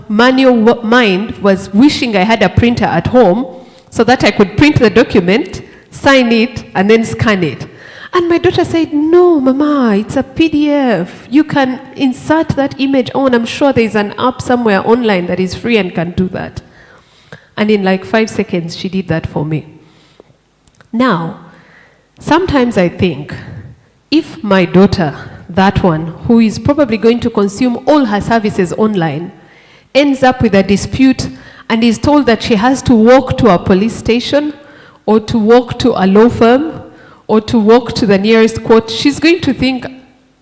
manual mind was wishing I had a printer at home so that I could print the document, sign it, and then scan it. And my daughter said, no, Mama, it's a PDF. You can insert that image on. I'm sure there's an app somewhere online that is free and can do that. And in like 5 seconds, she did that for me. Now, sometimes I think, if my daughter, that one, who is probably going to consume all her services online, ends up with a dispute and is told that she has to walk to a police station or to walk to a law firm or to walk to the nearest court, she's going to think,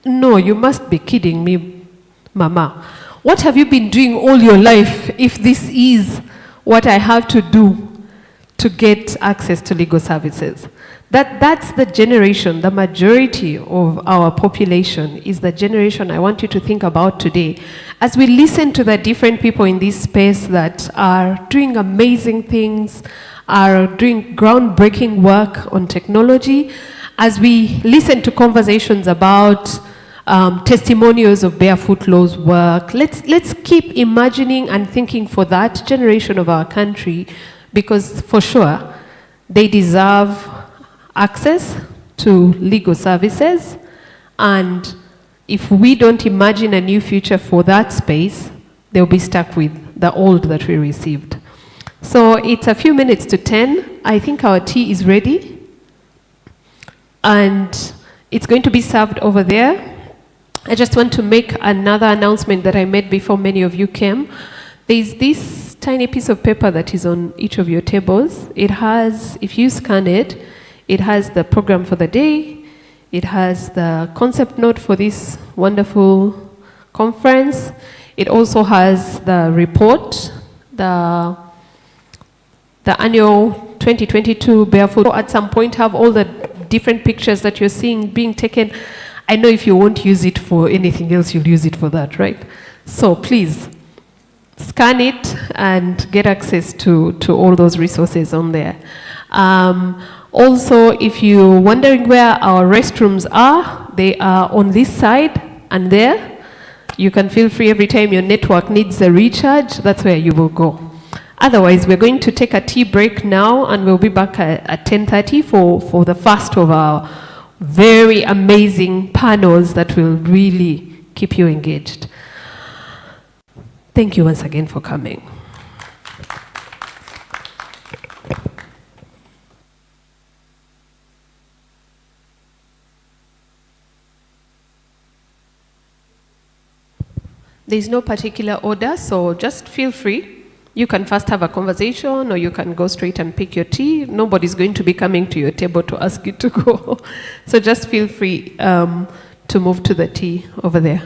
no, you must be kidding me, Mama. What have you been doing all your life if this is what I have to do to get access to legal services? That's the generation, the majority of our population is the generation I want you to think about today. As we listen to the different people in this space that are doing amazing things, are doing groundbreaking work on technology, as we listen to conversations about testimonials of Barefoot Law's work, let's keep imagining and thinking for that generation of our country, because for sure they deserve access to legal services, and if we don't imagine a new future for that space, they'll be stuck with the old that we received. So it's a few minutes to 10. I think our tea is ready, and it's going to be served over there. I just want to make another announcement that I made before many of you came. There's this tiny piece of paper that is on each of your tables. It has, if you scan it, it has the program for the day, it has the concept note for this wonderful conference, it also has the report, the annual 2022 Barefoot. At some point have all the different pictures that you're seeing being taken. I know if you won't use it for anything else, you'll use it for that, right? So please, scan it and get access to all those resources on there. Also, if you're wondering where our restrooms are, they are on this side and there. You can feel free every time your network needs a recharge, that's where you will go. Otherwise, we're going to take a tea break now, and we'll be back at 10:30 for the first of our very amazing panels that will really keep you engaged. Thank you once again for coming. There's no particular order, so just feel free. You can first have a conversation, or you can go straight and pick your tea. Nobody's going to be coming to your table to ask you to go. So just feel free to move to the tea over there.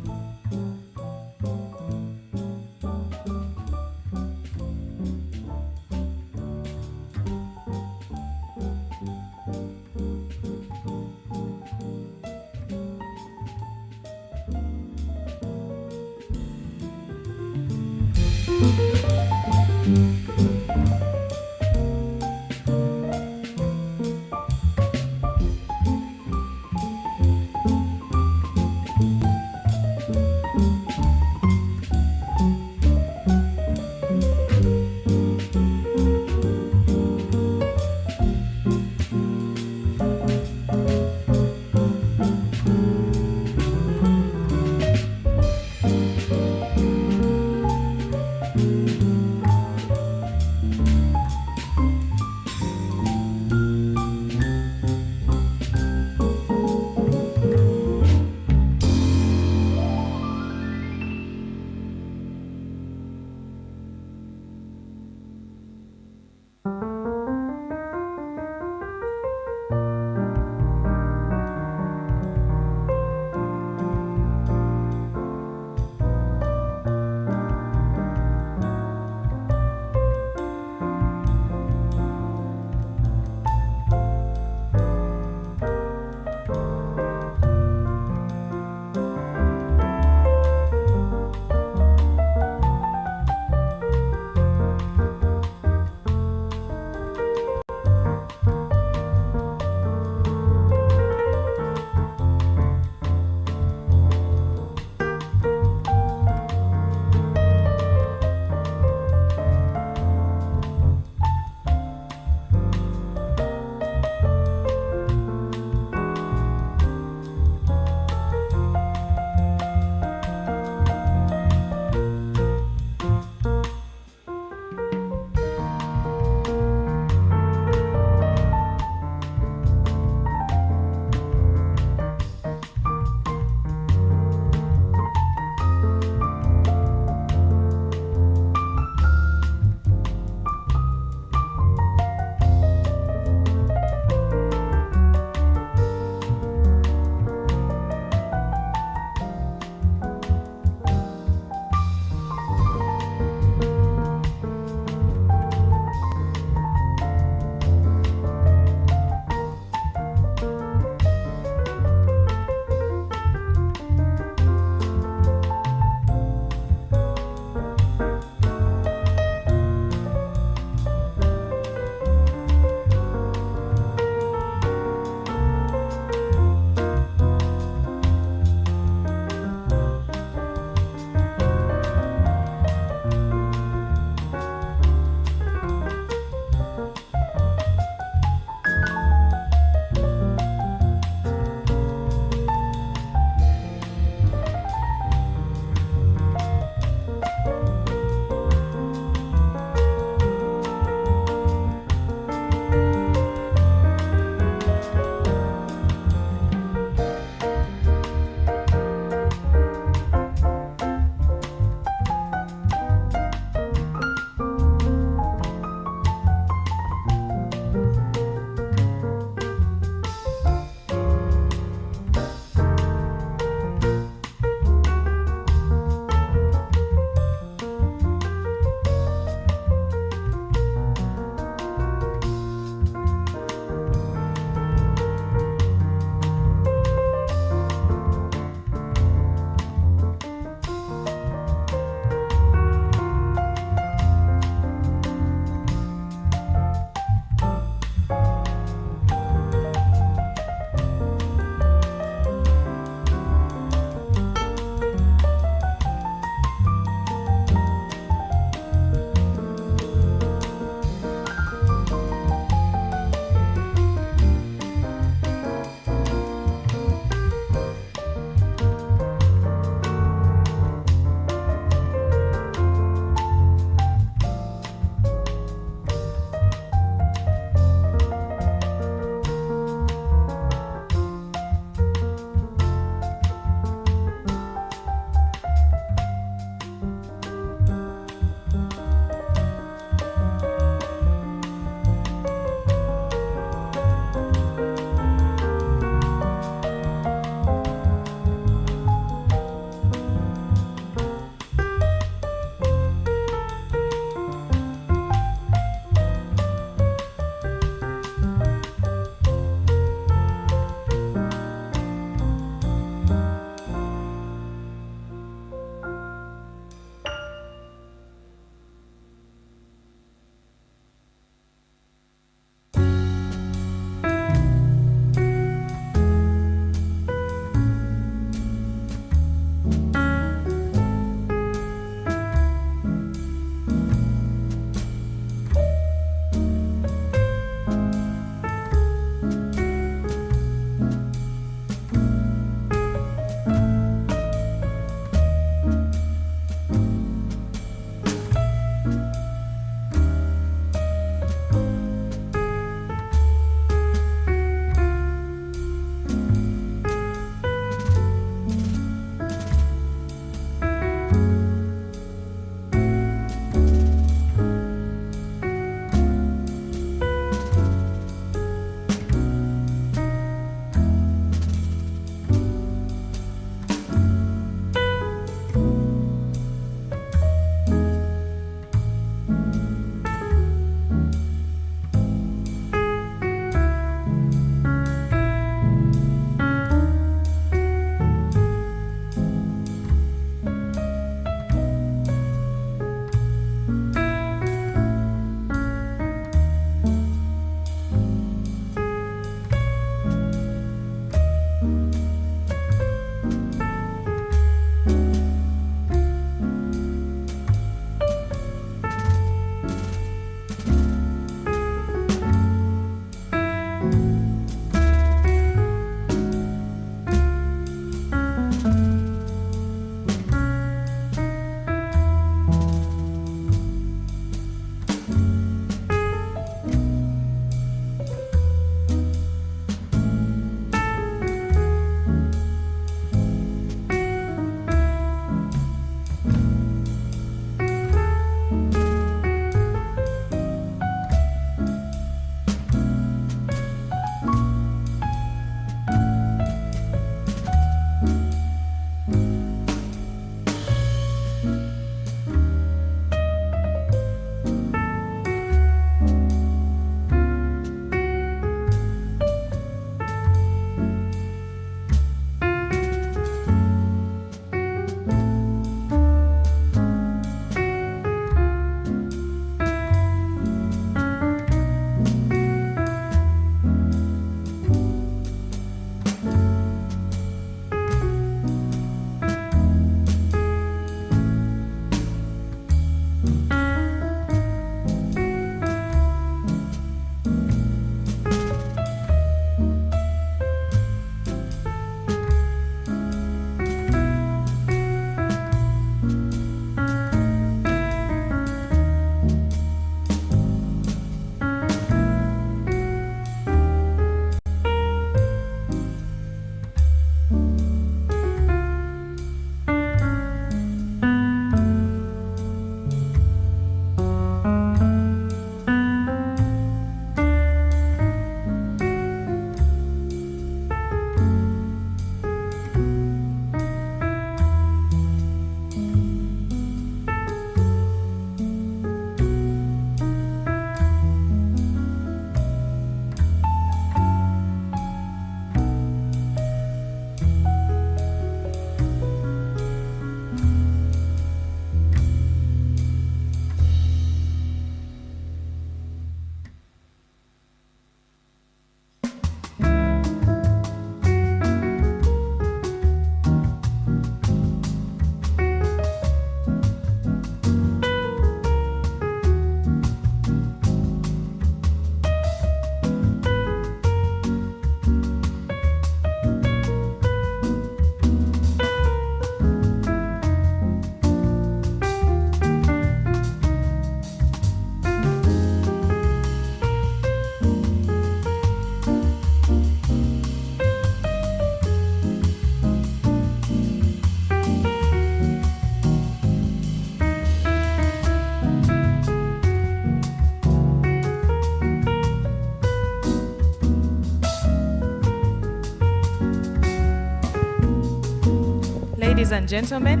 ladies and gentlemen,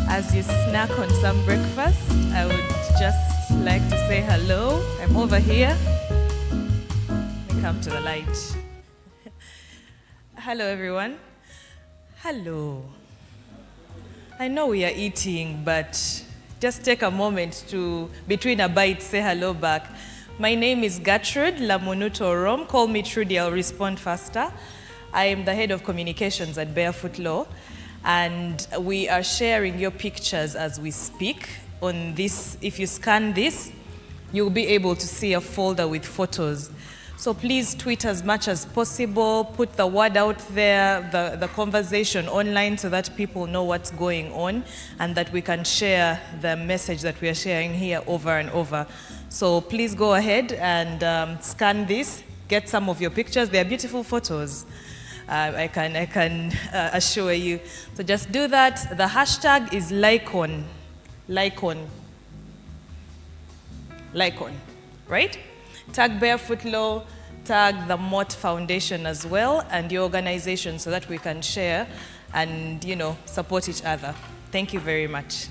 as you snack on some breakfast, I would just like to say hello. I'm over here. Let me come to the light. Hello, everyone. Hello. I know we are eating, but just take a moment to, between a bite, say hello back. My name is Gertrude Lamunuto Rom. Call me Trudy, I'll respond faster. I am the head of communications at Barefoot Law, and we are sharing your pictures as we speak. On this, if you scan this, you'll be able to see a folder with photos. So please tweet as much as possible, put the word out there, the conversation online, so that people know what's going on and that we can share the message that we are sharing here over and over. So please go ahead and scan this, get some of your pictures. They are beautiful photos. I can assure you. So just do that. The hashtag is LAICON. LAICON. LAICON, right? Tag Barefoot Law, tag the Mott Foundation as well, and your organization, so that we can share and, you know, support each other. Thank you very much.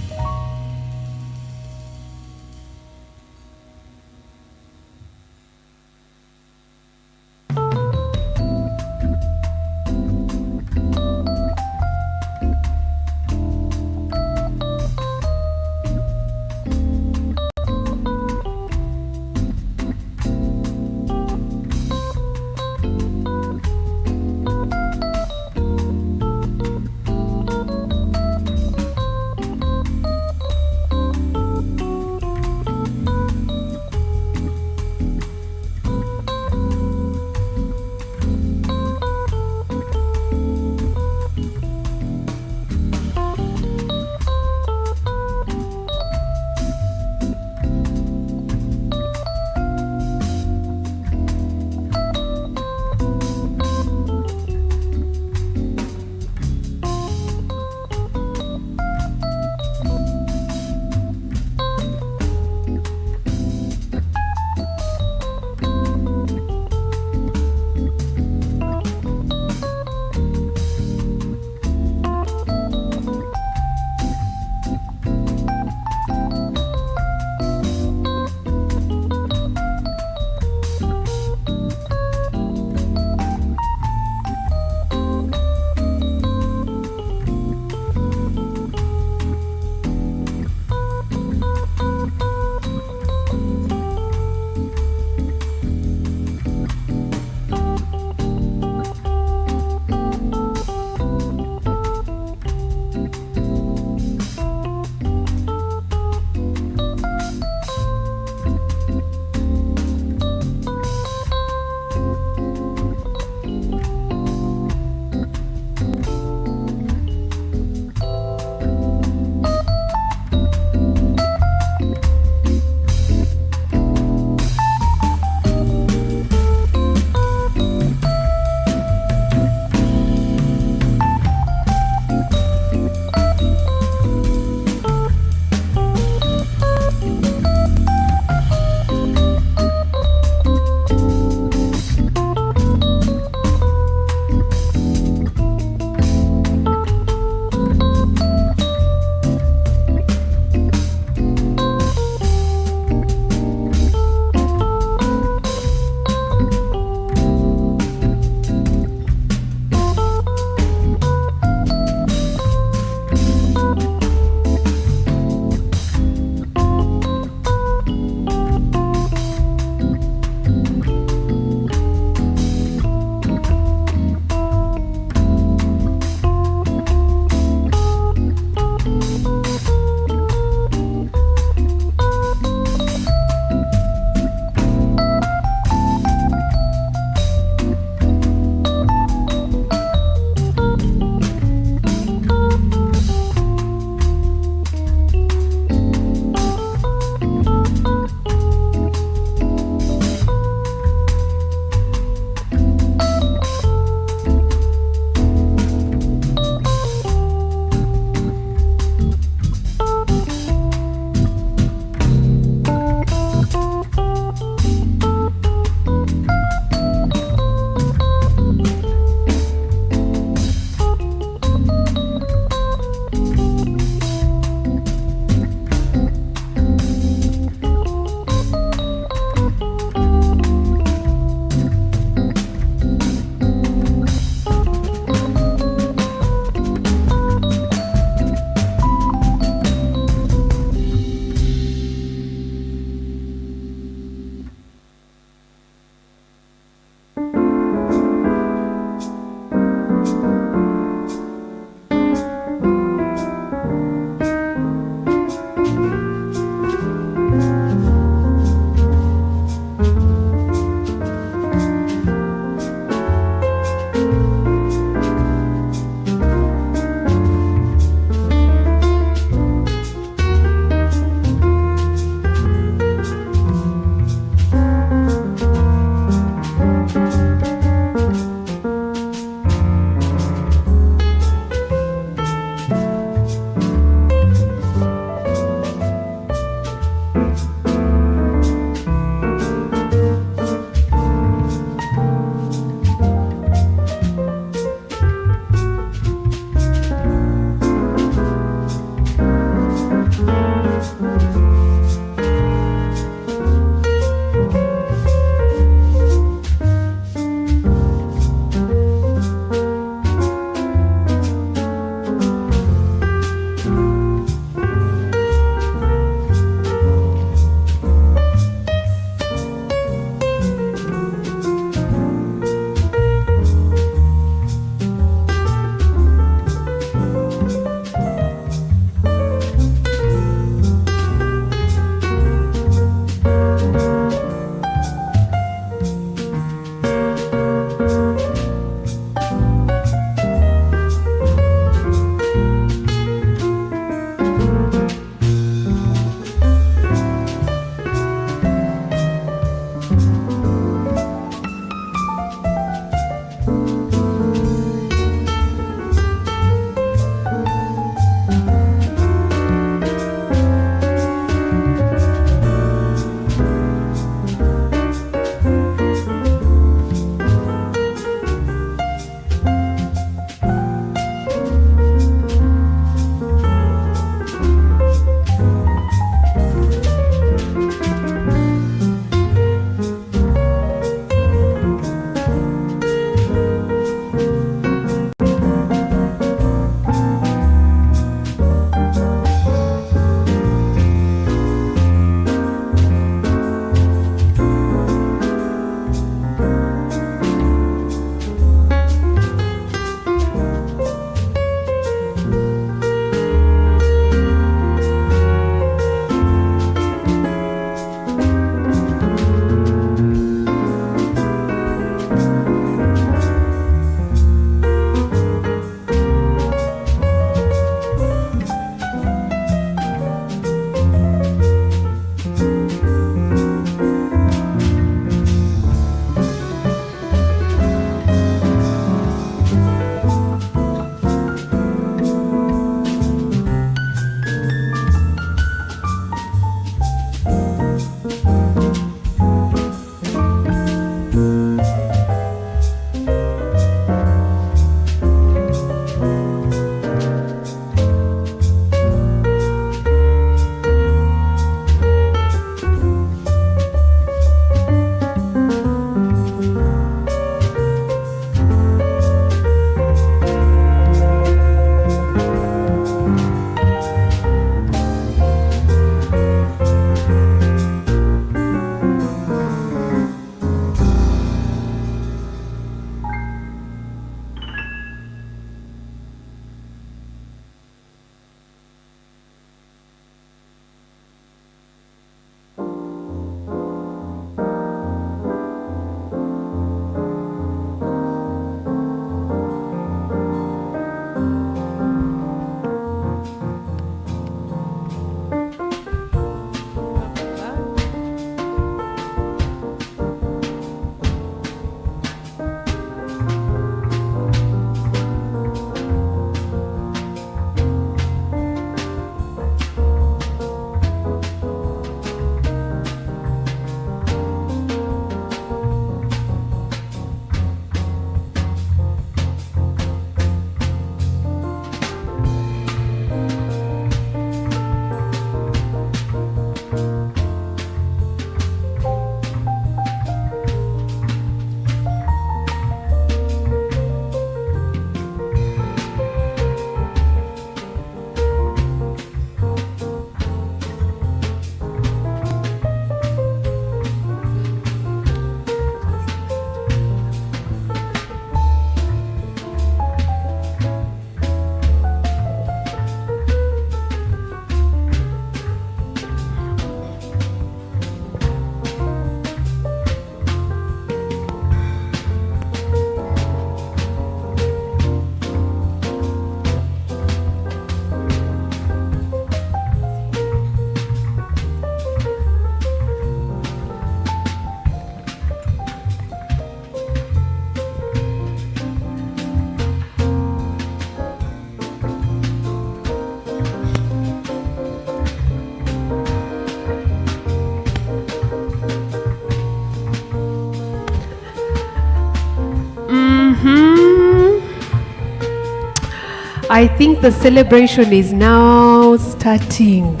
I think the celebration is now starting.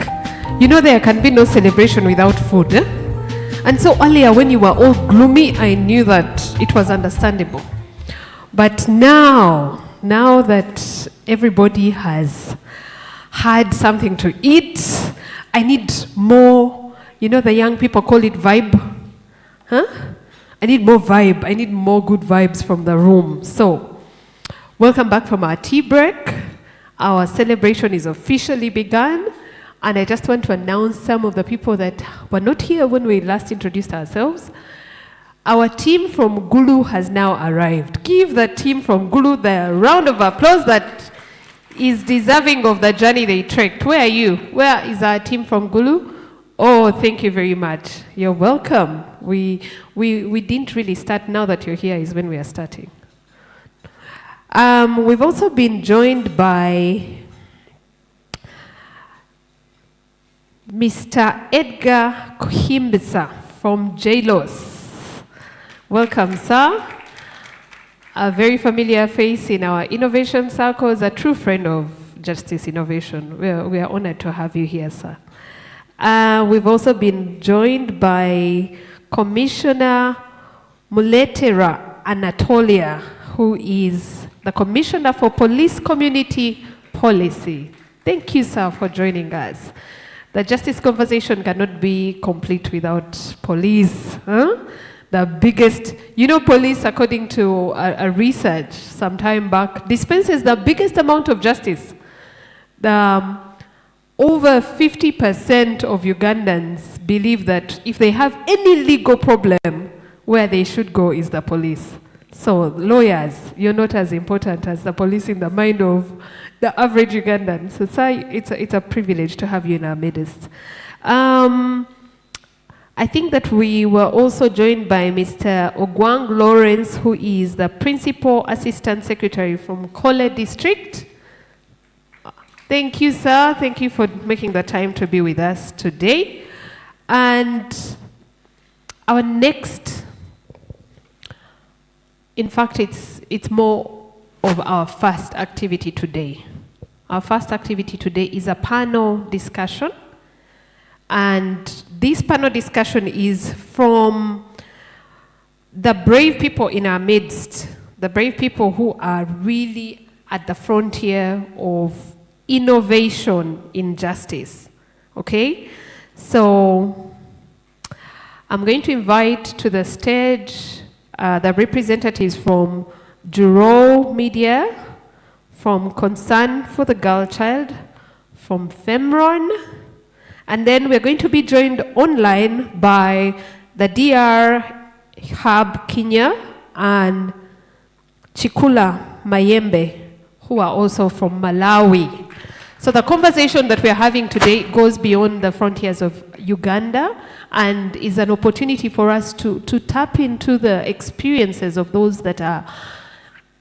You know, there can be no celebration without food. Eh? And so earlier when you were all gloomy, I knew that it was understandable. But now that everybody has had something to eat, I need more. You know, the young people call it vibe. Huh? I need more vibe. I need more good vibes from the room. So, welcome back from our tea break. Our celebration is officially begun. And I just want to announce some of the people that were not here when we last introduced ourselves. Our team from Gulu has now arrived. Give the team from Gulu the round of applause that is deserving of the journey they trekked. Where are you? Where is our team from Gulu? Oh, thank you very much. You're welcome. We didn't really start. Now that you're here is when we are starting. We've also been joined by Mr. Edgar Kuhimbisa from JLOS. Welcome, sir. A very familiar face in our innovation circles, a true friend of Justice Innovation. We are honored to have you here, sir. We've also been joined by Commissioner Muletera Anatolia, who is the Commissioner for Police Community Policy. Thank you, sir, for joining us. The justice conversation cannot be complete without police. Huh? The biggest, you know, police, according to a research some time back, dispenses the biggest amount of justice. Over 50% of Ugandans believe that if they have any legal problem, where they should go is the police. So lawyers, you're not as important as the police in the mind of the average Ugandan. So it's a privilege to have you in our midst. I think that we were also joined by Mr. Ogwang Lawrence, who is the Principal Assistant Secretary from Kole District. Thank you, sir. Thank you for making the time to be with us today. And our next, in fact, it's more of our first activity today. Our first activity today is a panel discussion. And this panel discussion is from the brave people in our midst, the brave people who are really at the frontier of innovation in justice. Okay? So I'm going to invite to the stage the representatives from Juro Media, from Concern for the Girl Child, from Femron, and then we're going to be joined online by the DR Hub Kenya and Chikula Mayembe, who are also from Malawi. So the conversation that we're having today goes beyond the frontiers of Uganda and is an opportunity for us to tap into the experiences of those that are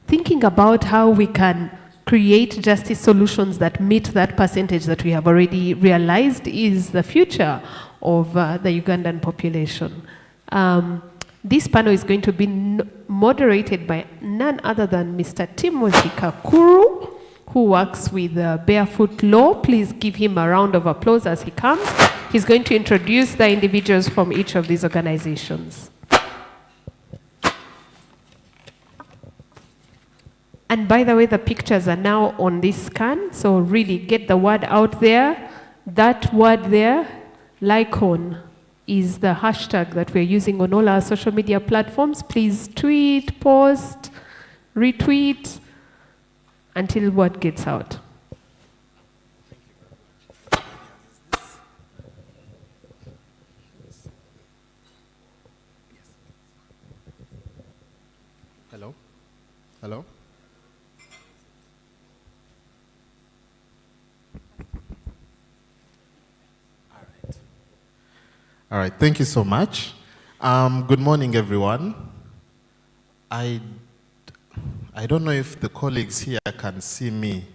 thinking about how we can create justice solutions that meet that percentage that we have already realized is the future of the Ugandan population. This panel is going to be moderated by none other than Mr. Timothy Kakuru, who works with Barefoot Law. Please give him a round of applause as he comes. He's going to introduce the individuals from each of these organizations. And by the way, the pictures are now on this scan, so really get the word out there. That word there, LAICON, is the hashtag that we're using on all our social media platforms. Please tweet, post, retweet, until word gets out. Hello? Hello? All right, thank you so much. Good morning, everyone. I don't know if the colleagues here can see me,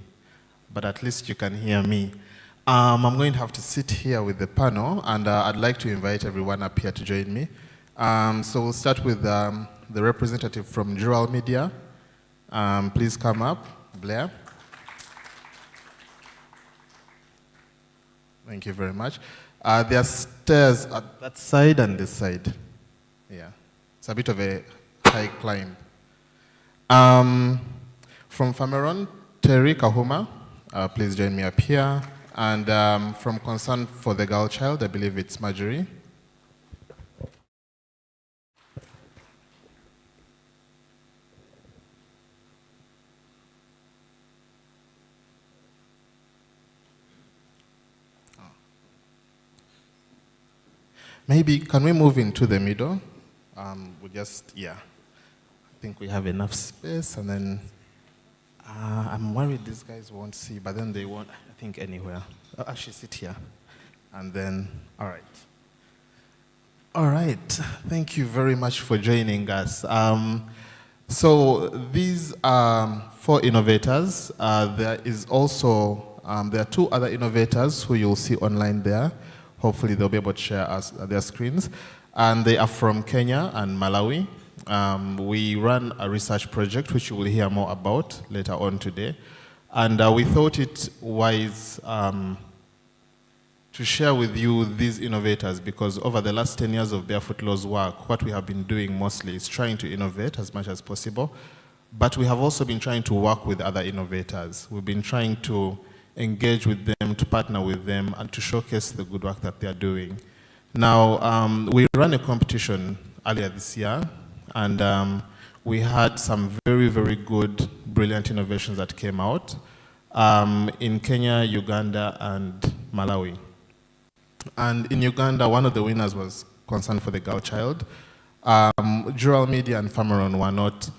but at least you can hear me. I'm going to have to sit here with the panel, and I'd like to invite everyone up here to join me. So we'll start with the representative from Jural Media. Please come up, Blair. Thank you very much. There are stairs at that side and this side. Yeah. It's a bit of a high climb. From Fameron, Terry Kahuma, please join me up here. And from Concern for the Girl Child, I believe it's Marjorie. Maybe, can we move into the middle? I think we have enough space, and then I'm worried these guys won't see, but then they won't, I think, anywhere. I'll actually sit here, and then, all right. All right, thank you very much for joining us. So these are 4 innovators. There is also, there are 2 other innovators who you'll see online there. Hopefully they'll be able to share their screens. And they are from Kenya and Malawi. We run a research project, which you will hear more about later on today. And we thought it wise to share with you these innovators, because over the last 10 years of Barefoot Law's work, what we have been doing mostly is trying to innovate as much as possible. But we have also been trying to work with other innovators. We've been trying to engage with them, to partner with them, and to showcase the good work that they are doing. Now, we ran a competition earlier this year, and we had some very, very good, brilliant innovations that came out in Kenya, Uganda, and Malawi. And in Uganda, one of the winners was Concern for the Girl Child. Jural Media and Fameron were not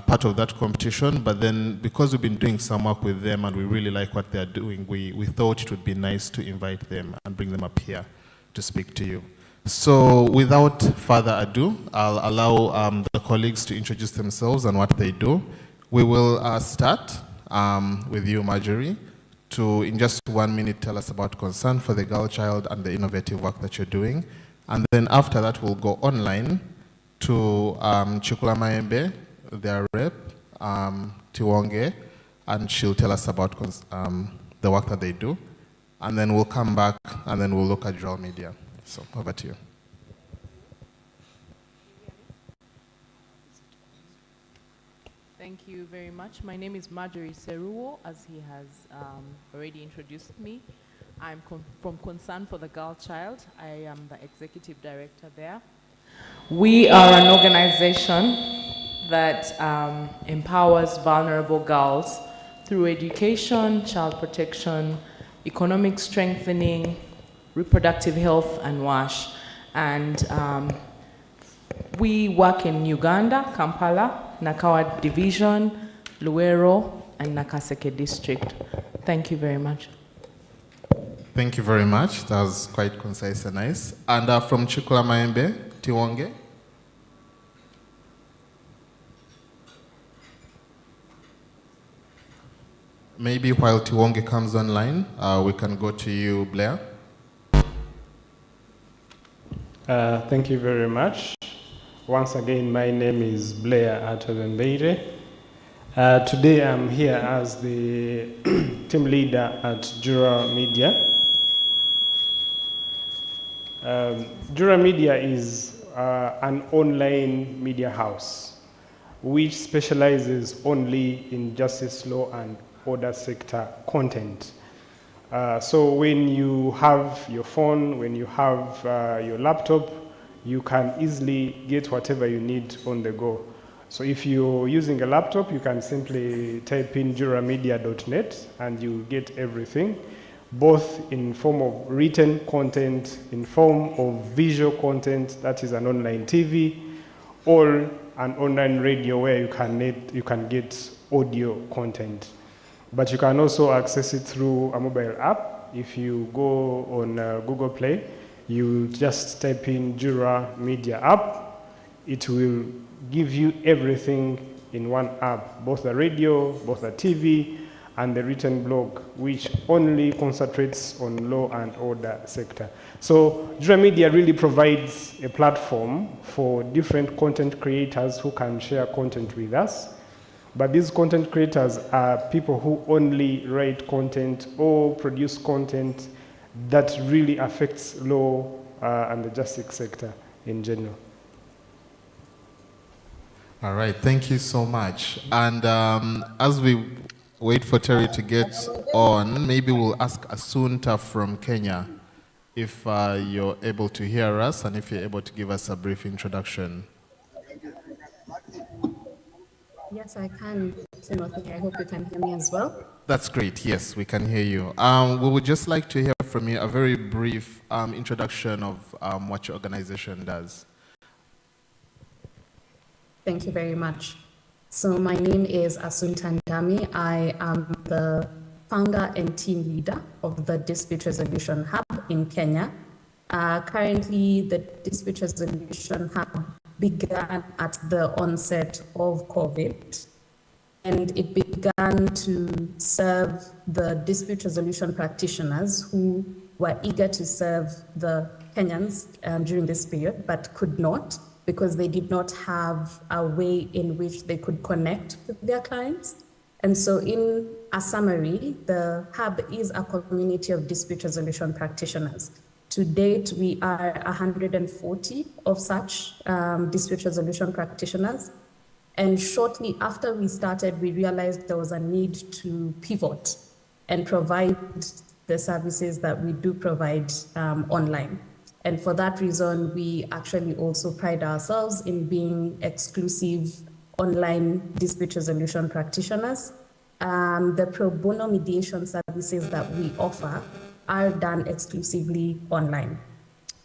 part of that competition, but then because we've been doing some work with them and we really like what they're doing, we thought it would be nice to invite them and bring them up here to speak to you. So without further ado, I'll allow the colleagues to introduce themselves and what they do. We will start with you, Marjorie, to, in just 1 minute, tell us about Concern for the Girl Child and the innovative work that you're doing. And then after that, we'll go online to Chukula Maembe, their rep, Tiwonge, and she'll tell us about the work that they do. And then we'll come back and then we'll look at Jural Media. So over to you. Thank you very much. My name is Marjorie Seruo, as he has already introduced me. I'm from Concern for the Girl Child. I am the executive director there. We are an organization that empowers vulnerable girls through education, child protection, economic strengthening, reproductive health, and WASH. And we work in Uganda, Kampala, Nakawa Division, Luero, and Nakaseke District. Thank you very much. Thank you very much. That was quite concise and nice. And from Chukula Maembe, Tiwonge. Maybe while Tiwonge comes online, we can go to you, Blair. Thank you very much. Once again, my name is Blair Atobembeire. Today I'm here as the team leader at Jural Media. Jural Media is an online media house which specializes only in justice, law, and order sector content. So when you have your phone, when you have your laptop, you can easily get whatever you need on the go. So if you're using a laptop, you can simply type in juramedia.net and you get everything, both in form of written content, in form of visual content, that is an online TV, or an online radio where you can get audio content. But you can also access it through a mobile app. If you go on Google Play, you just type in Jural Media app. It will give you everything in one app, both the radio, both the TV, and the written blog, which only concentrates on law and order sector. So Jural Media really provides a platform for different content creators who can share content with us. But these content creators are people who only write content or produce content that really affects law and the justice sector in general. All right, thank you so much. And as we wait for Terry to get on, maybe we'll ask Asunta from Kenya if you're able to hear us and if you're able to give us a brief introduction. Yes, I can, Timothy. I hope you can hear me as well. That's great. Yes, we can hear you. We would just like to hear from you a very brief introduction of what your organization does. Thank you very much. So my name is Asunta Ndami. I am the founder and team leader of the Dispute Resolution Hub in Kenya. Currently, the Dispute Resolution Hub began at the onset of COVID, and it began to serve the dispute resolution practitioners who were eager to serve the Kenyans during this period, but could not because they did not have a way in which they could connect with their clients. And so in a summary, the hub is a community of dispute resolution practitioners. To date, we are 140 of such dispute resolution practitioners. And shortly after we started, we realized there was a need to pivot and provide the services that we do provide online. And for that reason, we actually also pride ourselves in being exclusive online dispute resolution practitioners. The pro bono mediation services that we offer are done exclusively online.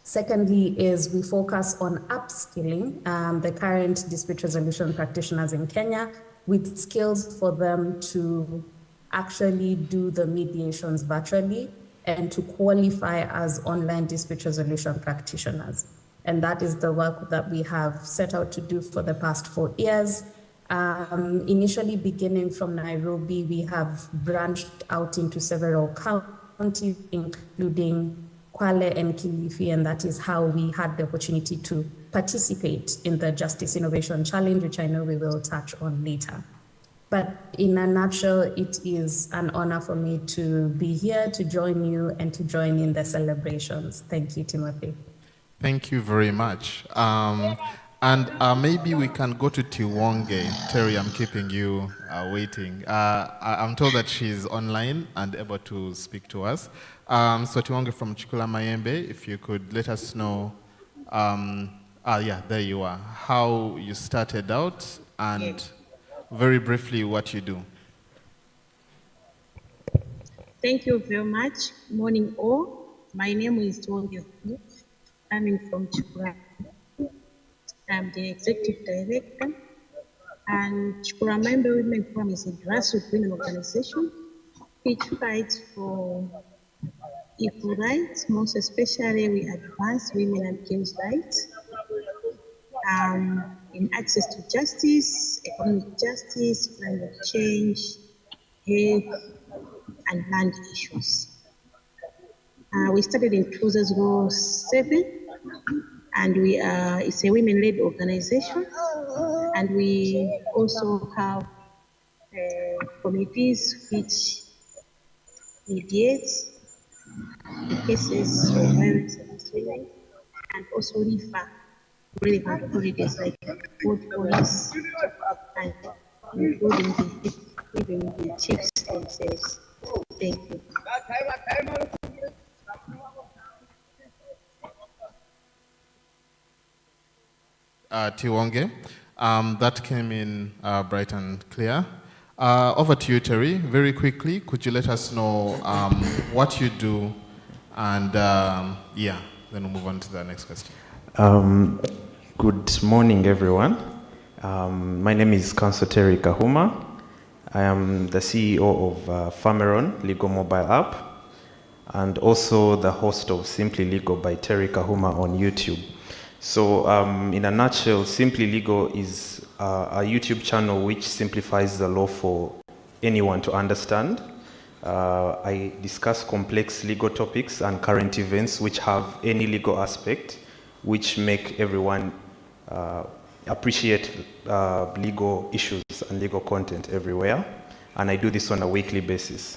Secondly is we focus on upskilling the current dispute resolution practitioners in Kenya with skills for them to actually do the mediations virtually and to qualify as online dispute resolution practitioners. And that is the work that we have set out to do for the past 4 years. Initially beginning from Nairobi, we have branched out into several counties, including Kwale and Kilifi, and that is how we had the opportunity to participate in the Justice Innovation Challenge, which I know we will touch on later. But in a nutshell, it is an honor for me to be here, to join you, and to join in the celebrations. Thank you, Timothy. Thank you very much. And maybe we can go to Tiwonge. Terry, I'm keeping you waiting. I'm told that she's online and able to speak to us. So Tiwonge from Chikula Mayembe, if you could let us know, yeah, there you are, how you started out and very briefly what you do. Thank you very much. Morning all. My name is Tiwonge. Coming from Chikula. I'm the executive director, and Chikula Mayembe Women Forum is a grassroots women organization which fights for equal rights. Most especially, we advance women and girls' rights in access to justice, economic justice, climate change, health, and land issues. We started in 2007. And it's a women-led organization, and we also have committees which mediate the cases of violence against women and also refer relevant authorities like both police and including even the chiefs themselves. Thank you. Tiwonge, that came in bright and clear. Over to you, Terry. Very quickly, could you let us know what you do, and yeah, then we'll move on to the next question. Good morning, everyone. My name is Counsel Terry Kahuma. I am the CEO of Farmeron Legal Mobile App, and also the host of Simply Legal by Terry Kahuma on YouTube. So in a nutshell, Simply Legal is a YouTube channel which simplifies the law for anyone to understand. I discuss complex legal topics and current events which have any legal aspect, which make everyone appreciate legal issues and legal content everywhere. And I do this on a weekly basis.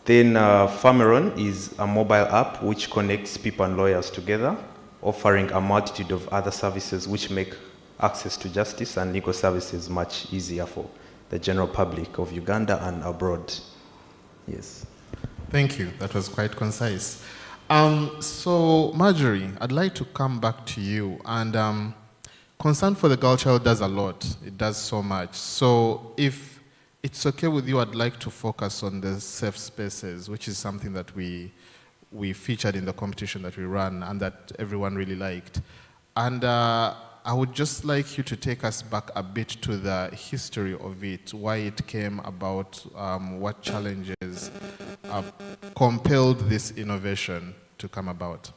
Then Fameron is a mobile app which connects people and lawyers together, offering a multitude of other services which make access to justice and legal services much easier for the general public of Uganda and abroad. Yes. Thank you. That was quite concise. So, Marjorie, I'd like to come back to you. And Concern for the Girl Child does a lot. It does so much. So, if it's okay with you, I'd like to focus on the safe spaces, which is something that we featured in the competition that we ran and that everyone really liked. And I would just like you to take us back a bit to the history of it, why it came about, what challenges compelled this innovation to come about.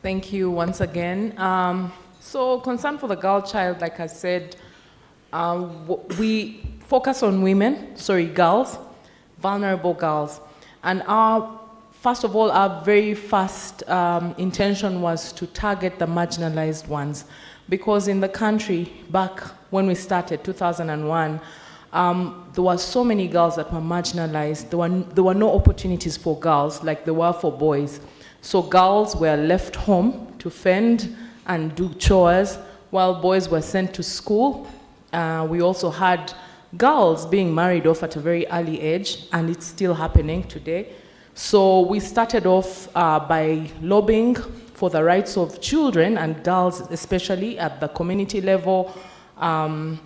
Thank you once again. So Concern for the Girl Child, like I said, we focus on women, girls, vulnerable girls. And first of all, our very first intention was to target the marginalized ones. Because in the country, back when we started, 2001, there were so many girls that were marginalized. There were no opportunities for girls like there were for boys. So girls were left home to fend and do chores, while boys were sent to school. We also had girls being married off at a very early age, and it's still happening today. So we started off by lobbying for the rights of children and girls, especially at the community level, and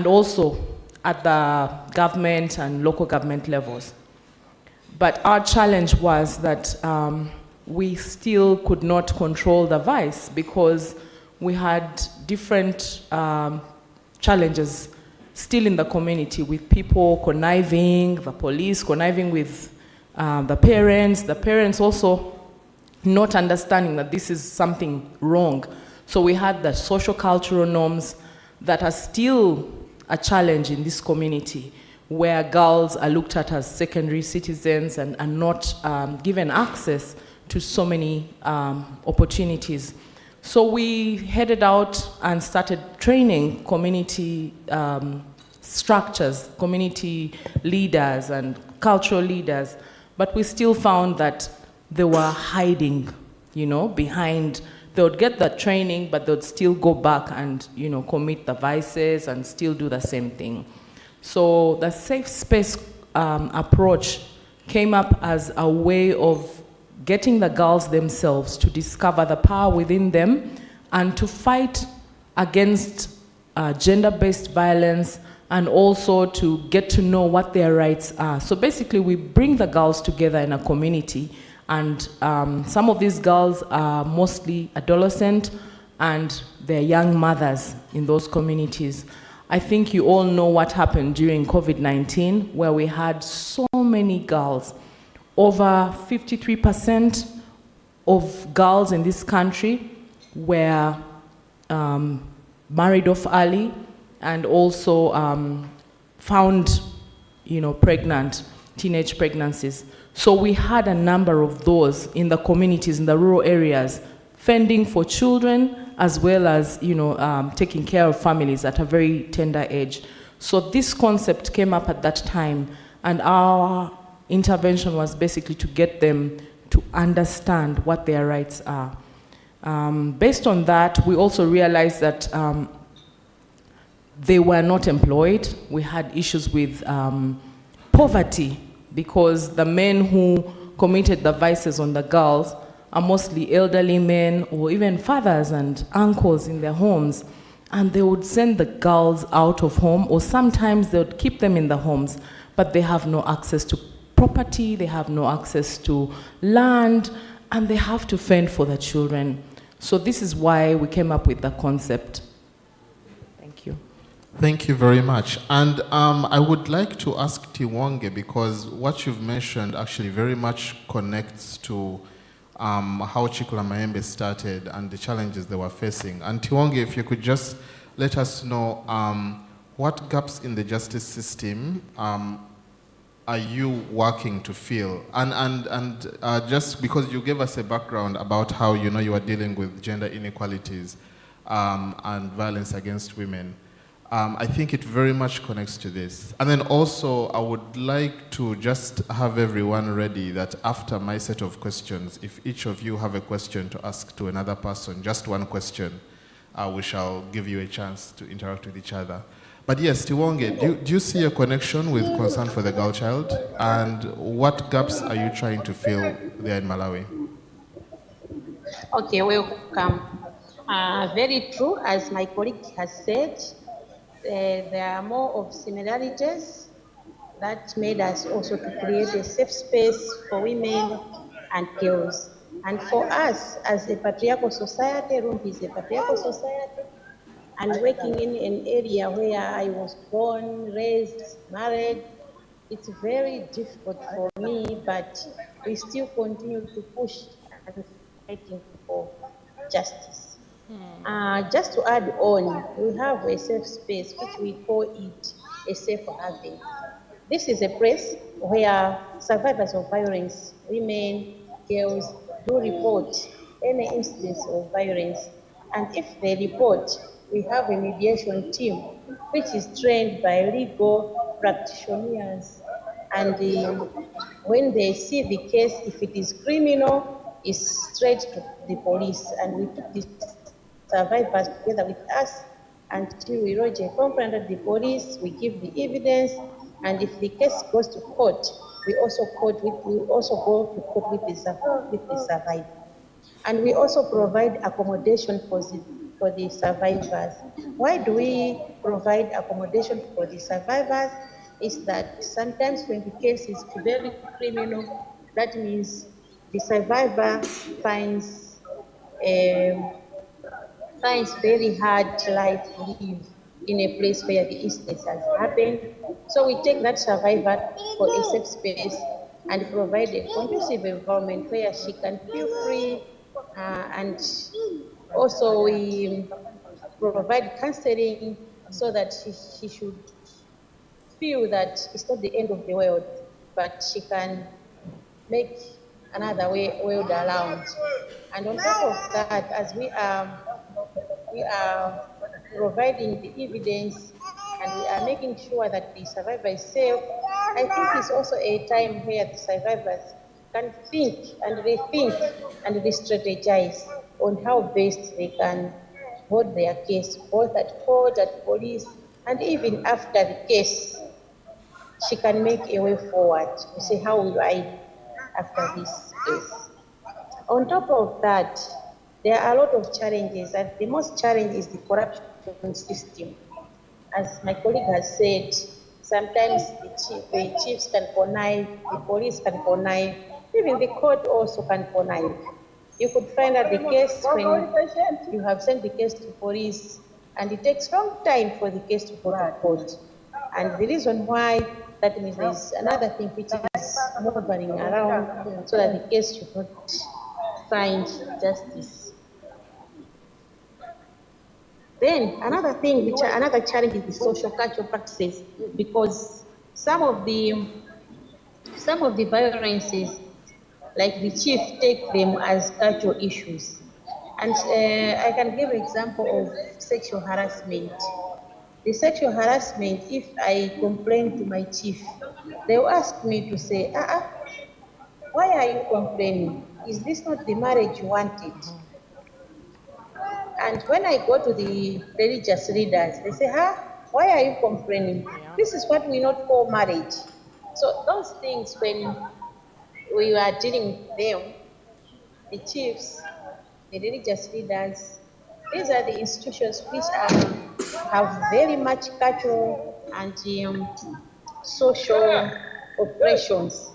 also at the government and local government levels. But our challenge was that we still could not control the vice because we had different challenges still in the community, with people conniving, the police conniving with the parents also not understanding that this is something wrong. So we had the social cultural norms that are still a challenge in this community, where girls are looked at as secondary citizens and are not given access to so many opportunities. So we headed out and started training community structures, community leaders and cultural leaders, but we still found that they were hiding, behind. They would get the training, but they would still go back and, commit the vices and still do the same thing. So the safe space approach came up as a way of getting the girls themselves to discover the power within them and to fight against gender-based violence, and also to get to know what their rights are. So basically, we bring the girls together in a community, and some of these girls are mostly adolescent, and they're young mothers in those communities. I think you all know what happened during COVID-19, where we had so many girls. Over 53% of girls in this country were married off early, and also found, pregnant, teenage pregnancies. So we had a number of those in the communities, in the rural areas, fending for children, as well as, taking care of families at a very tender age. So this concept came up at that time, and our intervention was basically to get them to understand what their rights are. Based on that, we also realized that they were not employed. We had issues with poverty, because the men who committed the vices on the girls are mostly elderly men or even fathers and uncles in their homes. And they would send the girls out of home, or sometimes they would keep them in the homes, but they have no access to property, they have no access to land, and they have to fend for the children. So this is why we came up with the concept. Thank you. Thank you very much. And I would like to ask Tiwonge, because what you've mentioned actually very much connects to how Chikula Maembe started and the challenges they were facing. And Tiwonge, if you could just let us know what gaps in the justice system are you working to fill? And just because you gave us a background about how you are dealing with gender inequalities and violence against women, I think it very much connects to this. And then also, I would like to just have everyone ready that after my set of questions, if each of you have a question to ask to another person, just one question, we shall give you a chance to interact with each other. But yes, Tiwonge, do you see a connection with concern for the girl child? And what gaps are you trying to fill there in Malawi? Okay, welcome. Very true, as my colleague has said, there are more of similarities that made us also to create a safe space for women and girls. And for us, as a patriarchal society, Rumpi is a patriarchal society, and working in an area where I was born, raised, married, it's very difficult for me, but we still continue to push and fighting for justice. Just to add on, we have a safe space, which we call it a safe haven. This is a place where survivors of violence, women, girls, do report any instance of violence. And if they report, we have a mediation team, which is trained by legal practitioners. And when they see the case, if it is criminal, it's straight to the police. And we took this survivors together with us until we lodge a complaint at the police, we give the evidence, and if the case goes to court, we also go to court with the survivor. And we also provide accommodation for the survivors. Why do we provide accommodation for the survivors? Is that sometimes when the case is very criminal, that means the survivor finds very hard life to live in a place where the instance has happened. So we take that survivor for a safe space and provide a conducive environment where she can feel free, and also we provide counseling so that she should feel that it's not the end of the world, but she can make another world around. And on top of that, as we are providing the evidence and we are making sure that the survivor is safe, I think it's also a time where the survivors can think and rethink and re-strategize on how best they can hold their case, both at court, at police, and even after the case, she can make a way forward to say, how will I after this case? On top of that, there are a lot of challenges, and the most challenge is the corruption system. As my colleague has said, sometimes the chiefs can connive, the police can connive, even the court also can connive. You could find out the case when you have sent the case to police, and it takes long time for the case to go to court. And the reason why, that means there's another thing which is moving around so that the case should not find justice. Then another thing, another challenge is the social cultural practices, because some of the violences, like the chief, take them as cultural issues. And I can give an example of sexual harassment. The sexual harassment, if I complain to my chief, they will ask me to say, why are you complaining? Is this not the marriage you wanted? And when I go to the religious leaders, they say, why are you complaining? This is what we not call marriage. So those things, when we are dealing with them, the chiefs, the religious leaders, these are the institutions which have very much cultural and social operations.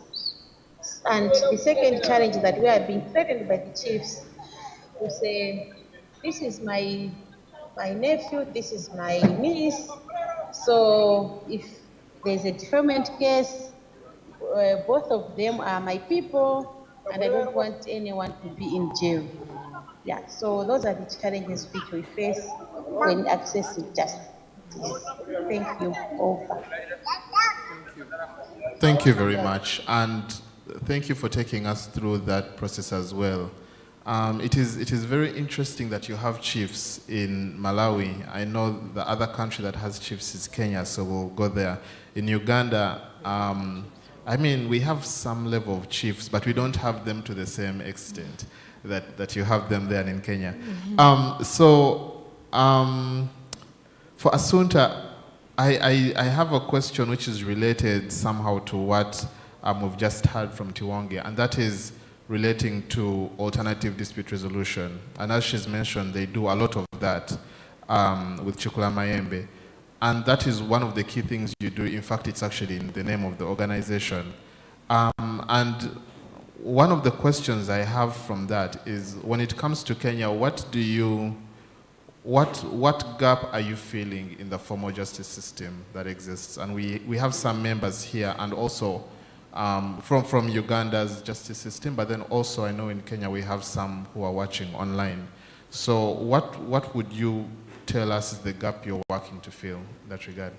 And the second challenge that we are being threatened by the chiefs to say, this is my nephew, this is my niece. So if there's a deferment case, both of them are my people, and I don't want anyone to be in jail. Yeah, so those are the challenges which we face when accessing justice. Thank you. Over. Thank you very much, and thank you for taking us through that process as well. It is very interesting that you have chiefs in Malawi. I know the other country that has chiefs is Kenya, so we'll go there. In Uganda, I mean, we have some level of chiefs, but we don't have them to the same extent that you have them there in Kenya. For Assunta, I have a question which is related somehow to what we've just heard from Tiwonge, and that is relating to alternative dispute resolution. And as she's mentioned, they do a lot of that with Chukula Mayembe. And that is one of the key things you do. In fact, it's actually in the name of the organization. And one of the questions I have from that is, when it comes to Kenya, what gap are you feeling in the formal justice system that exists? And we have some members here, and also from Uganda's justice system, but then also I know in Kenya we have some who are watching online. So what would you tell us is the gap you're working to fill in that regard?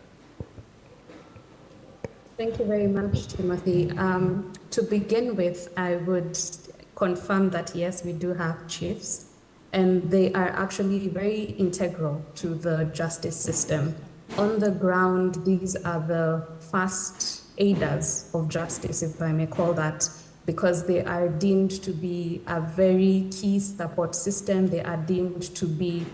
Thank you very much, Timothy. To begin with, I would confirm that yes, we do have chiefs, and they are actually very integral to the justice system. On the ground, these are the first aiders of justice, if I may call that, because they are deemed to be a very key support system. They are deemed to be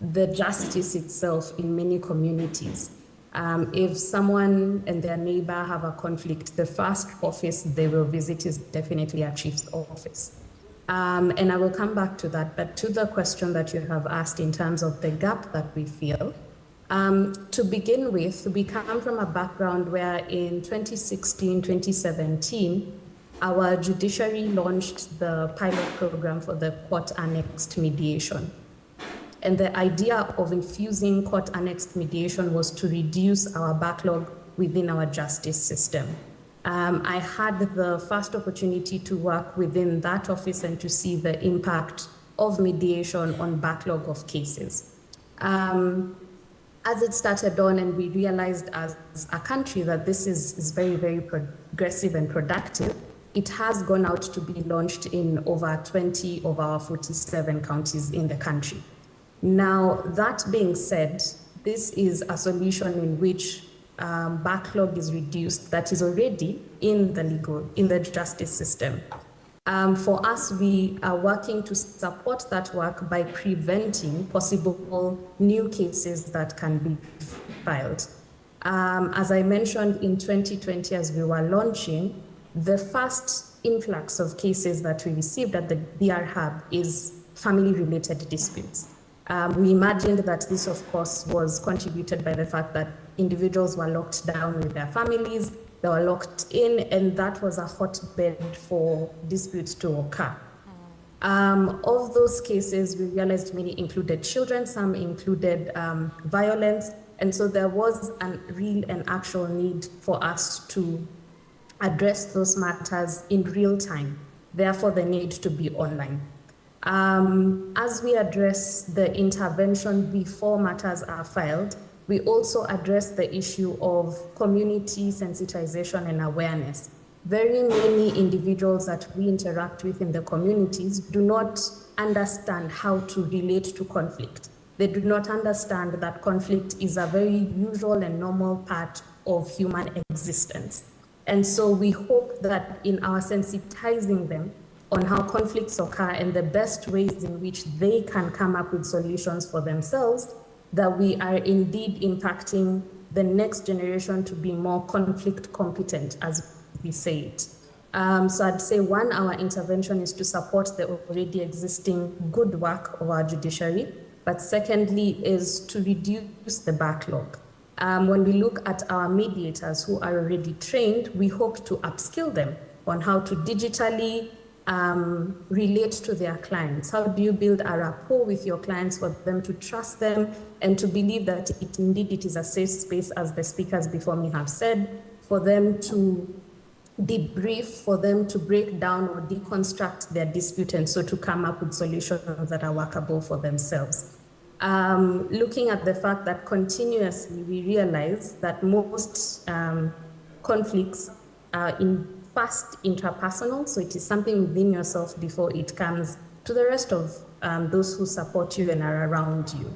the justice itself in many communities. If someone and their neighbor have a conflict, the first office they will visit is definitely a chief's office. And I will come back to that, but to the question that you have asked in terms of the gap that we feel, to begin with, we come from a background where in 2016, 2017, our judiciary launched the pilot program for the court-annexed mediation. And the idea of infusing court-annexed mediation was to reduce our backlog within our justice system. I had the first opportunity to work within that office and to see the impact of mediation on backlog of cases. As it started on and we realized as a country that this is very, very progressive and productive, it has gone out to be launched in over 20 of our 47 counties in the country. Now, that being said, this is a solution in which backlog is reduced that is already in the justice system. For us, we are working to support that work by preventing possible new cases that can be filed. As I mentioned, in 2020, as we were launching, the first influx of cases that we received at the DR Hub is family-related disputes. We imagined that this, of course, was contributed by the fact that individuals were locked down with their families, they were locked in, and that was a hotbed for disputes to occur. Of those cases, we realized many included children, some included violence, and so there was a real and actual need for us to address those matters in real time, therefore the need to be online. As we address the intervention before matters are filed, we also address the issue of community sensitization and awareness. Very many individuals that we interact with in the communities do not understand how to relate to conflict. They do not understand that conflict is a very usual and normal part of human existence. And so we hope that in our sensitizing them on how conflicts occur and the best ways in which they can come up with solutions for themselves, that we are indeed impacting the next generation to be more conflict competent, as we say it. So I'd say one, our intervention is to support the already existing good work of our judiciary, but secondly is to reduce the backlog. When we look at our mediators who are already trained, we hope to upskill them on how to digitally relate to their clients. How do you build a rapport with your clients for them to trust them and to believe that it is a safe space, as the speakers before me have said, for them to debrief, for them to break down or deconstruct their dispute, and so to come up with solutions that are workable for themselves. Looking at the fact that continuously we realize that most conflicts are first interpersonal, so it is something within yourself before it comes to the rest of those who support you and are around you.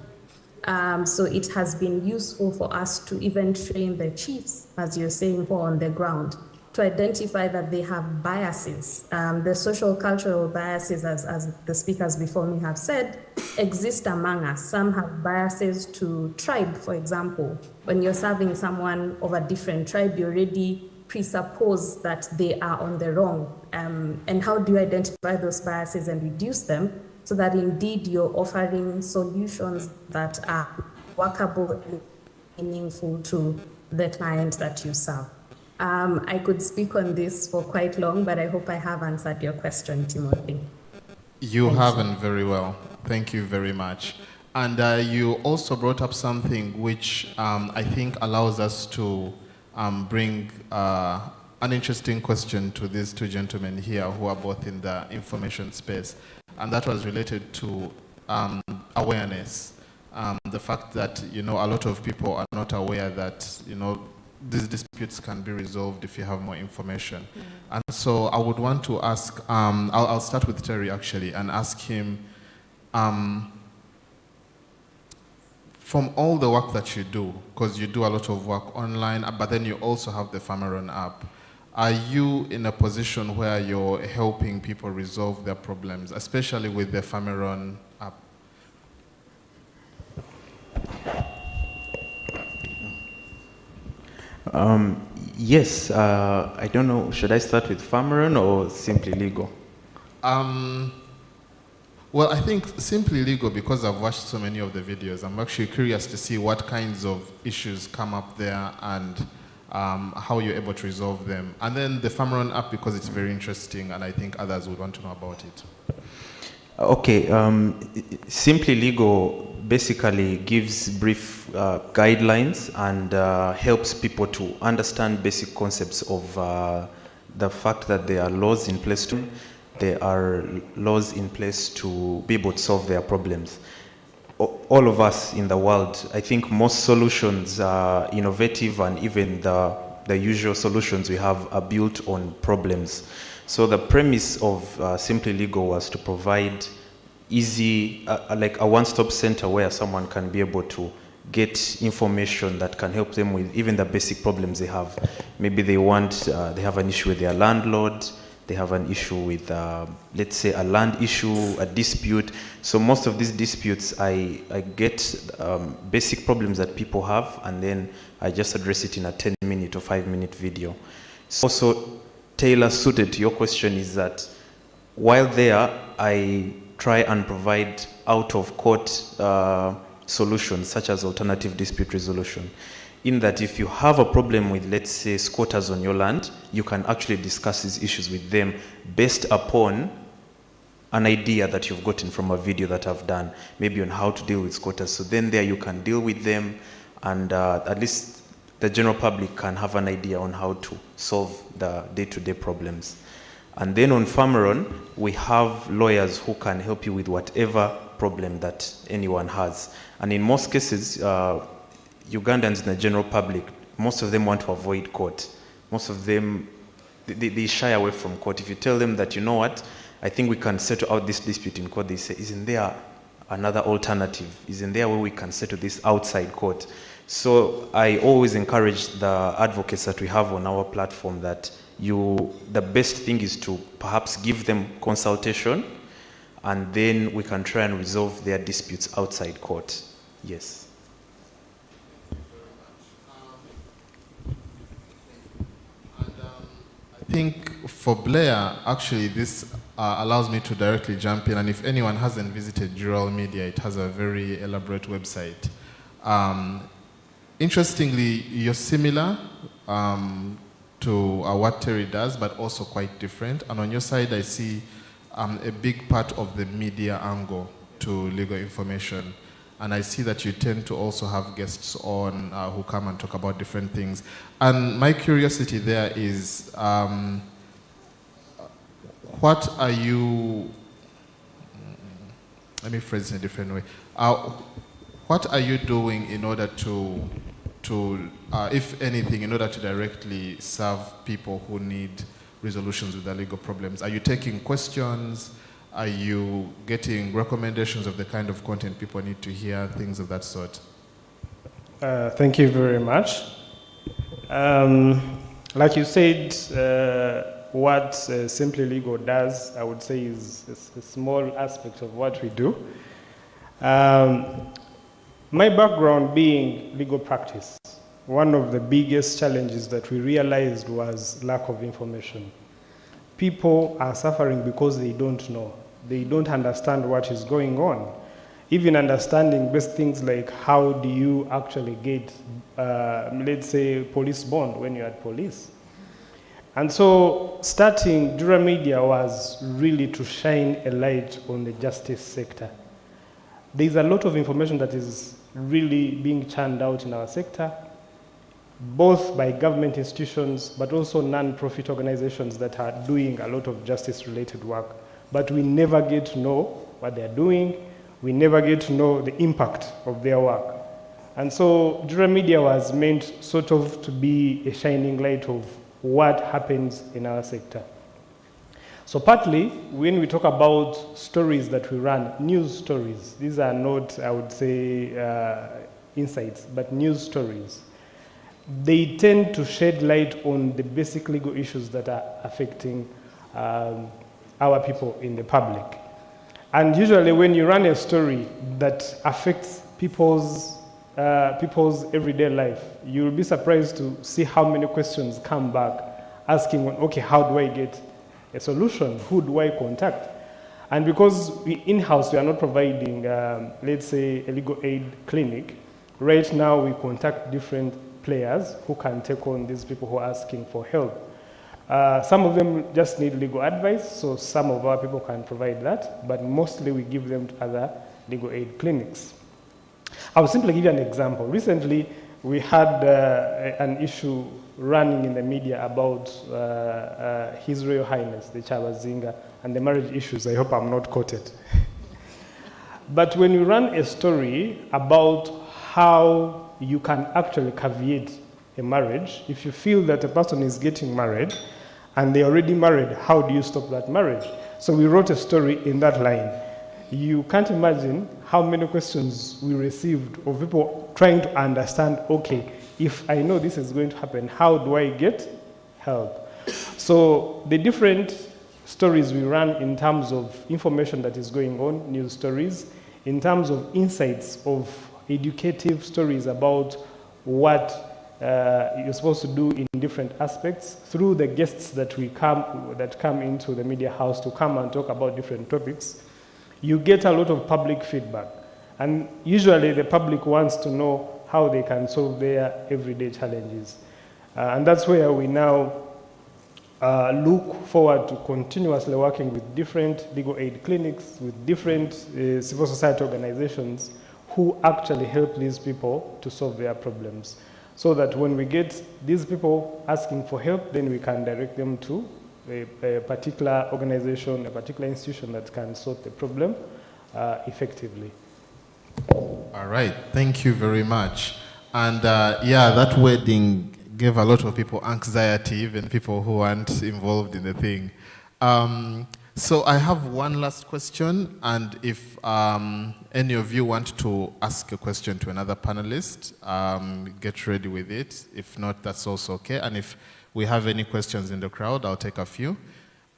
So it has been useful for us to even train the chiefs, as you're saying, who are on the ground, to identify that they have biases. The social cultural biases, as the speakers before me have said, exist among us. Some have biases to tribe, for example. When you're serving someone of a different tribe, you already presuppose that they are on the wrong. And how do you identify those biases and reduce them so that indeed you're offering solutions that are workable and meaningful to the client that you serve? I could speak on this for quite long, but I hope I have answered your question, Timothy. You haven't very well. Thank you very much. And you also brought up something which I think allows us to bring an interesting question to these two gentlemen here who are both in the information space. And that was related to awareness. The fact that, a lot of people are not aware that, these disputes can be resolved if you have more information. And so I would want to ask, I'll start with Terry actually, and ask him, from all the work that you do, because you do a lot of work online, but then you also have the Famaron app, are you in a position where you're helping people resolve their problems, especially with the Famaron app? Yes, I don't know, should I start with Famaron or Simply Legal? Well, I think Simply Legal, because I've watched so many of the videos, I'm actually curious to see what kinds of issues come up there and how you're able to resolve them. And then the Famaron app, because it's very interesting and I think others would want to know about it. Okay, Simply Legal basically gives brief guidelines and helps people to understand basic concepts of the fact that there are laws in place to be able to solve their problems. All of us in the world, I think most solutions are innovative, and even the usual solutions we have are built on problems. So the premise of Simply Legal was to provide easy, like a one-stop center where someone can be able to get information that can help them with even the basic problems they have. Maybe they have an issue with their landlord, they have an issue with, let's say, a land issue, a dispute. So most of these disputes, I get basic problems that people have, and then I just address it in a 10-minute or 5-minute video. So also tailor-suited to your question is that while there, I try and provide out-of-court solutions, such as alternative dispute resolution, in that if you have a problem with, let's say, squatters on your land, you can actually discuss these issues with them based upon an idea that you've gotten from a video that I've done, maybe on how to deal with squatters. So then there you can deal with them, and at least the general public can have an idea on how to solve the day-to-day problems. And then on Famaron, we have lawyers who can help you with whatever problem that anyone has. And in most cases, Ugandans in the general public, most of them want to avoid court. Most of them, they shy away from court. If you tell them that, you know what, I think we can settle out this dispute in court, they say, isn't there another alternative? Isn't there a way we can settle this outside court? So I always encourage the advocates that we have on our platform that the best thing is to perhaps give them consultation, and then we can try and resolve their disputes outside court. Yes. I think for Blair, actually, this allows me to directly jump in. And if anyone hasn't visited Jural Media, it has a very elaborate website. Interestingly, you're similar to what Terry does, but also quite different. And on your side, I see a big part of the media angle to legal information. And I see that you tend to also have guests on who come and talk about different things. And my curiosity there is, what are you, let me phrase it in a different way. What are you doing in order to if anything, in order to directly serve people who need resolutions with their legal problems? Are you taking questions? Are you getting recommendations of the kind of content people need to hear, things of that sort? Thank you very much. Like you said, what Simply Legal does, I would say, is a small aspect of what we do. My background being legal practice, one of the biggest challenges that we realized was lack of information. People are suffering because they don't know. They don't understand what is going on. Even understanding basic things like how do you actually get, let's say, police bond when you're at police. And so starting Dura Media was really to shine a light on the justice sector. There's a lot of information that is really being churned out in our sector, both by government institutions, but also non-profit organizations that are doing a lot of justice-related work. But we never get to know what they're doing. We never get to know the impact of their work. And so Dura Media was meant sort of to be a shining light of what happens in our sector. So partly, when we talk about stories that we run, news stories, these are not, I would say, insights, but news stories. They tend to shed light on the basic legal issues that are affecting our people in the public. And usually when you run a story that affects people's everyday life, you'll be surprised to see how many questions come back asking, okay, how do I get a solution? Who do I contact? And because in-house we are not providing, let's say, a legal aid clinic, right now we contact different players who can take on these people who are asking for help. Some of them just need legal advice, so some of our people can provide that, but mostly we give them to other legal aid clinics. I'll simply give you an example. Recently, we had an issue running in the media about His Royal Highness, the Chabazinga, and the marriage issues. I hope I'm not quoted. But when you run a story about how you can actually caveat a marriage, if you feel that a person is getting married and they're already married, how do you stop that marriage? So we wrote a story in that line. You can't imagine how many questions we received of people trying to understand, okay, if I know this is going to happen, how do I get help? So the different stories we run in terms of information that is going on, news stories, in terms of insights of educative stories about what you're supposed to do in different aspects, through the guests that come into the media house to come and talk about different topics, you get a lot of public feedback. And usually the public wants to know how they can solve their everyday challenges. And that's where we now look forward to continuously working with different legal aid clinics, with different civil society organizations who actually help these people to solve their problems. So that when we get these people asking for help, then we can direct them to a particular organization, a particular institution that can solve the problem effectively. All right, thank you very much. And yeah, that wedding gave a lot of people anxiety, even people who aren't involved in the thing. So I have one last question, and if any of you want to ask a question to another panelist, get ready with it. If not, that's also okay. And if we have any questions in the crowd, I'll take a few.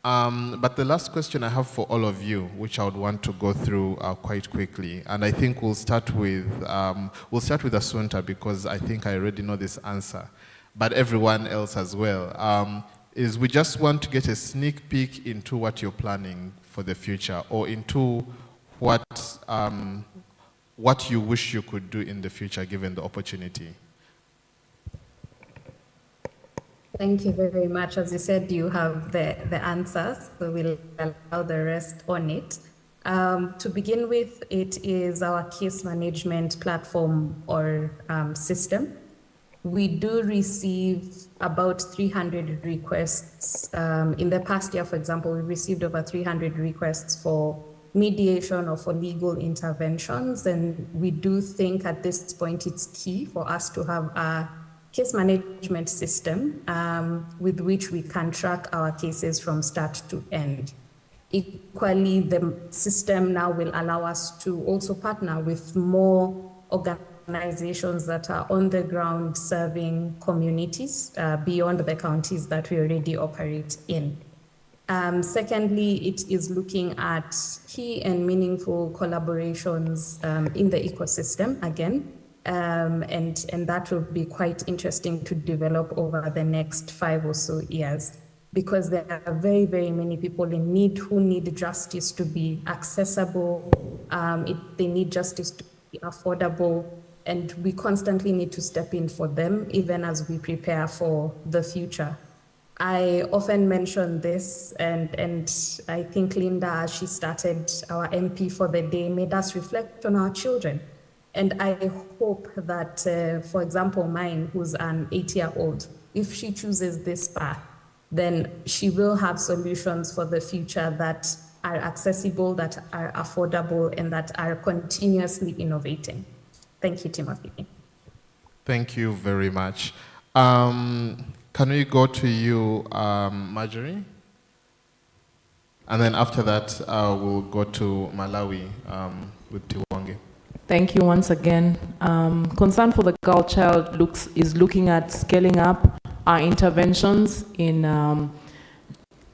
But the last question I have for all of you, which I would want to go through quite quickly, and I think we'll start with Assunta, because I think I already know this answer, but everyone else as well, is we just want to get a sneak peek into what you're planning for the future, or into what you wish you could do in the future given the opportunity. Thank you very much. As you said, you have the answers, so we'll allow the rest on it. To begin with, it is our case management platform or system. We do receive about 300 requests. In the past year, for example, we received over 300 requests for mediation or for legal interventions. And we do think at this point it's key for us to have a case management system with which we can track our cases from start to end. Equally, the system now will allow us to also partner with more organizations that are on the ground serving communities beyond the counties that we already operate in. Secondly, it is looking at key and meaningful collaborations in the ecosystem again, and that will be quite interesting to develop over the next 5 or so years, because there are very, very many people in need who need justice to be accessible, they need justice to be affordable, and we constantly need to step in for them, even as we prepare for the future. I often mention this, and I think Linda, as she started, our MP for the day, made us reflect on our children. And I hope that, for example, mine, who's an 8-year-old, if she chooses this path, then she will have solutions for the future that are accessible, that are affordable, and that are continuously innovating. Thank you, Timothy. Thank you very much. Can we go to you, Marjorie? And then after that, we'll go to Malawi with Tiwange. Thank you once again. Concern for the Girl Child is looking at scaling up our interventions in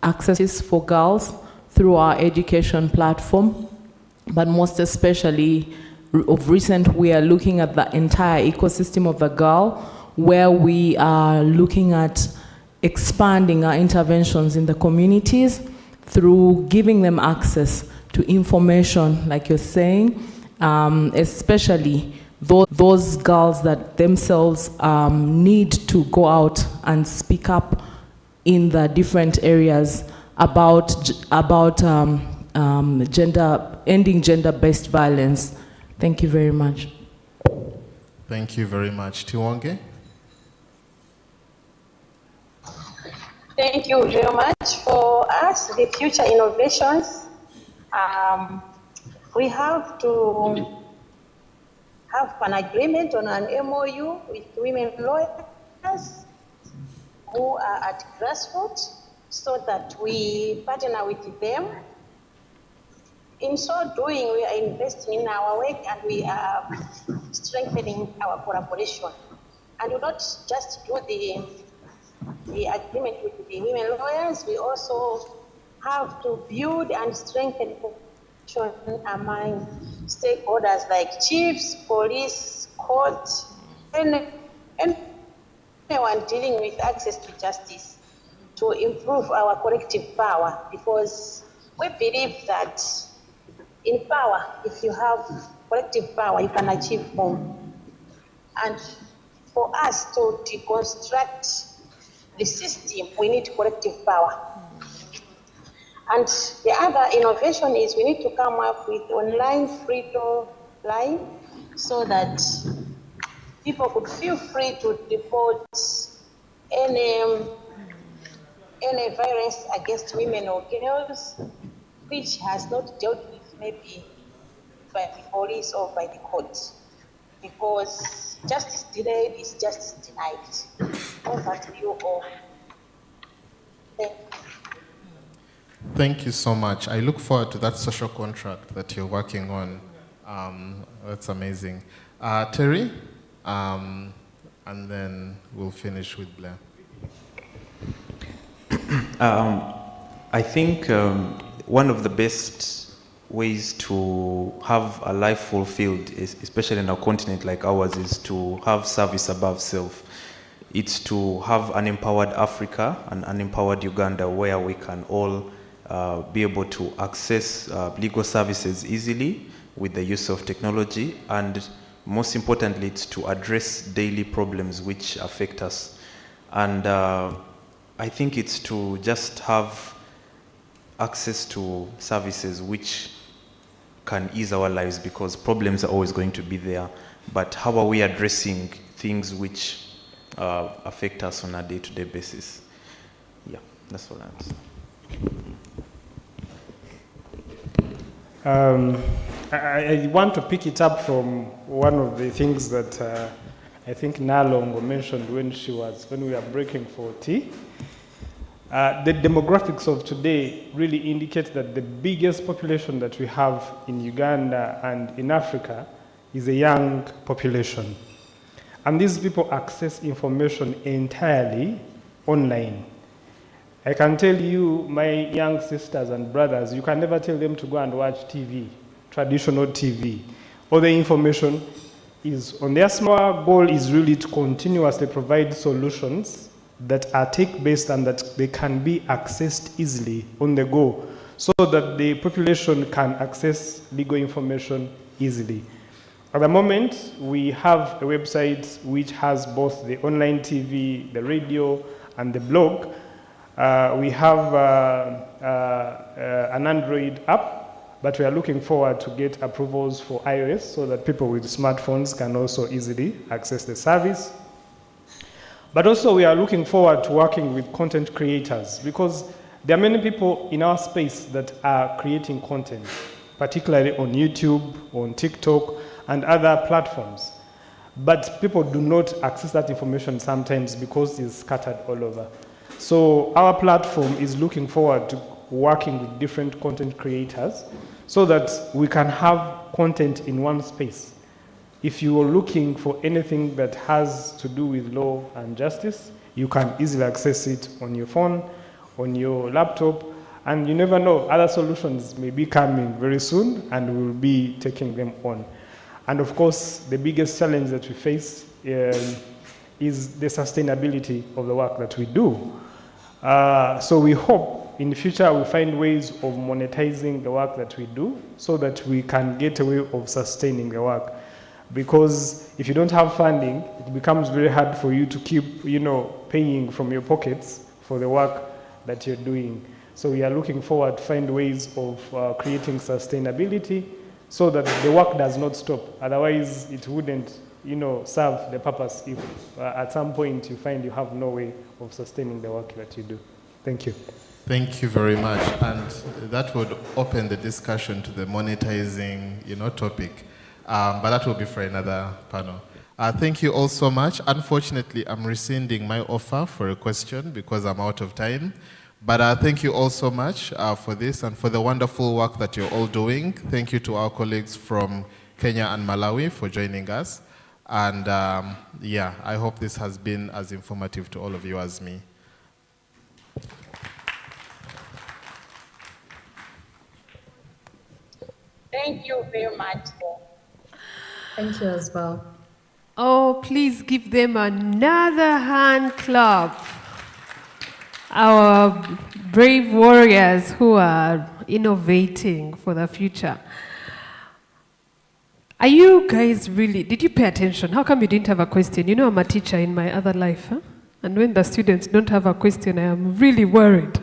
access for girls through our education platform, but most especially of recent, we are looking at the entire ecosystem of the girl, where we are looking at expanding our interventions in the communities through giving them access to information, like you're saying, especially those girls that themselves need to go out and speak up in the different areas about ending gender-based violence. Thank you very much. Thank you very much. Tiwange? Thank you very much. For us, the future innovations, we have to have an agreement on an MOU with women lawyers who are at grassroots, so that we partner with them. In so doing, we are investing in our work and we are strengthening our collaboration. And we not just do the agreement with the women lawyers, we also have to build and strengthen cooperation among stakeholders like chiefs, police, courts, and anyone dealing with access to justice, to improve our collective power, because we believe that in power, if you have collective power, you can achieve more. And for us to deconstruct the system, we need collective power. And the other innovation is we need to come up with online freedom line, so that people could feel free to report any violence against women or girls which has not dealt with maybe by the police or by the courts. Because justice delayed is justice denied. Over to you all. Thank you. Thank you so much. I look forward to that social contract that you're working on. That's amazing. Terry, and then we'll finish with Blair. I think one of the best ways to have a life fulfilled, especially in a continent like ours, is to have service above self. It's to have an empowered Africa and an empowered Uganda, where we can all be able to access legal services easily with the use of technology, and most importantly, it's to address daily problems which affect us. And I think it's to just have access to services which can ease our lives, because problems are always going to be there. But how are we addressing things which affect us on a day-to-day basis? Yeah, that's all I want to pick it up from one of the things that I think Nalongo mentioned when we were breaking for tea. The demographics of today really indicate that the biggest population that we have in Uganda and in Africa is a young population. And these people access information entirely online. I can tell you, my young sisters and brothers, you can never tell them to go and watch TV, traditional TV. All the information is on their small goal is really to continuously provide solutions that are tech-based and that they can be accessed easily on the go so that the population can access legal information easily. At the moment, we have a website which has both the online TV, the radio, and the blog. We have an Android app, but we are looking forward to get approvals for iOS so that people with smartphones can also easily access the service. But also we are looking forward to working with content creators because there are many people in our space that are creating content, particularly on YouTube, on TikTok, and other platforms. But people do not access that information sometimes because it's scattered all over. So our platform is looking forward to working with different content creators so that we can have content in one space. If you are looking for anything that has to do with law and justice, you can easily access it on your phone, on your laptop, and you never know, other solutions may be coming very soon and we'll be taking them on. And of course, the biggest challenge that we face is the sustainability of the work that we do. So we hope in the future we find ways of monetizing the work that we do so that we can get a way of sustaining the work. Because if you don't have funding, it becomes very hard for you to keep, paying from your pockets for the work that you're doing. So we are looking forward to find ways of creating sustainability so that the work does not stop. Otherwise, it wouldn't, serve the purpose if at some point you find you have no way of sustaining the work that you do. Thank you. Thank you very much. And that would open the discussion to the monetizing, topic. But that will be for another panel. Thank you all so much. Unfortunately, I'm rescinding my offer for a question because I'm out of time. But thank you all so much for this and for the wonderful work that you're all doing. Thank you to our colleagues from Kenya and Malawi for joining us. And I hope this has been as informative to all of you as me. Thank you very much. Thank you as well. Oh, please give them another hand clap. Our brave warriors who are innovating for the future. Are you guys really, did you pay attention? How come you didn't have a question? I'm a teacher in my other life. Huh? And when the students don't have a question, I am really worried.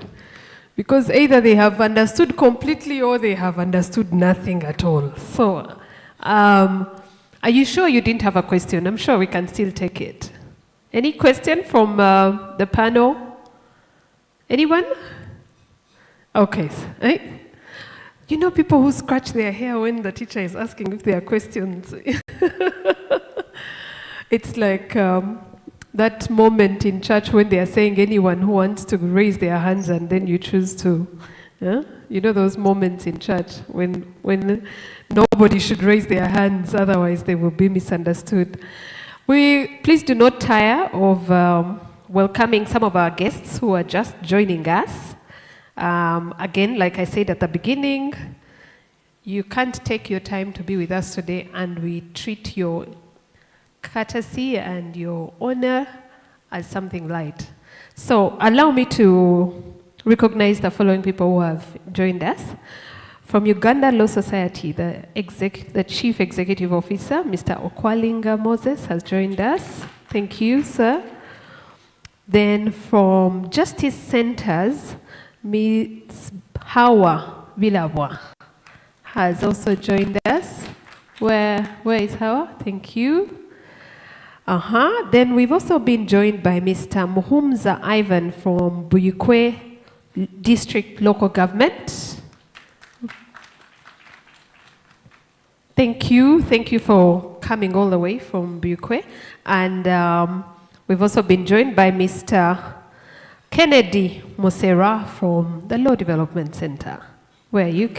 Because either they have understood completely or they have understood nothing at all. So, are you sure you didn't have a question? I'm sure we can still take it. Any question from the panel? Anyone? Okay. Right? People who scratch their hair when the teacher is asking if there are questions. It's like that moment in church when they are saying anyone who wants to raise their hands and then you choose to. Those moments in church when nobody should raise their hands, otherwise they will be misunderstood. Please do not tire of welcoming some of our guests who are just joining us. Again, like I said at the beginning, you can't take your time to be with us today, and we treat your courtesy and your honor as something light. So allow me to recognize the following people who have joined us. From Uganda Law Society, the Chief Executive Officer, Mr. Okwalinga Moses, has joined us. Thank you, sir. Then from Justice Centers, Ms. Hawa Vilabwa has also joined us. Where is Hawa? Thank you. Then we've also been joined by Mr. Muhumza Ivan from Buyukwe District Local Government. Thank you for coming all the way from Buyukwe. And we've also been joined by Mr. Kennedy Mosera from the Law Development Center. Where are you?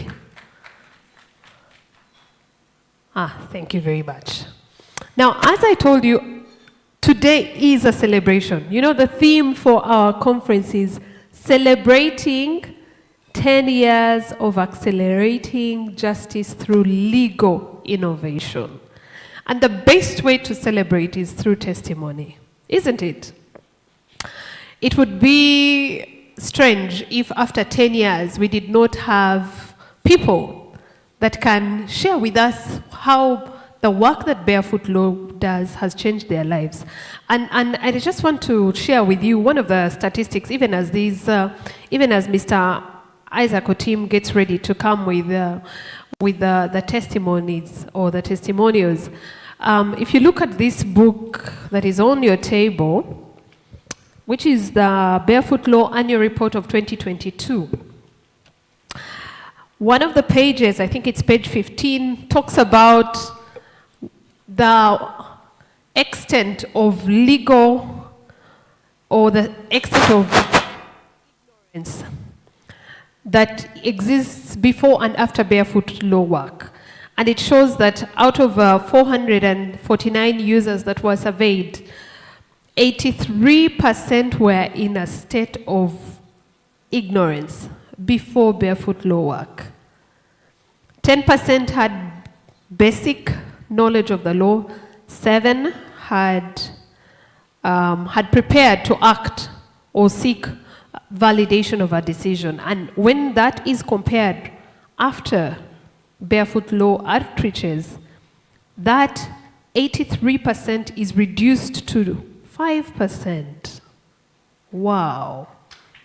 Thank you very much. Now, as I told you, today is a celebration. You know, the theme for our conference is celebrating 10 years of accelerating justice through legal innovation. And the best way to celebrate is through testimony, isn't it? It would be strange if after 10 years we did not have people that can share with us how the work that Barefoot Law does has changed their lives. And I just want to share with you one of the statistics, even as Mr. Isaac Otim gets ready to come with the testimonies or the testimonials. If you look at this book that is on your table, which is the Barefoot Law Annual Report of 2022, one of the pages, I think it's page 15, talks about the extent of legal or the extent of ignorance that exists before and after Barefoot Law work. And it shows that out of 449 users that were surveyed, 83% were in a state of ignorance before Barefoot Law work. 10% had basic knowledge of the law. 7 had prepared to act or seek validation of a decision. And when that is compared after Barefoot Law outreaches, that 83% is reduced to 5%. Wow.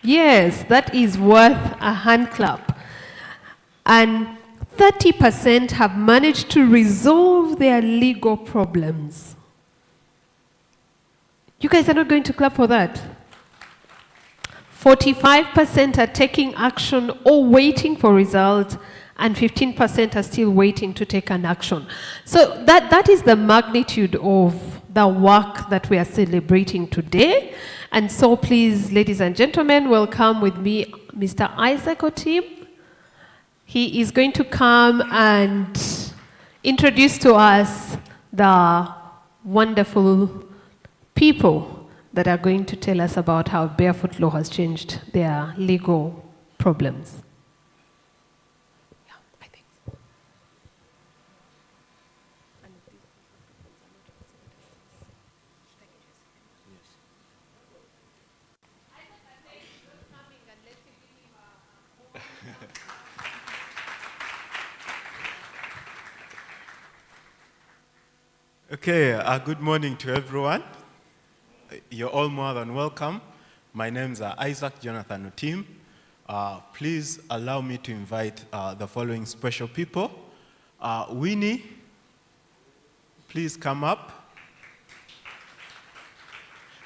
Yes, that is worth a hand clap. And 30% have managed to resolve their legal problems. You guys are not going to clap for that. 45% are taking action or waiting for results, and 15% are still waiting to take an action. So that is the magnitude of the work that we are celebrating today. And so please, ladies and gentlemen, welcome with me Mr. Isaac Otim. He is going to come and introduce to us the wonderful people that are going to tell us about how Barefoot Law has changed their legal problems. Okay, good morning to everyone. You're all more than welcome. My name's Isaac Jonathan Otim. Please allow me to invite the following special people. Winnie, please come up.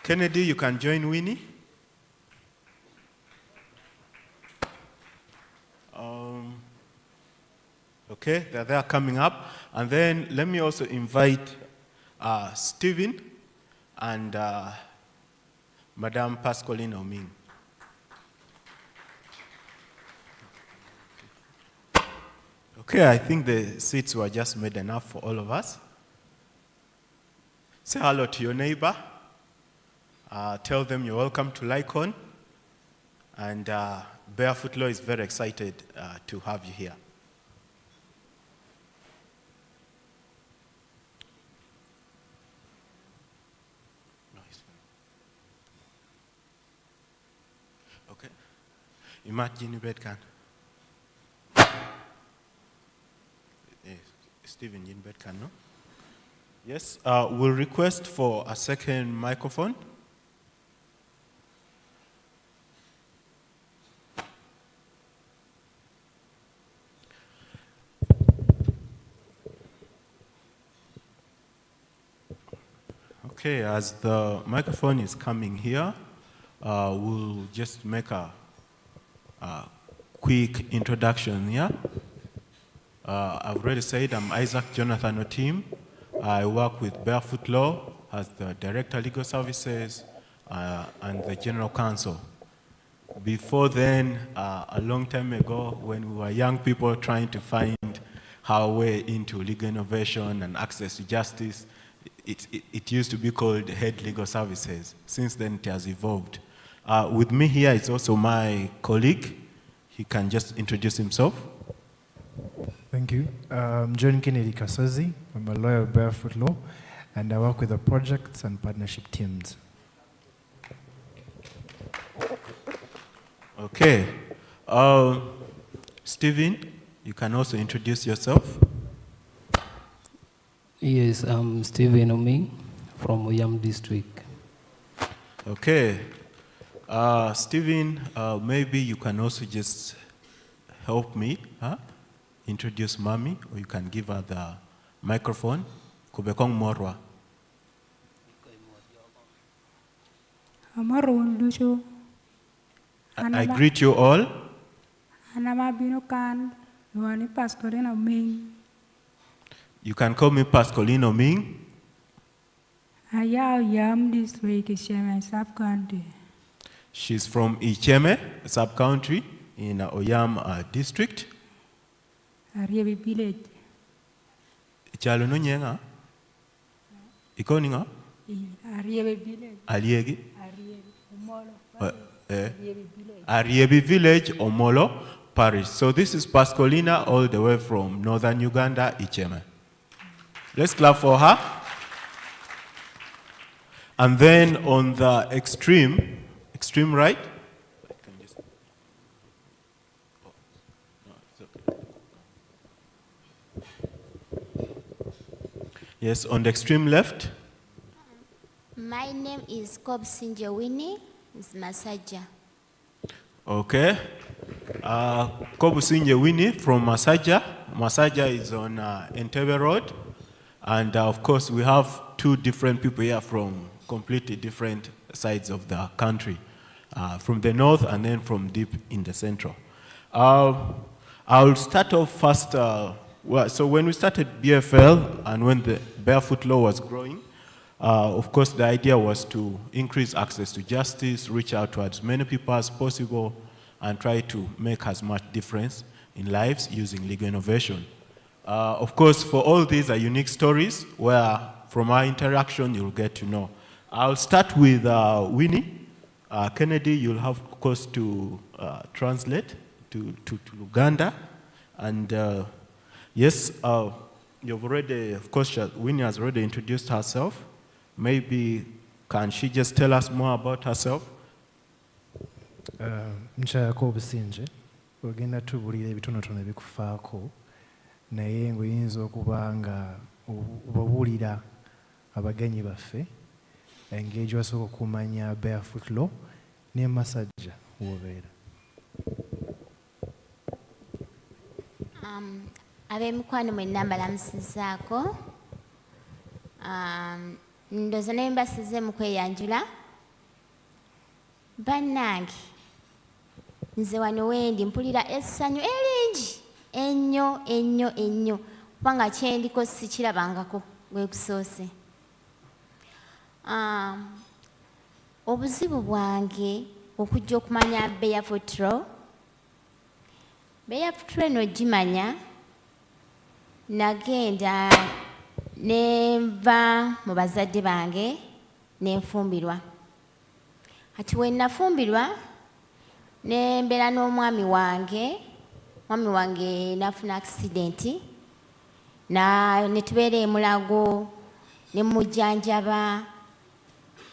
Kennedy, you can join Winnie. Okay, they're coming up. And then let me also invite Stephen and Madame Pascaline Oming. Okay, I think the seats were just made enough for all of us. Say hello to your neighbor. Tell them you're welcome to LAICON. And Barefoot Law is very excited to have you here. Okay. Imagine bed can. Stephen, in bed can, no? Yes, we'll request for a second microphone. Okay, as the microphone is coming here, we'll just make a quick introduction here. I've already said I'm Isaac Jonathan Otim. I work with Barefoot Law as the Director of Legal Services and the General Counsel. Before then, a long time ago, when we were young people trying to find our way into legal innovation and access to justice, it used to be called Head Legal Services. Since then, it has evolved. With me here is also my colleague. He can just introduce himself. Thank you. I'm John Kennedy Kasozi. I'm a lawyer at Barefoot Law, and I work with the projects and partnership teams. Okay. Stephen, you can also introduce yourself. Yes, I'm Stephen Oming from Oyam District. Okay. Stephen, maybe you can also just help me introduce Mami, or you can give her the microphone. Kubekong Morwa. I greet you all. You can call me Pascolino Ming. She's from Icheme, sub-country in Oyam district. Chalo no nyenga? Ikoninga? Aliegi? Ariebi village, Omolo, Parish. So this is Pascolina all the way from northern Uganda, Icheme. Let's clap for her. And then on the extreme right, yes, on the extreme left. My name is Kobsinje Winnie. It's Masaja. Okay. Kobusinje Winnie from Masaja. Masaja is on Entebbe Road. And of course, we have two different people here from completely different sides of the country. From the north and then from deep in the central. I'll start off first. So when we started BFL and when the Barefoot Law was growing, of course, the idea was to increase access to justice, reach out to as many people as possible, and try to make as much difference in lives using legal innovation. Of course, for all these are unique stories where from our interaction you'll get to know. I'll start with Winnie. Kennedy, you'll have, of course, to translate to Uganda. And yes, you've already, of course, Winnie has already introduced herself. Maybe can she just tell us more about herself? Nchayako obusinje ogenda tubulira ebitonotono ebikufaako naye ng'oyinza okuba nga obabuulira abagenyi baffe engeri gy'osobola okumanya Barefoot Law ne Masajja w'obeera. Ab'emikwano mwenna mbalamusizaako. Ndowooza naye mbasize mu kweyanjula. Bannange, nze wano wendi mpulira essanyu eringi ennyo kubanga kyendiko sikirabangako gwekusoose. Obuzibu bwange okujja okumanya Barefoot Law. Barefoot Law eno gimanya nagenda nenva mu bazadde bange nenfumbirwa. Kati we nafumbirwa nembeera n'omwami wange. Mwami wange nafuna accident ne tubeera e Mulago ne mujjanjaba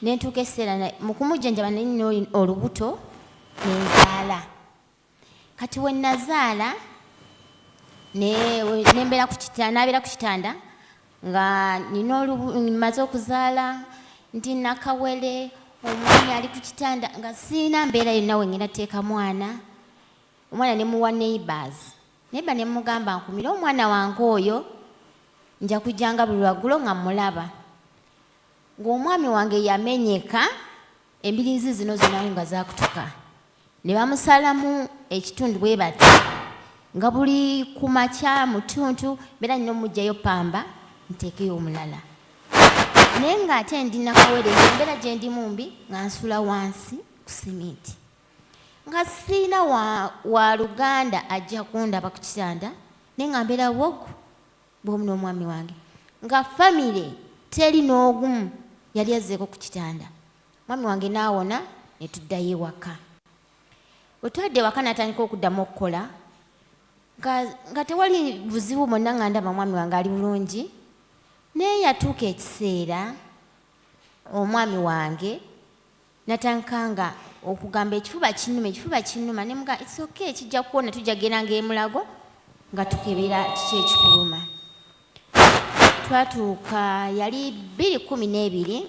nentuuka ekiseera mu kumujjanjaba nalina olubuto nenzaala. Kati we nazaala nabeera ku kitanda nga maze okuzaala ndi nakawere omwami ali ku kitanda nga siina mbeera yonna wengenda teeka mwana. Omwana ne muwa neighbors. Neighbor ne mugamba nkumira omwana wange oyo nja kujjanga buli lwaggulo nga mulaba. Ng'omwami wange yamenyeka embiriizi zino zonna nga zaakutuka. Ne bamusalamu ekitundu bwe bati nga buli ku makya mutuntu mbeera nnina omugjayo pamba nteekeyo omulala. Naye ng'ate ndi nakawere embeera gye ndi mumbi nga nsula wansi ku simenti. nga siina wa Luganda ajja kundaba ku kitanda naye nga mbeera wogu bw'omu n'omwami wange nga famire teri n'ogumu yali azzeeko ku kitanda. Mwami wange n'awona ne tuddayo ewaka. Bwe twadde ewaka n'atandika okuddamu okukola nga tewali buzibu bwonna nga ndaba mwami wange ali bulungi. Naye yatuuka ekiseera omwami wange natandika nga okugamba ekifuba kinnuma ne muga it's okay kijja kuwona tujja kugenda ng'emulago nga tukebera kiki ekikuluma. Twatuuka yali 2012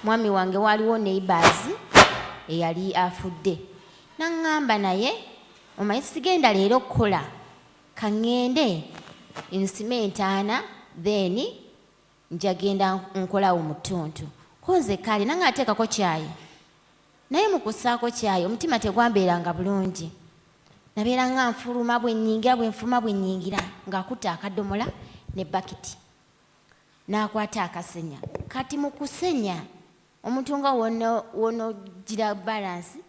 mwami wange waliwo neighbors eyali afudde naŋŋamba naye omanyi sigenda leero okukola kaŋŋende ensime entaana then njagenda nkolawo mu ttuntu koze kale nange ateekako kyayi naye mu kussaako kyayi omutima tegwambeeranga bulungi. Nabeera nga nfuluma bwe nnyingira ng'akutte akadomola ne bakiti n'akwata akasenya. Kati mu kusenya omuntu nga wonogira balansi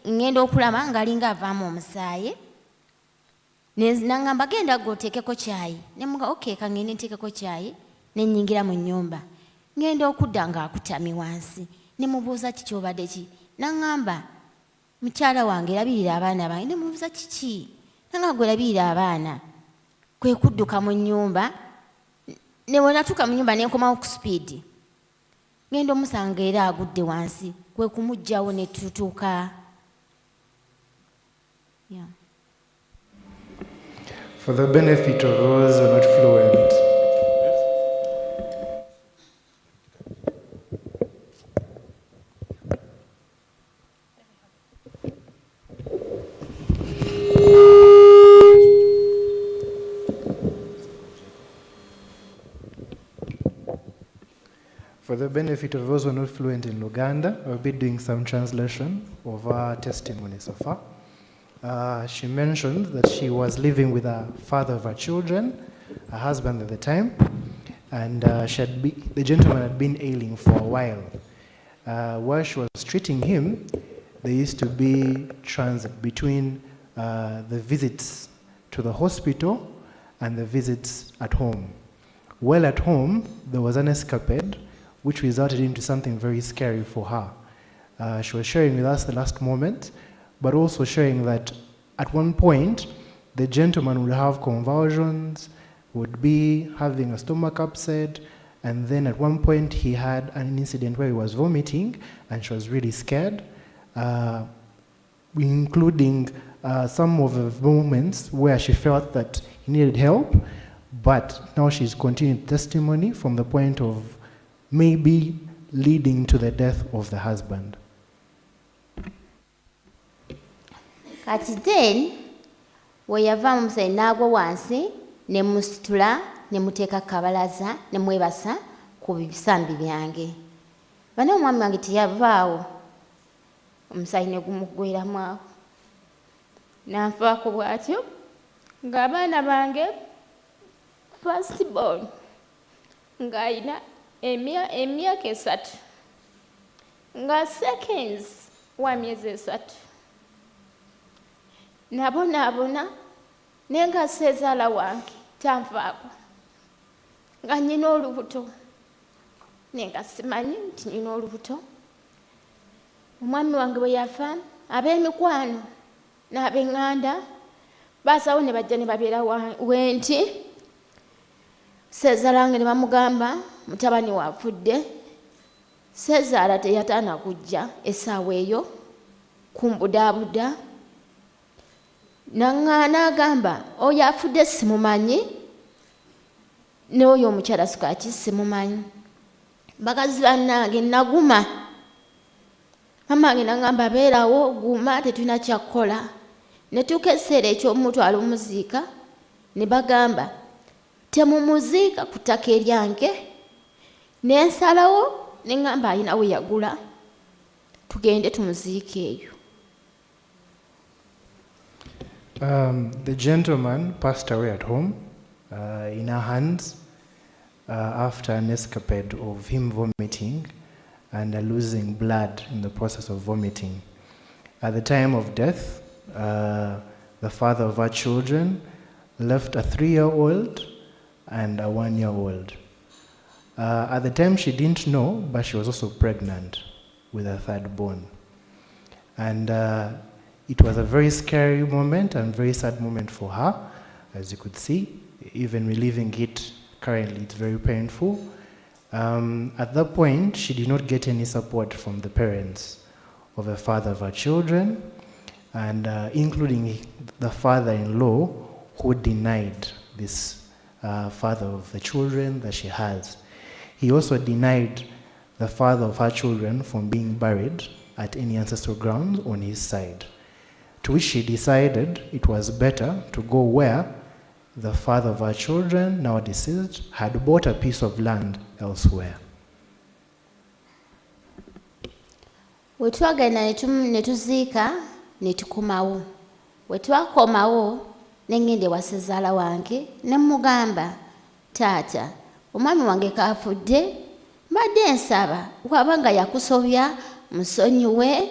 ngenda okulama ng'alinga avaamu omusaayi naŋŋamba genda g'oteekeko kyayi ne muga okay kangende nteekeko kyayi ne nnyingira mu nnyumba. Ngenda okudda ng'akutamye wansi ne mubuuza kiki obadde ki naŋŋamba mukyala wange labirira abaana bange ne mubuuza kiki naŋŋamba gwe labirira abaana kwe kudduka mu nnyumba ne bwe natuuka mu nnyumba ne nkomawo ku speed ngenda omusanga era agudde wansi kwe kumugjawo ne tutuuka. For the benefit of those who are not fluent, for the benefit of those who are not fluent in Luganda, I'll be doing some translation of her testimony so far. She mentioned that she was living with her father of her children, her husband at the time, and the gentleman had been ailing for a while. While she was treating him, there used to be transit between the visits to the hospital and the visits at home. While at home, there was an escapade which resulted into something very scary for her. She was sharing with us the last moment, but also showing that at one point, the gentleman would have convulsions, would be having a stomach upset, and then at one point he had an incident where he was vomiting, and she was really scared, including some of the moments where she felt that he needed help, but now she's continued testimony from the point of maybe leading to the death of the husband. Kati then weyava omusajja n'agwa wansi ne musitula ne muteeka kabalaza ne mwebasa ku bisambi byange. Bano omwami wange teyavaawo omusajja ne gumugweramu awo n'anfaako bw'atyo ng'abaana bange first born ng'ayina emyaka 3 nga seconds wa myezi 3 nabonaabona naye nga seezaala wange tanfaako nga nnyina olubuto naye nga simanyi nti nnyina olubuto. Omwami wange bwe yafa ab'emikwano n'ab'eŋŋanda baasawo ne bajja ne babeera wenti seezaala wange ne bamugamba mutabani waafudde. Seezaala teyataana kujja essaawa eyo kumbudaabuda n'agamba oyo afudde simumanyi n'oyo omukyala sikaaki simumanyi. Bakazi bannange naguma. Mama wange n'agamba beerawo guma tetulina kyakukola. Ne tuuka ekiseera eky'omutwala omuziika ne bagamba temumuziika ku ttaka eryange. Ne nsalawo ne ŋŋamba alina we yagula tugende tumuziika eyo. The gentleman passed away at home in her hands after an escapade of him vomiting and losing blood in the process of vomiting. At the time of death, the father of her children left a 3-year-old and a 1-year-old. At the time, she didn't know, but she was also pregnant with a third born. And it was a very scary moment and very sad moment for her, as you could see. Even reliving it currently, it's very painful. At that point, she did not get any support from the parents of the father of her children, and including the father-in-law who denied this father of the children that she has. He also denied the father of her children from being buried at any ancestral grounds on his side, to which she decided it was better to go where the father of her children, now deceased, had bought a piece of land elsewhere. Wetwagenda netuziika netukomawo. Wetwakomawo nengende wasezaala wange nemugamba, taata, omwami wange kaafudde, mbadde nsaba bw'abanga yakusobya musonyiwe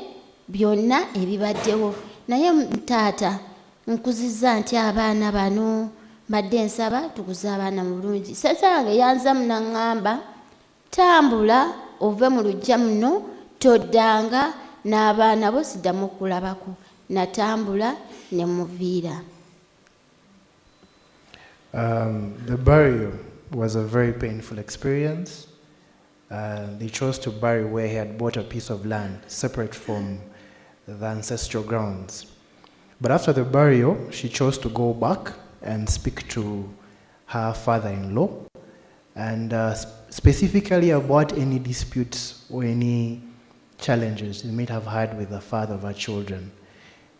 byonna ebibaddewo. Naye taata, nkuzizza nti abaana bano mbadde nsaba tukuze abaana mu bulungi. Sezange yanzamu n'aŋŋamba, tambula ove mu luggya muno, toddanga n'abaana bo siddamu okulabako. Natambula ne muviira. The burial was a very painful experience. They chose to bury where he had bought a piece of land separate from the ancestral grounds. But after the burial, she chose to go back and speak to her father-in-law, and specifically about any disputes or any challenges they might have had with the father of her children.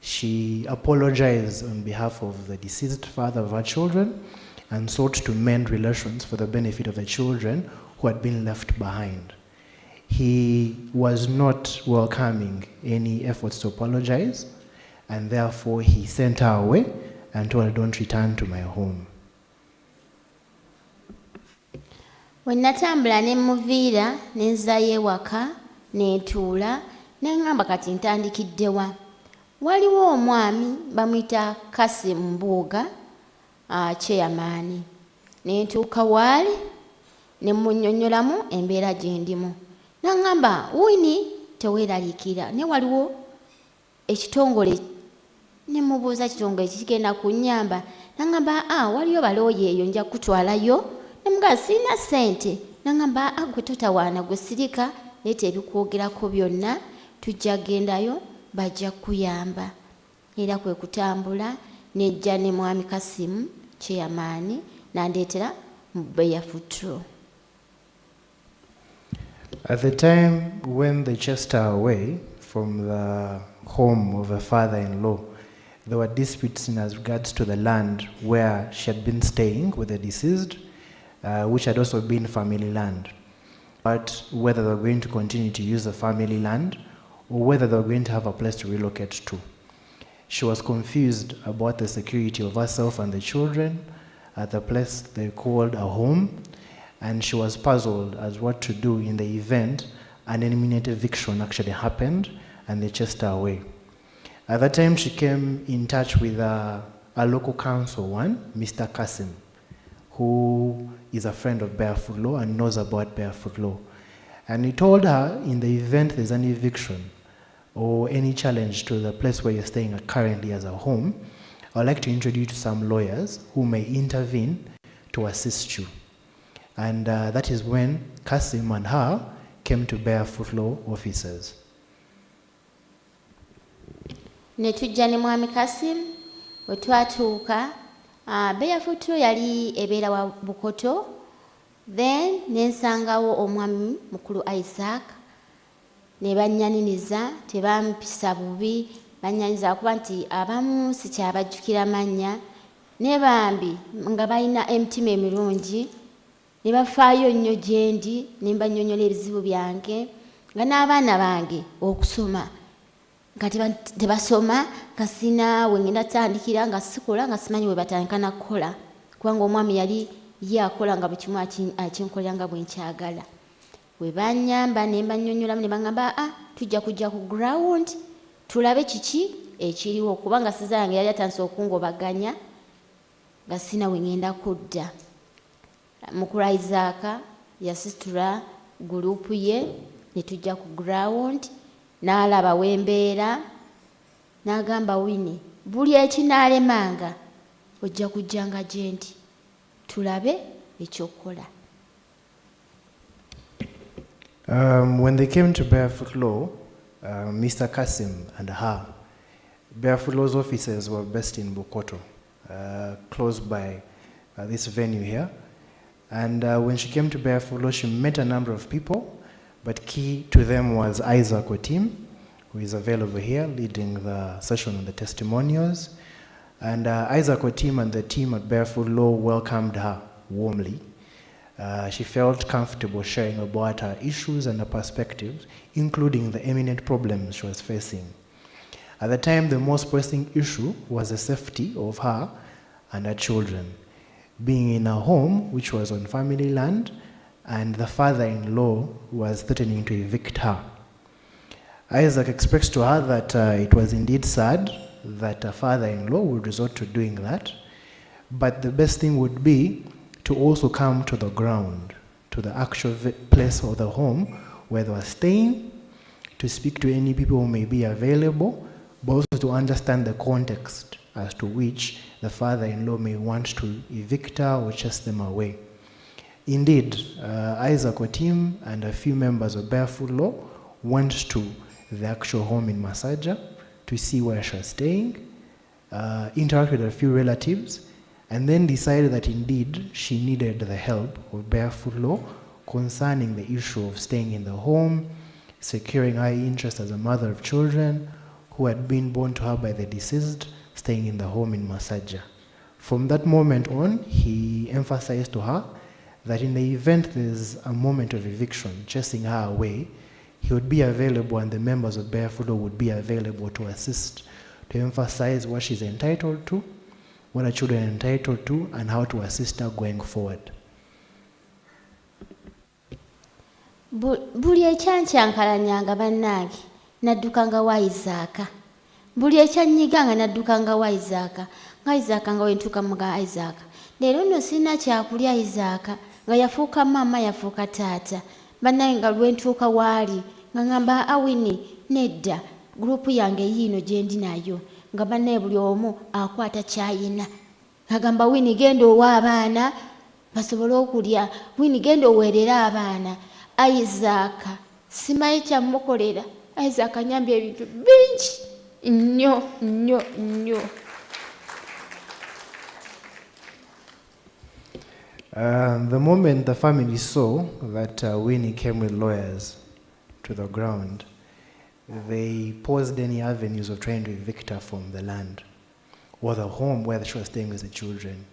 She apologized on behalf of the deceased father of her children and sought to mend relations for the benefit of the children who had been left behind. He was not welcoming any efforts to apologize, and therefore he sent her away and told her, don't return to my home. When natambula ne muviira nenzayo ewaka netuula neŋŋamba kati ntandikiddewa. Waliwo omwami bamuyita Kasimu Mbuuga, chairman. Nentuuka waali ne munnyonnyolamu embeera gye ndimu. N'aŋŋamba, Wini teweeraliikira, ne waliwo ekitongole. Ne mubuuza kitongole kigenda kunnyamba. N'aŋŋamba, waliyo balooyi eyo nja kutwalayo. Ne mugamba sirina ssente. N'aŋŋamba, gwe totawaana gwe sirika, leeta ebikwogerako byonna, tujja gendayo bajja kuyamba. Era kwe kutambula nejja ne mwami Kasimu chairman nandeetera mu Barefoot. At the time when they chased her away from the home of her father-in-law, there were disputes in as regards to the land where she had been staying with the deceased, which had also been family land. But whether they were going to continue to use the family land or whether they were going to have a place to relocate to. She was confused about the security of herself and the children at the place they called a home, and she was puzzled as what to do in the event an imminent eviction actually happened and they chased her away. At that time, she came in touch with a local council Mr. Kasim, who is a friend of Barefoot Law and knows about Barefoot Law. And he told her, in the event there's an eviction or any challenge to the place where you're staying currently as a home, I'd like to introduce you to some lawyers who may intervene to assist you. And that is when Kasim and her came to Barefoot Law officers. Netujja ne mwami Kasimu, we twatuuka, Barefoot Law yali ebeera wa Bukoto, then nensangawo omwami mukulu Isaac, ne bannyaniriza, tebampisa bubi, bannyaniriza kuba nti abamu sikyabajjukira mannya, ne bambi nga balina emitima emirungi, ne bafaayo nnyo gye ndi, ne mbannyonnyola ebizibu byange, nga n'abaana bange okusoma. Nga tebasoma, nga sina we ngenda tandikira, nga sikola, nga simanyi we batandika na kukola. Kubanga omwami yali ye akola nga buli kimu akinkolera nga bwe nkyagala. We bannyamba ne mbannyonnyolamu ne baŋŋamba, tujja kujja ku ground tulabe kiki ekiriwo kubanga siza yange yali atandise okungobaganya nga sina we ngenda kudda. Mukulu Isaac yasitula gurupu ye ne tujja ku ground n'alaba wembeera n'agamba Winnie buli ekinaalemanga ojja kujjanga gye nti tulabe ekyokukola. When they came to Barefoot Law, Mr. Kasim and her, Barefoot Law's offices were based in Bukoto, close by this venue here. And when she came to Barefoot Law, she met a number of people, but key to them was Isaac Otim, who is available here, leading the session on the testimonials. And Isaac Otim and the team at Barefoot Law welcomed her warmly. She felt comfortable sharing about her issues and her perspectives, including the imminent problems she was facing. At the time, the most pressing issue was the safety of her and her children, being in a home which was on family land, and the father-in-law was threatening to evict her. Isaac expressed to her that it was indeed sad that a father-in-law would resort to doing that, but the best thing would be to also come to the ground, to the actual place of the home where they were staying, to speak to any people who may be available, but also to understand the context as to which the father-in-law may want to evict her or chase them away. Indeed, Isaac Otim and a few members of Barefoot Law went to the actual home in Masaja to see where she was staying, interacted with a few relatives, and then decided that indeed she needed the help of Barefoot Law concerning the issue of staying in the home, securing her interest as a mother of children who had been born to her by the deceased, staying in the home in Masaja. From that moment on, he emphasized to her that in the event there's a moment of eviction chasing her away, he would be available and the members of Barefoot Law would be available to assist, to emphasize what she's entitled to, what her children are entitled to, and how to assist her going forward. Buli ekyankyankalanyanga bannange naddukanga wa Isaac. Buli ekyanyiganga naddukanga wa Isaac. Nga Isaac nga wentuuka muga Isaac. Leero nno sirina kyakulya Isaac nga yafuuka mama yafuuka taata. Bannange nga lwentuuka waali nga ngamba Awini nedda gurupu yange yiino gye ndi nayo. Nga bannaye buli omu akwata kyayina. Agamba Winnie genda owa abaana basobole okulya. Winnie genda oweerera abaana. Isaac simanyi kyamukolera. Isaac anyambye ebintu bingi nnyo nnyo nnyo. The moment the family saw that Winnie came with lawyers to the ground, they paused any avenues of trying to evict her from the land or the home where she was staying with the children.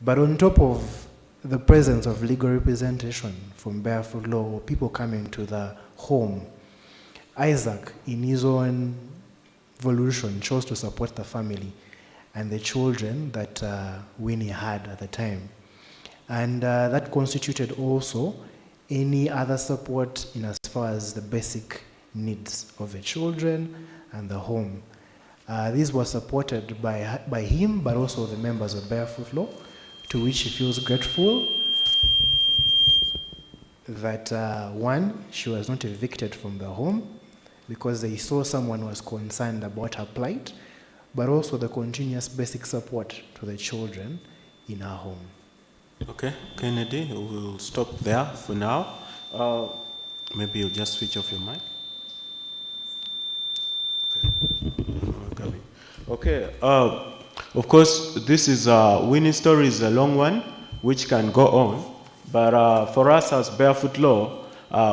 But on top of the presence of legal representation from Barefoot Law or people coming to the home, Isaac, in his own volition, chose to support the family and the children that Winnie had at the time. And that constituted also any other support in as far as the basic needs of the children and the home. These were supported by him, but also the members of Barefoot Law, to which he feels grateful that one, she was not evicted from the home because they saw someone who was concerned about her plight, but also the continuous basic support to the children in her home. Okay, Kennedy, we'll stop there for now. Maybe you'll just switch off your mic. Okay, of course, this is Winnie's story is a long one, which can go on. But for us as Barefoot Law,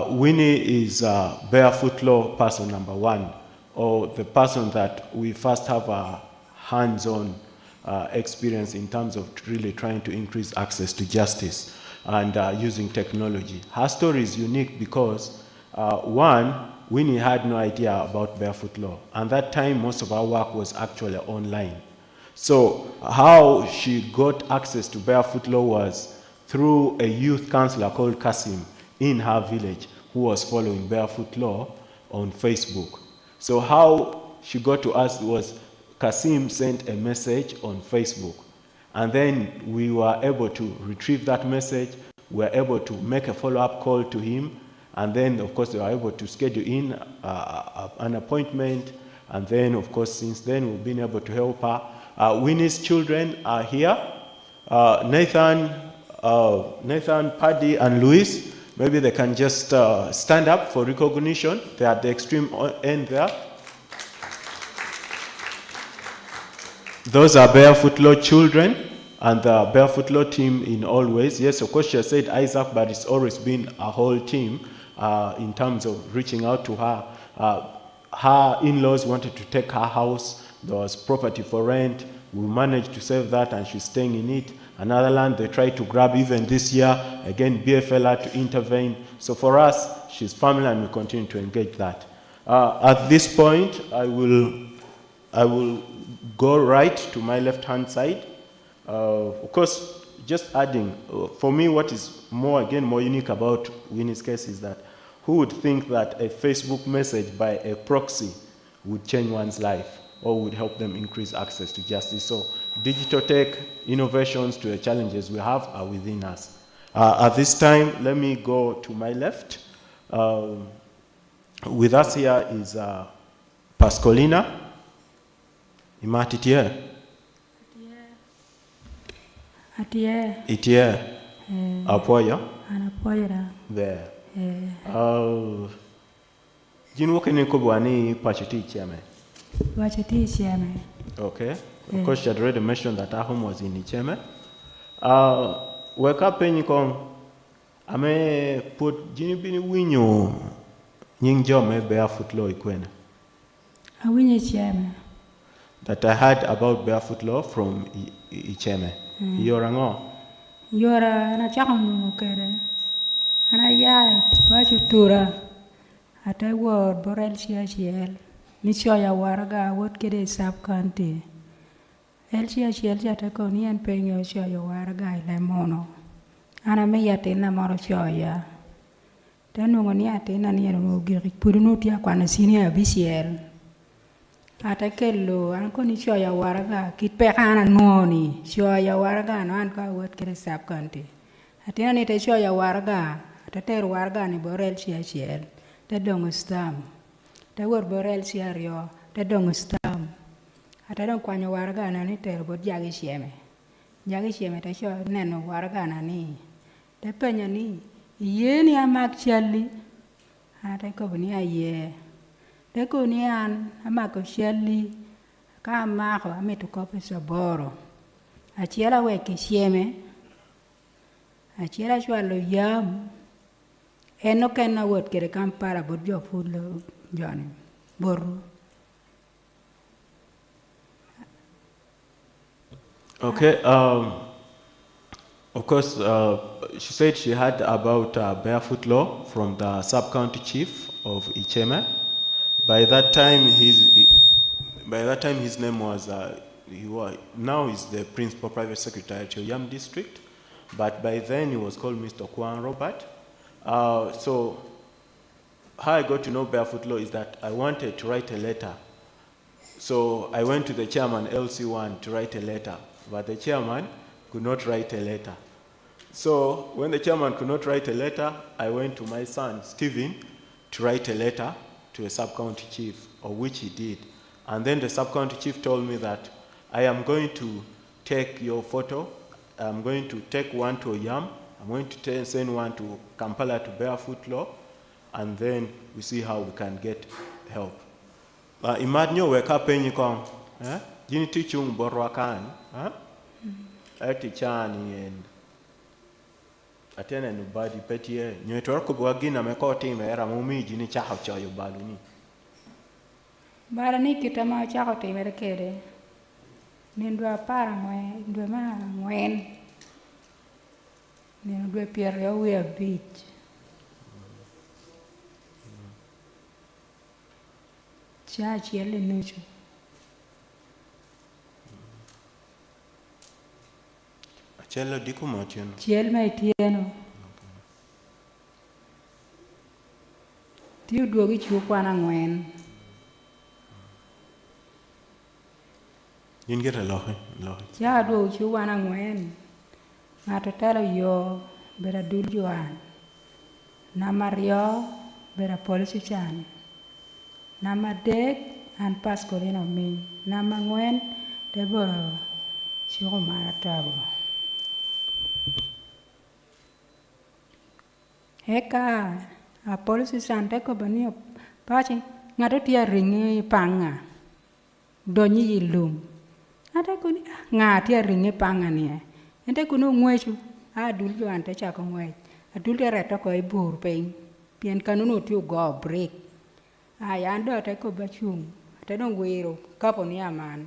Winnie is Barefoot Law person number one, or the person that we first have a hands-on experience in terms of really trying to increase access to justice and using technology. Her story is unique because, one, Winnie had no idea about Barefoot Law. And that time, most of our work was actually online. So how she got access to Barefoot Law was through a youth counselor called Kasim in her village who was following Barefoot Law on Facebook. So how she got to us was Kasim sent a message on Facebook. And then we were able to retrieve that message. We were able to make a follow-up call to him. And then, of course, they were able to schedule in an appointment. And then, of course, since then, we've been able to help her. Winnie's children are here. Nathan, Paddy, and Luis, maybe they can just stand up for recognition. They're at the extreme end there. Those are Barefoot Law children and the Barefoot Law team in all ways. Yes, of course, she has said Isaac, but it's always been a whole team in terms of reaching out to her. Her in-laws wanted to take her house. There was property for rent. We managed to save that, and she's staying in it. Another land they tried to grab even this year. Again, BFL had to intervene. So for us, she's family, and we continue to engage that. At this point, I will go right to my left-hand side. Of course, just adding, for me, what is more unique about Winnie's case is that who would think that a Facebook message by a proxy would change one's life or would help them increase access to justice? So digital tech innovations to the challenges we have are within us. At this time, let me go to my left. With us here is Pascolina Imatitie. Itie. Apoya. There. Jinu kene kubwani pachiti cheme. Pachiti cheme. Okay. Of course, she had already mentioned that her home was in Icheme. Wake up penyikong. Ame put jini bini winyo nyingjo me Barefoot Law ikwene. Awinye cheme. That I heard about Barefoot Law from Icheme. Yorango. Yora na chakam kere. Ana yai bachutura. Ate word borel chiel. Nishoya waraga what kede sub county. El chiel jate koni en penyo shoya waraga ile mono. Ana me yate na moro shoya. Tenu ngoni ate na ni no giri purunu tia kwana sini abisiel. Ate kello an koni shoya waraga kit pekana noni shoya waraga no an ka what kede sub county. Ate na ni te shoya waraga ate ter waraga ni borel chiel. Te dong stam. Te wor borel chiario te dong stam. Ate dong kwanyo waraga na ni ter bod jagi chieme. Jagi chieme te sho neno waraga na ni. Te penya ni yeni amak chiali. Ate ko buni aye. Te ko ni an amako chiali. Ka amako ametu kope saboro. Achiela weke chieme. Achiela shwalo yam. Eno kena wot kere kampara bodjo fulo Johnny boru. Okay. Of course, she said she heard about Barefoot Law from the sub-county chief of Icheme. By that time, his name was now he's the principal private secretary to Yam district, but by then he was called Mr. Kwan Robert. So how I got to know Barefoot Law is that I wanted to write a letter. So I went to the chairman, LC1, to write a letter, but the chairman could not write a letter. So when the chairman could not write a letter, I went to my son, Stephen, to write a letter to a sub-county chief, of which he did. And then the sub-county chief told me that I am going to take your photo, I'm going to take one to Yam, I'm going to send one to Kampala to Barefoot Law, and then we see how we can get help. Imagine wake up and you come, you teach you Borwakan, Atichani and Atena and Badi Petier, you talk about Gina Mekoti, Ramumi, Jini Chahacha, you baluni. Barani kitama chakote merekere. Nindwa para mwe, ndwa ma mwen. Nindwa pierre we a beach. Chachi ele nucho. Achelo diku matieno. Chiel mai tieno. Tiu duogi chuo kwana ngwen. In get a lohe. Cha do chu wana ngwen. Ngata talo yo bera dul juan. Namario bera polisi chan. Nama dek an pas kolino mi. Nama ngwen debora chuko mara tabo. Heka a polisi chan teko bani pachi ngata tia ringi panga. Donyi yilum. Ngata kuni ngata ringi panga niye. Ente kuno ngwechu a dul juan te chako ngwech. A dul te reto ko ibur ping. Pien kanunu tiu go break. Ya ando te ko bachung. Te dong wero kapo ni aman.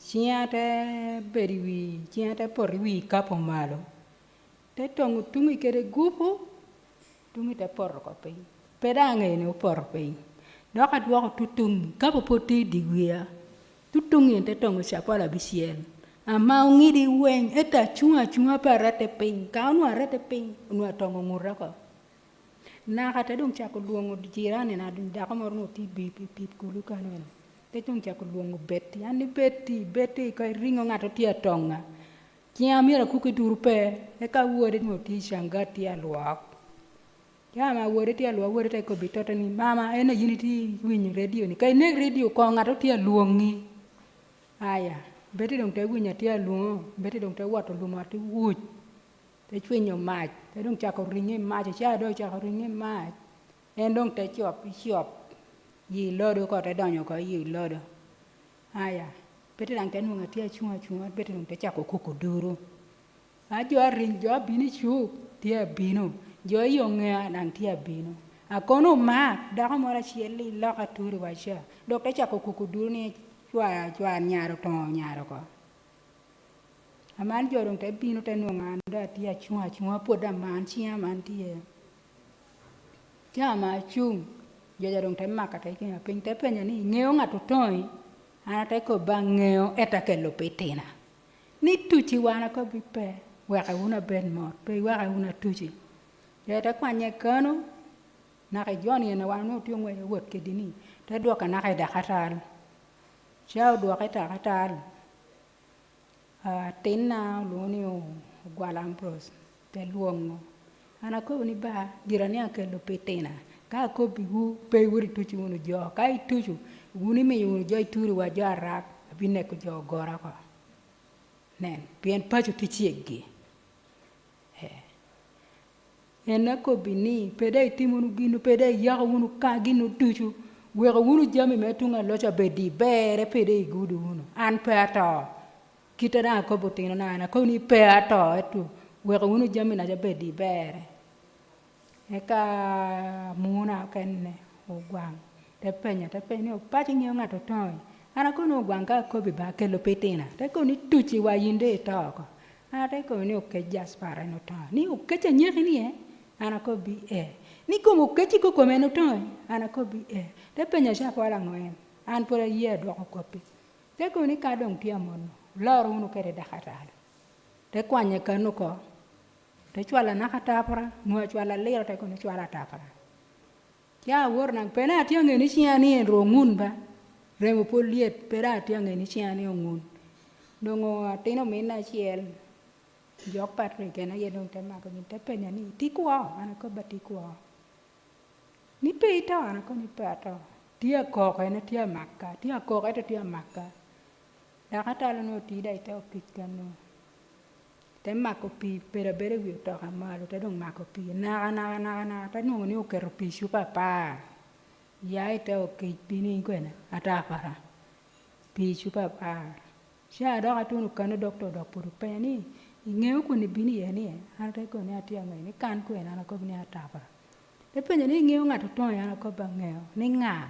Chia te beriwi, chia te poriwi kapo malo. Te tongu tungi kere gupo, tungi te por ko ping. Pedange ni por ping. Doka duwako tutungi, kapo poti digwia. Tutungi te tongu siapa la bisiel. Ama ngidi weng, eta chunga parate ping. Kaunu arate ping, unwa tongu ngurako. Naka te dong chako luongo jirani na dako morno ti bip kulu kanwen. Te dong chako luongo Betty. Ani Betty ko ringo ngato tia tonga. Kia mira kuki turupe. Eka uwede mo ti shanga tia luak. Ya ma uwede tia luak uwede te ko bitoto ni mama ena yini ti winyo radio ni. Kai nek radio ko ngato tia luongi. Aya. Betty dong te winya tia luongo. Betty dong te wato lumati wuj. Te chwinyo mach. Te dong chako ringi mach. Cha do chako ringi mach. En dong te chop. Yi lodo ko te donyo ko yi lodo. Aya. Betty dong te nunga tia chunga. Betty dong te chako kukuduru. Jo ring jo bini chuk. Tia bino. Jo yongea nang tia bino. Akono mak. Dako mora chieli loka turi washa. Dok te chako kukuduru ni chua nyaro ko. Aman jorong te bino te nunga anda tia chunga poda man chia man tia. Chama chung. Jorong te makate kina ping te penya ni ngeo ngatu toi. Ana te ko bang ngeo eta ke lopetina. Ni tuchi wana ko bipe. Waka una ben mot. Pe waka una tuchi. Te kwanye kano. Naka joni na wana tiyo ngwe wot ke dini. Te doka naka dakatal. Chao doka dakatal. Tin na luoni o gualampros te luongo. Ana ko ni ba jirani ake lopetina. Ka ko bigu pe wuri tuchi unu jo. Ka tuchu. Uni me unu jo ituri wa jo arak. Abine ko jo gora ko. Nen. Pien pachu tichi egi. Ena ko bini. Pede itimu unu ginu. Pede yaka unu ka ginu tuchu. Weka unu jami metunga locha bedi. Bere pede igudu unu. An pe ato. Kita na ko botino na ko ni pe ato etu. Weka unu jami na bedi bere. Eka muna kenne ogwang. Te penya o pachi ngeo ngato toi. Ana ko no gwang ka ko bi ba ke lopetina. Te ko ni tuchi wa yinde toko. Ana te ko ni o ke jaspara no to. Ni o ke nyeri ni ana ko bi Ni ko mo ke ko ko meno toi. Ana ko bi Te penya sha pala ngoen. An pora ye do ko pi. Te ko ni ka dong tia mono. Loro unu kere dakatala. Te kwanye kanu ko. Te chwala nakatapra. Nua chwala lera te ko ni chwala tapra. Kia wor nang pena tiange ni chiani en rongun ba. Remo poliet pera tiange ni chiani ongun. Dongo atino mena chiel. Jok Patrick ena yedong te mako ni te penya ni tikwa ana ko batikwa. Ni pe ita ana ko ni pe ato. Tia koko ena tia maka. Tia koko eta tia maka. Dakatala no tida ita okikano. Te mako pi pera bere wi to kamalo te dong mako pi na ta no ni o kero pi su papa ya ita o ke pini kwena ata para pi su papa sha do ka tunu kanu doctor do puru pe ni ngeu ko ni bini ye ni ata ko ni atia ngai ni kan kwena na ko ni ata para te pe ni ngeu ngato to ya na ko ba ngeu ni nga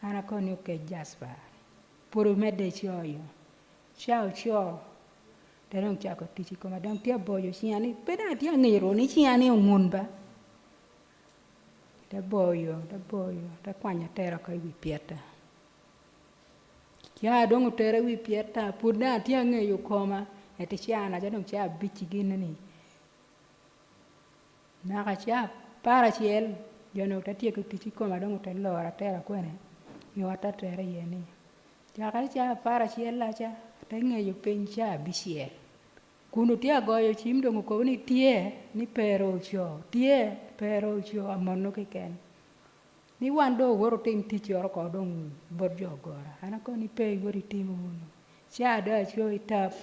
ana ko ni o ke jaspa puru mede choyo chao te dong chako tichi ko madang tia boyo chiani peda tia ngiro ni chiani ongun ba te boyo te kwanya tera ko wi pieta kia dong tera wi pieta puda tia ngeyo koma eti chiana ja dong cha bichi ginani na ka cha para chiel jono ta tia ko tichi ko madong te lora tera ko ne yo ata tera yeni ja ka cha para chiel la cha teng'eyo piny cha bisiel. Kuno tia goyo chim dong ko ni tie ni pero cho tie pero cho amono ke ken ni wando woro tim ti cho ko dong bor jo gora ana ko ni pe wori tim uno cha da cho itap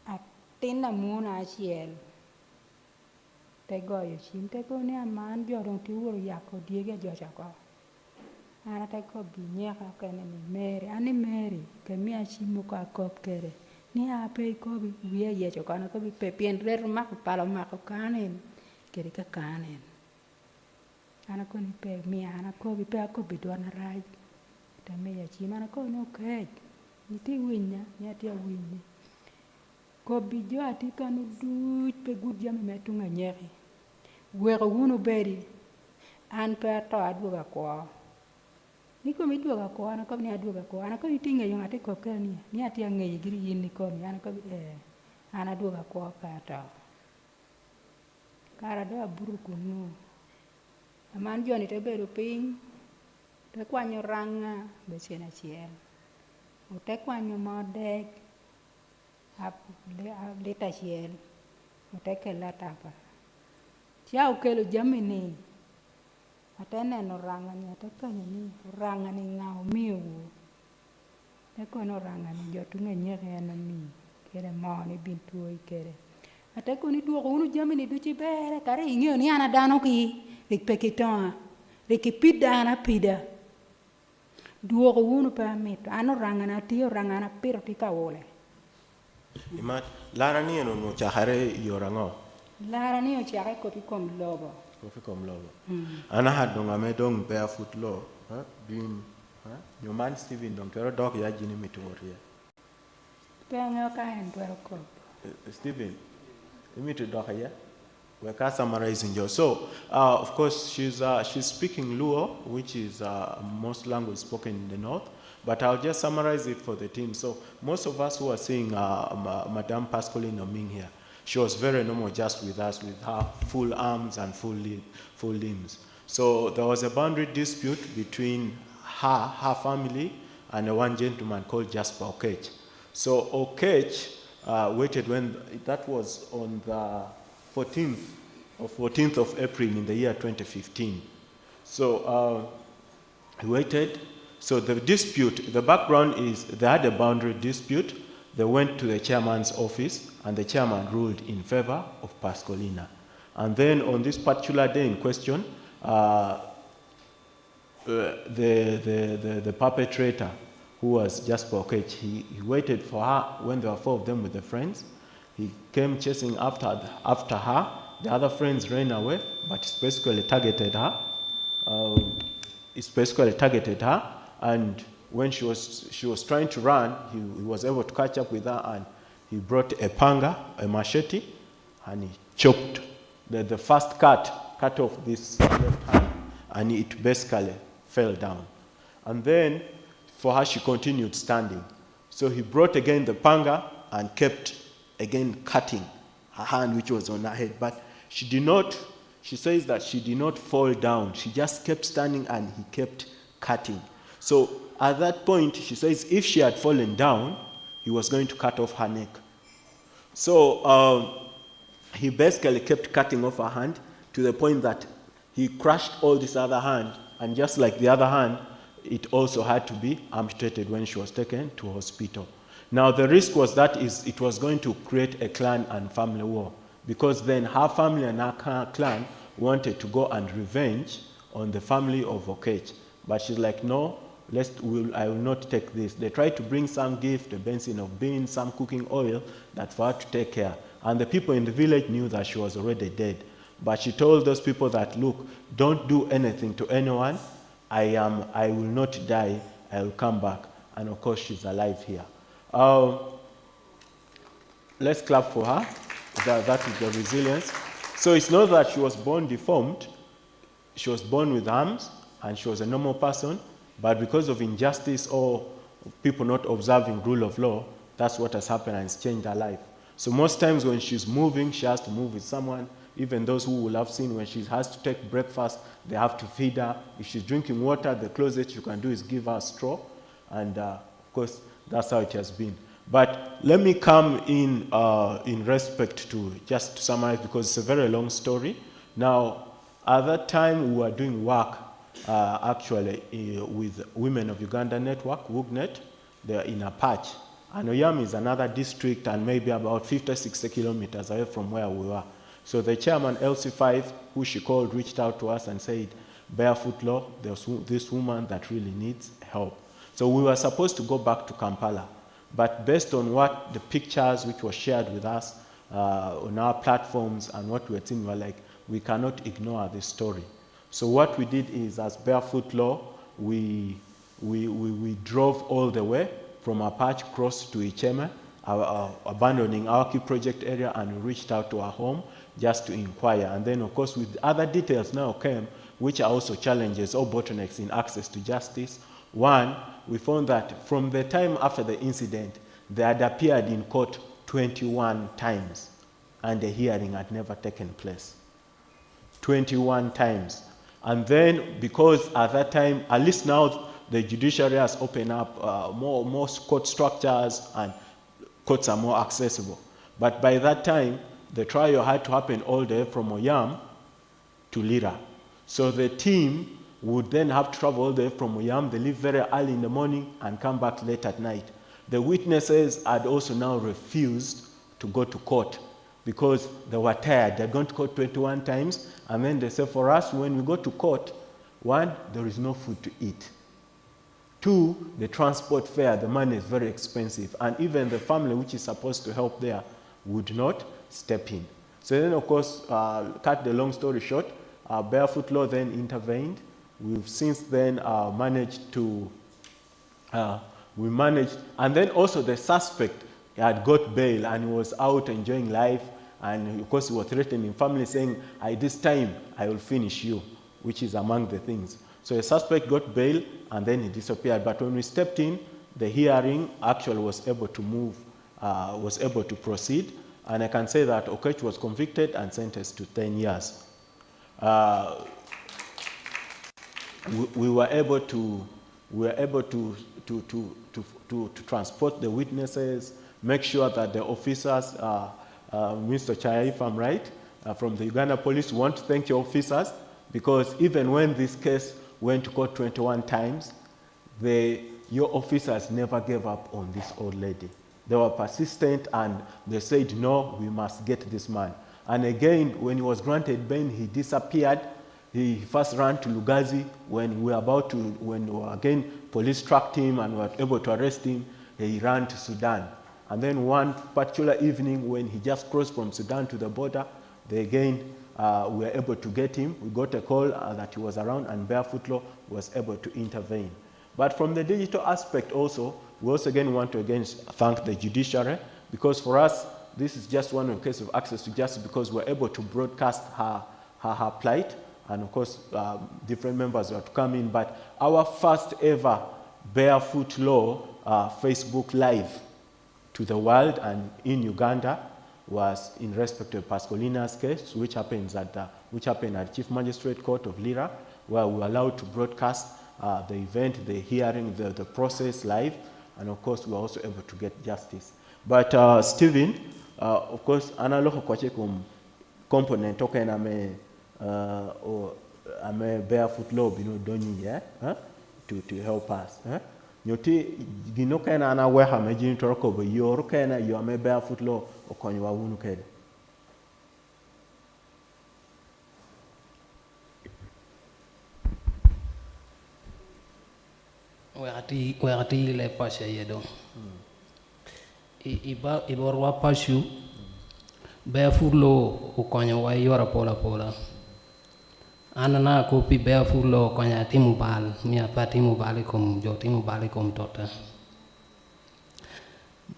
atina muna chiel te goyo chim te ko ni aman jo dong ti woro yako diege jo cha ko ana te ko bi nyaka ken ni Mary ani Mary ke mi a chim ko akop kere ni ape ko bi wiye ye cho kana ko bi pe pien rer mak palo mak kanen keri ka kanen ana ko ni pe mi ana ko bi pe ko bi don raj ta me ya chi mana ko no ke ni ti winya ni ati winya ko bi jo ati kanu du pe gud jam me tunga nyeri we ko wono beri an pe to adu ga ko ni ko mi duoga ko ana ko ni aduoga ko ana ko itinge yo ate ko kani ni ate ng'eyo giri yin ni ko ni ana ko ana duoga ko kata kara do aburu kunu aman joni te bedo piny te kwanyo ranga besen achiel te kwanyo modek lita achiel te kelo tapa chia okelo jamini ate neno ranga ni ate kanyo ni ranga ni ngao miyo te kono ranga ni jotunga nyere ena mi kere maoni bintu kere ate koni duogo unu jamini duchi bere kare ingeo ni ana dano ki rik pekitonga rik pida ana pida duogo unu pa mito ano ranga na tiyo ranga na piro tika wole Ima lara ni eno no chahare yorango lara ni o chare kopi kom lobo Ana had dong ame dong barefoot law, being your man Stephen dong kero dog ya jini mituoria. Pengo ka en dwaro ko. Stephen, you meet to dog here. We're summarizing you. So, of course, she's speaking Luo, which is most language spoken in the north. But I'll just summarize it for the team. So, most of us who are seeing Madame Pascaline Oming here, she was very normal just with us, with her full arms and full limbs. So there was a boundary dispute between her family, and one gentleman called Jasper Okech. So Okech waited when, that was on the 14th of April in the year 2015. So he waited. So the dispute, the background is they had a boundary dispute. They went to the chairman's office, and the chairman ruled in favor of Pascaline. And then on this particular day in question, the perpetrator, who was Jasper Okech, he waited for her when there were four of them with the friends. He came chasing after her. The other friends ran away, but he specifically targeted her. And when she was trying to run, he was able to catch up with her, and he brought a panga, a machete, and he chopped the first cut off this left hand, and it basically fell down. And then for her, she continued standing. So he brought again the panga and kept again cutting her hand, which was on her head. But she says that she did not fall down. She just kept standing, and he kept cutting. So at that point, she says if she had fallen down, he was going to cut off her neck. So he basically kept cutting off her hand to the point that he crushed all this other hand, and just like the other hand, it also had to be amputated when she was taken to hospital. Now the risk was that it was going to create a clan and family war, because then her family and her clan wanted to go and revenge on the family of Okech. But she's like, no, I will not take this. They tried to bring some gift, a basin of beans, some cooking oil, that for her to take care. And the people in the village knew that she was already dead. But she told those people that, look, don't do anything to anyone. I will not die. I will come back. And of course, she's alive here. Let's clap for her. That is the resilience. So it's not that she was born deformed. She was born with arms, and she was a normal person. But because of injustice or people not observing rule of law, that's what has happened, and it's changed her life. So most times when she's moving, she has to move with someone. Even those who will have seen when she has to take breakfast, they have to feed her. If she's drinking water, the closest you can do is give her a straw. And of course, that's how it has been. But let me come in respect to, just to summarize, because it's a very long story. Now, at that time, we were doing work actually with Women of Uganda Network, WUGNET. They're in a patch. And Oyam is another district and maybe about 50, 60 kilometers away from where we were. So the chairman, LC5, who she called, reached out to us and said, Barefoot Law, there's this woman that really needs help. So we were supposed to go back to Kampala. But based on what the pictures which were shared with us on our platforms and what we were seeing, we were like, we cannot ignore this story. So what we did is, as Barefoot Law, we drove all the way from Apache Cross to Icheme, abandoning our key project area, and we reached out to our home just to inquire. And then, of course, with other details now came, which are also challenges or bottlenecks in access to justice. One, we found that from the time after the incident, they had appeared in court 21 times, and the hearing had never taken place. 21 times. And then, because at that time, at least now, the judiciary has opened up more court structures, and courts are more accessible. But by that time, the trial had to happen all the way from Oyam to Lira. So the team would then have to travel all the way from Oyam. They leave very early in the morning and come back late at night. The witnesses had also now refused to go to court because they were tired. They'd gone to court 21 times, and then they said, for us, when we go to court, one, there is no food to eat. Two, the transport fare, the money is very expensive, and even the family which is supposed to help there would not step in. So then, of course, cut the long story short, Barefoot Law then intervened. We've since then managed to, and then also the suspect had got bail and he was out enjoying life, and of course he was threatening family, saying, this time I will finish you, which is among the things. So the suspect got bail and then he disappeared. But when we stepped in, the hearing actually was able to move, was able to proceed. And I can say that Okech was convicted and sentenced to 10 years. We were able to transport the witnesses, make sure that the officers, Mr. Chaya, if I'm right, from the Uganda Police, want to thank your officers, because even when this case went to court 21 times, your officers never gave up on this old lady. They were persistent and they said, no, we must get this man. And again, when he was granted bail, he disappeared. He first ran to Lugazi. When again, police tracked him and were able to arrest him, he ran to Sudan. And then one particular evening, when he just crossed from Sudan to the border, they again we were able to get him. We got a call that he was around, and Barefoot Law was able to intervene. But from the digital aspect also, we also again want to thank the judiciary, because for us, this is just one case of access to justice, because we're able to broadcast her plight, and of course, different members were to come in. But our first ever Barefoot Law Facebook Live to the world and in Uganda was in respect of Pascolina's case, which happened at Chief Magistrate Court of Lira, where we were allowed to broadcast the event, the hearing, the process live, and of course we were also able to get justice. But Stephen, of course, analog component okay ame Barefoot Law doni to help us. Nyoti gino kana ana weha mejini toroko bo yor kana yo ame Barefoot Law okonywa wunu kede. Wakati ile pasha yedo. Iborwa pashu Barefoot Law okonywa yora pola. Anana kopi Barefoot Law okonywa timu bal, mia pa timu bali kom tota.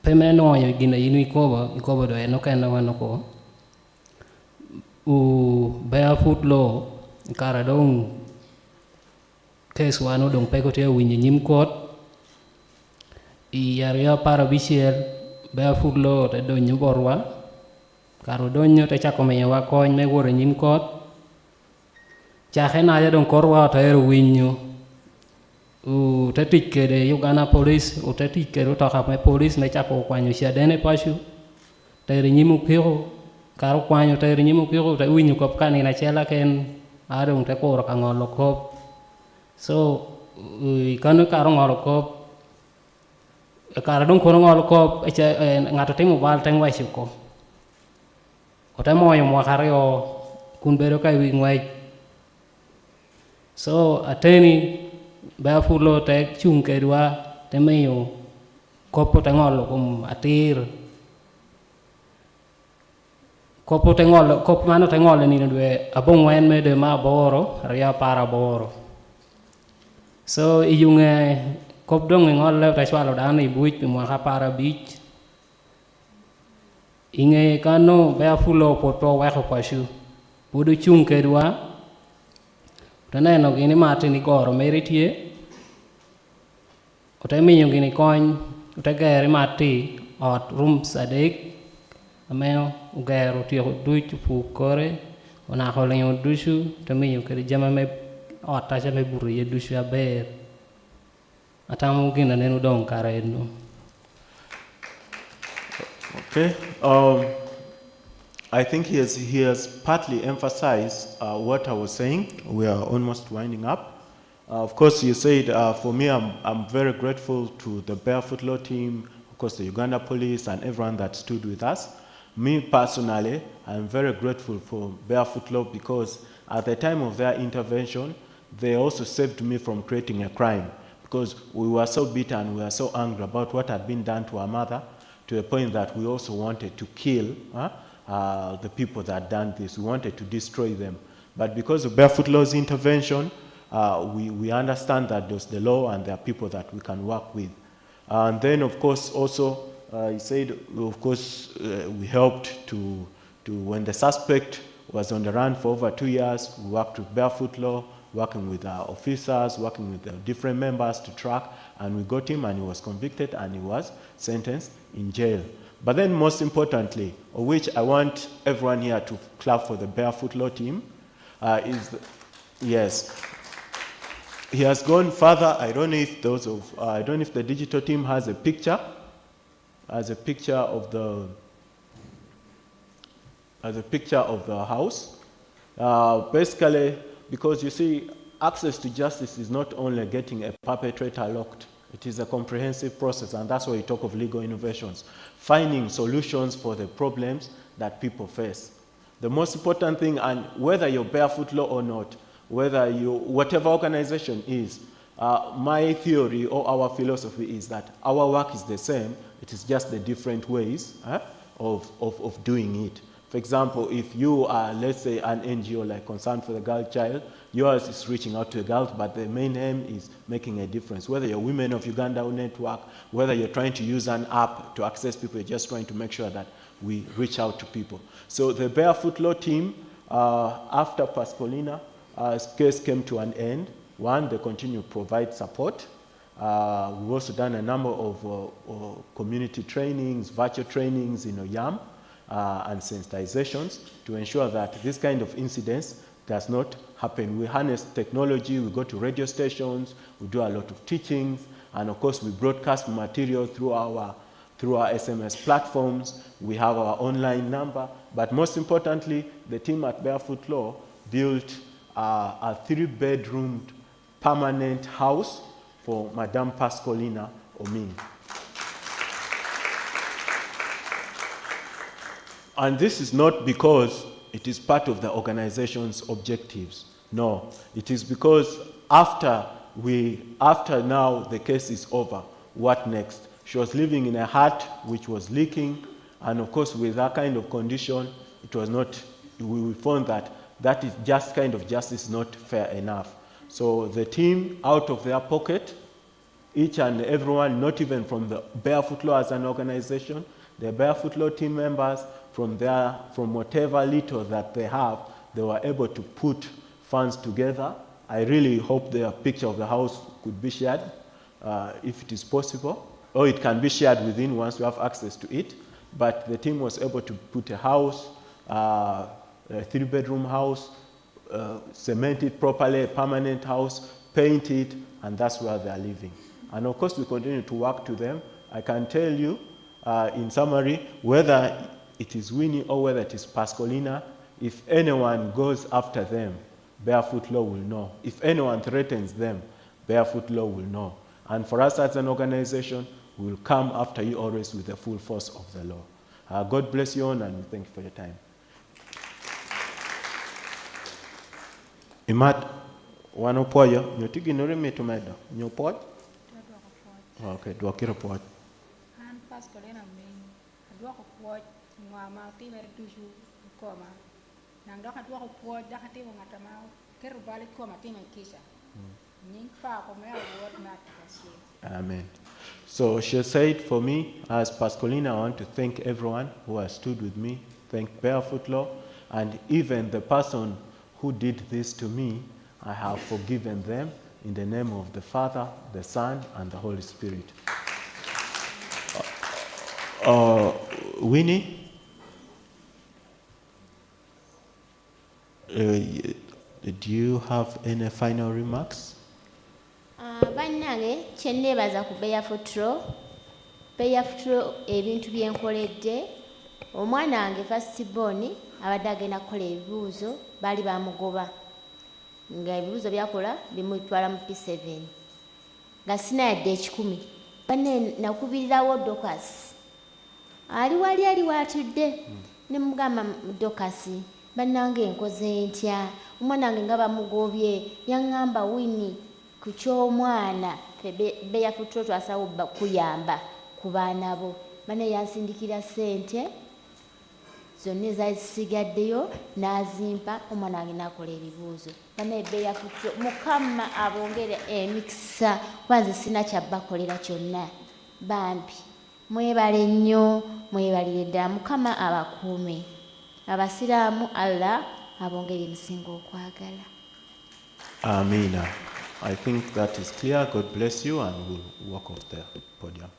Pemeno yo gina yinu ikoba do enoka wanoko. Barefoot Law kara dong case wano dong peko te winyi nyim court I area parabisiel Barefoot Law te do nyiborwa karo donyo te chako mewa kony me woro nyim court chahe na ya dong korwa ta ero winyo Utatik kede Uganda police, utatik kede utoka me police me chako kwanyo siadene pashu. Tayri nyimu piro, karo kwanyo tayri nyimu piro, tay winyu kop kani na chela ken adong te koro ka ngolo kop. So ikano karo ngolo kop, karo dong kono ngolo kop, ngato temu bal teng wa shuko. Ota moyo mwakario kunbero kai wingwai. So ateni barefoot law tek chung kedwa temeyo kopo tengolo kum atir. Kopo tengolo kop mano tengolo ni dwe abong wen me de ma boro ria para boro. So iyunge kop dong ngol le taswalo dan ibuit pi mwaka para beach. Inge kano barefoot law poto wako pashu. Pudu chung kedwa taneno gini mati ni goro meritie. Utamiyo gini kony, utagere mati ot rooms adek. Ameno ugero tiyo duchu pukore, unakolenyo dushu, utamiyo kiri jama me ot tacha me buri ye dushu ya ber. Atamu gina nenu dong kare no. Okay. I think he has partly emphasized what I was saying. We are almost winding up. Of course, you said, for me, I'm very grateful to the Barefoot Law team, of course, the Uganda police, and everyone that stood with us. Me personally, I'm very grateful for Barefoot Law because at the time of their intervention, they also saved me from creating a crime because we were so bitter and we were so angry about what had been done to our mother to a point that we also wanted to kill the people that had done this. We wanted to destroy them. But because of Barefoot Law's intervention, we understand that there's the law and there are people that we can work with. And then, of course, also, he said, of course, we helped to, when the suspect was on the run for over 2 years, we worked with Barefoot Law, working with our officers, working with the different members to track, and we got him and he was convicted and he was sentenced in jail. But then most importantly, of which I want everyone here to clap for the Barefoot Law team, yes, he has gone further. I don't know if I don't know if the digital team has a picture, of the house. Basically, because you see, access to justice is not only getting a perpetrator locked. It is a comprehensive process, and that's why we talk of legal innovations, finding solutions for the problems that people face. The most important thing, and whether you're Barefoot Law or not, whether you, whatever organization is, my theory or our philosophy is that our work is the same, it is just the different ways of doing it. For example, if you are, let's say, an NGO like Concern for the Girl Child, yours is reaching out to the girls, but the main aim is making a difference. Whether you're Women of Uganda Network, whether you're trying to use an app to access people, you're just trying to make sure that we reach out to people. So the Barefoot Law team, after Pascaulina's case came to an end, one, they continue to provide support. We've also done a number of community trainings, virtual trainings in OYAM, and sensitizations to ensure that this kind of incidents does not happen. We harness technology, we go to radio stations, we do a lot of teachings, and of course we broadcast material through our SMS platforms. We have our online number, but most importantly, the team at Barefoot Law built a 3-bedroom permanent house for Madame Pascaulina Oming. And this is not because it is part of the organization's objectives. No, it is because after now the case is over, what next? She was living in a hut which was leaking, and of course with that kind of condition, it was not, we found that is just kind of justice not fair enough. So the team, out of their pocket, each and everyone, not even from the Barefoot Law as an organization, the Barefoot Law team members, from whatever little that they have, they were able to put funds together. I really hope the picture of the house could be shared, if it is possible, or it can be shared within once we have access to it. But the team was able to put a house, a 3-bedroom house, cemented properly, a permanent house, paint it, and that's where they're living. And of course, we continue to work to them. I can tell you, in summary, whether it is Winnie or whether it is Pascaline, if anyone goes after them, Barefoot Law will know. If anyone threatens them, Barefoot Law will know. And for us as an organization, we will come after you always with the full force of the law. God bless you all, and thank you for your time. Imat, wanopoyo, nyotigi norime tumedo, nyopod? Okay, dwakira pod. An Pascaline min, adwoko puoj ng'ama timere tuju koma. Nang doka adwoko puoj daka timo ng'ata ma kero bali koma timo kisha. Nying pa ko me award na tikasi. Amen. So she said, for me, as Pascaline, I want to thank everyone who has stood with me, thank Barefoot Law, and even the person who did this to me, I have forgiven them in the name of the Father, the Son, and the Holy Spirit. Winnie, do you have any final remarks? Bannange kyenneebaza ku Barefoot Law. Barefoot Law ebintu byenkoledde, omwana wange firstborn abadde agenda kukola ebibuuzo baali bamugoba nga ebibuuzo byakola bimutwala mu P7 nga sina yadde ekikumi. Banne nakubirirawo Dokasi ali wali ali watudde ne mugamba Dokasi, bannange nkoze ntya, omwana wange nga bamugobye, yaŋŋamba Winnie ku ky'omwana Barefoot Law twasawo kuyamba ku baana bo. Banne yansindikira ssente zonna ezaali zisigaddeyo n'azimpa, omwana wange n'akola ebibuuzo. Banne Barefoot Law, Mukama abongere emikisa, kuba sina kyabbakolera kyonna. Bambi mwebale nnyo, mwebalire ddala, Mukama abakuume. Abasiraamu Allah abongere emisingo okwagala. Amina. I think that is clear. God bless you, and we'll walk off the podium.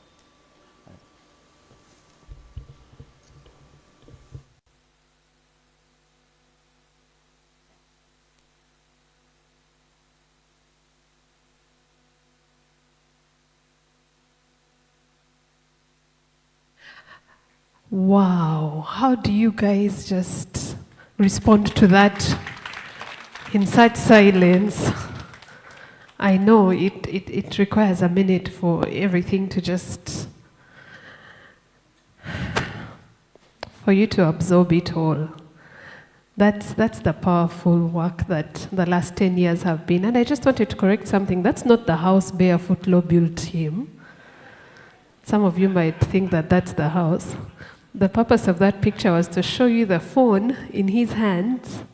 Wow, how do you guys just respond to that in such silence? I know it requires a minute for everything to just, for you to absorb it all. That's the powerful work that the last 10 years have been. And I just wanted to correct something. That's not the house Barefoot Law built him. Some of you might think that that's the house. The purpose of that picture was to show you the phone in his hands.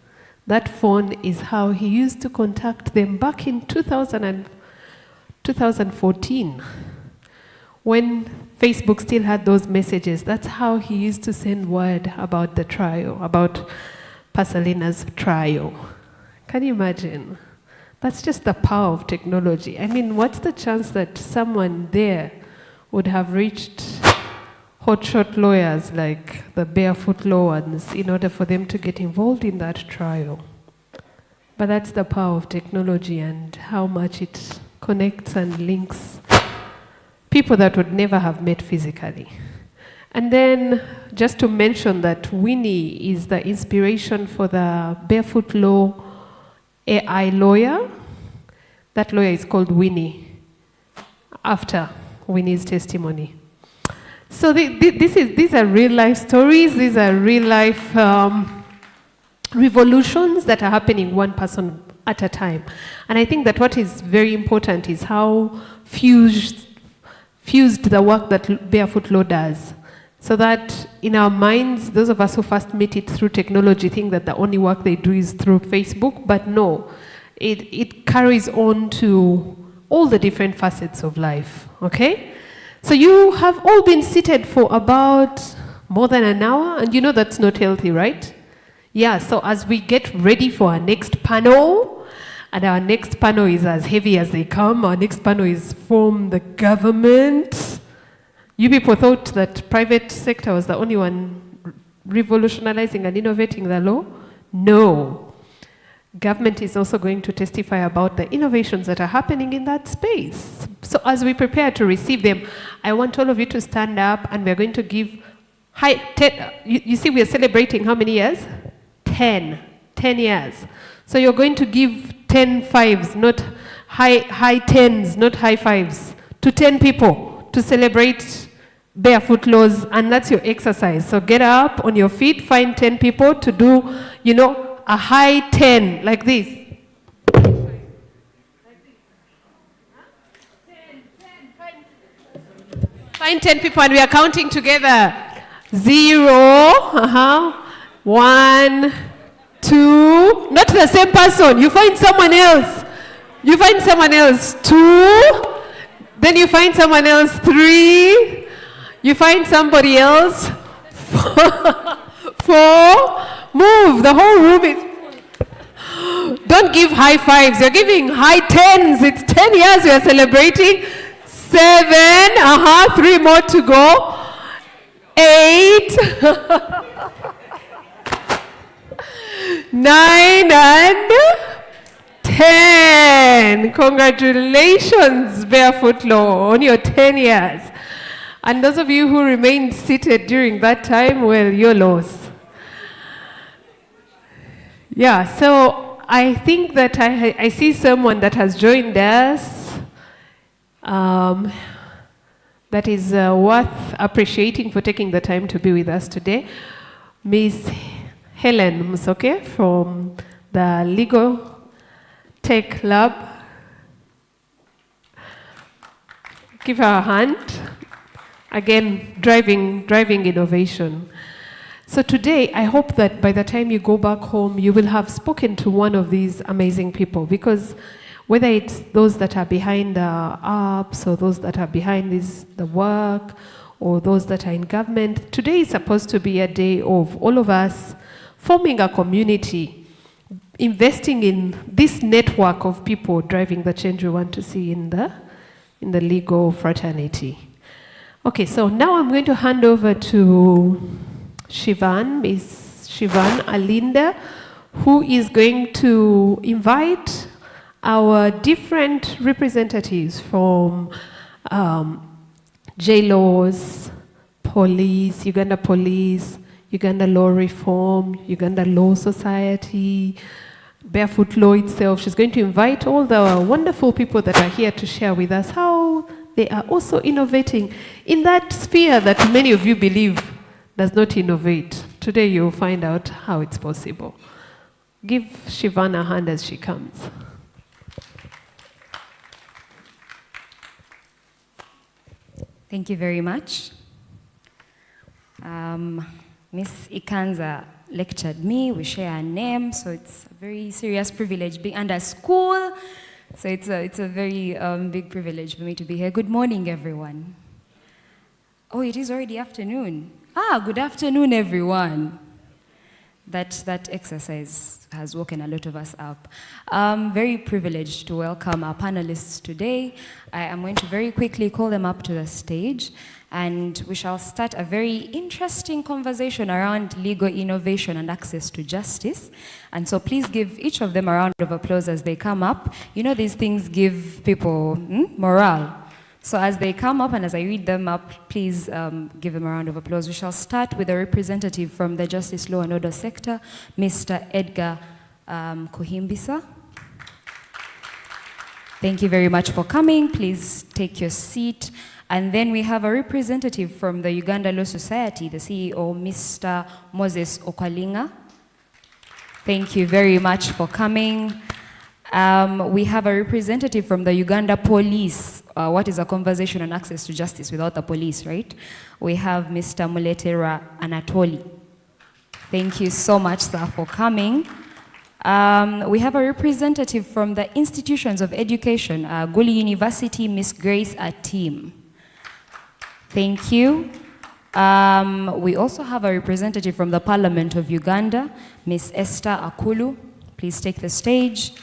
That phone is how he used to contact them back in 2014. When Facebook still had those messages, that's how he used to send word about the trial, about Pascalina's trial. Can you imagine? That's just the power of technology. I mean, what's the chance that someone there would have reached hotshot lawyers like the Barefoot Law ones in order for them to get involved in that trial? But that's the power of technology and how much it connects and links people that would never have met physically. And then just to mention that Winnie is the inspiration for the Barefoot Law AI lawyer. That lawyer is called Winnie, after Winnie's testimony. So these are real life stories, these are real life revolutions that are happening one person at a time. And I think that what is very important is how fused the work that Barefoot Law does. So that in our minds, those of us who first meet it through technology think that the only work they do is through Facebook, but no, it carries on to all the different facets of life, okay? So you have all been seated for about more than an hour, and you know that's not healthy, right? Yeah, so as we get ready for our next panel, and our next panel is as heavy as they come, our next panel is from the government. You people thought that private sector was the only one revolutionizing and innovating the law? No. Government is also going to testify about the innovations that are happening in that space. So as we prepare to receive them, I want all of you to stand up, and we're going to give you see, we are celebrating how many years? 10 years. So you're going to give 10 fives, not high tens, not high fives, to 10 people to celebrate Barefoot Laws, and that's your exercise. So get up on your feet, find 10 people to do, a high 10, like this. Find 10 people, and we are counting together. 0, 1, 2, not the same person, you find someone else. 2, then you find someone else. 3, you find somebody else. 4, move, the whole room is full. Don't give high fives, you're giving high tens. It's 10 years we are celebrating. 7, 3 more to go. 8, 9, and 10. Congratulations, Barefoot Law, on your 10 years. And those of you who remained seated during that time, well, you're lost. Yeah, so I think that I see someone that has joined us that is worth appreciating for taking the time to be with us today. Miss Helen Musoke from the Legal Tech Lab. Give her a hand. Again, driving innovation. So today, I hope that by the time you go back home, you will have spoken to one of these amazing people, because whether it's those that are behind the apps, or those that are behind the work, or those that are in government, today is supposed to be a day of all of us forming a community, investing in this network of people driving the change we want to see in the legal fraternity. Okay, so now I'm going to hand over to Shivan, Miss Shivan Alinda, who is going to invite our different representatives from JLaws, police, Uganda Law Reform, Uganda Law Society, Barefoot Law itself. She's going to invite all the wonderful people that are here to share with us how they are also innovating in that sphere that many of you believe does not innovate. Today you'll find out how it's possible. Give Shivan a hand as she comes. Thank you very much. Miss Ikanza lectured me, we share a name, so it's a very serious privilege being under school. So it's a very big privilege for me to be here. Good morning, everyone. Oh, it is already afternoon. Good afternoon, everyone. That exercise has woken a lot of us up. I'm very privileged to welcome our panelists today. I am going to very quickly call them up to the stage, and we shall start a very interesting conversation around legal innovation and access to justice. And so please give each of them a round of applause as they come up. You know, these things give people morale. So as they come up and as I read them up, please give them a round of applause. We shall start with a representative from the Justice, Law and Order sector, Mr. Edgar Kohimbisa. Thank you very much for coming. Please take your seat. And then we have a representative from the Uganda Law Society, the CEO, Mr. Moses Okwalinga. Thank you very much for coming. We have a representative from the Uganda Police. What is a conversation on access to justice without the police, right? We have Mr. Muletera Anatoli. Thank you so much, sir, for coming. We have a representative from the institutions of education, Guli University, Miss Grace Atim. Thank you. We also have a representative from the Parliament of Uganda, Miss Esther Akulu. Please take the stage.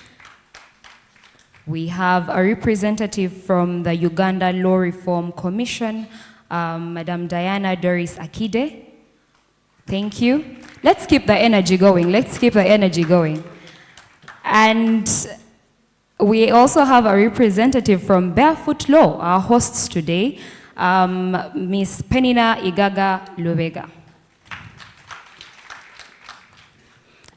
We have a representative from the Uganda Law Reform Commission, Madam Diana Doris Akide. Thank you. Let's keep the energy going. Let's keep the energy going. And we also have a representative from Barefoot Law, our hosts today, Miss Penina Igaga Lubega.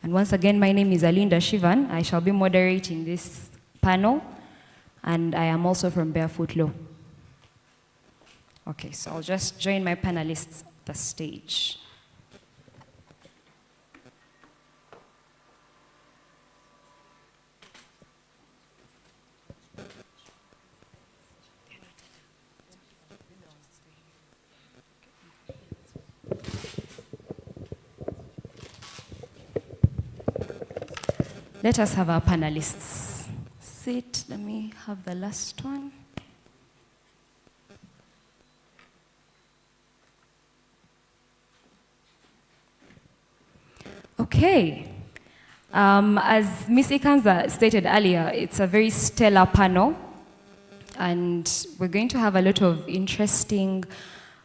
And once again, my name is Alinda Shivan. I shall be moderating this panel, and I am also from Barefoot Law. Okay, so I'll just join my panelists at the stage. Let us have our panelists sit. Let me have the last one. Okay. As Ms. Ikanza stated earlier, it's a very stellar panel, and we're going to have a lot of interesting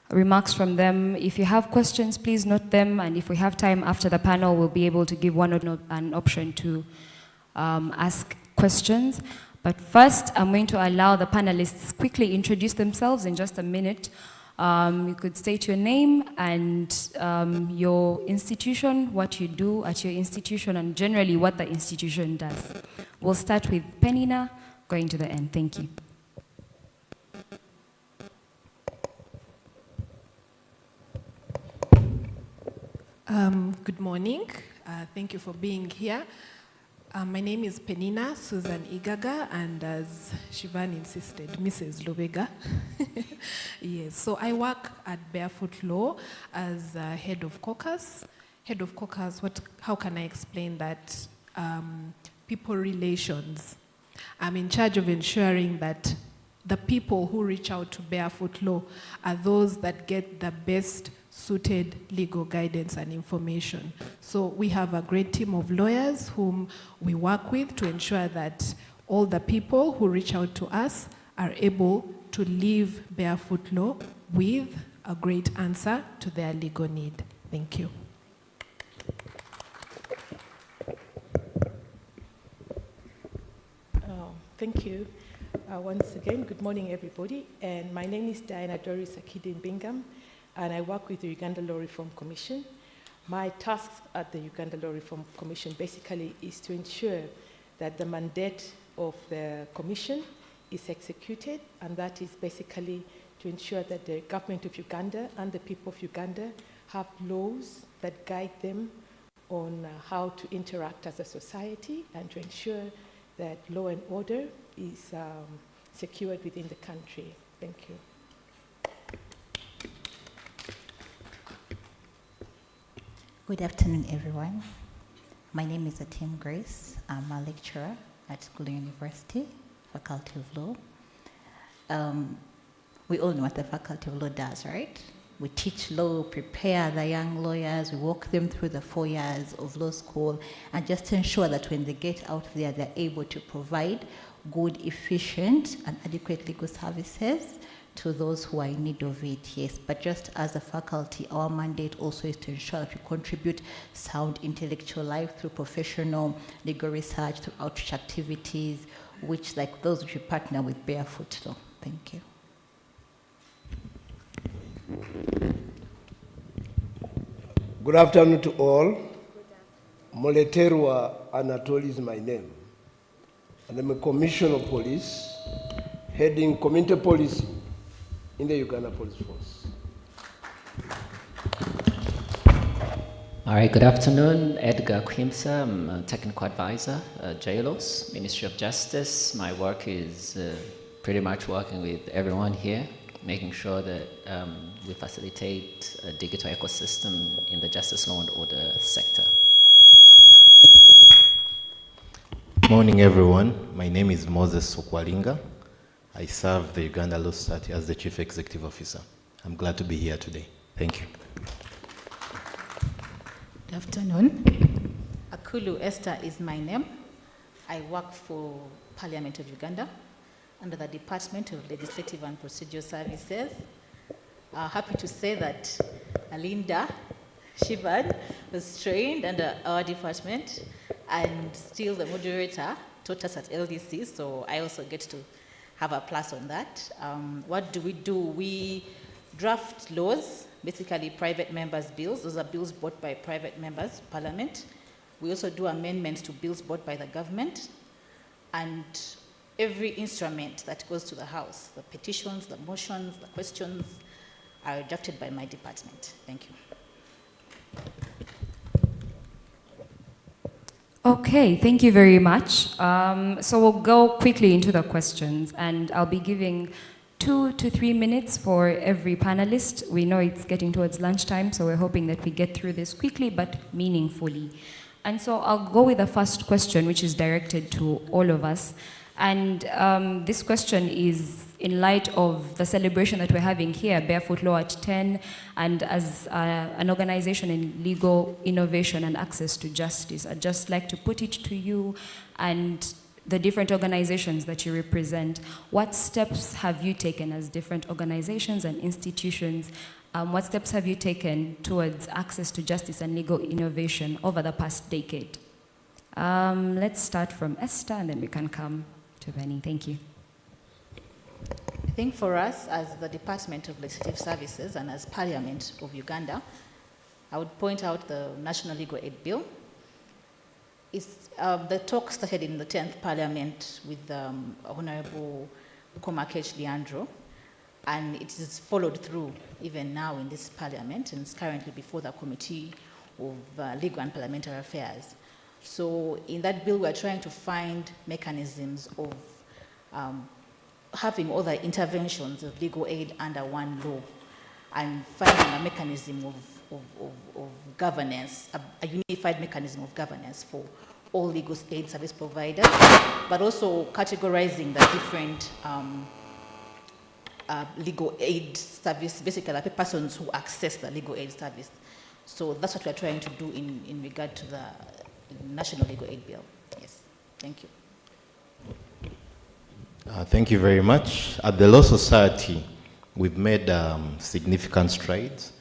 remarks from them. If you have questions, please note them, and if we have time after the panel, we'll be able to give an option to ask questions. But first, I'm going to allow the panelists quickly introduce themselves in just a minute. You could state your name and your institution, what you do at your institution, and generally what the institution does. We'll start with Penina, going to the end. Thank you. Good morning. Thank you for being here. My name is Penina Susan Igaga, and as Shivan insisted, Mrs. Lubega. Yes, so I work at Barefoot Law as head of caucus. Head of caucus, how can I explain that? People relations. I'm in charge of ensuring that the people who reach out to Barefoot Law are those that get the best suited legal guidance and information. So we have a great team of lawyers whom we work with to ensure that all the people who reach out to us are able to leave Barefoot Law with a great answer to their legal need. Thank you. Thank you. Once again, good morning, everybody. And my name is Diana Doris Akidin Bingham, and I work with the Uganda Law Reform Commission. My tasks at the Uganda Law Reform Commission basically is to ensure that the mandate of the commission is executed, and that is basically to ensure that the government of Uganda and the people of Uganda have laws that guide them on how to interact as a society, and to ensure that law and order is secured within the country. Thank you. Good afternoon, everyone. My name is Atim Grace. I'm a lecturer at School University, Faculty of Law. We all know what the Faculty of Law does, right? We teach law, prepare the young lawyers, we walk them through the 4 years of law school, and just ensure that when they get out there, they're able to provide good, efficient, and adequate legal services to those who are in need of it, yes. But just as a faculty, our mandate also is to ensure that we contribute sound intellectual life through professional legal research, through outreach activities, which like those which we partner with Barefoot Law. Thank you. Good afternoon to all. Moleterwa Anatoli is my name. And I'm a commissioner of police, heading community policy in the Uganda Police Force. All right, good afternoon. Edgar Kwimsa, I'm a technical advisor, JLOS, Ministry of Justice. My work is pretty much working with everyone here, making sure that we facilitate a digital ecosystem in the justice, law and order sector. Morning, everyone. My name is Moses Okwalinga. I serve the Uganda Law Society as the Chief Executive Officer. I'm glad to be here today. Thank you. Good afternoon. Akulu Esther is my name. I work for Parliament of Uganda under the Department of Legislative and Procedural Services. Happy to say that Alinda Shivad was trained under our department, and still the moderator taught us at LDC, so I also get to have a plus on that. What do? We draft laws, basically private members' bills. Those are bills brought by private members, Parliament. We also do amendments to bills brought by the government, and every instrument that goes to the House, the petitions, the motions, the questions, are drafted by my department. Thank you. Okay, thank you very much. So we'll go quickly into the questions, and I'll be giving 2 to 3 minutes for every panelist. We know it's getting towards lunchtime, so we're hoping that we get through this quickly but meaningfully. And so I'll go with the first question, which is directed to all of us. And this question is in light of the celebration that we're having here, Barefoot Law at 10, and as an organization in legal innovation and access to justice. I'd just like to put it to you and the different organizations that you represent. What steps have you taken as different organizations and institutions? What steps have you taken towards access to justice and legal innovation over the past decade? Let's start from Esther, and then we can come to Penny. Thank you. I think for us, as the Department of Legislative Services and as Parliament of Uganda, I would point out the National Legal Aid Bill. The talk started in the 10th Parliament with Honorable Komakech Leandro, and it is followed through even now in this Parliament, and it's currently before the Committee of Legal and Parliamentary Affairs. So in that bill, we're trying to find mechanisms of having all the interventions of legal aid under one law, and finding a mechanism of governance, a unified mechanism of governance for all legal aid service providers, but also categorizing the different legal aid service, basically the persons who access the legal aid service. So that's what we're trying to do in regard to the National Legal Aid Bill. Yes, thank you. Thank you very much. At the Law Society, we've made significant strides.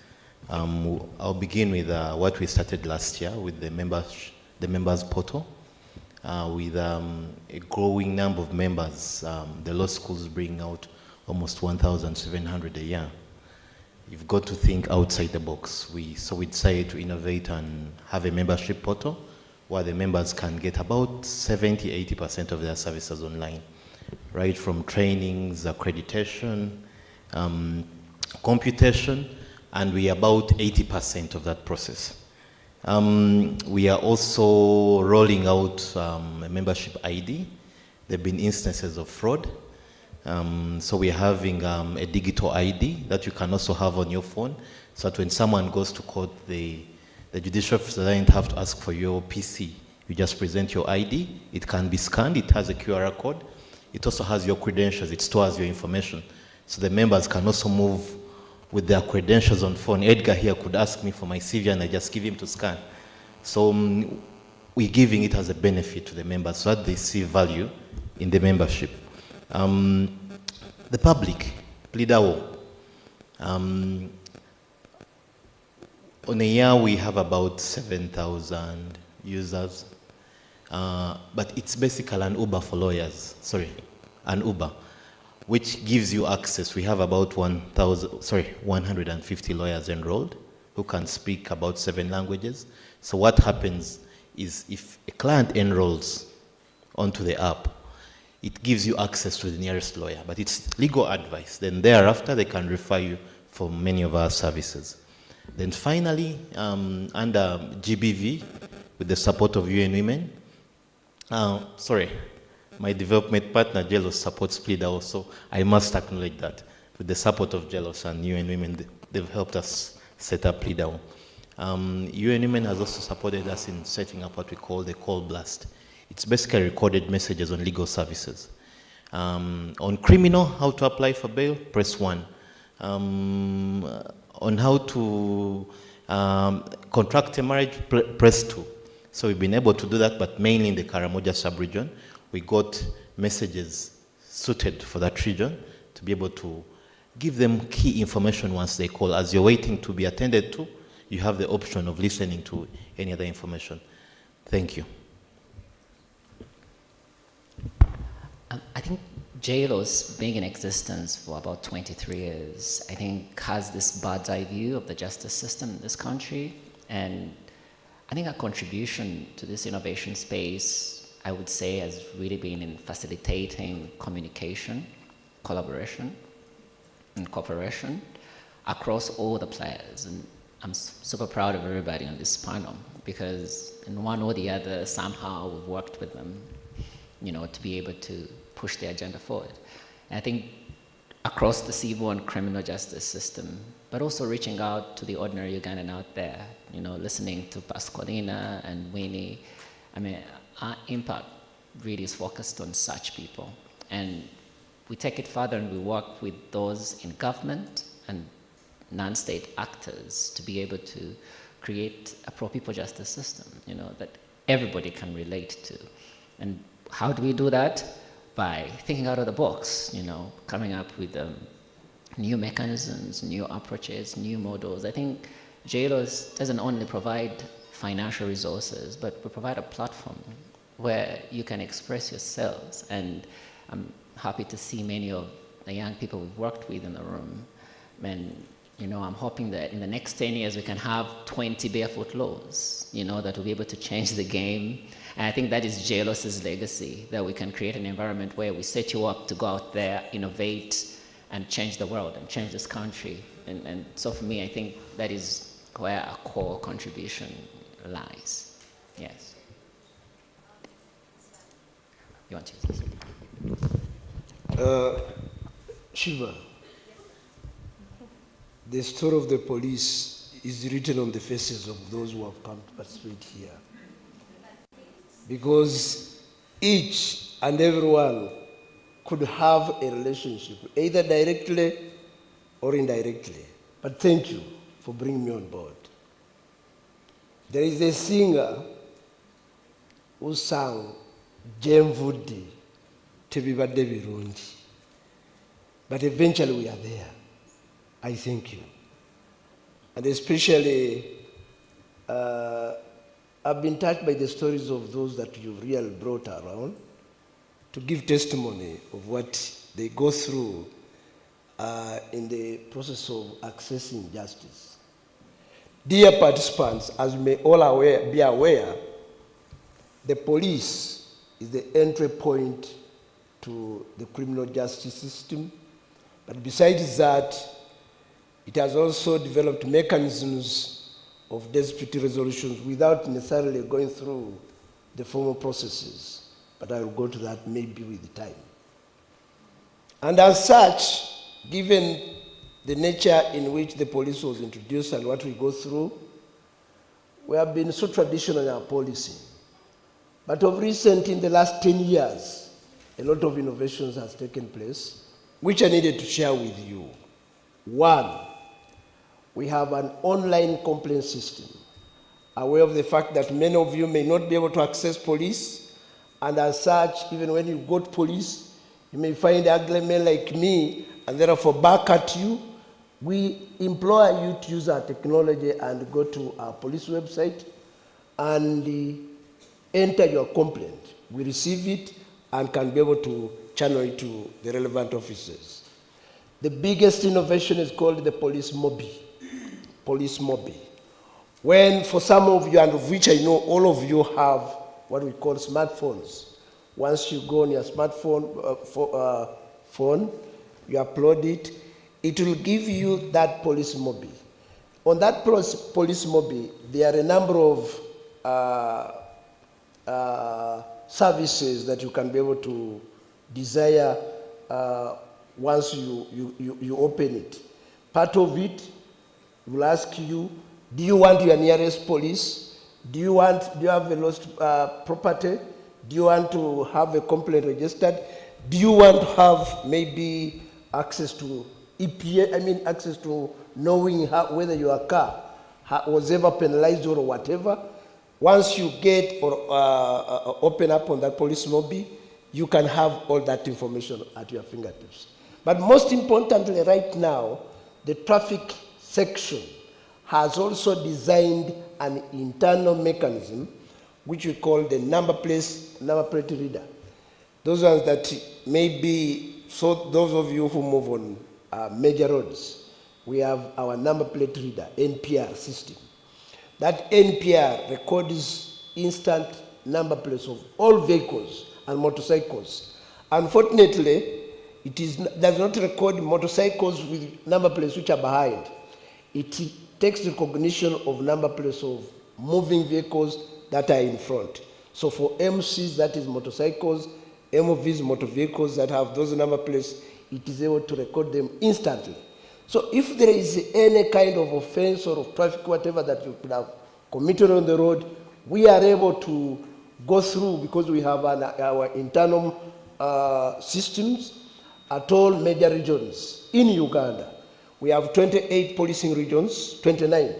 I'll begin with what we started last year with the members portal. With a growing number of members, the law schools bring out almost 1,700 a year. You've got to think outside the box. So we decided to innovate and have a membership portal where the members can get about 70–80% of their services online, right from trainings, accreditation, computation, and we are about 80% of that process. We are also rolling out a membership ID. There have been instances of fraud. So we're having a digital ID that you can also have on your phone, so that when someone goes to court, the judicial officer doesn't have to ask for your PC. You just present your ID. It can be scanned. It has a QR code. It also has your credentials. It stores your information. So the members can also move with their credentials on phone. Edgar here could ask me for my CV and I just give him to scan. So we're giving it as a benefit to the members so that they see value in the membership. The public, Plidao. On a year we have about 7,000 users, but it's basically an Uber for lawyers, an Uber, which gives you access. We have about 150 lawyers enrolled who can speak about 7 languages. So what happens is if a client enrolls onto the app, it gives you access to the nearest lawyer, but it's legal advice. Then thereafter, they can refer you for many of our services. Then finally, under GBV, with the support of UN Women, my development partner, Jelos, supports PLIDA also. I must acknowledge that. With the support of Jelos and UN Women, they've helped us set up PLIDA. UN Women has also supported us in setting up what we call the Call Blast. It's basically recorded messages on legal services. On criminal, how to apply for bail, press 1. On how to contract a marriage, press 2. So we've been able to do that, but mainly in the Karamoja sub-region. We got messages suited for that region to be able to give them key information once they call. As you're waiting to be attended to, you have the option of listening to any other information. Thank you. I think JLO's being in existence for about 23 years, I think has this bird's eye view of the justice system in this country. And I think our contribution to this innovation space, I would say, has really been in facilitating communication, collaboration, and cooperation across all the players. And I'm super proud of everybody on this panel, because in one or the other, somehow we've worked with them, you know, to be able to push the agenda forward. And I think across the civil and criminal justice system, but also reaching out to the ordinary Ugandan out there, you know, listening to Pasqualina and Winnie. I mean, our impact really is focused on such people. And we take it further and we work with those in government and non-state actors to be able to create a pro-people justice system, you know, that everybody can relate to. And how do we do that? By thinking out of the box, you know, coming up with new mechanisms, new approaches, new models. I think JLOS doesn't only provide financial resources, but we provide a platform where you can express yourselves. And I'm happy to see many of the young people we've worked with in the room. And, you know, I'm hoping that in the next 10 years we can have 20 barefoot laws, you know, that will be able to change the game. And I think that is JLOS's legacy, that we can create an environment where we set you up to go out there, innovate, and change the world and change this country. And so for me, I think that is where our core contribution lies. Yes. You want to use this? Shiva, the story of the police is written on the faces of those who have come to participate here. Because each and everyone could have a relationship, either directly or indirectly. But thank you for bringing me on board. There is a singer who sang Jemvudi Tebibadde Birungi. But eventually we are there. I thank you. And especially, I've been touched by the stories of those that you've really brought around to give testimony of what they go through in the process of accessing justice. Dear participants, as you may all be aware, the police is the entry point to the criminal justice system. But besides that, it has also developed mechanisms of dispute resolutions without necessarily going through the formal processes. But I will go to that maybe with time. And as such, given the nature in which the police was introduced and what we go through, we have been so traditional in our policy. But of recent, in the last 10 years, a lot of innovations has taken place, which I needed to share with you. One, we have an online complaint system. Aware of the fact that many of you may not be able to access police, and as such, even when you go to police, you may find an ugly man like me, and therefore back at you. We implore you to use our technology and go to our police website and enter your complaint. We receive it and can be able to channel it to the relevant officers. The biggest innovation is called the police mobi. Police mobi. When, for some of you, and of which I know all of you have what we call smartphones. Once you go on your smartphone, phone, you upload it, it will give you that police mobi. On that police mobi, there are a number of services that you can be able to desire once you open it. Part of it will ask you, do you want your nearest police? Do you have a lost property? Do you want to have a complaint registered? Do you want to have maybe access to EPA, access to knowing whether your car was ever penalized or whatever? Once you get or open up on that police mobi, you can have all that information at your fingertips. But most importantly, right now, the traffic section has also designed an internal mechanism which we call the number plate reader. those ones that may be, so those of you who move on major roads, we have our number plate reader, NPR system. That NPR records instant number plates of all vehicles and motorcycles. Unfortunately, does not record motorcycles with number plates which are behind. It takes recognition of number plates of moving vehicles that are in front. So for MCs, that is motorcycles, MOVs, motor vehicles that have those number plates, it is able to record them instantly. So if there is any kind of offense or of traffic, whatever that you could have committed on the road, we are able to go through, because we have our internal systems at all major regions in Uganda. We have 28 policing regions, 29.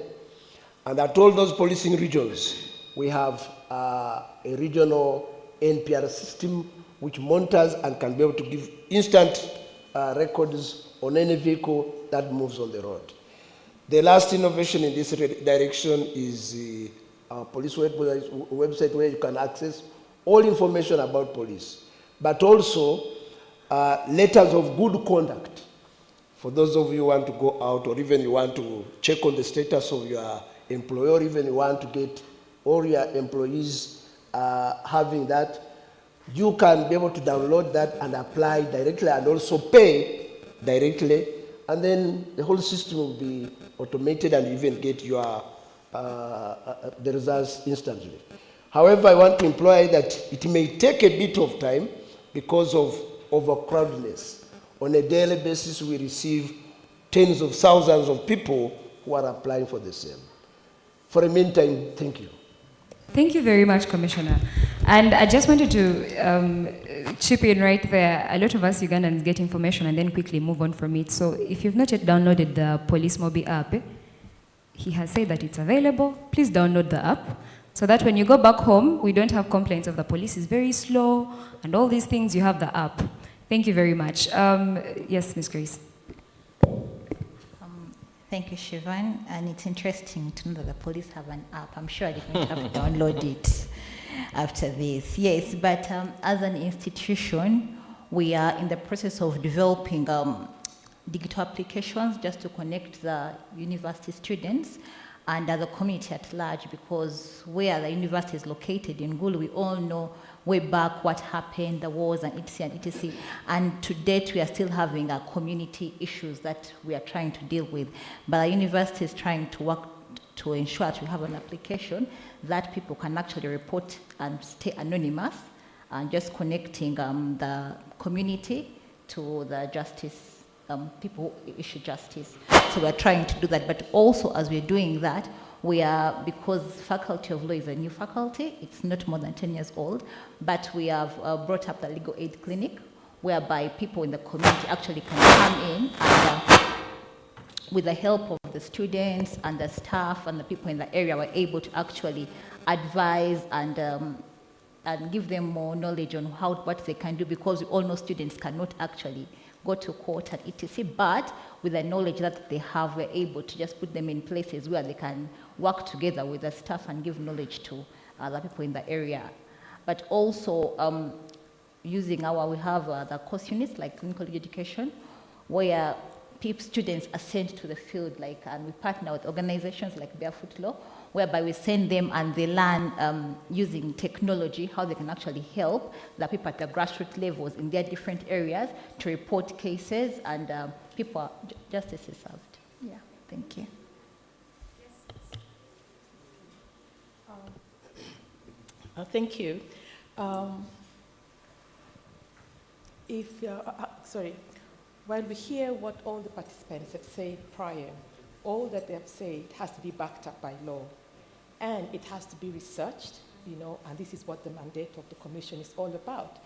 And at all those policing regions, we have a regional NPR system which monitors and can be able to give instant records on any vehicle that moves on the road. The last innovation in this direction is our police website, where you can access all information about police, but also letters of good conduct for those of you who want to go out, or even you want to check on the status of your employer, or even you want to get all your employees having that. You can be able to download that and apply directly, and also pay directly, and then the whole system will be automated, and you even get your the results instantly. However, I want to imply that it may take a bit of time because of overcrowdedness. On a daily basis, we receive tens of thousands of people who are applying for the same. For the meantime, thank you. Thank you very much, Commissioner. And I just wanted to chip in right there. A lot of us Ugandans get information and then quickly move on from it. So if you've not yet downloaded the Police Mobi app, he has said that it's available. Please download the app so that when you go back home, we don't have complaints of the police is very slow and all these things. You have the app. Thank you very much. Yes, Ms. Grace. Thank you, Siobhan. And it's interesting to know that the police have an app. I'm sure I didn't have to download it after this. Yes, but as an institution, we are in the process of developing digital applications just to connect the university students and the community at large, because where the university is located in Gulu, we all know way back what happened, the wars and etc. and etc. And to date, we are still having community issues that we are trying to deal with. But the university is trying to work to ensure that we have an application that people can actually report and stay anonymous, and just connecting the community to the justice, people who issue justice. So we're trying to do that, but also as we're doing that, we are, because Faculty of Law is a new faculty, it's not more than 10 years old, but we have brought up the legal aid clinic, whereby people in the community actually can come in and with the help of the students and the staff and the people in the area, we're able to actually advise and give them more knowledge on what they can do, because we all know students cannot actually go to court and etc. But with the knowledge that they have, we're able to just put them in places where they can work together with the staff and give knowledge to other people in the area. But also using we have the course units like clinical education, where students are sent to the field, and we partner with organizations like Barefoot Law, whereby we send them and they learn using technology how they can actually help the people at the grassroots levels in their different areas to report cases, and justice is served. Yeah, thank you. Thank you. While we hear what all the participants have said prior, all that they have said has to be backed up by law, and it has to be researched, and this is what the mandate of the Commission is all about.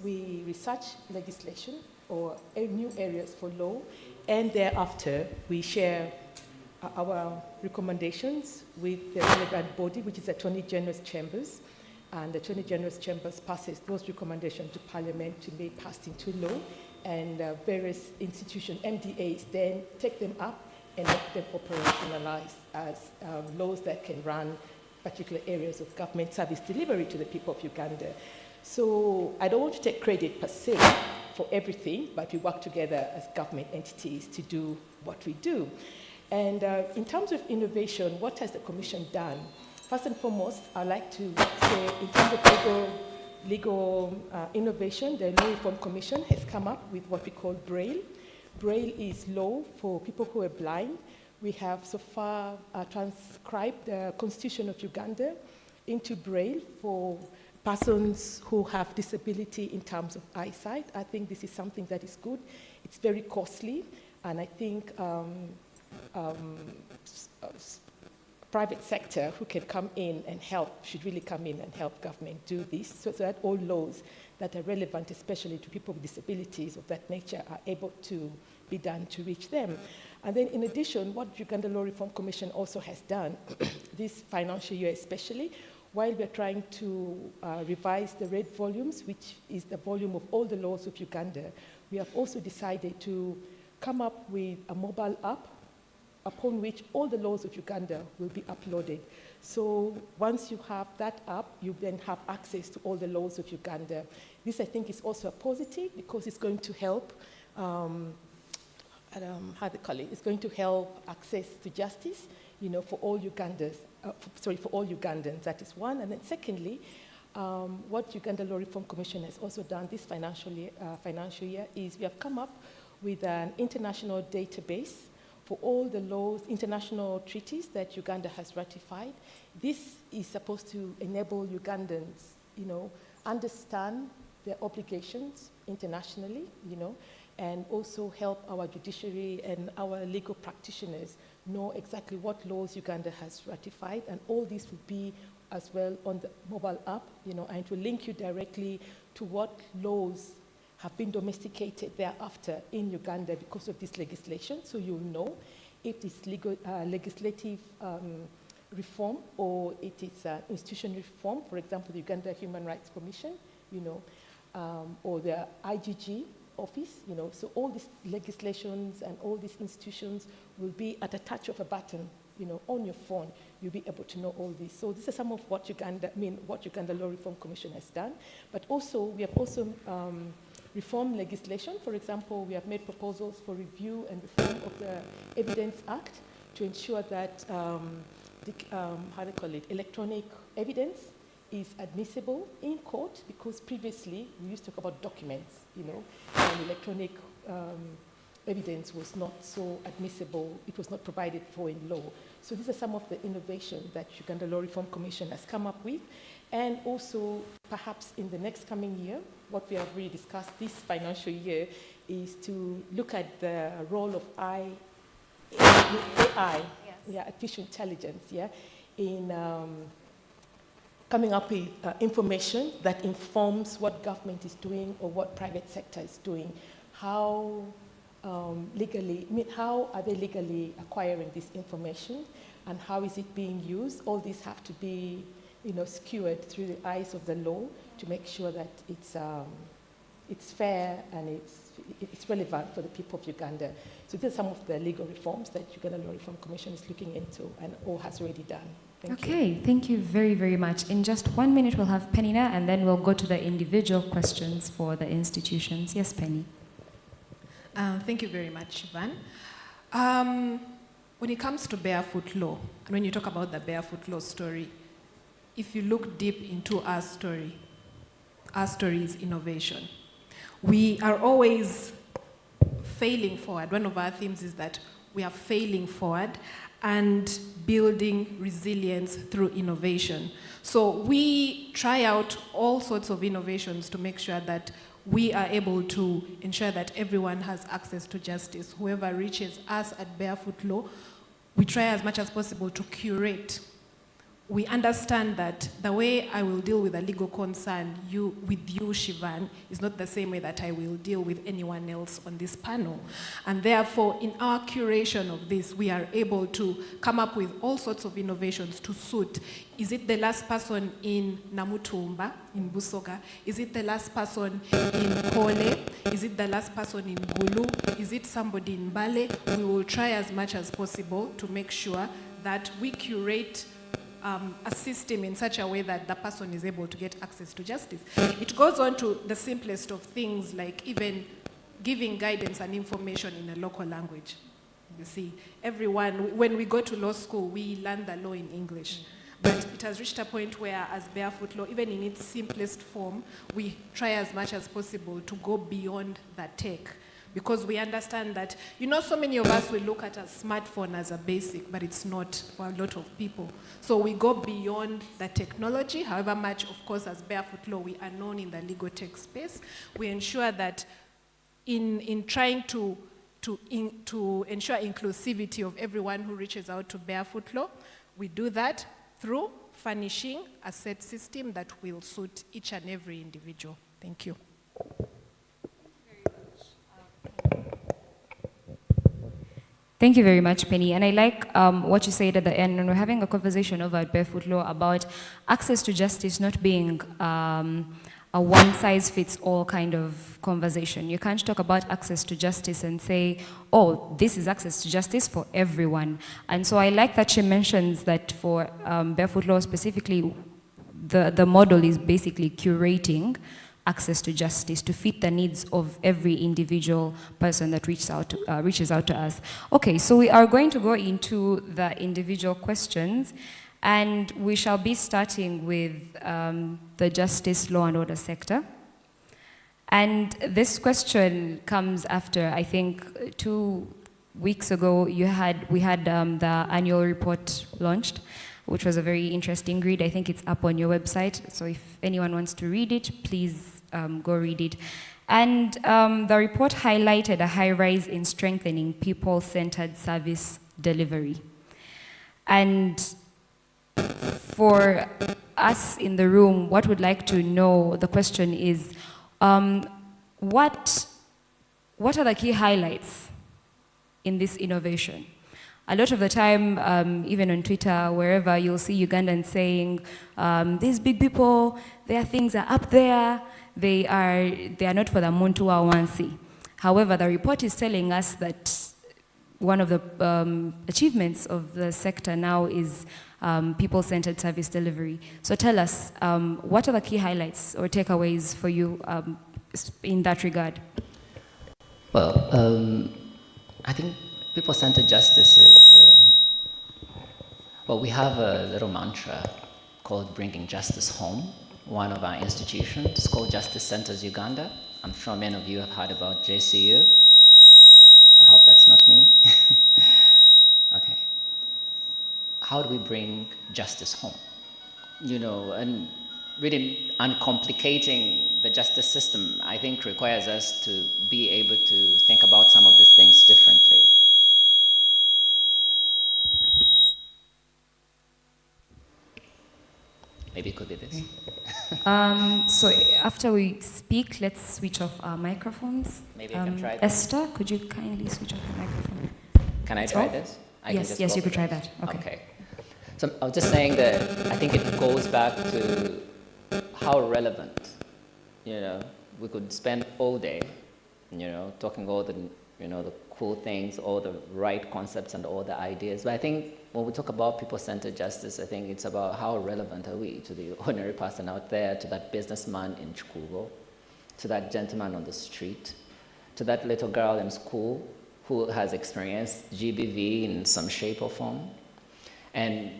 We research legislation or new areas for law, and thereafter we share our recommendations with the relevant body, which is the Attorney General's Chambers, and the Attorney General's Chambers passes those recommendations to Parliament to be passed into law, and various institutions, MDAs, then take them up and let them operationalize as laws that can run particular areas of government service delivery to the people of Uganda. So I don't want to take credit per se for everything, but we work together as government entities to do what we do. And in terms of innovation, what has the Commission done? First and foremost, I'd like to say in terms of legal innovation, the Law Reform Commission has come up with what we call Braille. Braille is law for people who are blind. We have so far transcribed the Constitution of Uganda into Braille for persons who have disability in terms of eyesight. I think this is something that is good. It's very costly, and I think private sector who can come in and help should really come in and help government do this, so that all laws that are relevant, especially to people with disabilities of that nature, are able to be done to reach them. And then in addition, what Uganda Law Reform Commission also has done, this financial year especially, while we're trying to revise the red volumes, which is the volume of all the laws of Uganda, we have also decided to come up with a mobile app upon which all the laws of Uganda will be uploaded. So once you have that app, you then have access to all the laws of Uganda. This, I think, is also a positive because it's going to help, it's going to help access to justice, for all Ugandans. For all Ugandans, that is one. And then secondly, what Uganda Law Reform Commission has also done this financial year is we have come up with an international database for all the laws, international treaties that Uganda has ratified. This is supposed to enable Ugandans, understand their obligations internationally, and also help our judiciary and our legal practitioners know exactly what laws Uganda has ratified, and all this will be as well on the mobile app, and it will link you directly to what laws have been domesticated thereafter in Uganda because of this legislation, so you'll know if it's legislative reform or it is institutional reform, for example, the Uganda Human Rights Commission, or the IGG office, so all these legislations and all these institutions will be at a touch of a button, on your phone. You'll be able to know all this. So this is some of what Uganda Law Reform Commission has done. But also, we have also reformed legislation. For example, we have made proposals for review and reform of the Evidence Act to ensure that, electronic evidence is admissible in court, because previously we used to talk about documents, and electronic evidence was not so admissible, it was not provided for in law. So these are some of the innovations that Uganda Law Reform Commission has come up with. And also, perhaps in the next coming year, what we have really discussed this financial year is to look at the role of AI, artificial intelligence, in coming up with information that informs what government is doing or what private sector is doing. How how are they legally acquiring this information, and how is it being used? All these have to be, skewered through the eyes of the law to make sure that it's fair and it's relevant for the people of Uganda. So these are some of the legal reforms that Uganda Law Reform Commission is looking into and or has already done. Thank you very, very much. In just 1 minute, we'll have Penina, and then we'll go to the individual questions for the institutions. Yes, Penny. Thank you very much, Sivan. When it comes to barefoot law, and when you talk about the barefoot law story, if you look deep into our story is innovation. We are always failing forward. One of our themes is that we are failing forward and building resilience through innovation. So we try out all sorts of innovations to make sure that we are able to ensure that everyone has access to justice. Whoever reaches us at Barefoot Law, we try as much as possible to curate. We understand that the way I will deal with a legal concern with you, Sivan, is not the same way that I will deal with anyone else on this panel. And therefore, in our curation of this, we are able to come up with all sorts of innovations to suit. Is it the last person in Namutumba, in Busoga? Is it the last person in Kole? Is it the last person in Gulu? Is it somebody in Bale? We will try as much as possible to make sure that we curate assist him in such a way that the person is able to get access to justice. It goes on to the simplest of things, like even giving guidance and information in a local language. You see, everyone, when we go to law school, we learn the law in English. But it has reached a point where, as Barefoot Law, even in its simplest form, we try as much as possible to go beyond the tech. Because we understand that, you know, so many of us will look at a smartphone as a basic, but it's not for a lot of people. So we go beyond the technology, however much, of course, as Barefoot Law, we are known in the legal tech space. We ensure that in trying to ensure inclusivity of everyone who reaches out to Barefoot Law, we do that through furnishing a set system that will suit each and every individual. Thank you. Thank you very much, Penny. And I like what you said at the end, and we're having a conversation over at Barefoot Law about access to justice not being a one-size-fits-all kind of conversation. You can't talk about access to justice and say, oh, this is access to justice for everyone. And so I like that she mentions that for Barefoot Law specifically, the model is basically curating access to justice to fit the needs of every individual person that reaches out to us. Okay, so we are going to go into the individual questions, and we shall be starting with the justice, law and order sector. And this question comes after, I think, 2 weeks ago, we had the annual report launched, which was a very interesting read. I think it's up on your website, so if anyone wants to read it, please go read it. And the report highlighted a high rise in strengthening people-centered service delivery. And for us in the room, what we'd like to know, the question is, what are the key highlights in this innovation? A lot of the time, even on Twitter, wherever, you'll see Ugandans saying, these big people, their things are up there, they are not for the muntu wa wansi. However, the report is telling us that one of the achievements of the sector now is people-centered service delivery. So tell us, what are the key highlights or takeaways for you in that regard? Well, I think people-centered justice is, well, we have a little mantra called bringing justice home. One of our institutions, it's called Justice Centers Uganda. I'm sure many of you have heard about JCU. I hope that's not me. Okay. How do we bring justice home? You know, and really uncomplicating the justice system, I think, requires us to be able to think about some of these things differently. Maybe it could be this. So after we speak, let's switch off our microphones. Maybe I can try that. Esther, could you kindly switch off your microphone? Can I try this? Yes, you could try that. Okay. So I was just saying that I think it goes back to how relevant, you know, we could spend all day, you know, talking all the, you know, the cool things, all the right concepts and all the ideas. But I think when we talk about people-centered justice, I think it's about how relevant are we to the ordinary person out there, to that businessman in Chikugo, to that gentleman on the street, to that little girl in school who has experienced GBV in some shape or form. And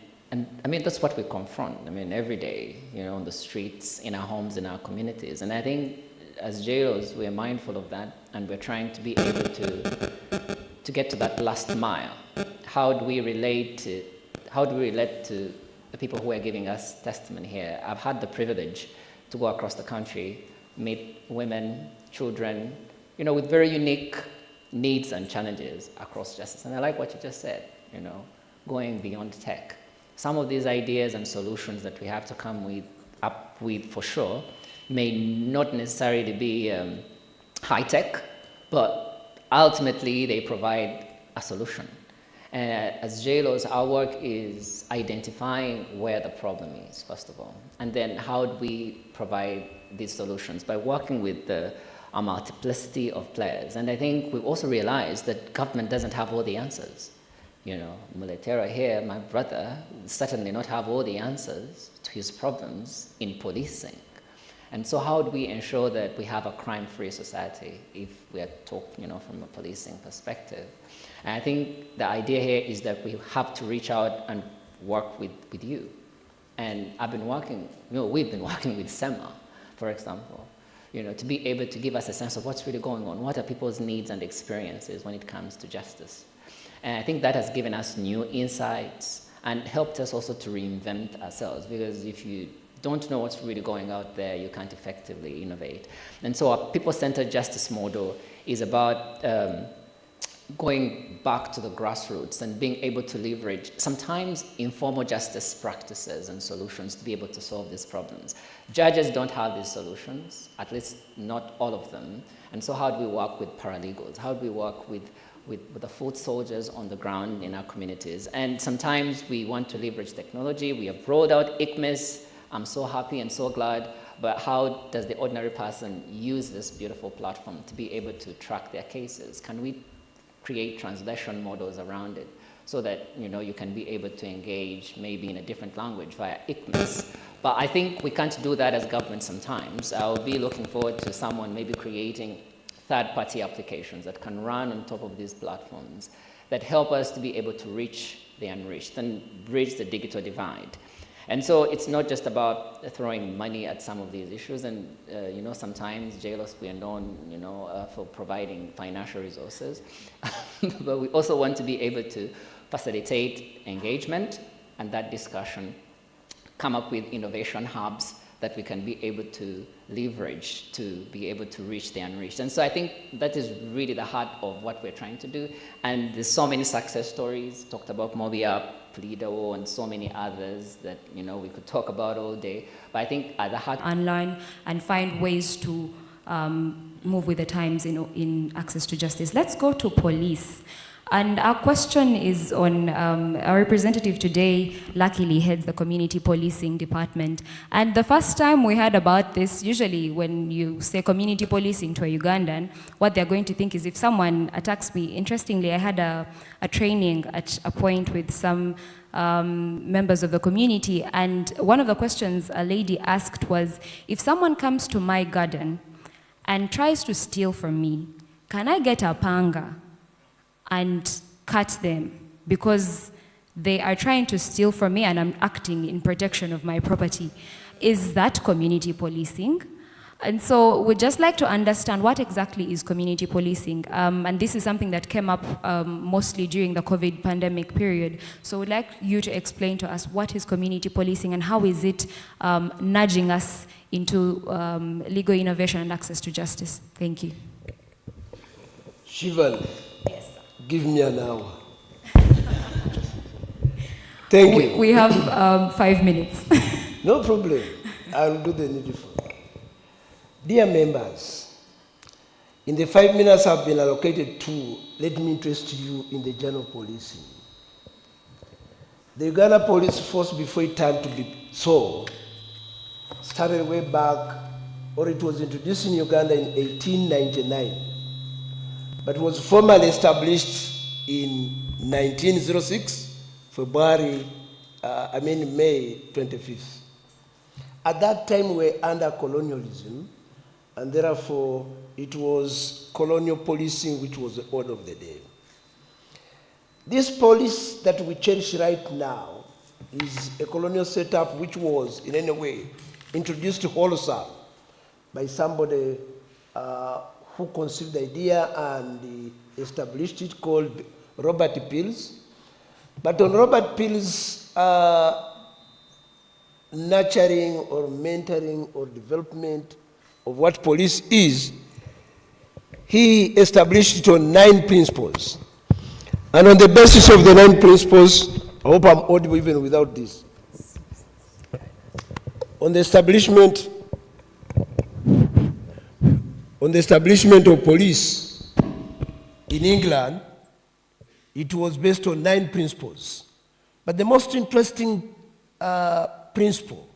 I mean, that's what we confront, I mean, every day, you know, on the streets, in our homes, in our communities. And I think as jailers, we're mindful of that, and we're trying to be able to get to that last mile. How do we relate to the people who are giving us testimony here? I've had the privilege to go across the country, meet women, children, you know, with very unique needs and challenges across justice. And I like what you just said, you know, going beyond tech. Some of these ideas and solutions that we have to come up with for sure may not necessarily be high tech, but ultimately they provide a solution. As jailers, our work is identifying where the problem is, first of all, and then how do we provide these solutions? By working with a multiplicity of players. And I think we've also realized that government doesn't have all the answers. Muletera here, my brother, certainly not have all the answers to his problems in policing. And so how do we ensure that we have a crime-free society if we are talking, from a policing perspective? And I think the idea here is that we have to reach out and work with you. And I've been working, we've been working with SEMA, for example, to be able to give us a sense of what's really going on, what are people's needs and experiences when it comes to justice. And I think that has given us new insights and helped us also to reinvent ourselves, because if you don't know what's really going out there, you can't effectively innovate. And so our people-centered justice model is about going back to the grassroots and being able to leverage sometimes informal justice practices and solutions to be able to solve these problems. Judges don't have these solutions, at least not all of them. And so how do we work with paralegals? How do we work with the foot soldiers on the ground in our communities? And sometimes we want to leverage technology. We have rolled out ICMIS. I'm so happy and so glad, but how does the ordinary person use this beautiful platform to be able to track their cases? Can we create translation models around it so that you can be able to engage maybe in a different language via ICMIS? But I think we can't do that as government sometimes. I'll be looking forward to someone maybe creating third-party applications that can run on top of these platforms that help us to be able to reach the unreached and bridge the digital divide. And so it's not just about throwing money at some of these issues, and sometimes JLOS, we are known for providing financial resources, but we also want to be able to facilitate engagement and that discussion, come up with innovation hubs that we can be able to leverage to be able to reach the unreached. And so I think that is really the heart of what we're trying to do. And there's so many success stories, talked about MobiUp, Lido, and so many others that we could talk about all day. But I think at the heart, online and find ways to move with the times in access to justice. Let's go to police. And our question is on our representative today, luckily heads the community policing department. And the first time we heard about this, usually when you say community policing to a Ugandan, what they're going to think is if someone attacks me. Interestingly, I had a training at a point with some members of the community, and one of the questions a lady asked was, if someone comes to my garden and tries to steal from me, can I get a panga and cut them because they are trying to steal from me and I'm acting in protection of my property? Is that community policing? And so we'd just like to understand what exactly is community policing. And this is something that came up mostly during the COVID pandemic period. So we'd like you to explain to us what is community policing and how is it nudging us into legal innovation and access to justice. Thank you. Shivan. Give me an hour. Thank you. We have 5 minutes. No problem. I'll do the needful. Dear members, in the 5 minutes I've been allocated to, let me interest you in the general policing. The Uganda Police Force, before it turned to be so, started way back, or it was introduced in Uganda in 1899. But was formally established in 1906, May 25th. At that time, we were under colonialism, and therefore it was colonial policing which was the order of the day. This police that we cherish right now is a colonial setup which was, in any way, introduced to wholesale by somebody who conceived the idea and established it, called Robert Pills. But on Robert Pills' nurturing or mentoring or development of what police is, he established it on 9 principles. And on the basis of the 9 principles, I hope I'm audible even without this, on the establishment of police in England, it was based on 9 principles. But the most interesting principle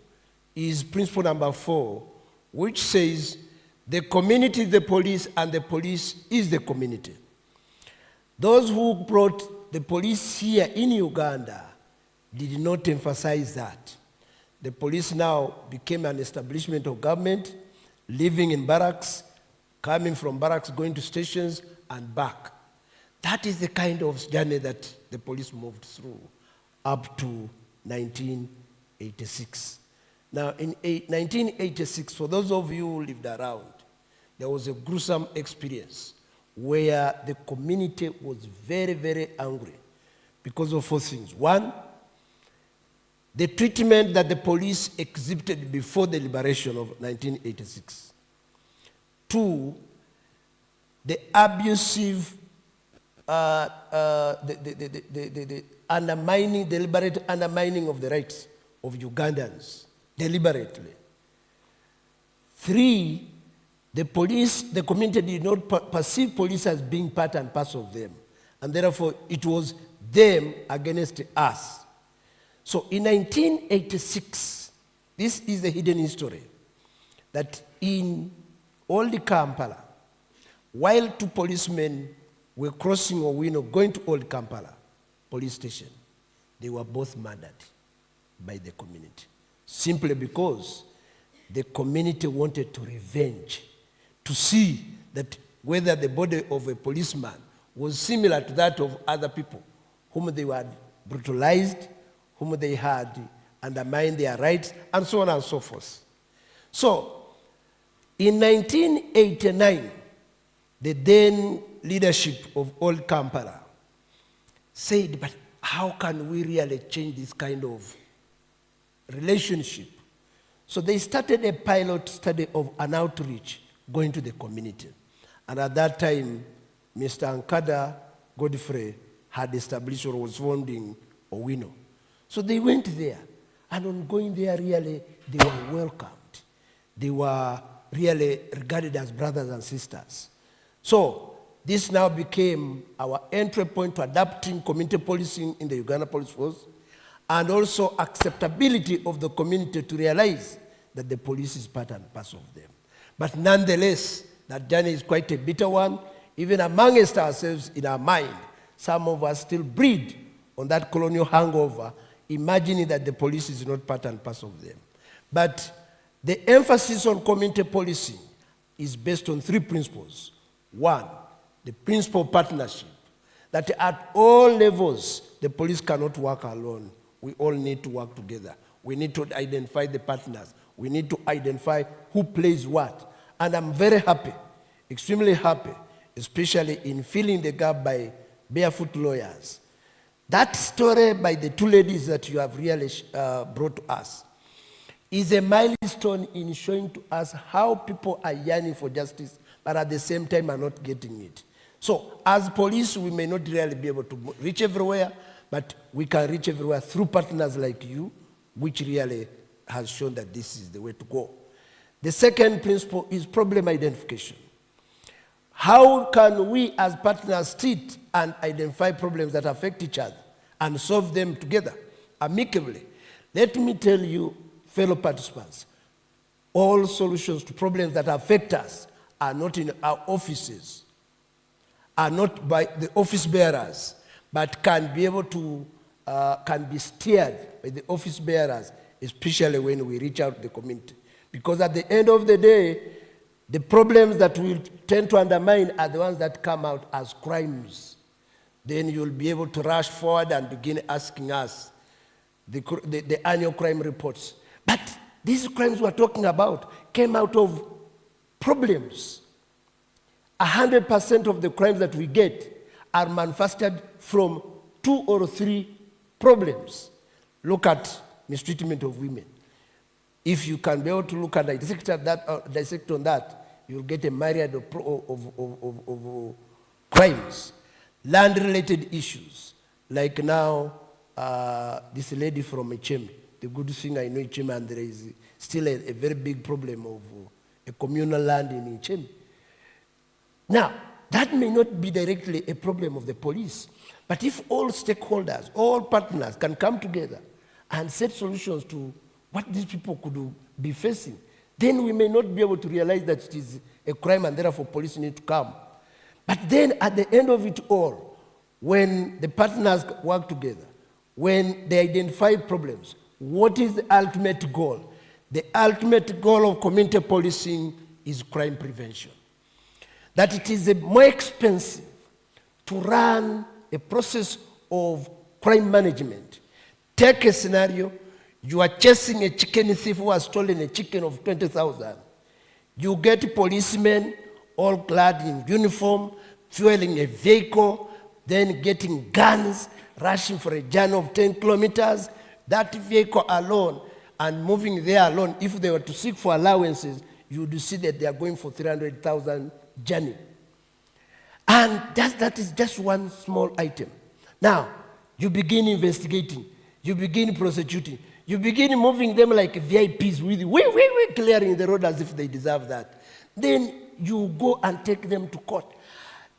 is principle number 4, which says the community is the police and the police is the community. Those who brought the police here in Uganda did not emphasize that. The police now became an establishment of government, living in barracks, coming from barracks, going to stations and back. That is the kind of journey that the police moved through up to 1986. Now, in 1986, for those of you who lived around, there was a gruesome experience where the community was very, very angry because of 4 things. One, the treatment that the police exhibited before the liberation of 1986. 2, the abusive, the undermining, deliberate undermining of the rights of Ugandans, deliberately. 3, the police, the community did not perceive police as being part and parcel of them, and therefore it was them against us. So in 1986, this is the hidden history, that in Old Kampala, while 2 policemen were crossing Owino going to Old Kampala police station, they were both murdered by the community, simply because the community wanted to revenge, to see that whether the body of a policeman was similar to that of other people whom they had brutalized, whom they had undermined their rights, and so on and so forth. So, in 1989, the then leadership of Old Kampala said, but how can we really change this kind of relationship? So they started a pilot study of an outreach going to the community. And at that time, Mr. Ankada Godfrey had established or was formed in Owino. So they went there, and on going there, really, they were welcomed. They were really regarded as brothers and sisters. So this now became our entry point to adapting community policing in the Uganda Police Force, and also acceptability of the community to realize that the police is part and parcel of them. But nonetheless, that journey is quite a bitter one. Even amongst ourselves, in our mind, some of us still breed on that colonial hangover, imagining that the police is not part and parcel of them. But the emphasis on community policing is based on 3 principles. 1, the principle of partnership, that at all levels, the police cannot work alone. We all need to work together. We need to identify the partners. We need to identify who plays what. And I'm very happy, extremely happy, especially in filling the gap by barefoot lawyers. That story by the 2 ladies that you have really brought to us is a milestone in showing to us how people are yearning for justice, but at the same time are not getting it. So as police, we may not really be able to reach everywhere, but we can reach everywhere through partners like you, which really has shown that this is the way to go. The second principle is problem identification. How can we as partners sit and identify problems that affect each other and solve them together, amicably? Let me tell you, fellow participants, all solutions to problems that affect us are not in our offices, are not by the office bearers, but can be able to, can be steered by the office bearers, especially when we reach out to the community. Because at the end of the day, the problems that we tend to undermine are the ones that come out as crimes. Then you'll be able to rush forward and begin asking us the annual crime reports. But these crimes we're talking about came out of problems. 100% of the crimes that we get are manifested from 2 or 3 problems. Look at mistreatment of women. If you can be able to look at dissect on that, you'll get a myriad of crimes. Land-related issues, like now this lady from Ichembe. The good thing I know Ichembe, and there is still a very big problem of a communal land in Ichembe. Now, that may not be directly a problem of the police, but if all stakeholders, all partners can come together and set solutions to what these people could be facing, then we may not be able to realize that it is a crime and therefore police need to come. But then at the end of it all, when the partners work together, when they identify problems, what is the ultimate goal? The ultimate goal of community policing is crime prevention. That it is more expensive to run a process of crime management. Take a scenario, you are chasing a chicken thief who has stolen a chicken of 20,000. You get policemen all clad in uniform, fueling a vehicle, then getting guns, rushing for a journey of 10 kilometers. That vehicle alone, and moving there alone, if they were to seek for allowances, you would see that they are going for 300,000 journey. And that is just one small item. Now, you begin investigating, you begin prosecuting, you begin moving them like VIPs with we clearing the road as if they deserve that. Then you go and take them to court.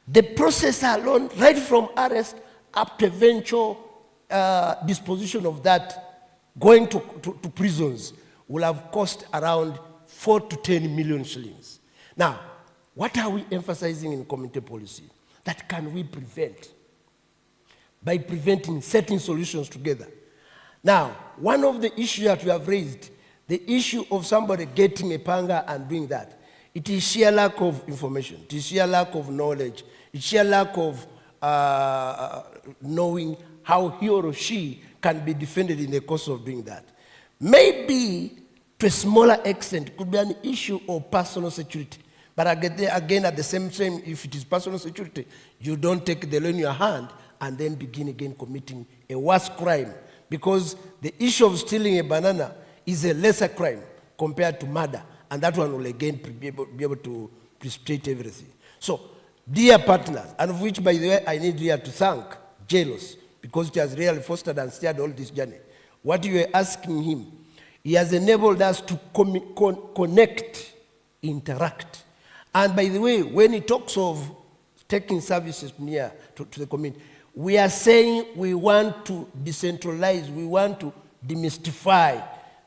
The process alone, right from arrest up to eventual disposition of that, going to prisons, will have cost around 4 to 10 million shillings. Now, what are we emphasizing in community policy? That can we prevent? By preventing, setting solutions together. Now, one of the issues that we have raised, the issue of somebody getting a panga and doing that, it is sheer lack of information, it is sheer lack of knowledge, it's sheer lack of knowing how he or she can be defended in the course of doing that. Maybe, to a smaller extent, it could be an issue of personal security. But again, at the same time, if it is personal security, you don't take the law in your hand and then begin again committing a worse crime. Because the issue of stealing a banana is a lesser crime compared to murder. And that one will again be able to precipitate everything. So, dear partners, and of which, by the way, I need here to thank Jalos, because it has really fostered and steered all this journey. What you are asking him, he has enabled us to connect, interact. And by the way, when he talks of taking services near to the community, we are saying we want to decentralize, we want to demystify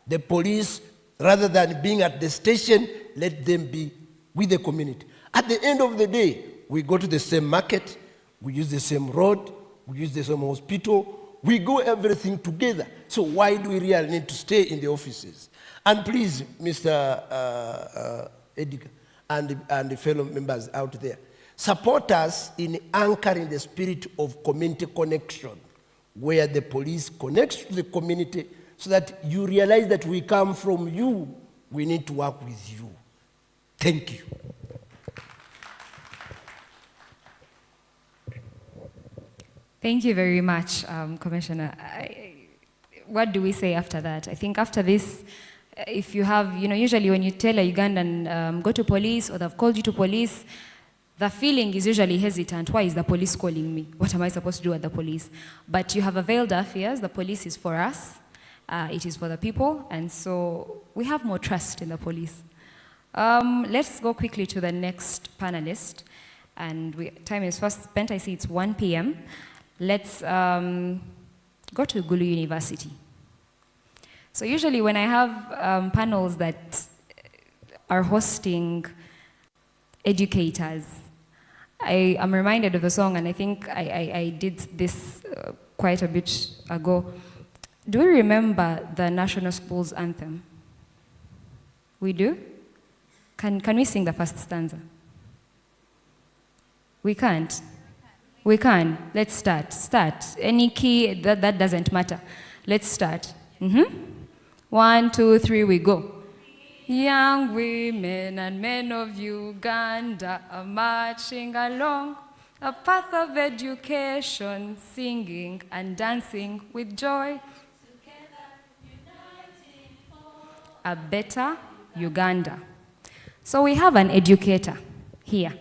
the police. Rather than being at the station, let them be with the community. At the end of the day, we go to the same market, we use the same road, we use the same hospital, we go everything together. So why do we really need to stay in the offices? And please, Mr. Edgar and the fellow members out there, support us in anchoring the spirit of community connection, where the police connects to the community so that you realize that we come from you, we need to work with you. Thank you. Thank you very much, Commissioner. What do we say after that? I think after this, if you have, usually when you tell a Ugandan, go to police, or they've called you to police, the feeling is usually hesitant. Why is the police calling me? What am I supposed to do at the police? But you have availed our fears. The police is for us. It is for the people. And so we have more trust in the police. Let's go quickly to the next panelist. And time is fast spent. I see it's 1 p.m. Let's go to Gulu University. So usually when I have panels that are hosting educators, I am reminded of a song, and I think I did this quite a bit ago. Do we remember the National Schools Anthem? We do? Can we sing the first stanza? We can't. We can. Let's start. Start. Any key, that doesn't matter. Let's start. 1, 2, 3, we go. Young women and men of Uganda are marching along a path of education, singing and dancing with joy. A better Uganda. So we have an educator here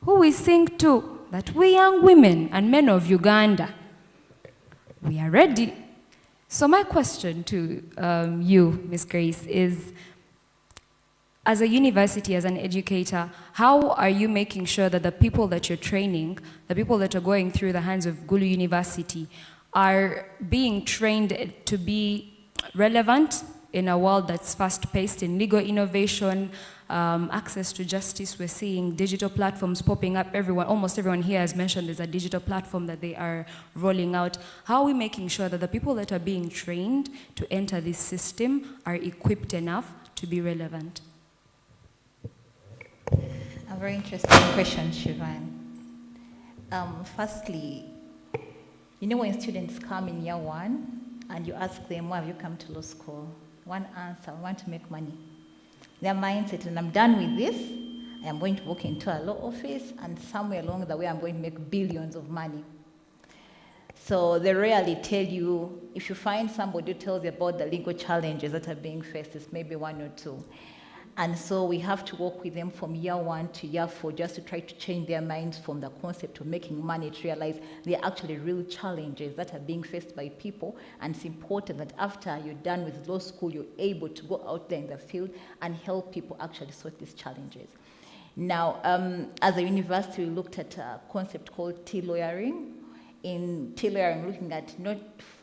who we sing to that we young women and men of Uganda, we are ready. So my question to you, Ms. Grace, is as a university, as an educator, how are you making sure that the people that you're training, the people that are going through the hands of Gulu University, are being trained to be relevant in a world that's fast-paced in legal innovation, access to justice. We're seeing digital platforms popping up. Almost everyone here has mentioned there's a digital platform that they are rolling out. How are we making sure that the people that are being trained to enter this system are equipped enough to be relevant? A very interesting question, Shivan. Firstly, you know when students come in year one and you ask them, why have you come to law school? One answer, I want to make money. Their mindset, when I'm done with this, I am going to walk into a law office and somewhere along the way I'm going to make billions of money. So they rarely tell you, if you find somebody who tells you about the legal challenges that are being faced, it's maybe one or two. And so we have to work with them from year one to year four just to try to change their minds from the concept of making money to realize there are actually real challenges that are being faced by people. And it's important that after you're done with law school, you're able to go out there in the field and help people actually sort these challenges. Now, as a university, we looked at a concept called T-lawyering. In T-lawyering, looking at not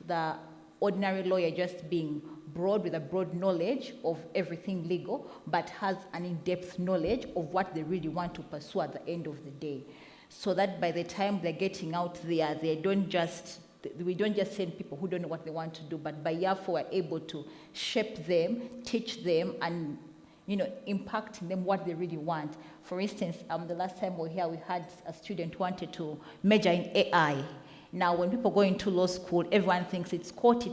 the ordinary lawyer just being broad with a broad knowledge of everything legal, but has an in-depth knowledge of what they really want to pursue at the end of the day. So that by the time they're getting out there, we don't just send people who don't know what they want to do, but by year four, we're able to shape them, teach them, and impact in them what they really want. For instance, the last time we were here, we had a student who wanted to major in AI. Now, when people go into law school, everyone thinks it's court.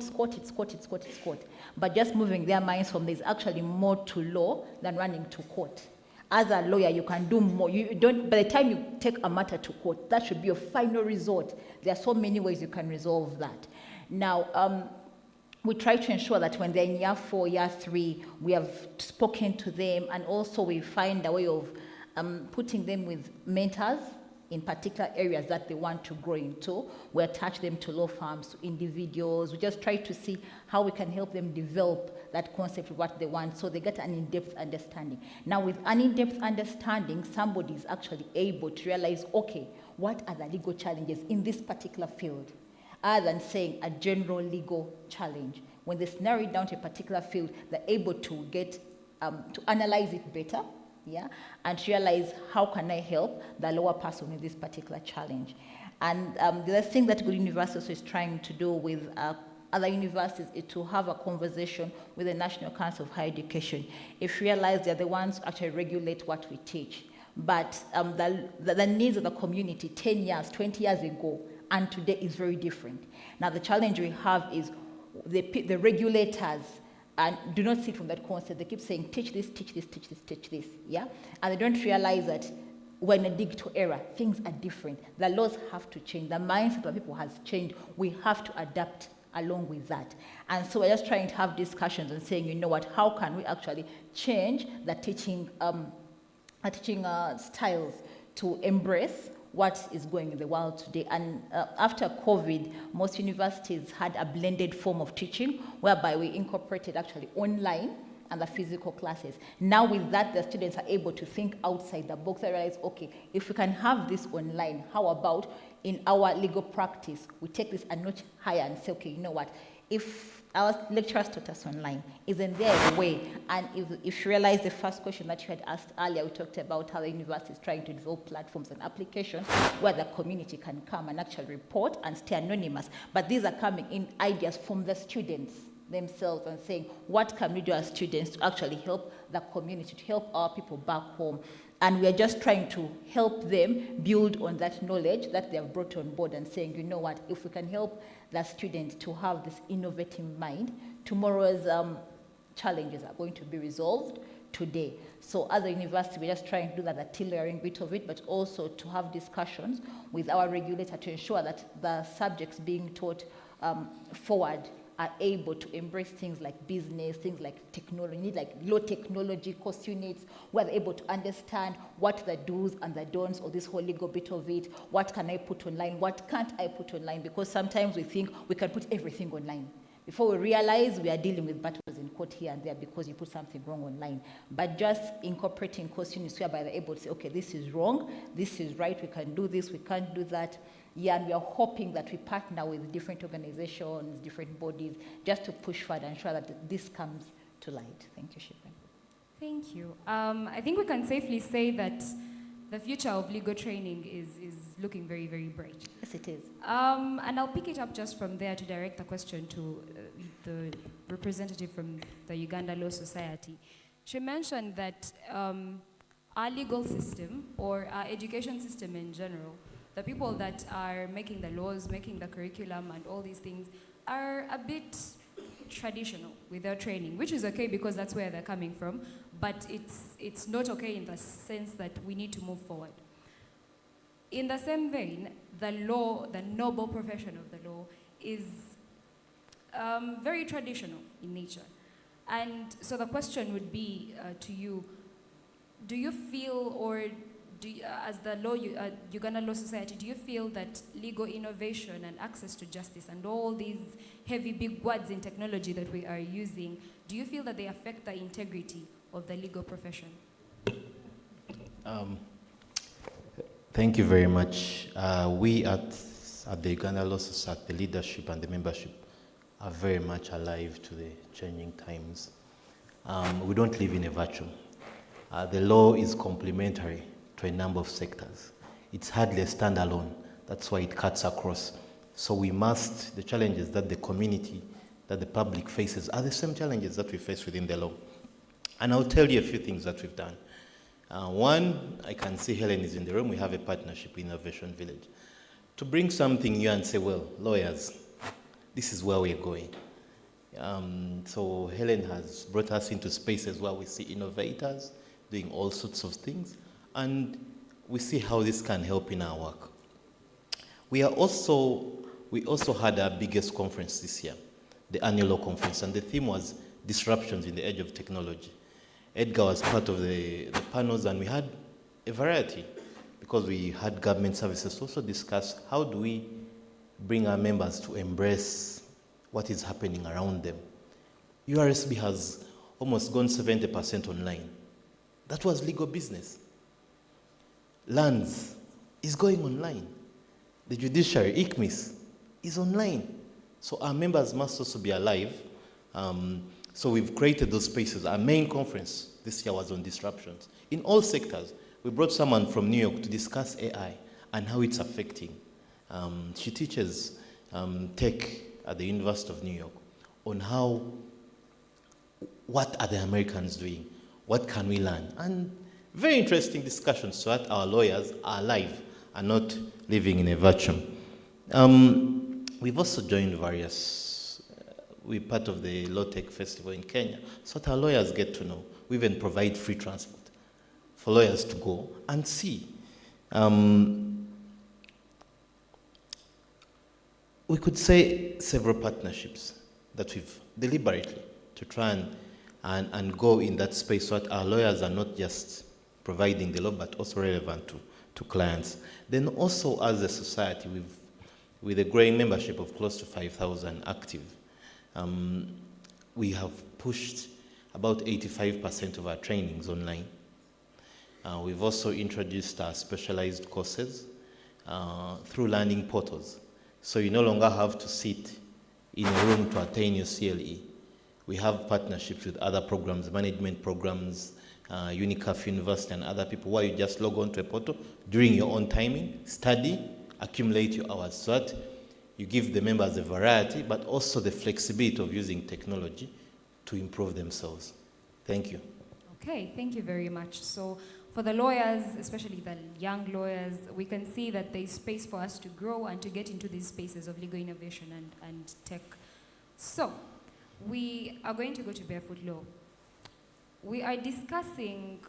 But just moving their minds from there's actually more to law than running to court. As a lawyer, you can do more. By the time you take a matter to court, that should be your final resort. There are so many ways you can resolve that. Now, we try to ensure that when they're in year four, year three, we have spoken to them, and also we find a way of putting them with mentors in particular areas that they want to grow into. We attach them to law firms, to individuals. We just try to see how we can help them develop that concept of what they want so they get an in-depth understanding. Now, with an in-depth understanding, somebody is actually able to realize, okay, what are the legal challenges in this particular field, other than saying a general legal challenge. When they narrow it down to a particular field, they're able to get to analyze it better, and realize how can I help the lower person with this particular challenge. And the other thing that Good University also is trying to do with other universities is to have a conversation with the National Council of Higher Education. If you realize they're the ones who actually regulate what we teach, but the needs of the community 10 years, 20 years ago, and today is very different. Now the challenge we have is the regulators and do not see from that concept. They keep saying, teach this, and they don't realize that when a digital era, things are different. The laws have to change. The mindset of people has changed. We have to adapt along with that. And so we're just trying to have discussions and saying, you know what, how can we actually change the teaching styles to embrace what is going in the world today. And after COVID, most universities had a blended form of teaching whereby we incorporated actually online and the physical classes. Now with that, the students are able to think outside the box. They realize, okay, if we can have this online, how about in our legal practice, we take this a notch higher and say, okay, you know what, if our lecturers taught us online, isn't there a way? And if you realize the first question that you had asked earlier, we talked about how the university is trying to develop platforms and applications where the community can come and actually report and stay anonymous. But these are coming in ideas from the students themselves and saying, what can we do as students to actually help the community, to help our people back home? And we are just trying to help them build on that knowledge that they have brought on board and saying, you know what, if we can help the students to have this innovative mind, tomorrow's challenges are going to be resolved today. So as a university, we're just trying to do that, the tailoring bit of it, but also to have discussions with our regulator to ensure that the subjects being taught forward are able to embrace things like business, things like technology, like low technology course units, where they're able to understand what the do's and the don'ts of this whole legal bit of it, what can I put online, what can't I put online, because sometimes we think we can put everything online. Before we realize we are dealing with battles in court here and there because you put something wrong online. But just incorporating course units whereby they're able to say, okay, this is wrong, this is right, we can do this, we can't do that. Yeah, and we are hoping that we partner with different organizations, different bodies, just to push forward and ensure that this comes to light. Thank you, Shivan. Thank you. I think we can safely say that the future of legal training is looking very, very bright. Yes, it is. And I'll pick it up just from there to direct the question to the representative from the Uganda Law Society. She mentioned that our legal system, or our education system in general, the people that are making the laws, making the curriculum and all these things, are a bit traditional with their training, which is okay because that's where they're coming from, but it's not okay in the sense that we need to move forward. In the same vein, the law, the noble profession of the law, is very traditional in nature. And so the question would be to you, do you feel, or as the Uganda Law Society, do you feel that legal innovation and access to justice and all these heavy big words in technology that we are using, do you feel that they affect the integrity of the legal profession? Thank you very much. We at the Uganda Law Society, the leadership and the membership, are very much alive to the changing times. We don't live in a vacuum. The law is complementary to a number of sectors. It's hardly a standalone. That's why it cuts across. So we must, the challenges that the community, that the public faces are the same challenges that we face within the law. And I'll tell you a few things that we've done. One, I can see Helen is in the room. We have a partnership with Innovation Village to bring something new and say, well, lawyers, this is where we're going. So Helen has brought us into spaces where we see innovators doing all sorts of things, and we see how this can help in our work. We also had our biggest conference this year, the annual law conference, and the theme was disruptions in the age of technology. Edgar was part of the panels, and we had a variety, because we had government services also discuss how do we bring our members to embrace what is happening around them. URSB has almost gone 70% online. That was legal business. Lands is going online. The judiciary, ICMIS, is online. So our members must also be alive. So we've created those spaces. Our main conference this year was on disruptions. In all sectors, we brought someone from New York to discuss AI and how it's affecting. She teaches tech at the University of New York on what are the Americans doing? What can we learn? And very interesting discussions so that our lawyers are alive and not living in a vacuum. We've also joined various, we're part of the Law Tech Festival in Kenya, so that our lawyers get to know. We even provide free transport for lawyers to go and see. We could say several partnerships that we've deliberately to try and go in that space so that our lawyers are not just providing the law, but also relevant to clients. Then also as a society, with a growing membership of close to 5,000 active, we have pushed about 85% of our trainings online. We've also introduced our specialized courses through learning portals. So you no longer have to sit in a room to attain your CLE. We have partnerships with other programs, management programs, UNICAF University and other people, where you just log on to a portal during your own timing, study, accumulate your hours, so that you give the members a variety, but also the flexibility of using technology to improve themselves. Thank you. Okay, thank you very much. So for the lawyers, especially the young lawyers, we can see that there is space for us to grow and to get into these spaces of legal innovation and tech. So we are going to go to Barefoot Law. We are discussing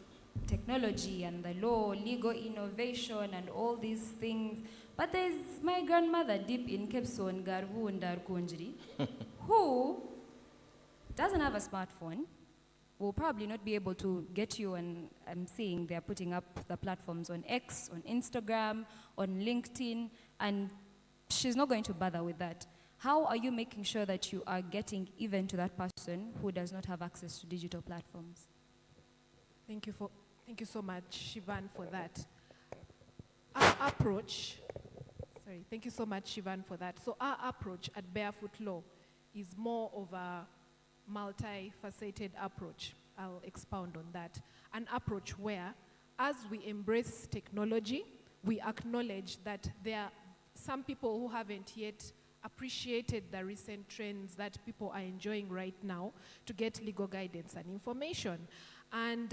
technology and the law, legal innovation and all these things. But there's my grandmother deep in Kepson, Garvu and Darkunjri, who doesn't have a smartphone, will probably not be able to get you, and I'm seeing they're putting up the platforms on X, on Instagram, on LinkedIn, and she's not going to bother with that. How are you making sure that you are getting even to that person who does not have access to digital platforms? Thank you so much, Shivan, for that. Our approach, thank you so much, Shivan, for that. So our approach at Barefoot Law is more of a multifaceted approach. I'll expound on that. An approach where, as we embrace technology, we acknowledge that there are some people who haven't yet appreciated the recent trends that people are enjoying right now to get legal guidance and information. And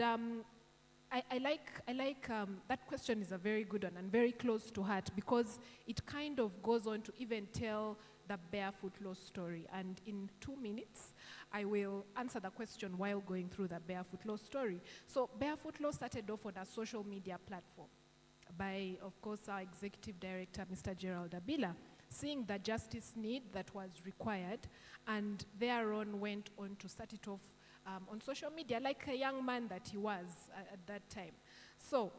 I like that question is a very good one and very close to heart, because it kind of goes on to even tell the Barefoot Law story. And in 2 minutes, I will answer the question while going through the Barefoot Law story. So Barefoot Law started off on a social media platform by, of course, our executive director, Mr. Gerald Abila, seeing the justice need that was required, and thereon went on to start it off on social media like a young man that he was at that time. So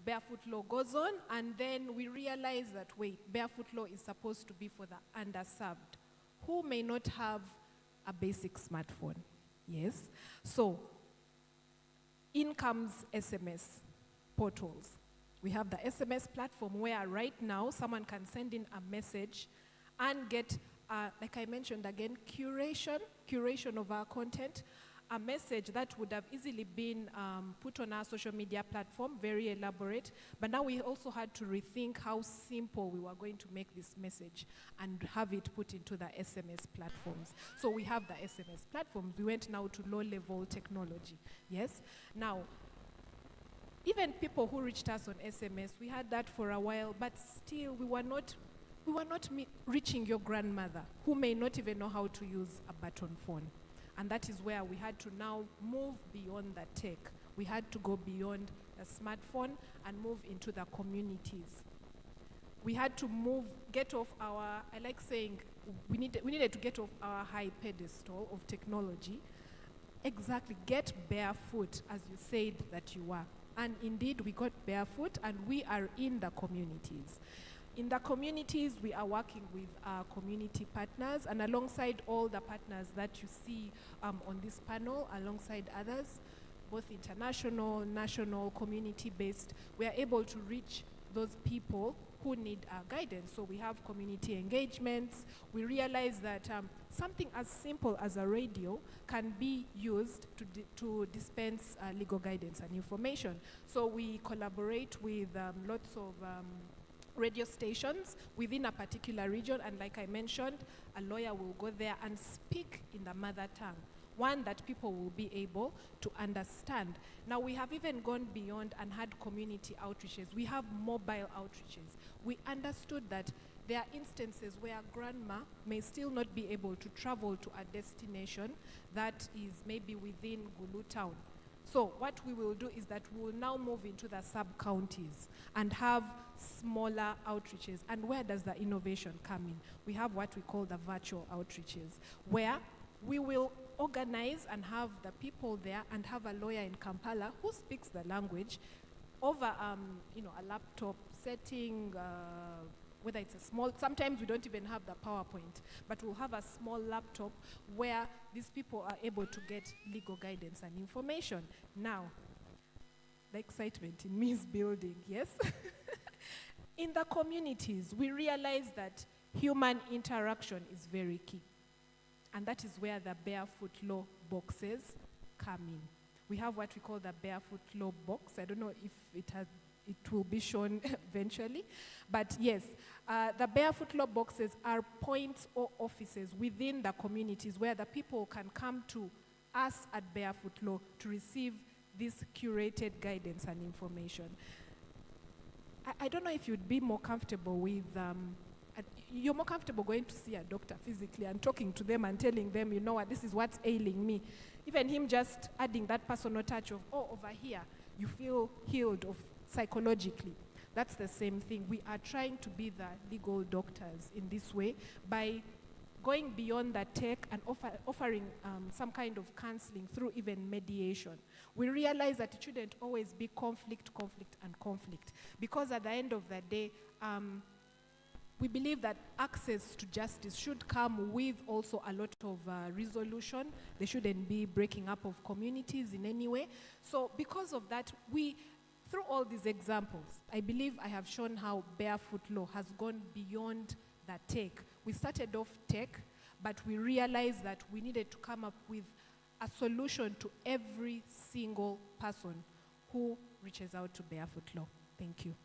Barefoot Law goes on, and then we realize that, wait, Barefoot Law is supposed to be for the underserved who may not have a basic smartphone. Yes? So in comes SMS portals. We have the SMS platform where right now someone can send in a message and get, like I mentioned again, curation of our content, a message that would have easily been put on our social media platform, very elaborate, but now we also had to rethink how simple we were going to make this message and have it put into the SMS platforms. So we have the SMS platforms. We went now to low-level technology, yes? Now, even people who reached us on SMS, we had that for a while, but still we were not reaching your grandmother, who may not even know how to use a button phone. And that is where we had to now move beyond the tech. We had to go beyond the smartphone and move into the communities. We had to get off our, I like saying, we needed to get off our high pedestal of technology. Exactly, get barefoot, as you said that you were. And indeed, we got barefoot, and we are in the communities. In the communities, we are working with our community partners, and alongside all the partners that you see on this panel, alongside others, both international, national, community-based, we are able to reach those people who need our guidance. So we have community engagements. We realize that something as simple as a radio can be used to dispense legal guidance and information. So we collaborate with lots of radio stations within a particular region, and like I mentioned, a lawyer will go there and speak in the mother tongue, one that people will be able to understand. Now, we have even gone beyond and had community outreaches. We have mobile outreaches. We understood that there are instances where grandma may still not be able to travel to a destination that is maybe within Gulu town. So what we will do is that we will now move into the sub-counties and have smaller outreaches. And where does the innovation come in? We have what we call the virtual outreaches, where we will organize and have the people there and have a lawyer in Kampala who speaks the language over a laptop setting, whether it's a small, sometimes we don't even have the PowerPoint, but we'll have a small laptop where these people are able to get legal guidance and information. Now, the excitement in me is building, yes? In the communities, we realize that human interaction is very key. And that is where the Barefoot Law boxes come in. We have what we call the Barefoot Law box. I don't know if it will be shown eventually. But yes, the Barefoot Law boxes are points or offices within the communities where the people can come to us at Barefoot Law to receive this curated guidance and information. I don't know if you'd be more comfortable with, you're more comfortable going to see a doctor physically and talking to them and telling them, you know what, this is what's ailing me. Even him just adding that personal touch of, oh, over here, you feel healed of psychologically. That's the same thing. We are trying to be the legal doctors in this way by going beyond the tech and offering some kind of counseling through even mediation. We realize that it shouldn't always be conflict, because at the end of the day, we believe that access to justice should come with also a lot of resolution. There shouldn't be breaking up of communities in any way. So because of that, through all these examples, I believe I have shown how Barefoot Law has gone beyond the tech. We started off tech, but we realized that we needed to come up with a solution to every single person who reaches out to Barefoot Law. Thank you.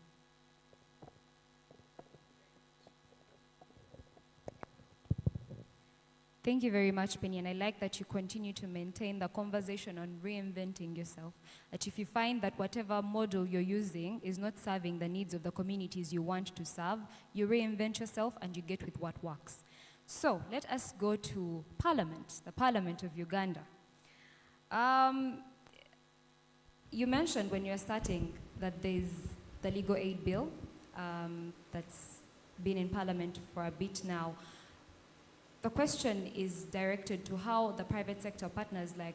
Thank you very much, Penny, and I like that you continue to maintain the conversation on reinventing yourself. That if you find that whatever model you're using is not serving the needs of the communities you want to serve, you reinvent yourself and you get with what works. So let us go to Parliament, the Parliament of Uganda. You mentioned when you were starting that there's the legal aid bill that's been in Parliament for a bit now. The question is directed to how the private sector partners like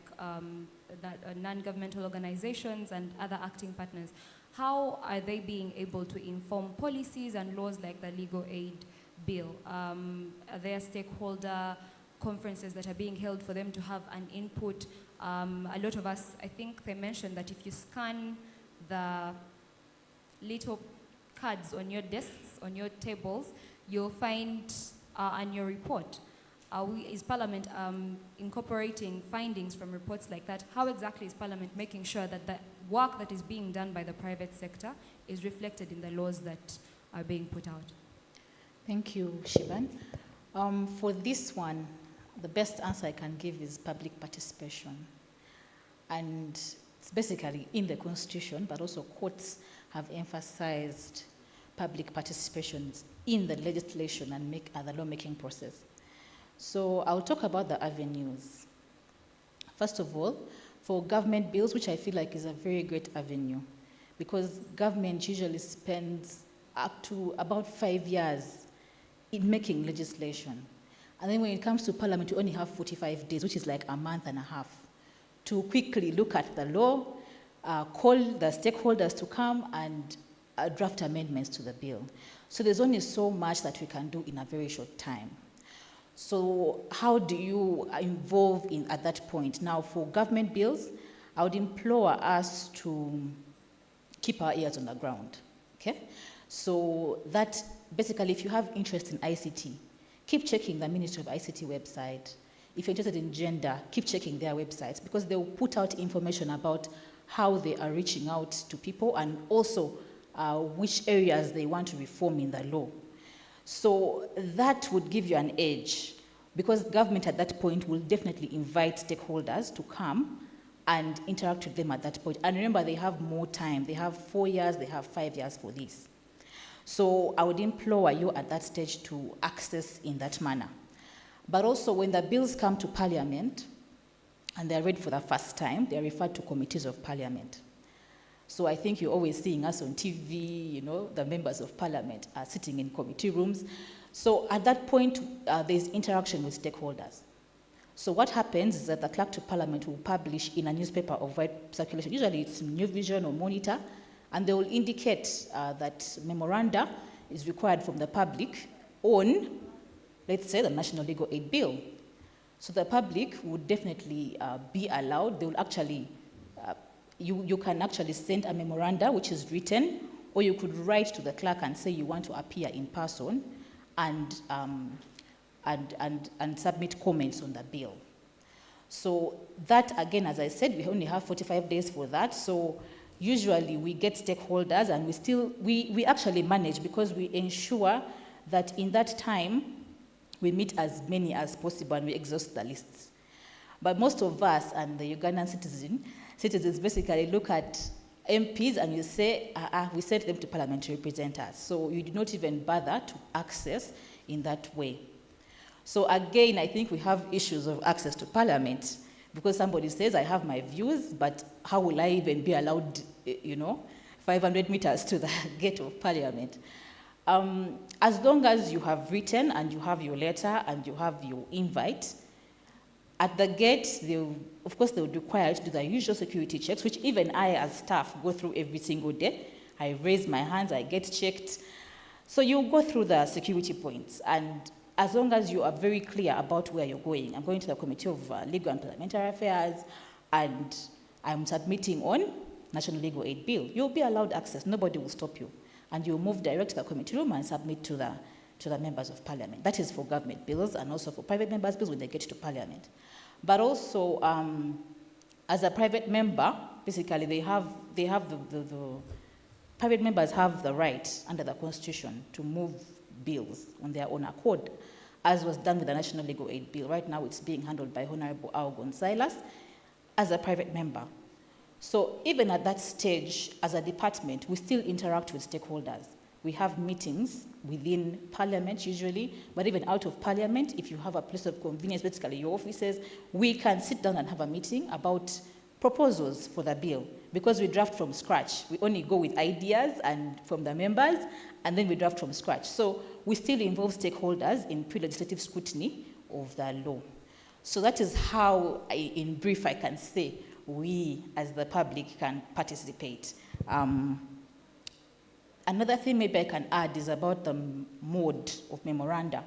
non-governmental organizations and other acting partners, how are they being able to inform policies and laws like the legal aid bill? Are there stakeholder conferences that are being held for them to have an input? A lot of us, I think they mentioned that if you scan the little cards on your desks, on your tables, you'll find an annual report. Is Parliament incorporating findings from reports like that? How exactly is Parliament making sure that the work that is being done by the private sector is reflected in the laws that are being put out? Thank you, Shivan. For this one, the best answer I can give is public participation. And it's basically in the Constitution, but also courts have emphasized public participation in the legislation and the lawmaking process. So I'll talk about the avenues. First of all, for government bills, which I feel like is a very great avenue, because government usually spends up to about 5 years in making legislation. And then when it comes to Parliament, you only have 45 days, which is like a month and a half, to quickly look at the law, call the stakeholders to come and draft amendments to the bill. So there's only so much that we can do in a very short time. So how do you involve at that point? Now, for government bills, I would implore us to keep our ears on the ground, okay? So that, basically, if you have interest in ICT, keep checking the Ministry of ICT website. If you're interested in gender, keep checking their websites, because they will put out information about how they are reaching out to people and also which areas they want to reform in the law. So that would give you an edge, because government at that point will definitely invite stakeholders to come and interact with them at that point. And remember, they have more time. They have 4 years, they have 5 years for this. So I would implore you at that stage to access in that manner. But also when the bills come to Parliament and they're read for the first time, they're referred to committees of Parliament. So I think you're always seeing us on TV, you know, the members of Parliament are sitting in committee rooms. So at that point, there's interaction with stakeholders. So what happens is that the clerk to Parliament will publish in a newspaper of wide circulation, usually it's New Vision or Monitor, and they will indicate that memoranda is required from the public on, let's say, the National Legal Aid Bill. So the public would definitely be allowed. They will actually, you can actually send a memoranda which is written, or you could write to the clerk and say you want to appear in person and submit comments on the bill. So that, again, as I said, we only have 45 days for that. So usually we get stakeholders, and we actually manage, because we ensure that in that time we meet as many as possible and we exhaust the lists. But most of us and the Ugandan citizens basically look at MPs and you say, we sent them to Parliament to represent us. So you do not even bother to access in that way. So again, I think we have issues of access to Parliament, because somebody says, I have my views, but how will I even be allowed, 500 meters to the gate of Parliament? As long as you have written and you have your letter and you have your invite, at the gate, of course, they would require you to do the usual security checks, which even I as staff go through every single day. I raise my hands, I get checked. So you go through the security points, and as long as you are very clear about where you're going, I'm going to the Committee of Legal and Parliamentary Affairs, and I'm submitting on National Legal Aid Bill, you'll be allowed access. Nobody will stop you. And you'll move direct to the committee room and submit to the to the members of parliament. That is for government bills and also for private members' bills when they get to parliament. But also, as a private member, basically private members have the right under the Constitution to move bills on their own accord, as was done with the National Legal Aid Bill. Right now it's being handled by Honorable Algon Silas as a private member. So even at that stage, as a department, we still interact with stakeholders. We have meetings within Parliament usually, but even out of Parliament, if you have a place of convenience, basically your offices, we can sit down and have a meeting about proposals for the bill, because we draft from scratch. We only go with ideas and from the members, and then we draft from scratch. So we still involve stakeholders in pre-legislative scrutiny of the law. So that is how, in brief, I can say we, as the public, can participate. Another thing maybe I can add is about the mode of memoranda.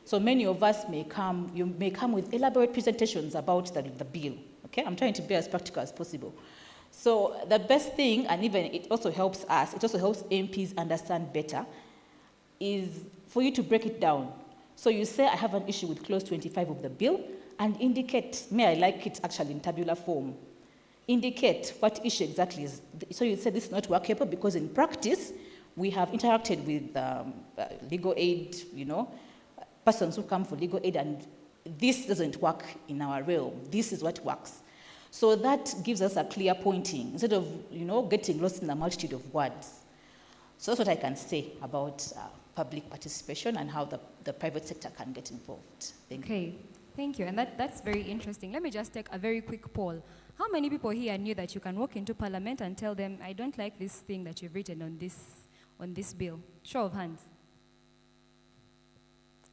So many of us you may come with elaborate presentations about the bill. Okay, I'm trying to be as practical as possible. So the best thing, and even it also helps us, it also helps MPs understand better, is for you to break it down. So you say, I have an issue with clause 25 of the bill, and indicate, may I like it actually in tabular form, indicate what issue exactly is. So you say this is not workable because in practice, we have interacted with legal aid, persons who come for legal aid, and this doesn't work in our realm. This is what works. So that gives us a clear pointing, instead of, getting lost in a multitude of words. So that's what I can say about public participation and how the private sector can get involved. Thank you. Thank you. And that's very interesting. Let me just take a very quick poll. How many people here knew that you can walk into Parliament and tell them, I don't like this thing that you've written on this bill? Show of hands.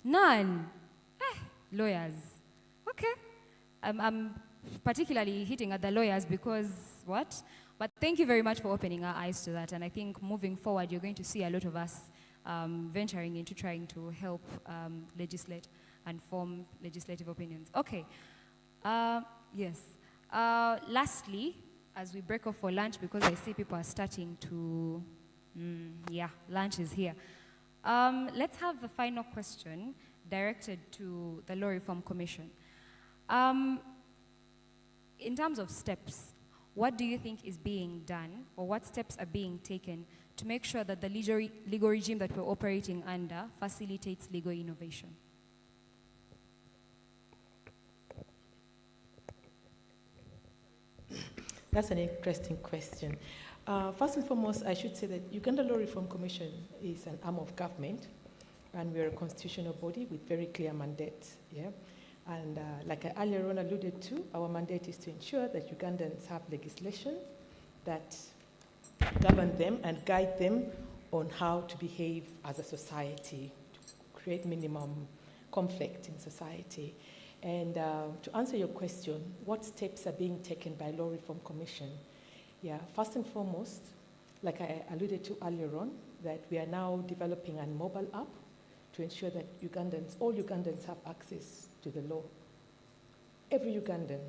None. Lawyers. Okay. I'm particularly hitting at the lawyers because what? But thank you very much for opening our eyes to that. And I think moving forward, you're going to see a lot of us venturing into trying to help legislate and form legislative opinions. Okay. Yes. Lastly, as we break off for lunch, because I see people are starting to, lunch is here. Let's have the final question directed to the Law Reform Commission. In terms of steps, what do you think is being done, or what steps are being taken to make sure that the legal regime that we're operating under facilitates legal innovation? That's an interesting question. First and foremost, I should say that Uganda Law Reform Commission is an arm of government, and we're a constitutional body with very clear mandates. Yeah? And like I earlier on alluded to, our mandate is to ensure that Ugandans have legislation that govern them and guide them on how to behave as a society, to create minimum conflict in society. And to answer your question, what steps are being taken by Law Reform Commission? Yeah, first and foremost, like I alluded to earlier on, that we are now developing a mobile app to ensure that all Ugandans have access to the law. Every Ugandan,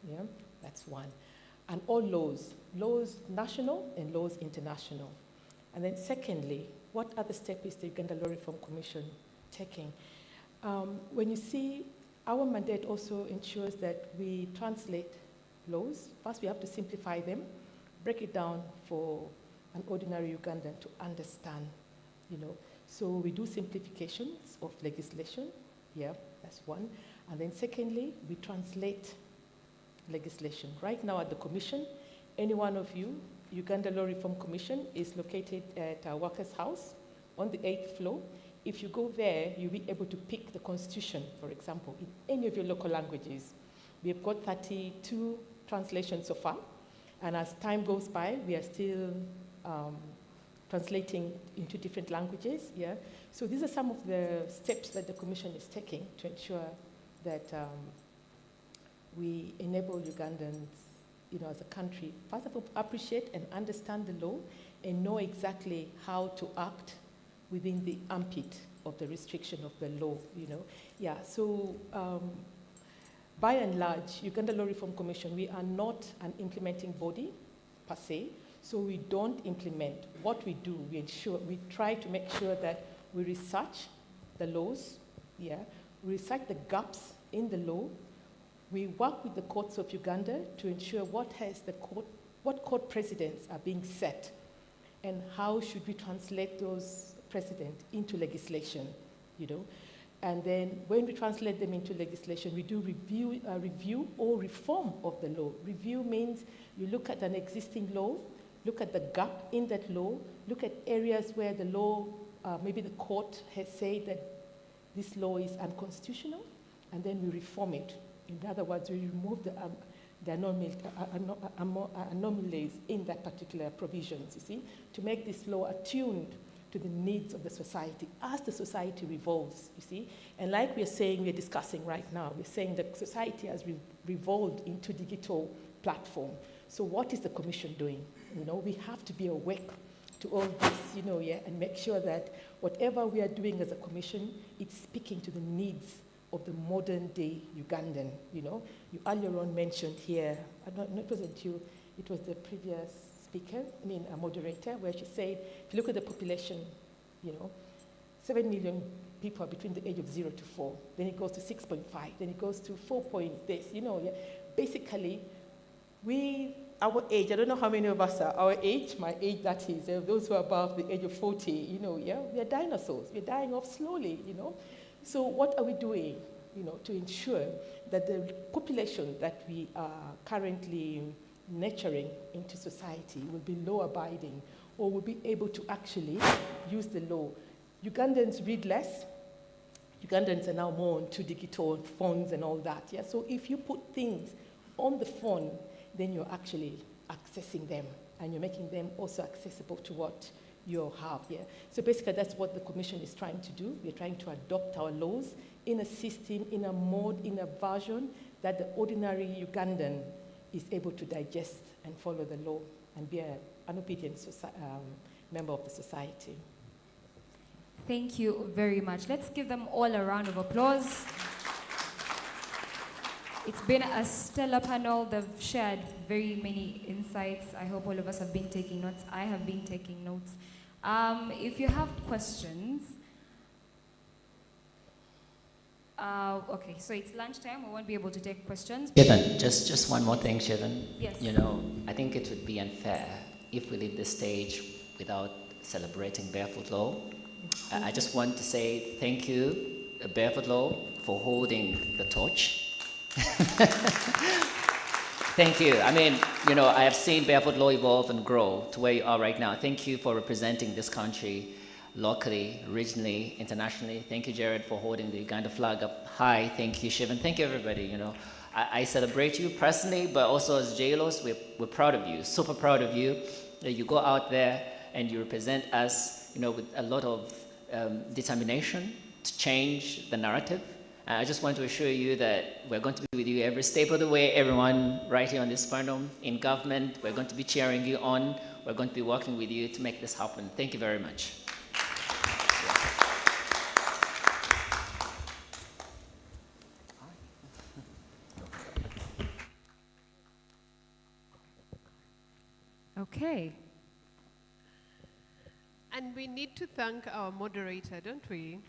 yeah, that's one. And all laws national and laws international. And then secondly, what other step is the Uganda Law Reform Commission taking? When you see, our mandate also ensures that we translate laws. First, we have to simplify them, break it down for an ordinary Ugandan to understand, So we do simplifications of legislation. Yeah, that's one. And then secondly, we translate legislation. Right now at the Commission, any one of you, Uganda Law Reform Commission is located at our workers' house on the 8th floor. If you go there, you'll be able to pick the Constitution, for example, in any of your local languages. We have got 32 translations so far, and as time goes by, we are still translating into different languages. Yeah. So these are some of the steps that the Commission is taking to ensure that we enable Ugandans, as a country, first of all, appreciate and understand the law and know exactly how to act within the ambit of the restriction of the law, Yeah, so by and large, Uganda Law Reform Commission, we are not an implementing body per se, so we don't implement. What we do, we try to make sure that we research the laws, yeah. We recite the gaps in the law. We work with the courts of Uganda to ensure what court precedents are being set and how should we translate those precedents into legislation, you know. And then when we translate them into legislation, we do review or reform of the law. Review means you look at an existing law, look at the gap in that law, look at areas where the law, maybe the court has said that this law is unconstitutional, and then we reform it. In other words, we remove the anomalies in that particular provisions, you see, to make this law attuned to the needs of the society as the society revolves, you see. And like we're saying, we're discussing right now, we're saying that society has revolved into digital platform. So what is the Commission doing? You know, we have to be awake to all this, you know, yeah, and make sure that whatever we are doing as a Commission, it's speaking to the needs of the modern day Ugandan, you know. You earlier on mentioned here, it wasn't you, it was the previous speaker, a moderator, where she said, if you look at the population, you know, 7 million people are between the age of 0 to 4, then it goes to 6.5, then it goes to 4 point this, you know, yeah. Basically, our age, I don't know how many of us are our age, my age that is, those who are above the age of 40, you know, yeah, we are dinosaurs, we're dying off slowly, you know. So what are we doing, you know, to ensure that the population that we are currently nurturing into society will be law-abiding or will be able to actually use the law? Ugandans read less. Ugandans are now more onto digital phones and all that, yeah? So if you put things on the phone, then you're actually accessing them and you're making them also accessible to what you have, yeah? So basically that's what the Commission is trying to do. We're trying to adopt our laws in a system, in a mode, in a version that the ordinary Ugandan is able to digest and follow the law and be an obedient member of the society. Thank you very much. Let's give them all a round of applause. It's been a stellar panel. They've shared very many insights. I hope all of us have been taking notes. I have been taking notes. If you have questions, okay, so it's lunchtime. We won't be able to take questions. Shivan, just one more thing, Shivan. Yes. You know, I think it would be unfair if we leave the stage without celebrating Barefoot Law. I just want to say thank you, Barefoot Law, for holding the torch. Thank you. I mean, you know, I have seen Barefoot Law evolve and grow to where you are right now. Thank you for representing this country locally, regionally, internationally. Thank you, Jared, for holding the Uganda flag up high. Thank you, Shivan. Thank you, everybody. You know, I celebrate you personally, but also as JLOS, we're proud of you, super proud of you. That you go out there and you represent us, you know, with a lot of determination to change the narrative. I just want to assure you that we're going to be with you every step of the way. Everyone right here on this panel, in government, we're going to be cheering you on. We're going to be working with you to make this happen. Thank you very much. Okay. And we need to thank our moderator, don't we?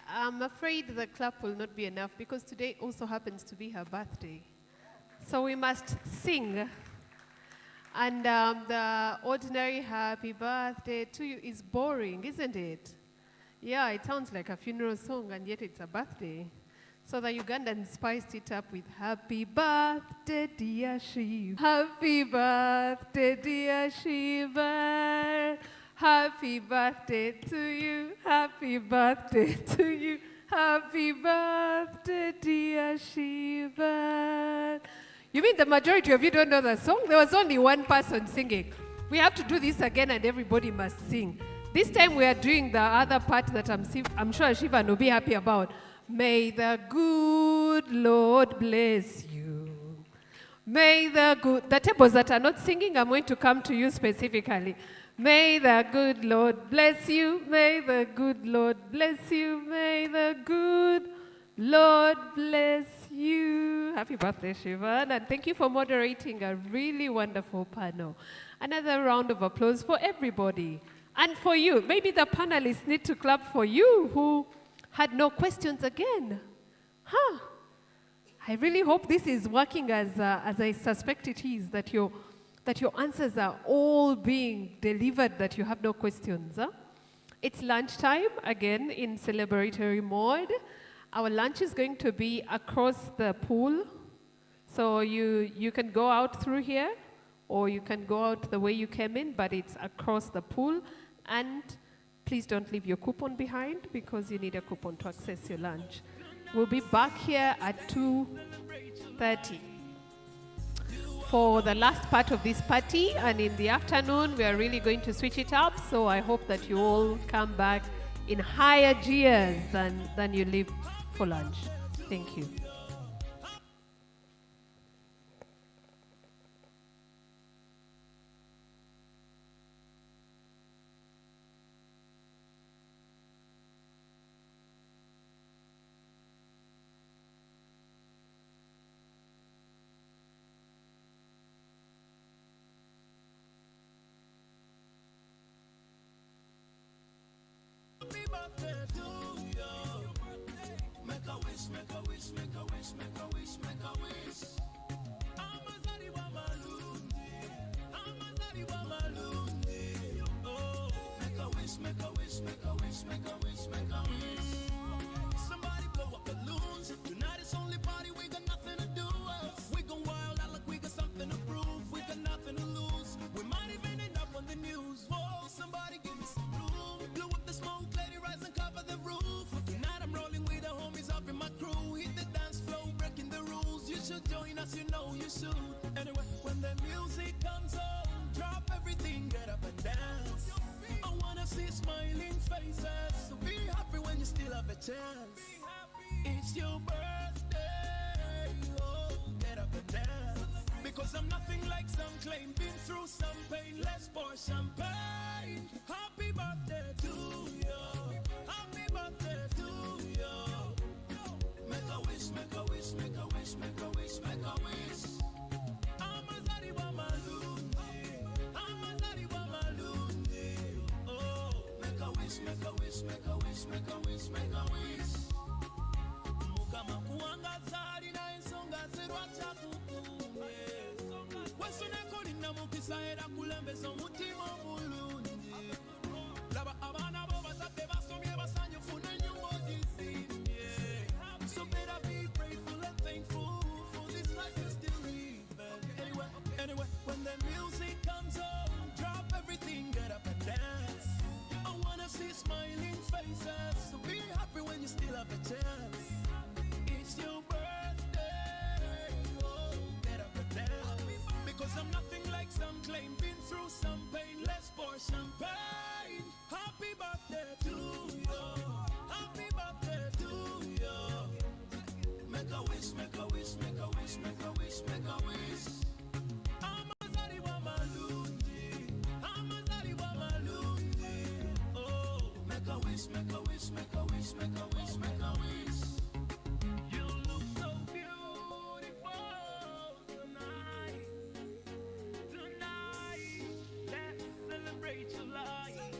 I'm afraid the clap will not be enough because today also happens to be her birthday. So we must sing. And the ordinary happy birthday to you is boring, isn't it? Yeah, it sounds like a funeral song and yet it's a birthday. So the Ugandans spiced it up with happy birthday, dear Shiva. Happy birthday, dear Shiva. Happy birthday to you. Happy birthday to you. Happy birthday, dear Shiva. You mean the majority of you don't know the song? There was only one person singing. We have to do this again and everybody must sing. This time we are doing the other part that I'm sure Shiva will be happy about. May the good Lord bless you. May the tables that are not singing, I'm going to come to you specifically. May the good Lord bless you. May the good Lord bless you. May the good Lord bless you. Happy birthday, Shivan. And thank you for moderating a really wonderful panel. Another round of applause for everybody. And for you, maybe the panelists need to clap for you who had no questions again. Huh. I really hope this is working as I suspect it is, that your answers are all being delivered, that you have no questions. Huh? It's lunchtime, again, in celebratory mode. Our lunch is going to be across the pool. So you can go out through here, or you can go out the way you came in, but it's across the pool. And please don't leave your coupon behind, because you need a coupon to access your lunch. We'll be back here at 2:30 for the last part of this party, and in the afternoon we are really going to switch it up, so I hope that you all come back in higher gears than you leave for lunch. Thank you. Somebody blow up balloons. Tonight it's only party, we got nothing to do. We gon' wild out like we got something to prove. We got nothing to lose. We might even end up on the news. Whoa, somebody give me some room. Blow up the smoke, let it rise and cover the roof. Tonight I'm rolling with the homies up in my crew. Hit the dance floor, breaking the rules. You should join us, you know you should. Anyway, when the music comes on, drop everything, get up and dance. I wanna see smiling faces, so be happy when you still have a chance. It's your birthday, oh, get up and dance. Because I'm nothing like some claim, been through some pain, let's pour champagne. Happy birthday to you, happy birthday to you. Make a wish, make a wish, make a wish, make a wish, make a wish. Amazariwa malundi, amazariwa malundi. Oh, make a wish, make a wish, make a wish, make a wish, make a wish. Mukama kuangazari na ensonga zerwacha kukumbe. Wesuneko lina mukisa era kulembeza omutima omulungi. Laba abaana bo bazadde basomye basanyufu n'ennyumba ogisimbye. So better be grateful and thankful for this life you're still living. Anyway, when the music comes on, drop everything, get up and dance. I wanna see smiling faces, so be happy when you still have a chance. It's your birthday, oh, get up and dance. Because I'm nothing like some claim, been through some pain, let's pour champagne. Happy birthday to you, happy birthday to you. Make a wish, make a wish, make a wish, make a wish, make a wish. Amazariwa malundi, amazariwa malundi. Oh, make a wish, make a wish, make a wish, make a wish, make a wish. You look so beautiful tonight. Tonight, let's celebrate your life.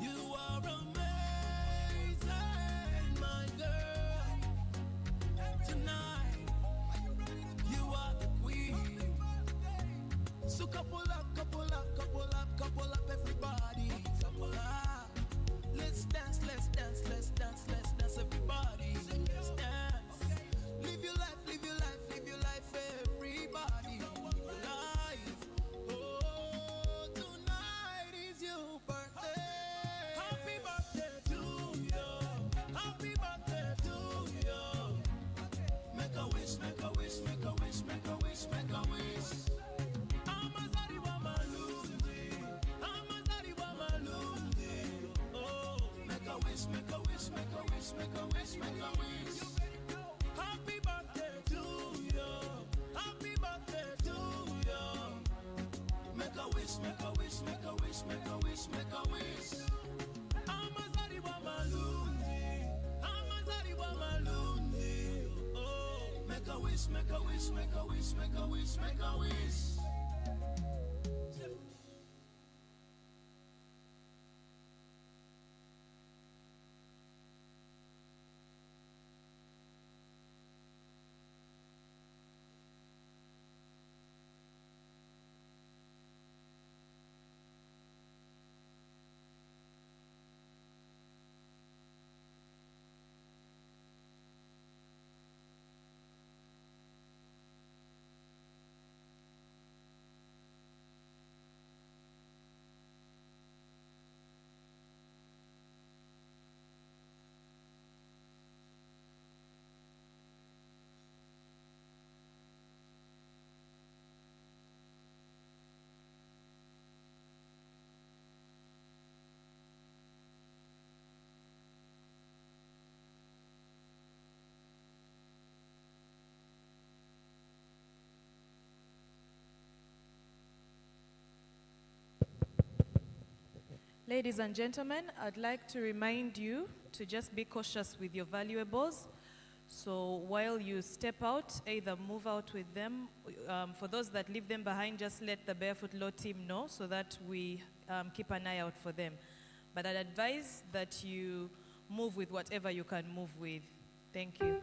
You are amazing, my girl. Tonight, you are the queen. So couple up, couple up, couple up, couple up, everybody. Couple up. Let's dance, let's dance, let's dance, let's dance, everybody. Let's dance. Live your life, live your life, live your life, everybody. Live your life. Oh, tonight is your birthday. Happy birthday to you. Happy birthday to you. Make a wish, make a wish, make a wish, make a wish, make a wish. Amazariwa malundi, amazariwa malundi. Oh, make a wish, make a wish, make a wish, make a wish, make a wish. Happy birthday to you, happy birthday to you. Make a wish, make a wish, make a wish, make a wish, make a wish. Amazariwa malundi, amazariwa malundi. Oh, make a wish, make a wish, make a wish, make a wish, make a wish. Ladies and gentlemen, I'd like to remind you to just be cautious with your valuables. So while you step out, either move out with them. For those that leave them behind, just let the Barefoot Law team know so that we keep an eye out for them. But I'd advise that you move with whatever you can move with. Thank you.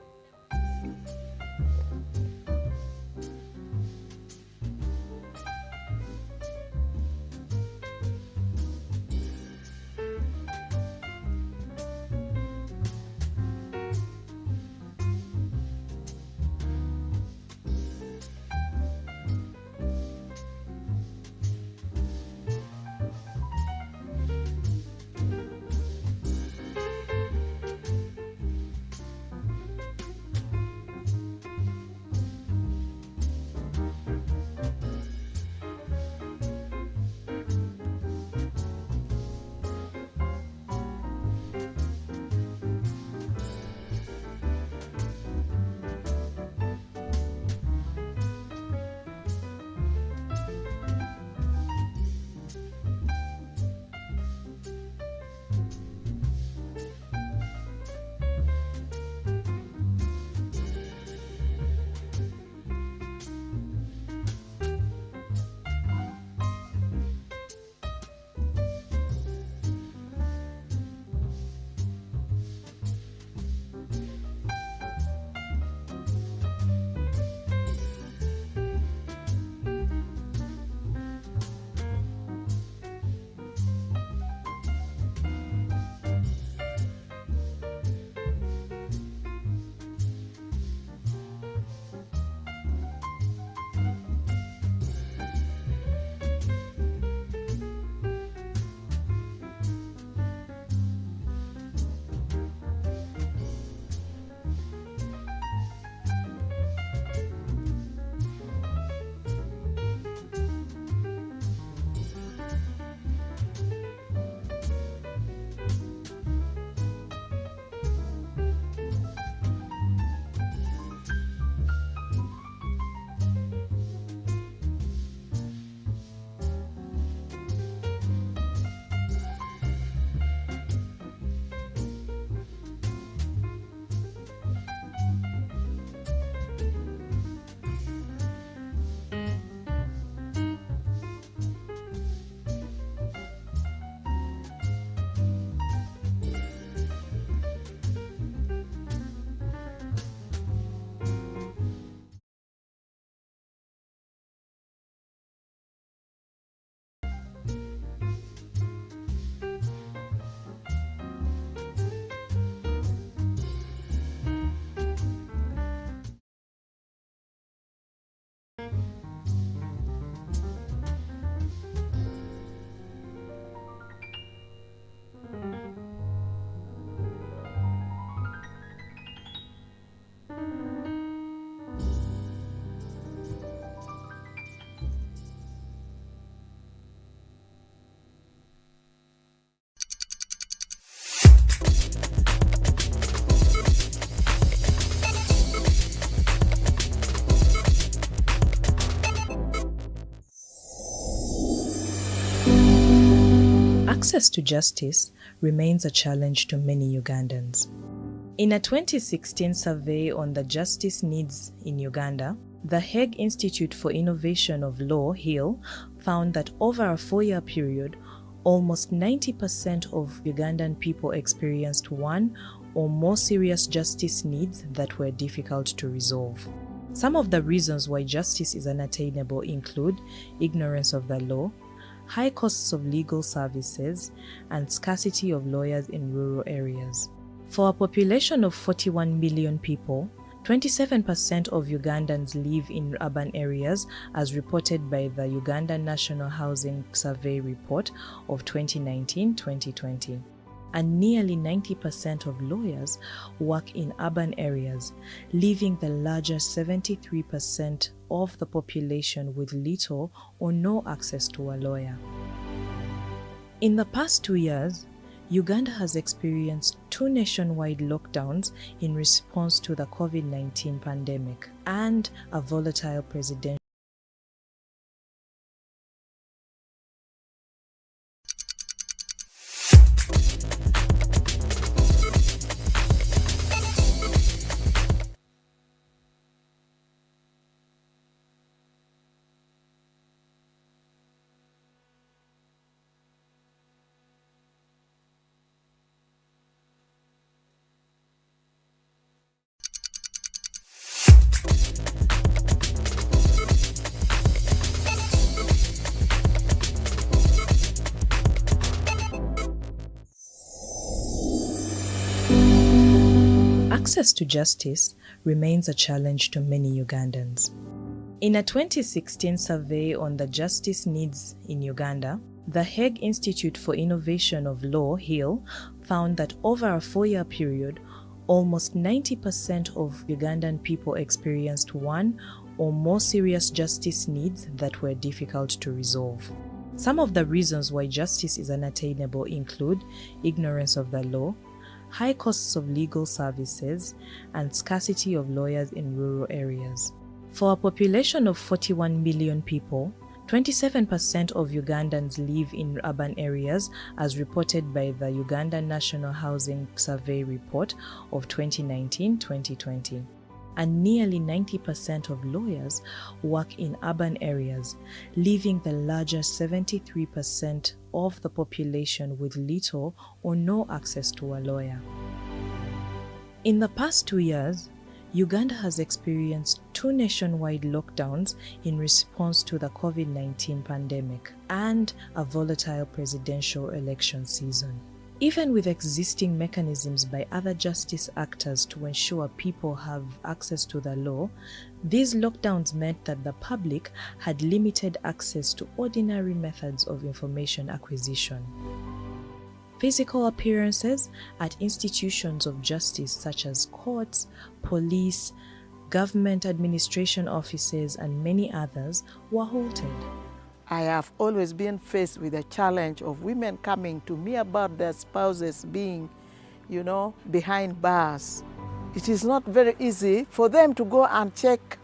Access to justice remains a challenge to many Ugandans. In a 2016 survey on the justice needs in Uganda, the Hague Institute for Innovation of Law, HIL, found that over a 4-year period, almost 90% of Ugandan people experienced one or more serious justice needs that were difficult to resolve. Some of the reasons why justice is unattainable include ignorance of the law, high costs of legal services, and scarcity of lawyers in rural areas. For a population of 41 million people, 27% of Ugandans live in urban areas as reported by the Uganda National Housing Survey report of 2019-2020. And nearly 90% of lawyers work in urban areas, leaving the larger 73% of the population with little or no access to a lawyer. In the past 2 years, Uganda has experienced 2 nationwide lockdowns in response to the COVID-19 pandemic and a volatile presidential. Access to justice remains a challenge to many Ugandans. In a 2016 survey on the justice needs in Uganda, the Hague Institute for Innovation of Law, HIL, found that over a 4-year period, almost 90% of Ugandan people experienced one or more serious justice needs that were difficult to resolve. Some of the reasons why justice is unattainable include ignorance of the law, high costs of legal services, and scarcity of lawyers in rural areas. For a population of 41 million people, 27% of Ugandans live in urban areas, as reported by the Uganda National Housing Survey report of 2019-2020. And nearly 90% of lawyers work in urban areas, leaving the larger 73% of the population with little or no access to a lawyer. In the past 2 years, Uganda has experienced 2 nationwide lockdowns in response to the COVID-19 pandemic and a volatile presidential election season. Even with existing mechanisms by other justice actors to ensure people have access to the law, these lockdowns meant that the public had limited access to ordinary methods of information acquisition. Physical appearances at institutions of justice such as courts, police, government administration offices, and many others were halted. I have always been faced with the challenge of women coming to me about their spouses being, behind bars. It is not very easy for them to go and check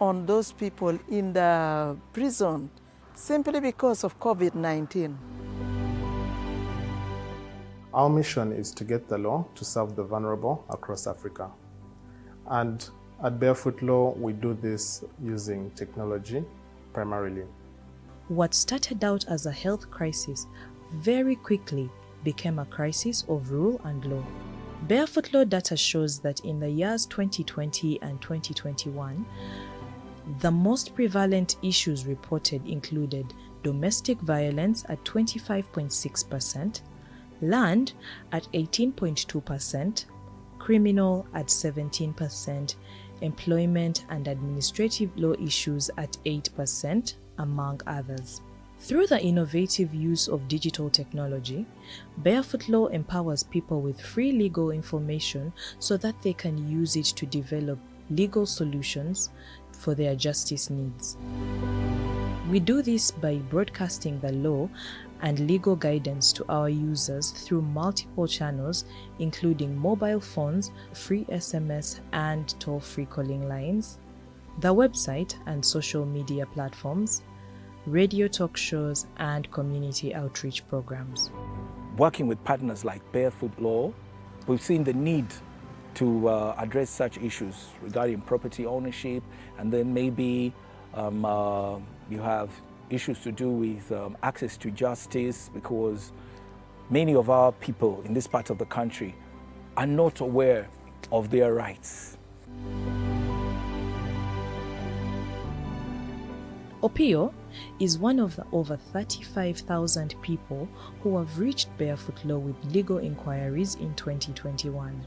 on those people in the prison simply because of COVID-19. Our mission is to get the law to serve the vulnerable across Africa. And at Barefoot Law, we do this using technology primarily. What started out as a health crisis very quickly became a crisis of rule and law. Barefoot Law data shows that in the years 2020 and 2021, the most prevalent issues reported included domestic violence at 25.6%, land at 18.2%, criminal at 17%, employment and administrative law issues at 8%, among others. Through the innovative use of digital technology, Barefoot Law empowers people with free legal information so that they can use it to develop legal solutions for their justice needs. We do this by broadcasting the law and legal guidance to our users through multiple channels, including mobile phones, free SMS, and toll-free calling lines, the website and social media platforms, radio talk shows, and community outreach programs. Working with partners like Barefoot Law, we've seen the need to address such issues regarding property ownership, and then maybe you have issues to do with access to justice, because many of our people in this part of the country are not aware of their rights. Opio is one of the over 35,000 people who have reached Barefoot Law with legal inquiries in 2021.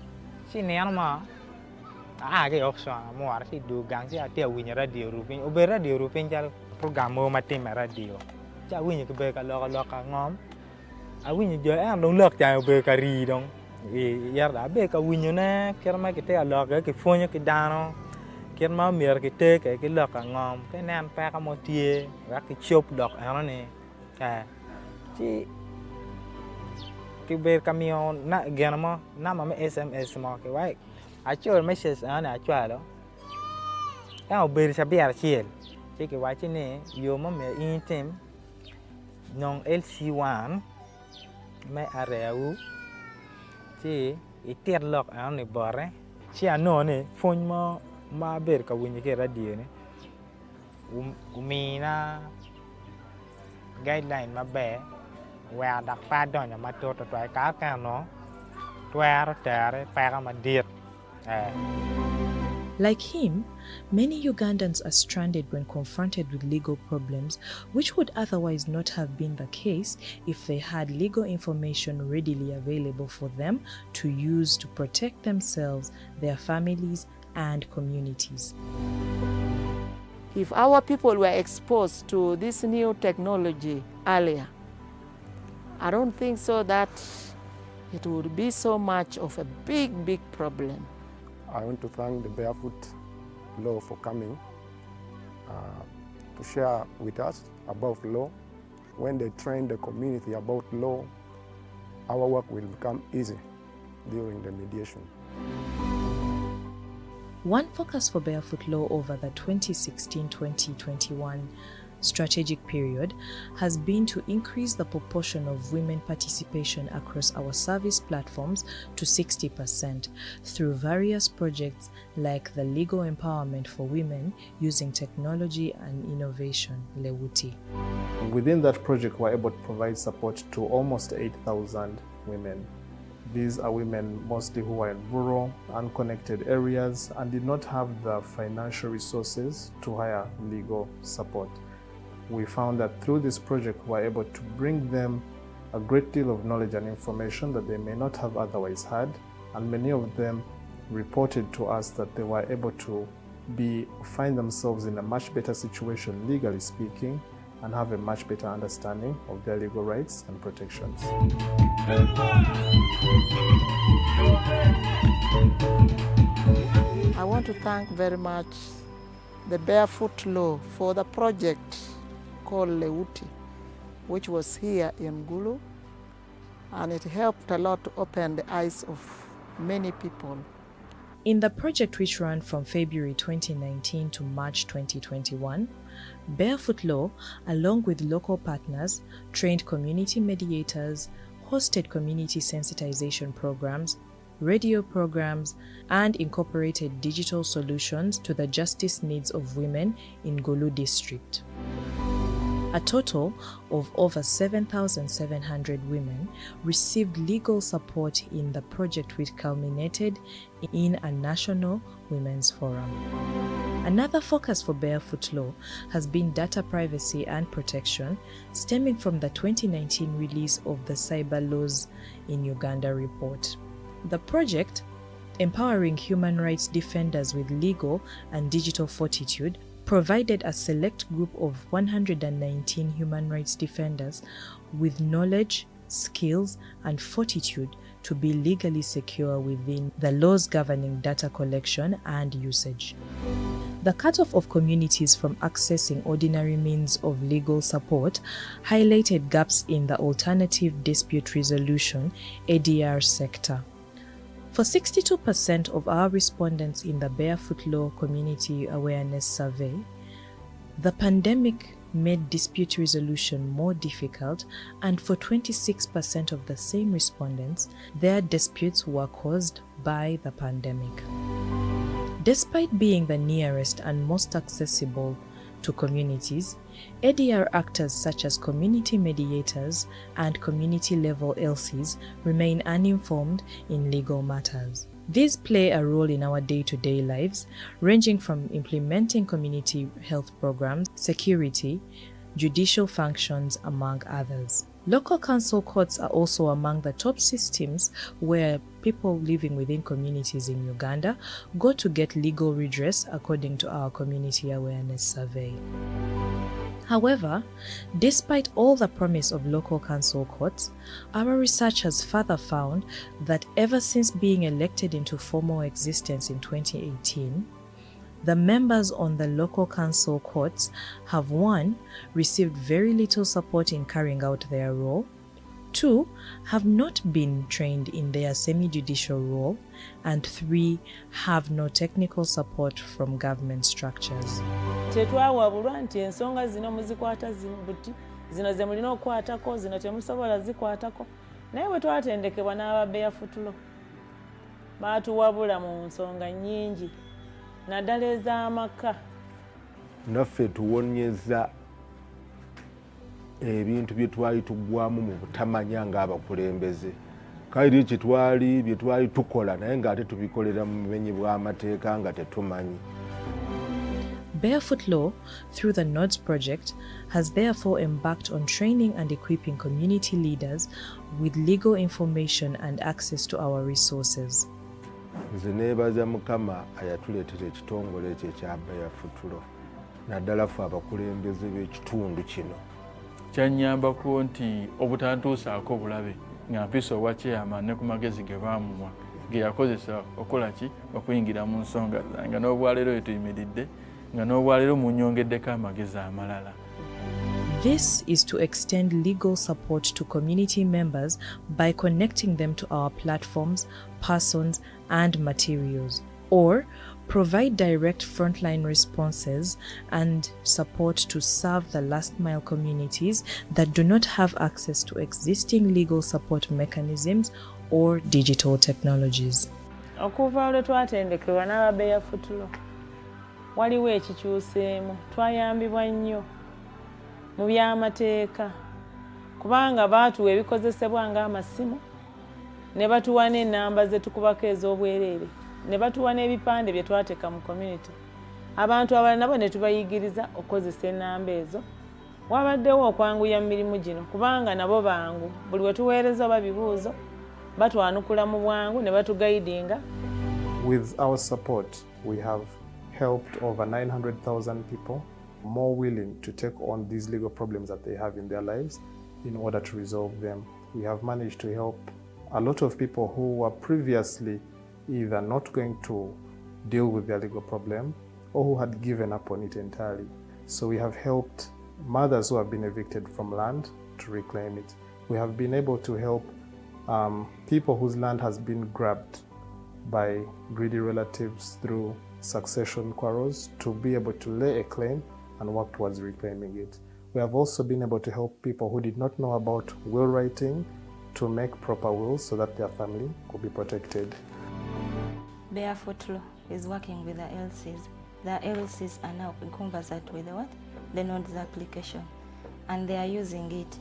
Programo matim radio. Cha winyo ke be ka lo ka ngom. A winyo jo an dong lok cha be ka ri dong. Yar da be ka winyo na ker ma ke te lo ke fonyo ke dano. Ker ma mier ke te ke lo ka ngom. Ke nan pa ka mo tie ra ke chop dok an ne. Ka chi ke be camion na gen mo na ma SMS mo ke wai. A chol message an a chwa lo. Ka be sa biar chiel. Chứ cái quái trên này vô mà mẹ in tem non LC1 mẹ areu chứ cái tiệt lọc áo này bỏ đấy chứ anh nói này phone mà bể cả win cái radio này umi na guideline mà bể và đặt pa đòn nhà mà tôi toại cá ca nó toa nó trả đấy pa mà điệt Like him, many Ugandans are stranded when confronted with legal problems, which would otherwise not have been the case if they had legal information readily available for them to use to protect themselves, their families, and communities. If our people were exposed to this new technology earlier, I don't think so that it would be so much of a big problem. I want to thank the Barefoot Law for coming to share with us about law. When they train the community about law, our work will become easy during the mediation. One focus for Barefoot Law over the 2016-2021 strategic period has been to increase the proportion of women participation across our service platforms to 60% through various projects like the Legal Empowerment for Women using Technology and Innovation, LEWUTI. Within that project, we're able to provide support to almost 8,000 women. These are women mostly who are in rural, unconnected areas and did not have the financial resources to hire legal support. We found that through this project, we're able to bring them a great deal of knowledge and information that they may not have otherwise had, and many of them reported to us that they were able to find themselves in a much better situation, legally speaking, and have a much better understanding of their legal rights and protections. I want to thank very much the Barefoot Law for the project called LEWUTI, which was here in Gulu, and it helped a lot to open the eyes of many people. In the project, which ran from February 2019 to March 2021, Barefoot Law, along with local partners, trained community mediators, hosted community sensitization programs, radio programs, and incorporated digital solutions to the justice needs of women in Gulu district. A total of over 7,700 women received legal support in the project, which culminated in a national women's forum. Another focus for Barefoot Law has been data privacy and protection, stemming from the 2019 release of the Cyber Laws in Uganda report. The project, empowering human rights defenders with legal and digital fortitude, provided a select group of 119 human rights defenders with knowledge, skills, and fortitude to be legally secure within the laws governing data collection and usage. The cutoff of communities from accessing ordinary means of legal support highlighted gaps in the alternative dispute resolution (ADR) sector. For 62% of our respondents in the Barefoot Law Community Awareness Survey, the pandemic made dispute resolution more difficult, and for 26% of the same respondents, their disputes were caused by the pandemic. Despite being the nearest and most accessible to communities, ADR actors such as community mediators and community-level LCs remain uninformed in legal matters. These play a role in our day-to-day lives, ranging from implementing community health programs, security, judicial functions, among others. Local council courts are also among the top systems where people living within communities in Uganda go to get legal redress, according to our Community Awareness Survey. However, despite all the promise of local council courts, our research has further found that ever since being elected into formal existence in 2018, the members on the local council courts have 1. Received very little support in carrying out their role, 2. Have not been trained in their semi-judicial role, and 3. Have no technical support from government structures. Tetwawabulwa nti ensonga zino muzikwata buti, zino ze mulina okukwatako, zino temusobola zikwatako. Naye bwe twatendekebwa n'aba Barefoot Law, baatuwabula mu nsonga nnyingi, naddala ez'amaka. Naffe tuwonyeza ebintu bye twali tuggwamu mu butamanya ng'abakulembeze. kairi kitwali byetwali tukola naye ng'ate tubikolera mu bumenyi bw'amateeka nga tetumanyi. Barefoot Law, through the NODS project, has therefore embarked on training and equipping community leaders with legal information and access to our resources. Nze neebaza Mukama ayatuleetera ekitongole ekyo ekya Barefoot Law naddala ffe abakulembeze b'ekitundu kino. Kyannyambako nti obutantuusaako bulabe nga mpisa owa chairman ne ku magezi ge baamuwa ge yakozesa okola ki okuyingira mu nsonga zange n'obwaleero we tuyimiridde nga n'obwaleero munnyongeddeko amagezi amalala. This is to extend legal support to community members by connecting them to our platforms, persons, and materials, or provide direct frontline responses and support to serve the last-mile communities that do not have access to existing legal support mechanisms or digital technologies. Okuva lwe twatendekebwa n'aba Barefoot Law, waliwo ekikyuseemu, twayambibwa nnyo mu by'amateeka kubanga baatuwa ebikozesebwa ng'amasimu ne batuwa n'ennamba ze tukubako ez'obwereere ne batuwa n'ebipande bye twateeka mu community. Abantu abalala nabo ne tubayigiriza okukozesa ennamba ezo. Wabaddewo okwanguya mu mirimu gino kubanga nabo bangu, buli we tuweereza oba bibuuzo batwanukula mu bwangu ne batugaidinga. With our support, we have helped over 900,000 people more willing to take on these legal problems that they have in their lives in order to resolve them. We have managed to help a lot of people who were previously either not going to deal with their legal problem or who had given up on it entirely. So we have helped mothers who have been evicted from land to reclaim it. We have been able to help people whose land has been grabbed by greedy relatives through succession quarrels to be able to lay a claim and work towards reclaiming it. We have also been able to help people who did not know about will writing to make proper wills so that their family could be protected. Barefoot Law is working with the LCs. The LCs are now conversant with the NODS application, and they are using it.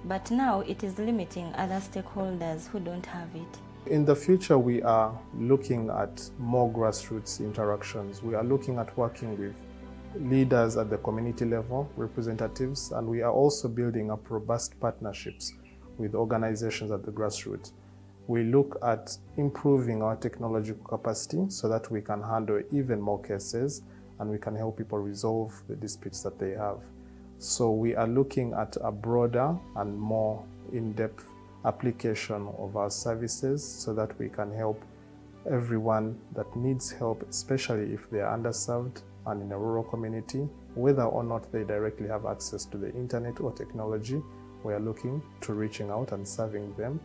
But now it is limiting other stakeholders who don't have it. In the future, we are looking at more grassroots interactions. We are looking at working with leaders at the community level, representatives, and we are also building up robust partnerships with organizations at the grassroots. We look at improving our technological capacity so that we can handle even more cases and we can help people resolve the disputes that they have. So we are looking at a broader and more in-depth application of our services so that we can help everyone that needs help, especially if they are underserved and in a rural community, whether or not they directly have access to the internet or technology. We are looking to reaching out and serving them.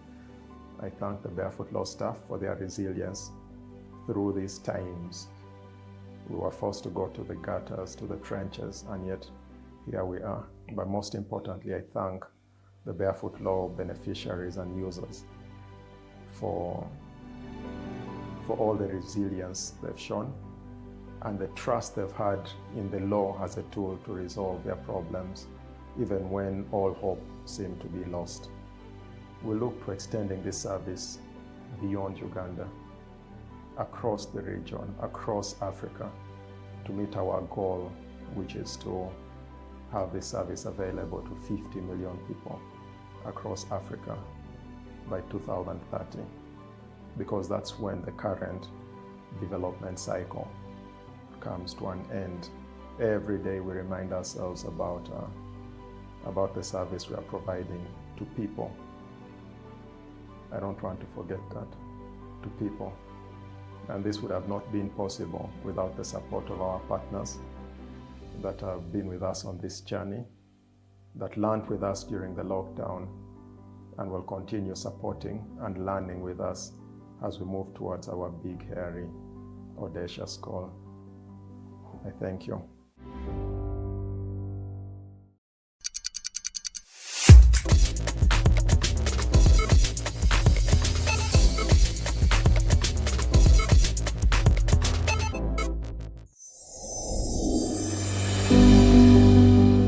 I thank the Barefoot Law staff for their resilience through these times. We were forced to go to the gutters, to the trenches, and yet here we are. But most importantly, I thank the Barefoot Law beneficiaries and users for all the resilience they've shown and the trust they've had in the law as a tool to resolve their problems, even when all hope seemed to be lost. We look to extending this service beyond Uganda, across the region, across Africa, to meet our goal, which is to have this service available to 50 million people across Africa by 2030, because that's when the current development cycle comes to an end. Every day we remind ourselves about the service we are providing to people. I don't want to forget that, to people. And this would have not been possible without the support of our partners that have been with us on this journey, that learned with us during the lockdown, and will continue supporting and learning with us as we move towards our big, hairy, audacious goal. I thank you.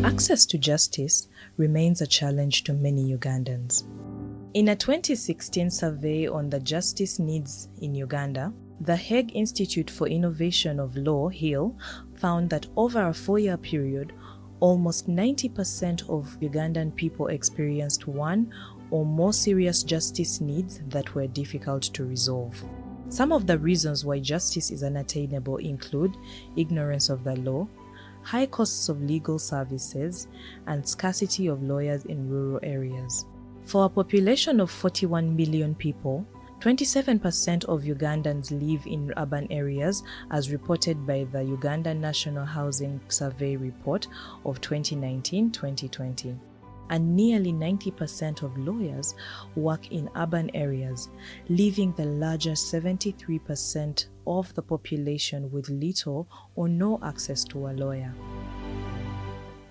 Access to justice remains a challenge to many Ugandans. In a 2016 survey on the justice needs in Uganda, the Hague Institute for Innovation of Law, HIL, found that over a 4-year period, almost 90% of Ugandan people experienced one or more serious justice needs that were difficult to resolve. Some of the reasons why justice is unattainable include ignorance of the law, high costs of legal services, and scarcity of lawyers in rural areas. For a population of 41 million people, 27% of Ugandans live in urban areas, as reported by the Uganda National Housing Survey report of 2019-2020. And nearly 90% of lawyers work in urban areas, leaving the larger 73% of the population with little or no access to a lawyer.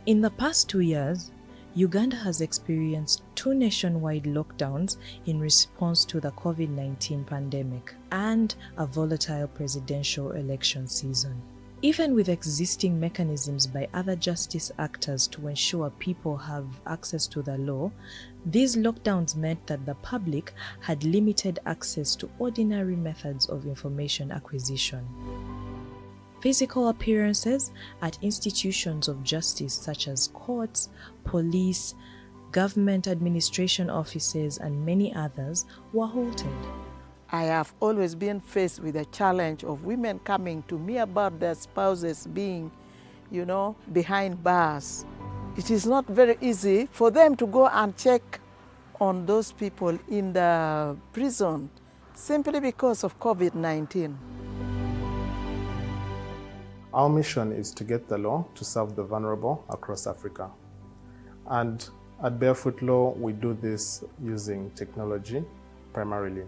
In the past 2 years, Uganda has experienced 2 nationwide lockdowns in response to the COVID-19 pandemic and a volatile presidential election season. Even with existing mechanisms by other justice actors to ensure people have access to the law, these lockdowns meant that the public had limited access to ordinary methods of information acquisition. Physical appearances at institutions of justice such as courts, police, government administration offices, and many others were halted. I have always been faced with the challenge of women coming to me about their spouses being, behind bars. It is not very easy for them to go and check on those people in the prison simply because of COVID-19. Our mission is to get the law to serve the vulnerable across Africa. And at Barefoot Law, we do this using technology primarily.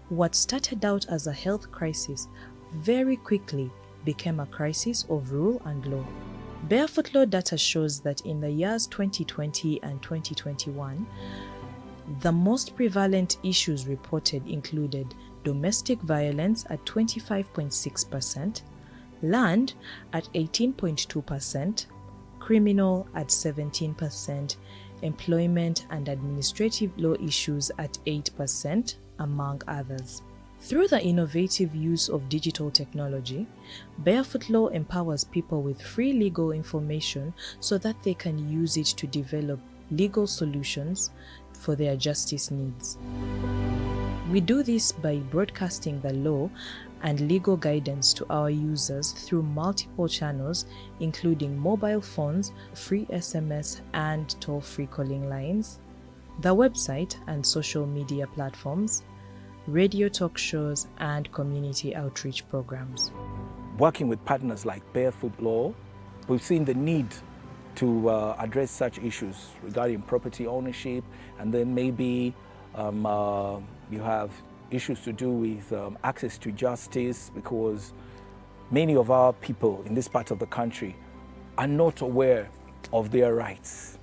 What started out as a health crisis very quickly became a crisis of rule and law. Barefoot Law data shows that in the years 2020 and 2021, the most prevalent issues reported included domestic violence at 25.6%, land at 18.2%, criminal at 17%, employment and administrative law issues at 8%, among others. Through the innovative use of digital technology, Barefoot Law empowers people with free legal information so that they can use it to develop legal solutions for their justice needs. We do this by broadcasting the law and legal guidance to our users through multiple channels, including mobile phones, free SMS and toll-free calling lines, the website and social media platforms, radio talk shows, and community outreach programs. Working with partners like Barefoot Law, we've seen the need to address such issues regarding property ownership, and then maybe you have issues to do with access to justice, because many of our people in this part of the country are not aware of their rights.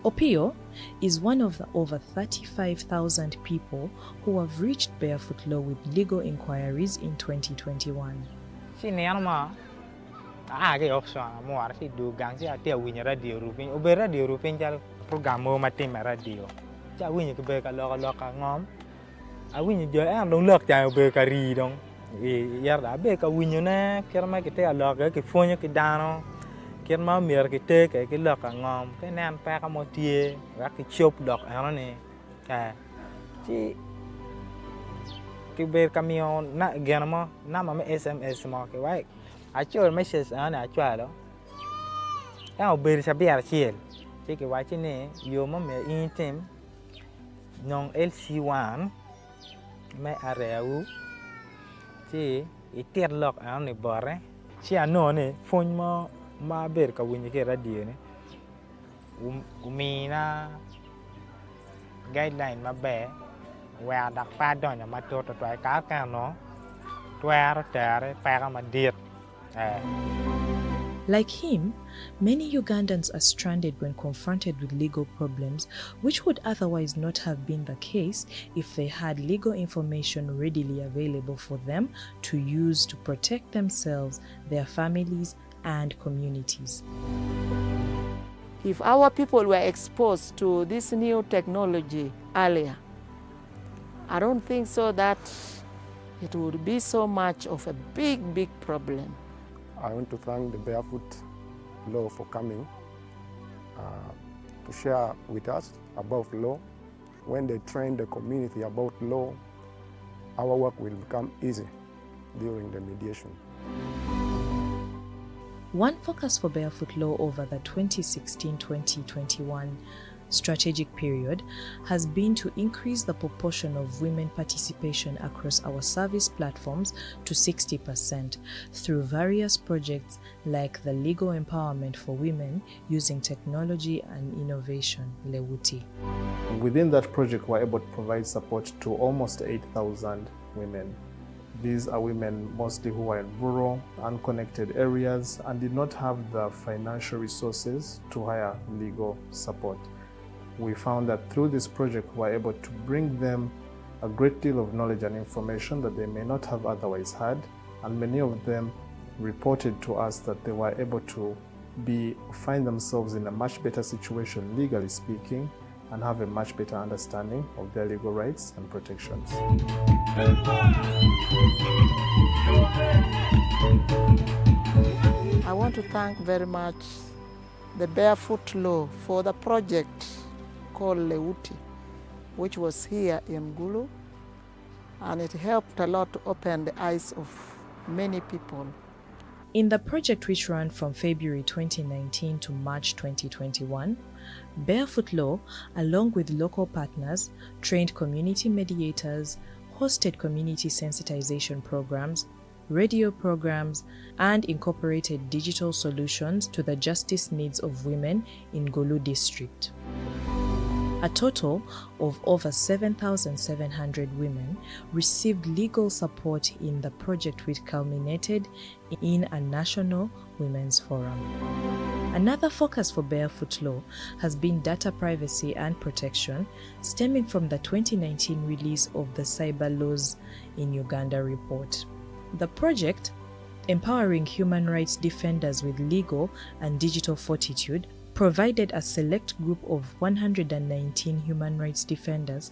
Opio is one of the over 35,000 people who have reached Barefoot Law with legal inquiries in 2021. Programo matim radio. Cha winyo ke be ka lo ka ngom. A winyo jo an long lok ja be ka ri dong. E yar da be ka winyo na ker ma ke te a lo ke fonyo ke dano. Ker ma mier ke te ke lo ka ngom. Ke nan pa ka mo tie ra ke chop dok an ne. Ka chi ke be camion na gen mo na ma SMS mo ke wai. A chol message an a chwa lo. Ya be sa biar chiel. Cái quá trình này vô mà mẹ in tem non LC1 mẹ areu chỉ ít tiệt lọc anh này bỏ đấy chỉ anh nói này phone mà bể cả win cái radio này umi na guideline mà bể và đặc ba đó nhà mà tôi tôi cá cả nó tôi ra trời phải mà điệt. Like him, many Ugandans are stranded when confronted with legal problems, which would otherwise not have been the case if they had legal information readily available for them to use to protect themselves, their families, and communities. If our people were exposed to this new technology earlier, I don't think so that it would be so much of a big problem. I want to thank the Barefoot Law for coming to share with us about law. When they train the community about law, our work will become easy during the mediation. One focus for Barefoot Law over the 2016-2021 strategic period has been to increase the proportion of women participation across our service platforms to 60% through various projects like the Legal Empowerment for Women using Technology and Innovation, LAICON. Within that project, we're able to provide support to almost 8,000 women. These are women mostly who are in rural, unconnected areas and did not have the financial resources to hire legal support. We found that through this project, we're able to bring them a great deal of knowledge and information that they may not have otherwise had, and many of them reported to us that they were able to find themselves in a much better situation, legally speaking, and have a much better understanding of their legal rights and protections. I want to thank very much the Barefoot Law for the project called LAICON, which was here in Gulu, and it helped a lot to open the eyes of many people. In the project, which ran from February 2019 to March 2021, Barefoot Law, along with local partners, trained community mediators, hosted community sensitization programs, radio programs, and incorporated digital solutions to the justice needs of women in Gulu district. A total of over 7,700 women received legal support in the project, which culminated in a national women's forum. Another focus for Barefoot Law has been data privacy and protection, stemming from the 2019 release of the Cyber Laws in Uganda report. The project, empowering human rights defenders with legal and digital fortitude, provided a select group of 119 human rights defenders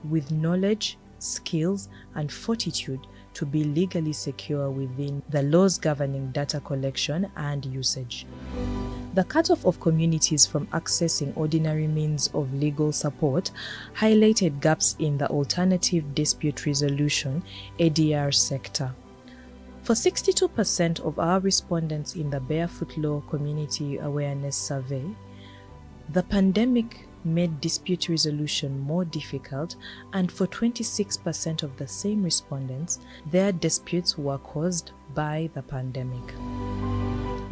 with knowledge, skills, and fortitude to be legally secure within the laws governing data collection and usage. The cutoff of communities from accessing ordinary means of legal support highlighted gaps in the alternative dispute resolution (ADR) sector. For 62% of our respondents in the Barefoot Law Community Awareness Survey, the pandemic made dispute resolution more difficult, and for 26% of the same respondents, their disputes were caused by the pandemic.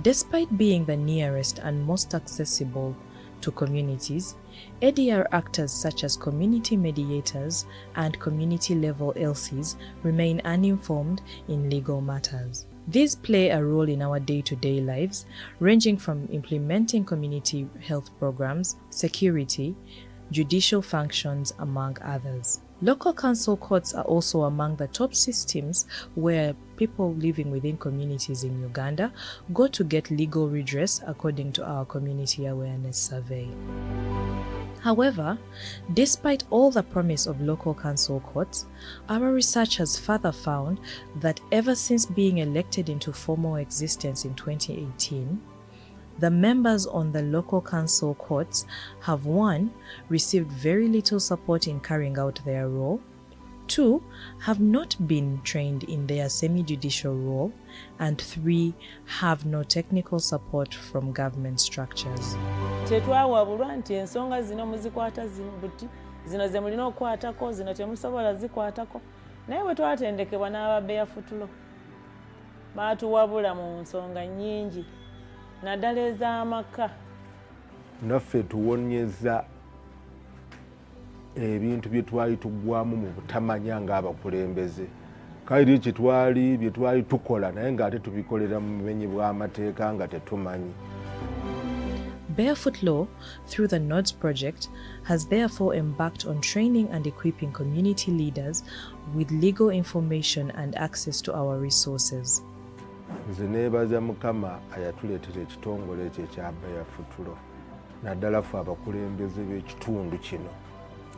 Despite being the nearest and most accessible to communities, ADR actors such as community mediators and community-level LCs remain uninformed in legal matters. These play a role in our day-to-day lives, ranging from implementing community health programs, security, judicial functions, among others. Local council courts are also among the top systems where people living within communities in Uganda go to get legal redress, according to our Community Awareness Survey. However, despite all the promise of local council courts, our research has further found that ever since being elected into formal existence in 2018, the members on the local council courts have 1. Received very little support in carrying out their role, 2. Have not been trained in their semi-judicial role, and 3. Have no technical support from government structures. Tetwawabulwa nti ensonga zino muzikwata buti, zino ze mulina okukwatako, zino temusobola zikwatako. Naye bwe twatendekebwa n'aba Barefoot Law, baatuwabula mu nsonga nnyingi, naddala ez'amaka. Naffe tuwonyeza ebintu bye twali tuggwamu mu butamanya ng'abakulembeze. Kale bye twali tukola naye ng'ate tubikolera mu bumenyi bw'amateeka nga tetumanyi. Barefoot Law, through the NODS project, has therefore embarked on training and equipping community leaders with legal information and access to our resources. Nze neebaza Mukama ayatuleetera ekitongole ekyo ekya Barefoot Law naddala ffe abakulembeze b'ekitundu kino.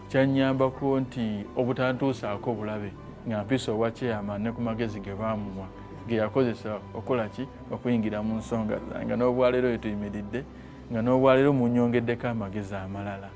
Kyannyambako nti obutantuusaako bulabe nga mpisa owa chairman ne ku magezi ge baamuwa ge yakozesa okola ki okuyingira mu nsonga zange nga n'obwaleero we tuyimiridde nga n'obwaleero munnyongeddeko amagezi amalala.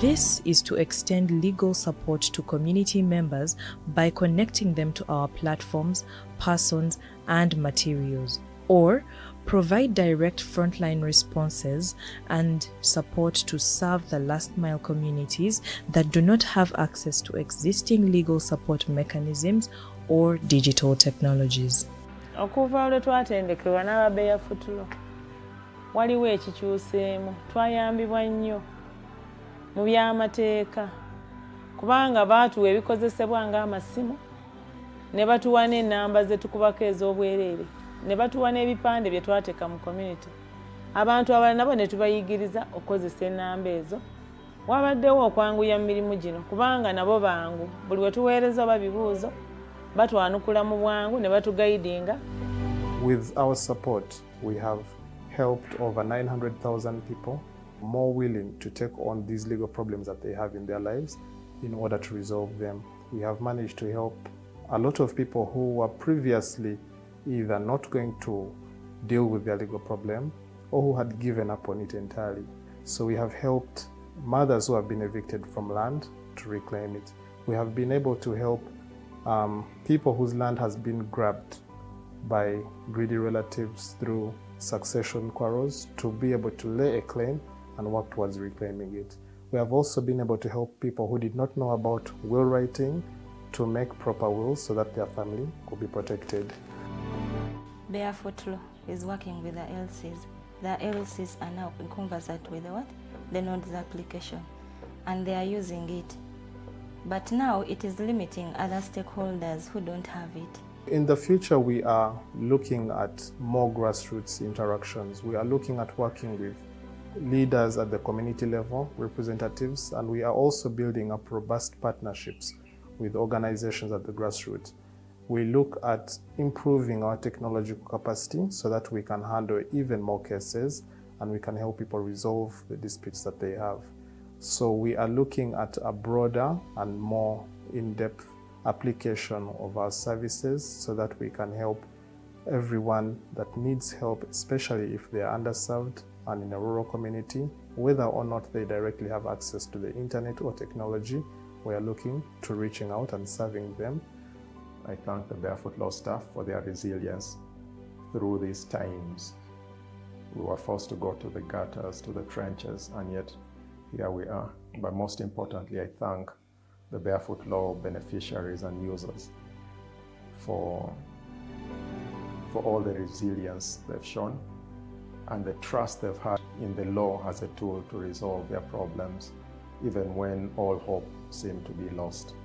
This is to extend legal support to community members by connecting them to our platforms, persons, and materials, or provide direct frontline responses and support to serve the last mile communities that do not have access to existing legal support mechanisms or digital technologies. Okuva lwe twatendekebwa n'ababeeyafutulo waliwo ekikyuseemu, twayambibwa nnyo mu by'amateeka kubanga baatuwa ebikozesebwa ng'amasimu ne batuwa n'ennamba ze tukubako ez'obwereere ne batuwa n'ebipande bye twateeka mu community. Abantu abalala nabo ne tubayigiriza okukozesa ennamba ezo. Wabaddewo okwanguya mu mirimu gino kubanga nabo bangu, buli we tuweereza oba bibuuzo batwanukula mu bwangu ne batugayidinga. With our support, we have helped over 900,000 people more willing to take on these legal problems that they have in their lives in order to resolve them. We have managed to help a lot of people who were previously either not going to deal with their legal problem or who had given up on it entirely. So we have helped mothers who have been evicted from land to reclaim it. We have been able to help people whose land has been grabbed by greedy relatives through succession quarrels to be able to lay a claim and work towards reclaiming it. We have also been able to help people who did not know about will writing to make proper wills so that their family could be protected. Barefoot Law is working with the LCs. The LCs are now conversant with the nodes application, and they are using it. But now it is limiting other stakeholders who don't have it. In the future, we are looking at more grassroots interactions. We are looking at working with leaders at the community level, representatives, and we are also building up robust partnerships with organizations at the grassroots. We look at improving our technological capacity so that we can handle even more cases and we can help people resolve the disputes that they have. So we are looking at a broader and more in-depth application of our services so that we can help everyone that needs help, especially if they are underserved and in a rural community, whether or not they directly have access to the internet or technology. We are looking to reaching out and serving them. I thank the Barefoot Law staff for their resilience through these times. We were forced to go to the gutters, to the trenches, and yet here we are. But most importantly, I thank the Barefoot Law beneficiaries and users for all the resilience they've shown and the trust they've had in the law as a tool to resolve their problems, even when all hope seemed to be lost.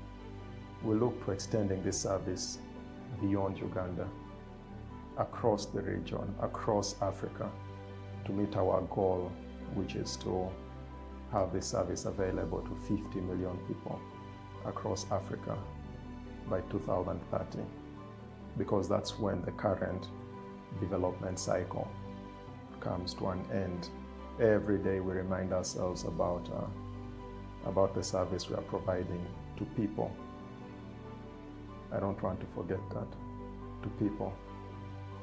We look to extending this service beyond Uganda, across the region, across Africa, to meet our goal, which is to have this service available to 50 million people across Africa by 2030, because that's when the current development cycle comes to an end. Every day we remind ourselves about the service we are providing to people. I don't want to forget that, to people.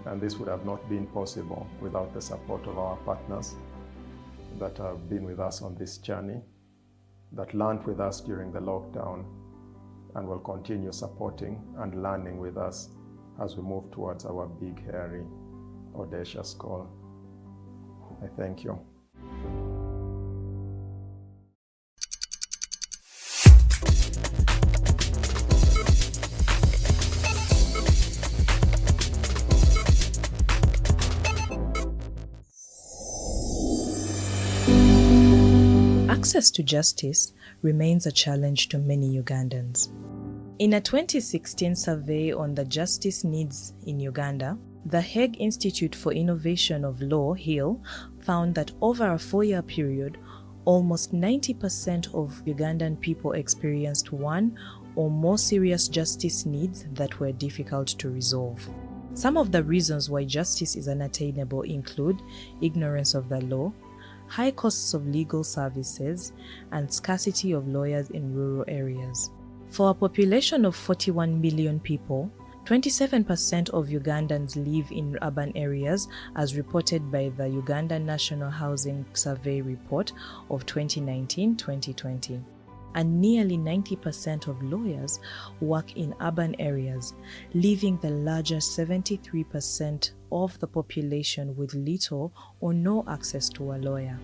And this would have not been possible without the support of our partners that have been with us on this journey, that learned with us during the lockdown, and will continue supporting and learning with us as we move towards our big, hairy, audacious goal. I thank you. Access to justice remains a challenge to many Ugandans. In a 2016 survey on the justice needs in Uganda, the Hague Institute for Innovation of Law, HIL, found that over a 4-year period, almost 90% of Ugandan people experienced one or more serious justice needs that were difficult to resolve. Some of the reasons why justice is unattainable include ignorance of the law, high costs of legal services, and scarcity of lawyers in rural areas. For a population of 41 million people, 27% of Ugandans live in urban areas, as reported by the Uganda National Housing Survey report of 2019-2020. And nearly 90% of lawyers work in urban areas, leaving the larger 73% of the population with little or no access to a lawyer.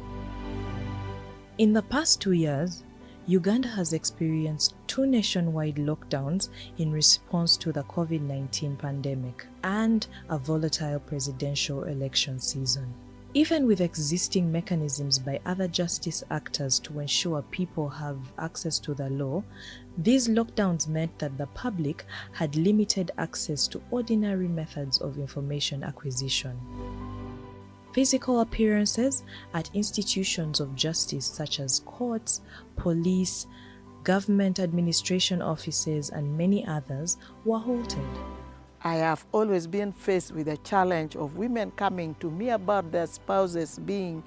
In the past 2 years, Uganda has experienced 2 nationwide lockdowns in response to the COVID-19 pandemic and a volatile presidential election season. Even with existing mechanisms by other justice actors to ensure people have access to the law, these lockdowns meant that the public had limited access to ordinary methods of information acquisition. Physical appearances at institutions of justice such as courts, police, government administration offices, and many others were halted. I have always been faced with the challenge of women coming to me about their spouses being,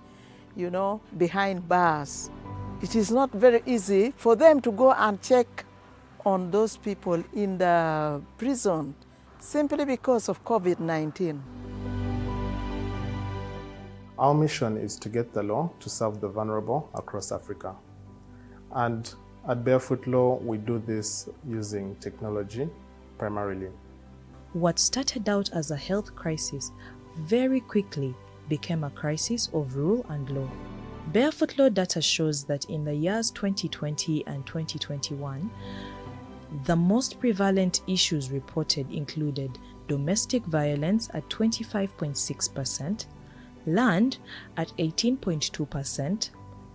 behind bars. It is not very easy for them to go and check on those people in the prison simply because of COVID-19. Our mission is to get the law to serve the vulnerable across Africa. And at Barefoot Law, we do this using technology primarily. What started out as a health crisis very quickly became a crisis of rule and law. Barefoot Law data shows that in the years 2020 and 2021, the most prevalent issues reported included domestic violence at 25.6%, land at 18.2%,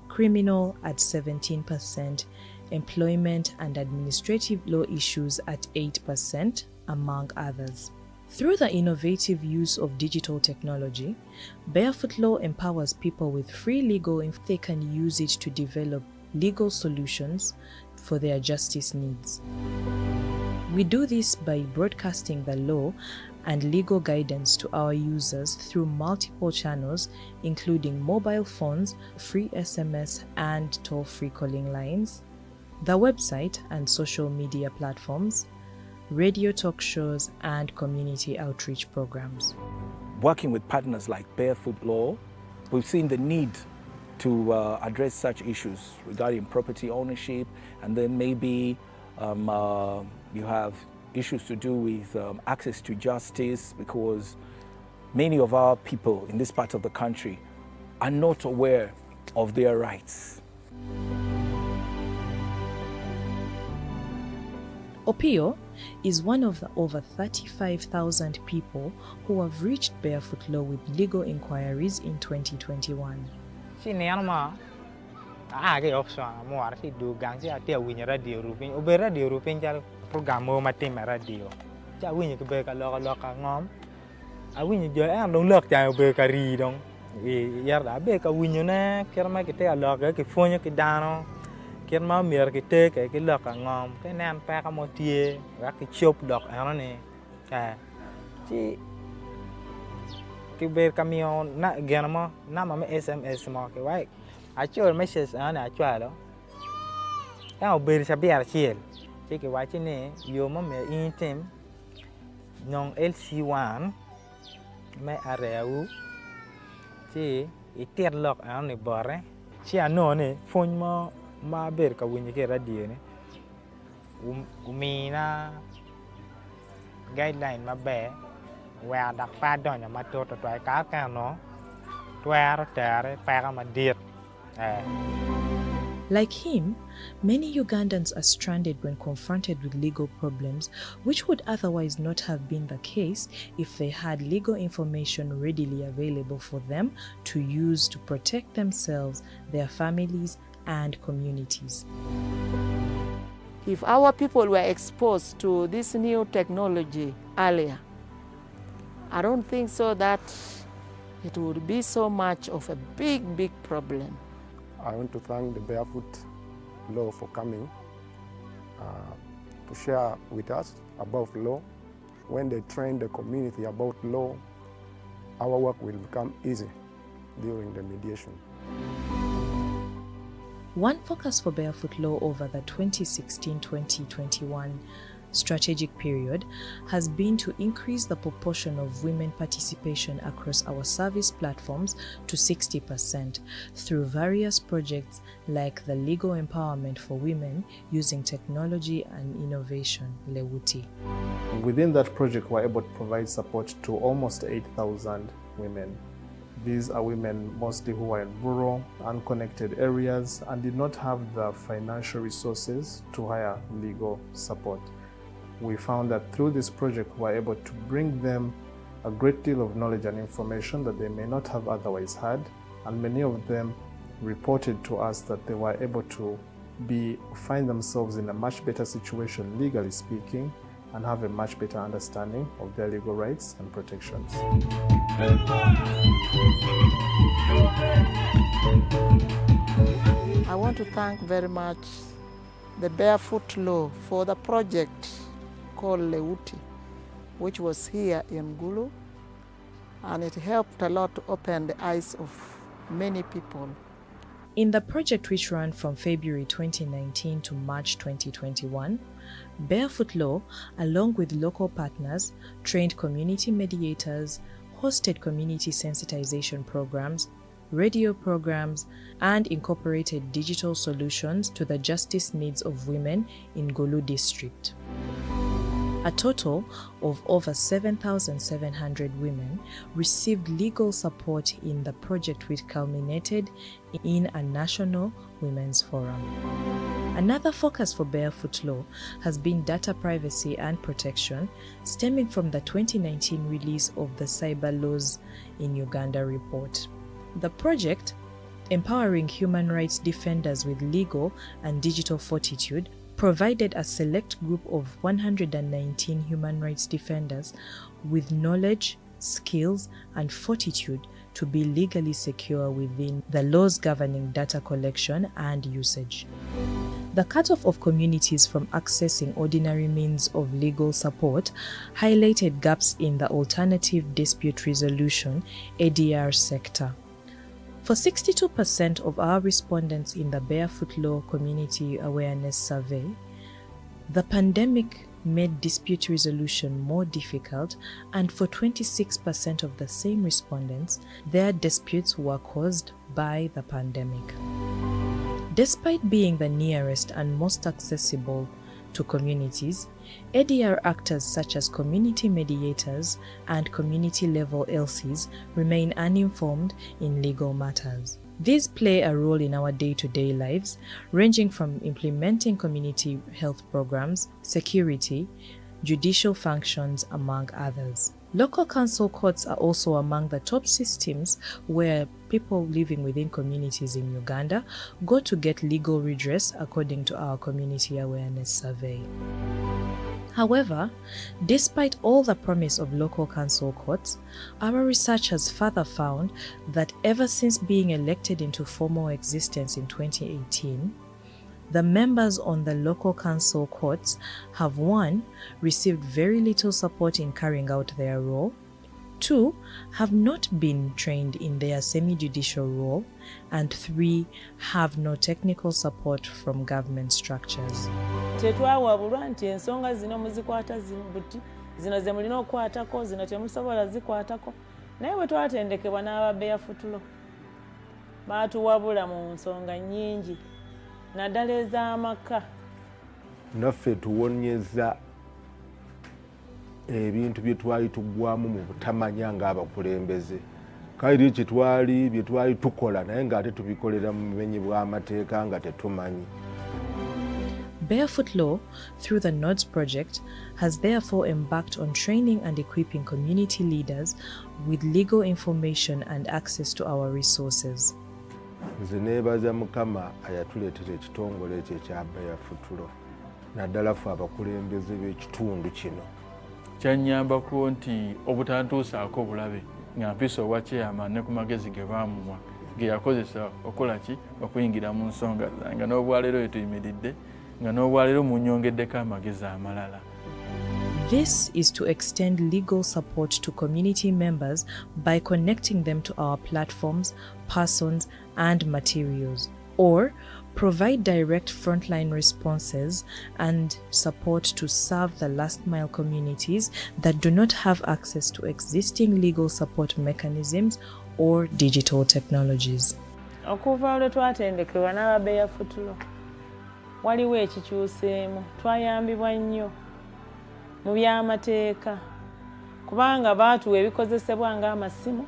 criminal at 17%, employment and administrative law issues at 8%, among others. Through the innovative use of digital technology, Barefoot Law empowers people with free legal if they can use it to develop legal solutions for their justice needs. We do this by broadcasting the law and legal guidance to our users through multiple channels, including mobile phones, free SMS and toll-free calling lines, the website and social media platforms, radio talk shows, and community outreach programs. Working with partners like Barefoot Law, we've seen the need to address such issues regarding property ownership, and then maybe you have issues to do with access to justice, because many of our people in this part of the country are not aware of their rights. Opio is one of the over 35,000 people who have reached Barefoot Law with legal inquiries in 2021. Program mà tìm radio cha win cái bê cả lo cả ngóm win giờ ăn đông lợt cha bê cả ri đông giờ đã bê cả win nè cái mà cái tê lo cái phone cái đano cái mà miệt cái lợt cả ngóm cái nam pa cái một tia cái chụp đọc nó nè chỉ cái bê camion nè gần mà nằm mà SMS mà cái vậy chơi message nè chơi đó cái bê sẽ bê chiên chỉ cái quá trình này yêu mà mẹ in tem nong LC1 mẹ areu chỉ tiệt lọc anh này bỏ đấy chỉ anh nói này phone mà bể cái vấn đề cái radio này umi na guideline mà bể và đặc ba đó nhà mà tôi tôi cá nó tôi ở đây phải mà điệt Like him, many Ugandans are stranded when confronted with legal problems, which would otherwise not have been the case if they had legal information readily available for them to use to protect themselves, their families, and communities. If our people were exposed to this new technology earlier, I don't think so that it would be so much of a big problem. I want to thank the Barefoot Law for coming to share with us about law. When they train the community about law, our work will become easy during the mediation. One focus for Barefoot Law over the 2016-2021 strategic period has been to increase the proportion of women participation across our service platforms to 60% through various projects like the Legal Empowerment for Women using Technology and Innovation, LEWUTI. Within that project, we're able to provide support to almost 8,000 women. These are women mostly who are in rural, unconnected areas and did not have the financial resources to hire legal support. We found that through this project, we're able to bring them a great deal of knowledge and information that they may not have otherwise had, and many of them reported to us that they were able to find themselves in a much better situation, legally speaking, and have a much better understanding of their legal rights and protections. I want to thank very much the Barefoot Law for the project called LEWUTI, which was here in Gulu, and it helped a lot to open the eyes of many people. In the project, which ran from February 2019 to March 2021, Barefoot Law, along with local partners, trained community mediators, hosted community sensitization programs, radio programs, and incorporated digital solutions to the justice needs of women in Gulu district. A total of over 7,700 women received legal support in the project, which culminated in a national women's forum. Another focus for Barefoot Law has been data privacy and protection, stemming from the 2019 release of the Cyber Laws in Uganda report. The project, empowering human rights defenders with legal and digital fortitude, provided a select group of 119 human rights defenders with knowledge, skills, and fortitude to be legally secure within the laws governing data collection and usage. The cutoff of communities from accessing ordinary means of legal support highlighted gaps in the alternative dispute resolution (ADR) sector. For 62% of our respondents in the Barefoot Law Community Awareness Survey, the pandemic made dispute resolution more difficult, and for 26% of the same respondents, their disputes were caused by the pandemic. Despite being the nearest and most accessible to communities, ADR actors such as community mediators and community-level LCs remain uninformed in legal matters. These play a role in our day-to-day lives, ranging from implementing community health programs, security, judicial functions, among others. Local council courts are also among the top systems where people living within communities in Uganda go to get legal redress, according to our Community Awareness Survey. However, despite all the promise of local council courts, our research has further found that ever since being elected into formal existence in 2018, the members on the local council courts have 1. Received very little support in carrying out their role, 2. Have not been trained in their semi-judicial role, and 3. Have no technical support from government structures. Tetwawabulwa nti ensonga zino muzikwata buti, zino ze mulina okukwatako, zino temusobola zikwatako. Naye bwe twatendekebwa n'aba Barefoot Law, baatuwabula mu nsonga nnyingi, naddala ez'amaka. Naffe tuwonyeza ebintu bye twali tuggwamu mu butamanya ng'abakulembeze. Kale bye twali tukola naye ng'ate tubikolera mu bumenyi bw'amateeka nga tetumanyi. Barefoot Law, through the NODS project, has therefore embarked on training and equipping community leaders with legal information and access to our resources. Nze neebaza Mukama ayatuleetera ekitongole ekyo ekya Barefoot Law, naddala ffe abakulembeze b'ekitundu kino. Kyannyambako nti obutantuusaako bulabe nga mpisa owa chairman ne ku magezi ge baamuwa ge yakozesa okola ki okuyingira mu nsonga zange, nga n'obwaleero etuyimiridde nga n'obwaleero munnyongeddeko amagezi amalala. This is to extend legal support to community members by connecting them to our platforms, persons, and materials. or provide direct frontline responses and support to serve the last mile communities that do not have access to existing legal support mechanisms or digital technologies. Okuva lwe twatendekebwa n'ababeeyafutulo waliwo ekikyuseemu, twayambibwa nnyo mu by'amateeka kubanga baatuwa ebikozesebwa ng'amasimu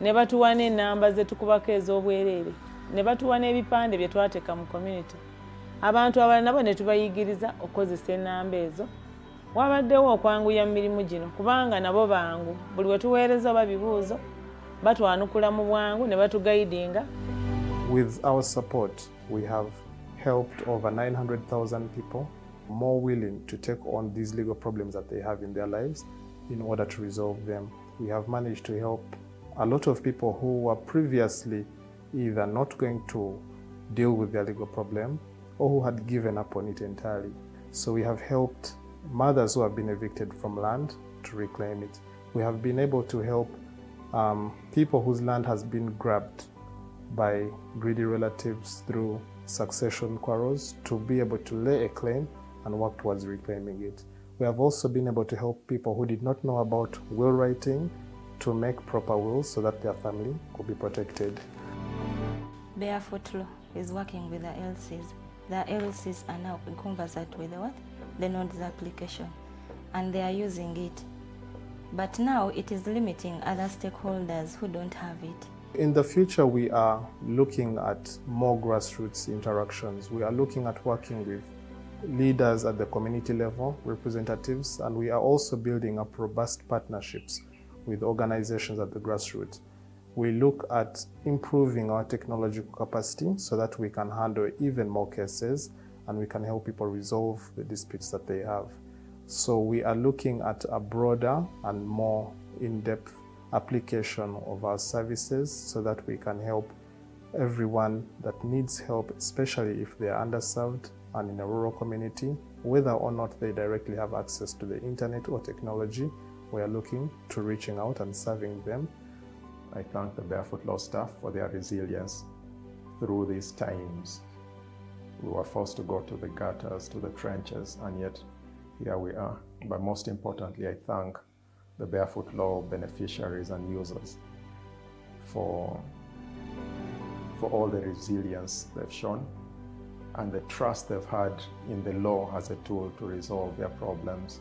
ne batuwa n'ennamba ze tukubako ez'obwereere ne batuwa n'ebipande bye twateeka mu community. Abantu abalala nabo ne tubayigiriza okukozesa ennamba ezo. Wabaddewo okwanguya mu mirimu gino kubanga nabo bangu, buli we tuweereza oba bibuuzo batwanukula mu bwangu ne batugayidinga. With our support, we have helped over 900,000 people more willing to take on these legal problems that they have in their lives in order to resolve them. We have managed to help a lot of people who were previously either not going to deal with their legal problem or who had given up on it entirely. So we have helped mothers who have been evicted from land to reclaim it. We have been able to help people whose land has been grabbed by greedy relatives through succession quarrels to be able to lay a claim and work towards reclaiming it. We have also been able to help people who did not know about will writing to make proper wills so that their family could be protected. Barefoot Law is working with the LCs. The LCs are now conversant with the what? The nodes application, and they are using it. But now it is limiting other stakeholders who don't have it. In the future, we are looking at more grassroots interactions. We are looking at working with leaders at the community level, representatives, and we are also building up robust partnerships with organizations at the grassroots. We look at improving our technological capacity so that we can handle even more cases and we can help people resolve the disputes that they have. So we are looking at a broader and more in-depth application of our services so that we can help everyone that needs help, especially if they are underserved and in a rural community, whether or not they directly have access to the internet or technology. We are looking to reaching out and serving them. I thank the Barefoot Law staff for their resilience through these times. We were forced to go to the gutters, to the trenches, and yet here we are. But most importantly, I thank the Barefoot Law beneficiaries and users for all the resilience they've shown and the trust they've had in the law as a tool to resolve their problems,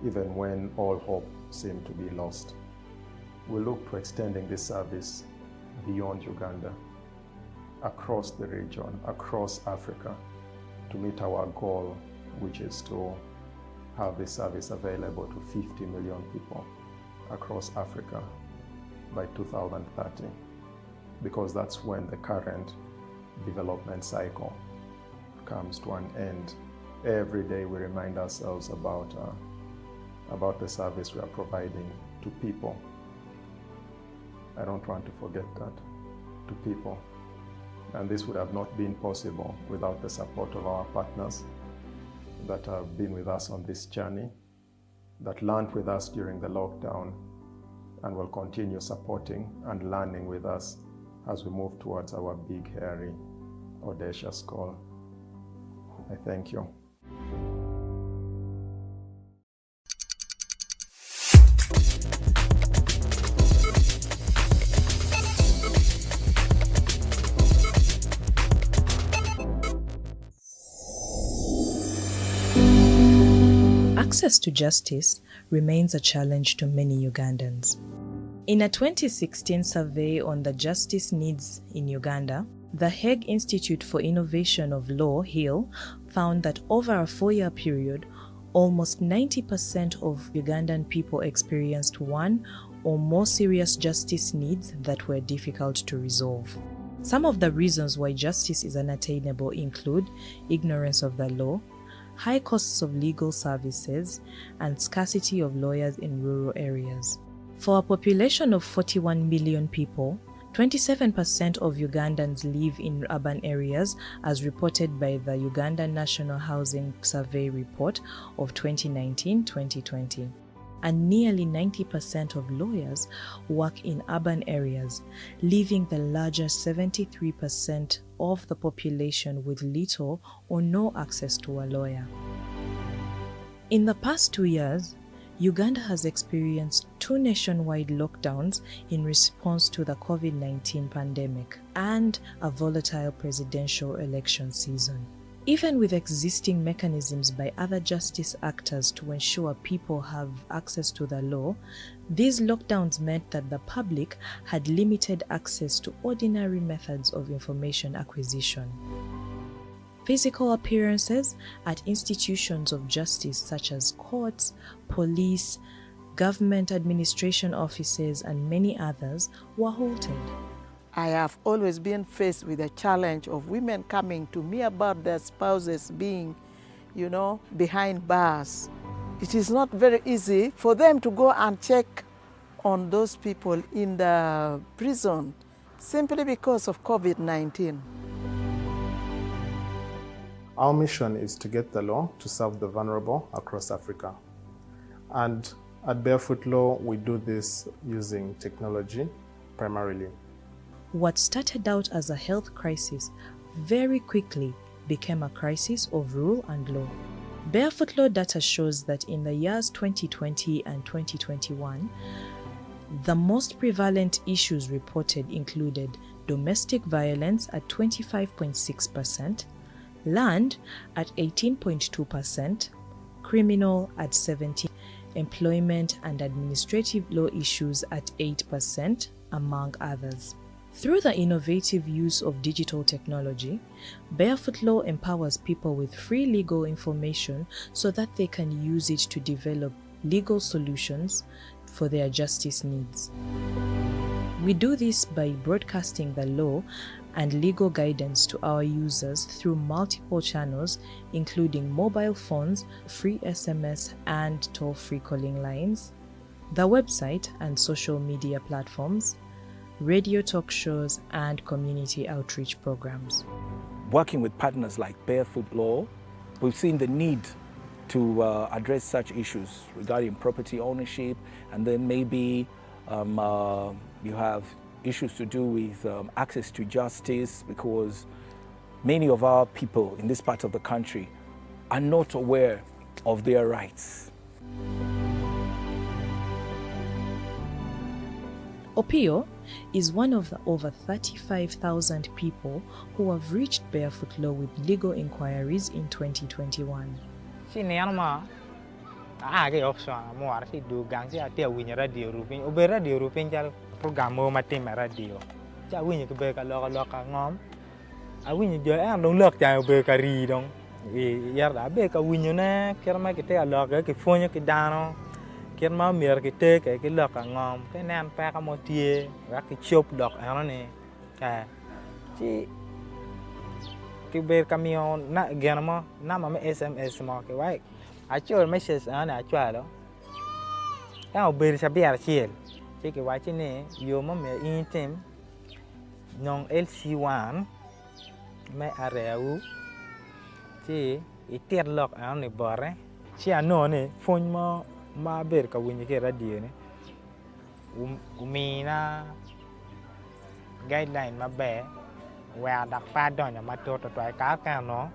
even when all hope seemed to be lost. We look to extending this service beyond Uganda, across the region, across Africa, to meet our goal, which is to have this service available to 50 million people across Africa by 2030, because that's when the current development cycle comes to an end. Every day we remind ourselves about the service we are providing to people. I don't want to forget that, to people. And this would have not been possible without the support of our partners that have been with us on this journey, that learned with us during the lockdown, and will continue supporting and learning with us as we move towards our big, hairy, audacious goal. I thank you. Access to justice remains a challenge to many Ugandans. In a 2016 survey on the justice needs in Uganda, the Hague Institute for Innovation of Law, HIL, found that over a 4-year period, almost 90% of Ugandan people experienced one or more serious justice needs that were difficult to resolve. Some of the reasons why justice is unattainable include ignorance of the law, high costs of legal services, and scarcity of lawyers in rural areas. For a population of 41 million people, 27% of Ugandans live in urban areas, as reported by the Uganda National Housing Survey report of 2019-2020. and nearly 90% of lawyers work in urban areas, leaving the larger 73% of the population with little or no access to a lawyer. In the past 2 years, Uganda has experienced 2 nationwide lockdowns in response to the COVID-19 pandemic and a volatile presidential election season. Even with existing mechanisms by other justice actors to ensure people have access to the law, these lockdowns meant that the public had limited access to ordinary methods of information acquisition. Physical appearances at institutions of justice such as courts, police, government administration offices, and many others were halted. I have always been faced with the challenge of women coming to me about their spouses being, behind bars. It is not very easy for them to go and check on those people in the prison simply because of COVID-19. Our mission is to get the law to serve the vulnerable across Africa. And at Barefoot Law, we do this using technology primarily. What started out as a health crisis very quickly became a crisis of rule and law. Barefoot Law data shows that in the years 2020 and 2021, the most prevalent issues reported included domestic violence at 25.6%, land at 18.2%, criminal at 17%, employment and administrative law issues at 8%, among others. Through the innovative use of digital technology, Barefoot Law empowers people with free legal information so that they can use it to develop legal solutions for their justice needs. We do this by broadcasting the law and legal guidance to our users through multiple channels, including mobile phones, free SMS and toll-free calling lines, the website and social media platforms, radio talk shows, and community outreach programs. Working with partners like Barefoot Law, we've seen the need to address such issues regarding property ownership, and then maybe you have issues to do with access to justice, because many of our people in this part of the country are not aware of their rights. Opio is one of the over 35,000 people who have reached Barefoot Law with legal inquiries in 2021. Program mà tìm ở radio, cha win cái bê cả lo cả ngóm, win giờ ăn đông lợt cha bê cả ri đông, giờ đã bê cả win nữa, cái mà cái tê lo cái phone cái đàn cái mà miệt cái tê cái lợt cả ngóm, cái nam pa cái mồi tia, cái chụp đọt nó này, cái bê camion nã ghen mà nã mà mấy SMS mà cái vậy, chơi message này chơi đó, cái bê sẽ bê chơi. Chứ cái quá trình này, dù mà mình in thêm nông LC1 mấy area chứ ít tiền lọc anh này bỏ đấy, chứ anh nói này phone mà bể cả win cái radio này, mình guideline mà bể, và đặt pa đòn nhà mà tôi cá cái nó,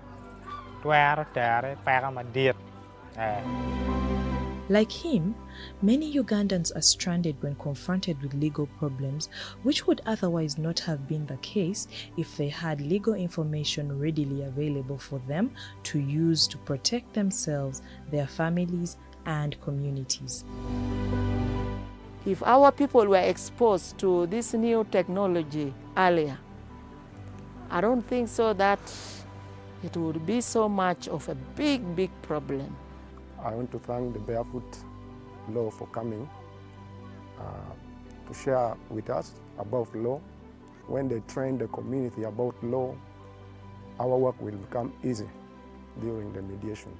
tôi rồi trời pa cái mà điệt, Like him, many Ugandans are stranded when confronted with legal problems, which would otherwise not have been the case if they had legal information readily available for them to use to protect themselves, their families, and communities. If our people were exposed to this new technology earlier, I don't think so that it would be so much of a big problem. I want to thank the Barefoot Law for coming to share with us about law. When they train the community about law, our work will become easy during the mediation.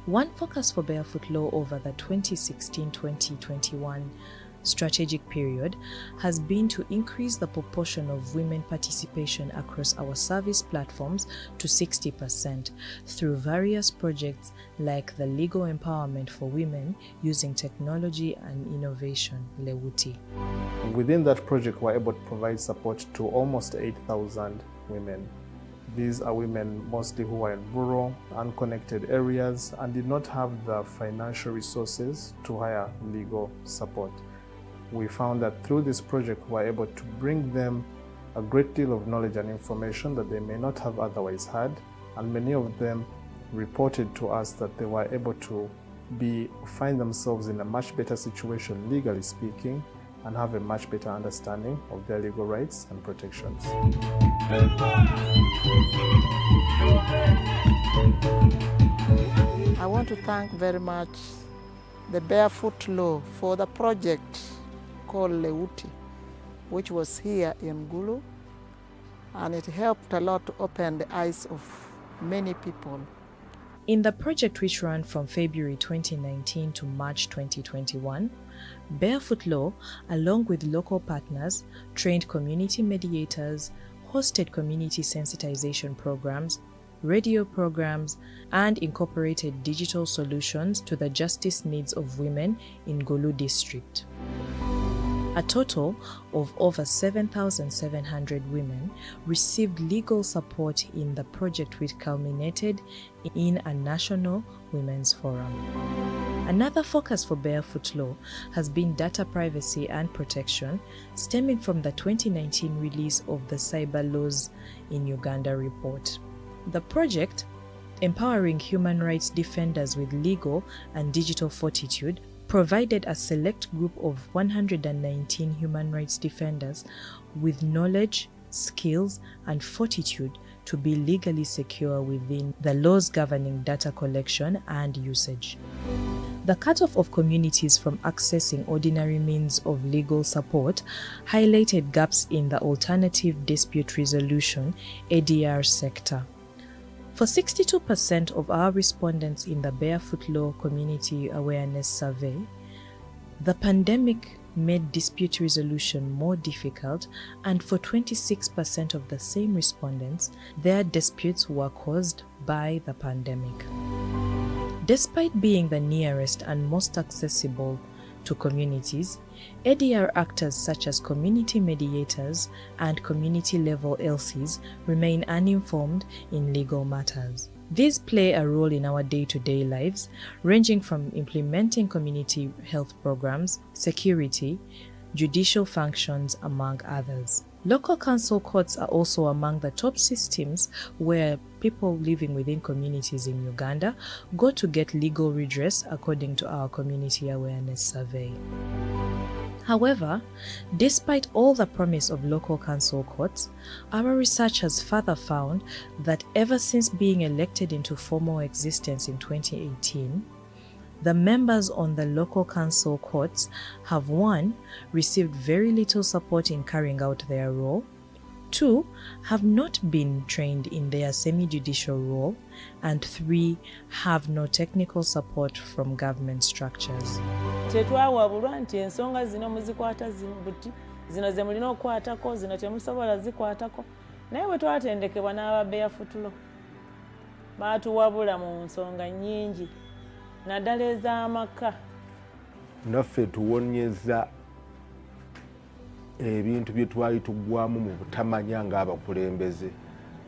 One focus for Barefoot Law over the 2016-2021 strategic period has been to increase the proportion of women participation across our service platforms to 60% through various projects like the Legal Empowerment for Women using Technology and Innovation, LAICON. Within that project, we're able to provide support to almost 8,000 women. These are women mostly who are in rural, unconnected areas and did not have the financial resources to hire legal support. We found that through this project, we're able to bring them a great deal of knowledge and information that they may not have otherwise had, and many of them reported to us that they were able to find themselves in a much better situation, legally speaking, and have a much better understanding of their legal rights and protections. I want to thank very much the Barefoot Law for the project called LAICON, which was here in Gulu, and it helped a lot to open the eyes of many people. In the project, which ran from February 2019 to March 2021, Barefoot Law, along with local partners, trained community mediators, hosted community sensitization programs, radio programs, and incorporated digital solutions to the justice needs of women in Gulu district. A total of over 7,700 women received legal support in the project, which culminated in a national women's forum. Another focus for Barefoot Law has been data privacy and protection, stemming from the 2019 release of the Cyber Laws in Uganda report. The project, empowering human rights defenders with legal and digital fortitude, provided a select group of 119 human rights defenders with knowledge, skills, and fortitude to be legally secure within the laws governing data collection and usage. The cutoff of communities from accessing ordinary means of legal support highlighted gaps in the alternative dispute resolution (ADR) sector. For 62% of our respondents in the Barefoot Law Community Awareness Survey, the pandemic made dispute resolution more difficult, and for 26% of the same respondents, their disputes were caused by the pandemic. Despite being the nearest and most accessible to communities, ADR actors such as community mediators and community-level LCs remain uninformed in legal matters. These play a role in our day-to-day lives, ranging from implementing community health programs, security, judicial functions, among others. Local council courts are also among the top systems where people living within communities in Uganda go to get legal redress, according to our Community Awareness Survey. However, despite all the promise of local council courts, our research has further found that ever since being elected into formal existence in 2018, the members on the local council courts have 1. Received very little support in carrying out their role, 2. Have not been trained in their semi-judicial role, and 3. Have no technical support from government structures. Tetwawabulwa nti ensonga zino muzikwata buti, zino ze mulina okukwatako, zino temusobola zikwatako, naye bwe twatendekebwa n'aba Barefoot Law baatuwabula mu nsonga nnyingi naddala ez'amaka. Naffe tuwonyeza ebintu bye twali tuggwamu mu butamanya ng'abakulembeze.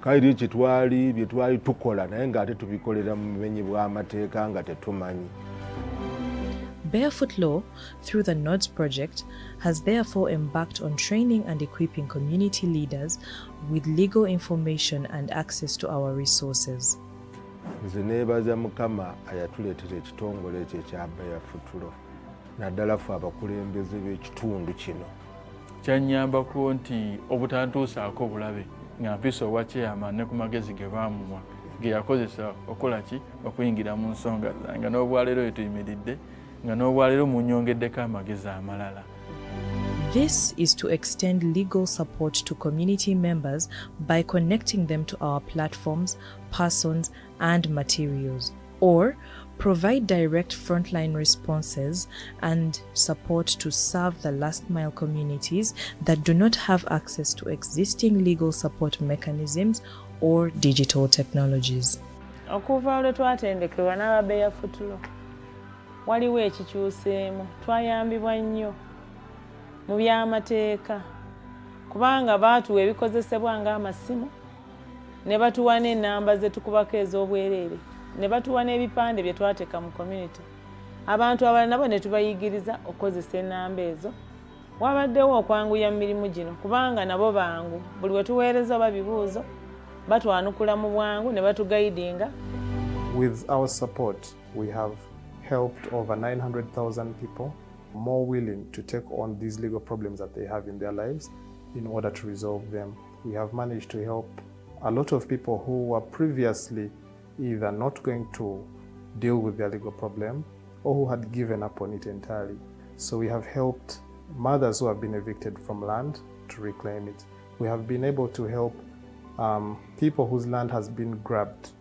Kale bye twali tukola naye ng'ate tubikolera mu bumenyi bw'amateeka nga tetumanyi. Barefoot Law, through the NODS project, has therefore embarked on training and equipping community leaders with legal information and access to our resources. Nze neebaza Mukama ayatuleetera ekitongole ekyo ekya Barefoot Law, naddala ffe abakulembeze b'ekitundu kino. Kyannyambako nti obutantuusaako bulabe nga mpisa owa chairman ne ku magezi ge baamuwa ge yakozesa okola ki okuyingira mu nsonga zange, nga n'obwaleero we tuyimiridde nga n'obwaleero munnyongeddeko amagezi amalala. This is to extend legal support to community members by connecting them to our platforms, persons, and materials, or provide direct frontline responses and support to serve the last mile communities that do not have access to existing legal support mechanisms or digital technologies. Okuva lwe twatendekebwa n'ababeeyafutulo waliwo ekikyuseemu, twayambibwa nnyo mu by'amateeka kubanga baatuwa ebikozesebwa ng'amasimu ne batuwa n'ennamba ze tukubako ez'obwereere ne batuwa n'ebipande bye twateeka mu community. Abantu abalala nabo ne tubayigiriza okukozesa ennamba ezo. Wabaddewo okwanguya mu mirimu gino kubanga nabo bangu, buli we tuweereza oba bibuuzo batwanukula mu bwangu ne batugayidinga. With our support, we have helped over 900,000 people more willing to take on these legal problems that they have in their lives in order to resolve them. We have managed to help a lot of people who were previously either not going to deal with their legal problem or who had given up on it entirely. So we have helped mothers who have been evicted from land to reclaim it. We have been able to help people whose land has been grabbed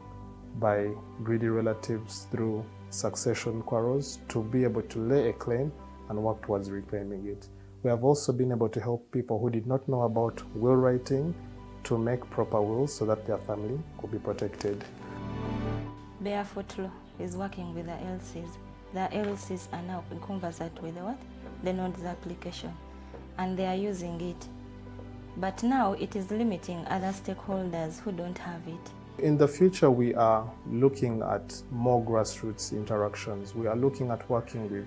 by greedy relatives through succession quarrels to be able to lay a claim and work towards reclaiming it. We have also been able to help people who did not know about will writing to make proper wills so that their family could be protected. Barefoot Law is working with the LCs. The LCs are now conversant with the nodes application, and they are using it. But now it is limiting other stakeholders who don't have it. In the future, we are looking at more grassroots interactions. We are looking at working with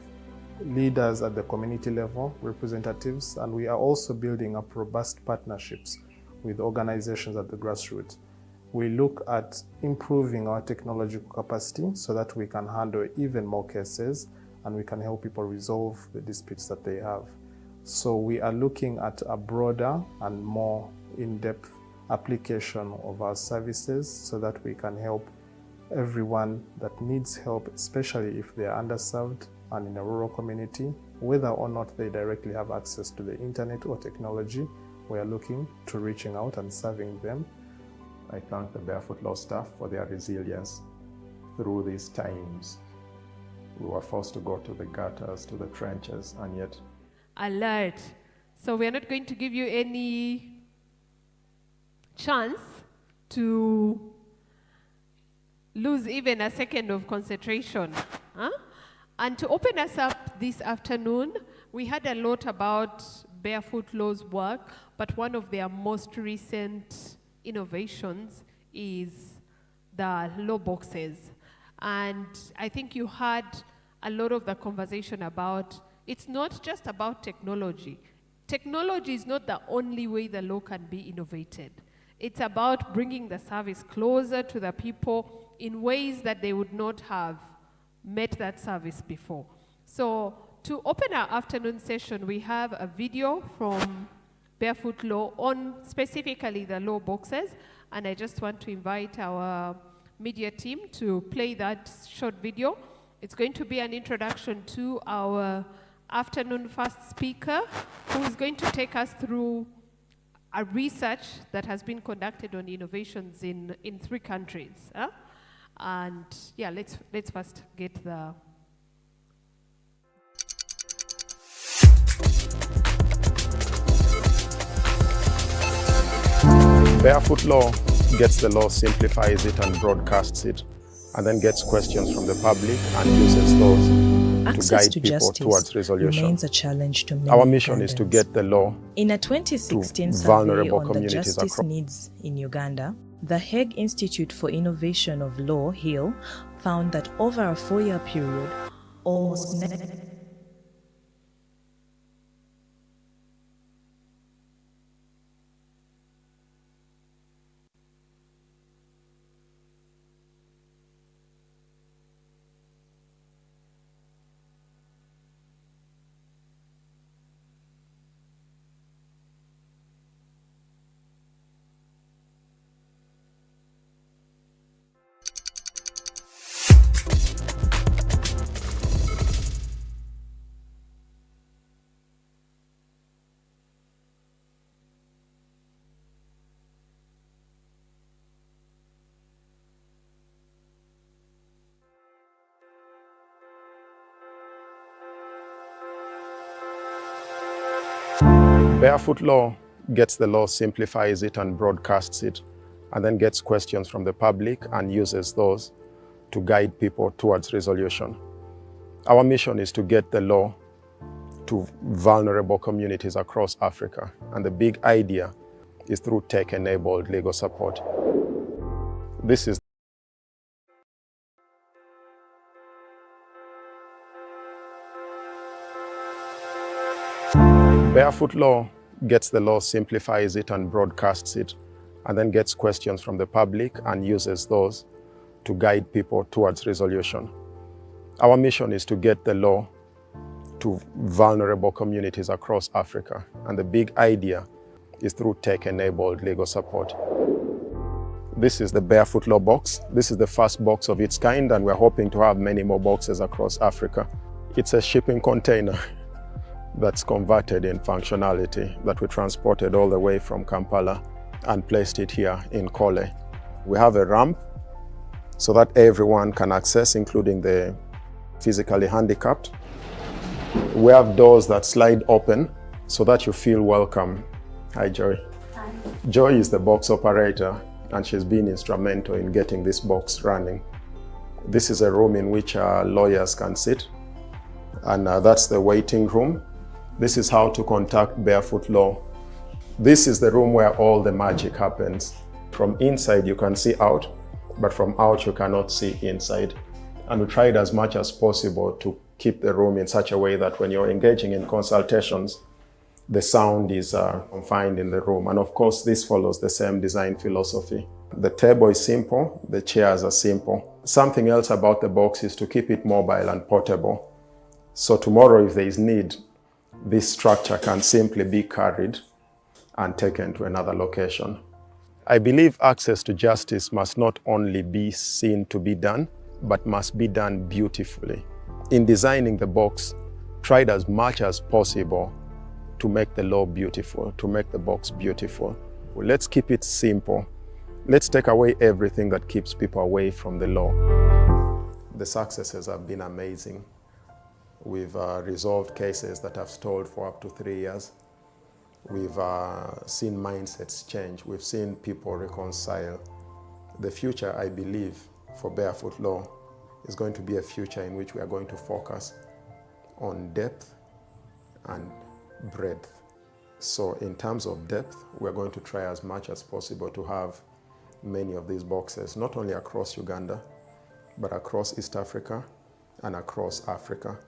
leaders at the community level, representatives, and we are also building up robust partnerships with organizations at the grassroots. We look at improving our technological capacity so that we can handle even more cases and we can help people resolve the disputes that they have. So we are looking at a broader and more in-depth application of our services so that we can help everyone that needs help, especially if they are underserved and in a rural community, whether or not they directly have access to the internet or technology. We are looking to reaching out and serving them. I thank the Barefoot Law staff for their resilience through these times. We were forced to go to the gutters, to the trenches, and yet... Alert. So we are not going to give you any chance to lose even a second of concentration. And to open us up this afternoon, we had a lot about Barefoot Law's work, but one of their most recent innovations is the law boxes. And I think you had a lot of the conversation about, it's not just about technology. Technology is not the only way the law can be innovated. It's about bringing the service closer to the people in ways that they would not have met that service before. So to open our afternoon session, we have a video from Barefoot Law on specifically the law boxes, and I just want to invite our media team to play that short video. It's going to be an introduction to our afternoon first speaker, who is going to take us through a research that has been conducted on innovations in 3 countries. And yeah, let's first get the... Barefoot Law gets the law, simplifies it and broadcasts it, and then gets questions from the public and uses those Access to guide people towards resolution. Remains a challenge to many Our mission Ugandans. is to get the law In a 2016 to survey vulnerable on the communities justice across. needs in Uganda, the Hague Institute for Innovation of Law, HIL, found that over a 4-year period, almost Barefoot Law gets the law, simplifies it and broadcasts it, and then gets questions from the public and uses those to guide people towards resolution. Our mission is to get the law to vulnerable communities across Africa, and the big idea is through tech-enabled legal support. This is Barefoot Law gets the law, simplifies it and broadcasts it, and then gets questions from the public and uses those to guide people towards resolution. Our mission is to get the law to vulnerable communities across Africa, and the big idea is through tech-enabled legal support. This is the Barefoot Law box. This is the first box of its kind, and we're hoping to have many more boxes across Africa. It's a shipping container that's converted in functionality that we transported all the way from Kampala and placed it here in Kole. We have a ramp so that everyone can access, including the physically handicapped. We have doors that slide open so that you feel welcome. Hi, Joy. Hi. Joy is the box operator, and she's been instrumental in getting this box running. This is a room in which lawyers can sit, and that's the waiting room. This is how to contact Barefoot Law. This is the room where all the magic happens. From inside you can see out, but from out you cannot see inside. And we tried as much as possible to keep the room in such a way that when you're engaging in consultations, the sound is confined in the room. And of course, this follows the same design philosophy. The table is simple, the chairs are simple. Something else about the box is to keep it mobile and portable. So tomorrow, if there is need, this structure can simply be carried and taken to another location. I believe access to justice must not only be seen to be done, but must be done beautifully. In designing the box, tried as much as possible to make the law beautiful, to make the box beautiful. Well, let's keep it simple. Let's take away everything that keeps people away from the law. The successes have been amazing. We've resolved cases that have stalled for up to 3 years. We've seen mindsets change. We've seen people reconcile. The future, I believe, for Barefoot Law is going to be a future in which we are going to focus on depth and breadth. So in terms of depth, we're going to try as much as possible to have many of these boxes, not only across Uganda, but across East Africa and across Africa.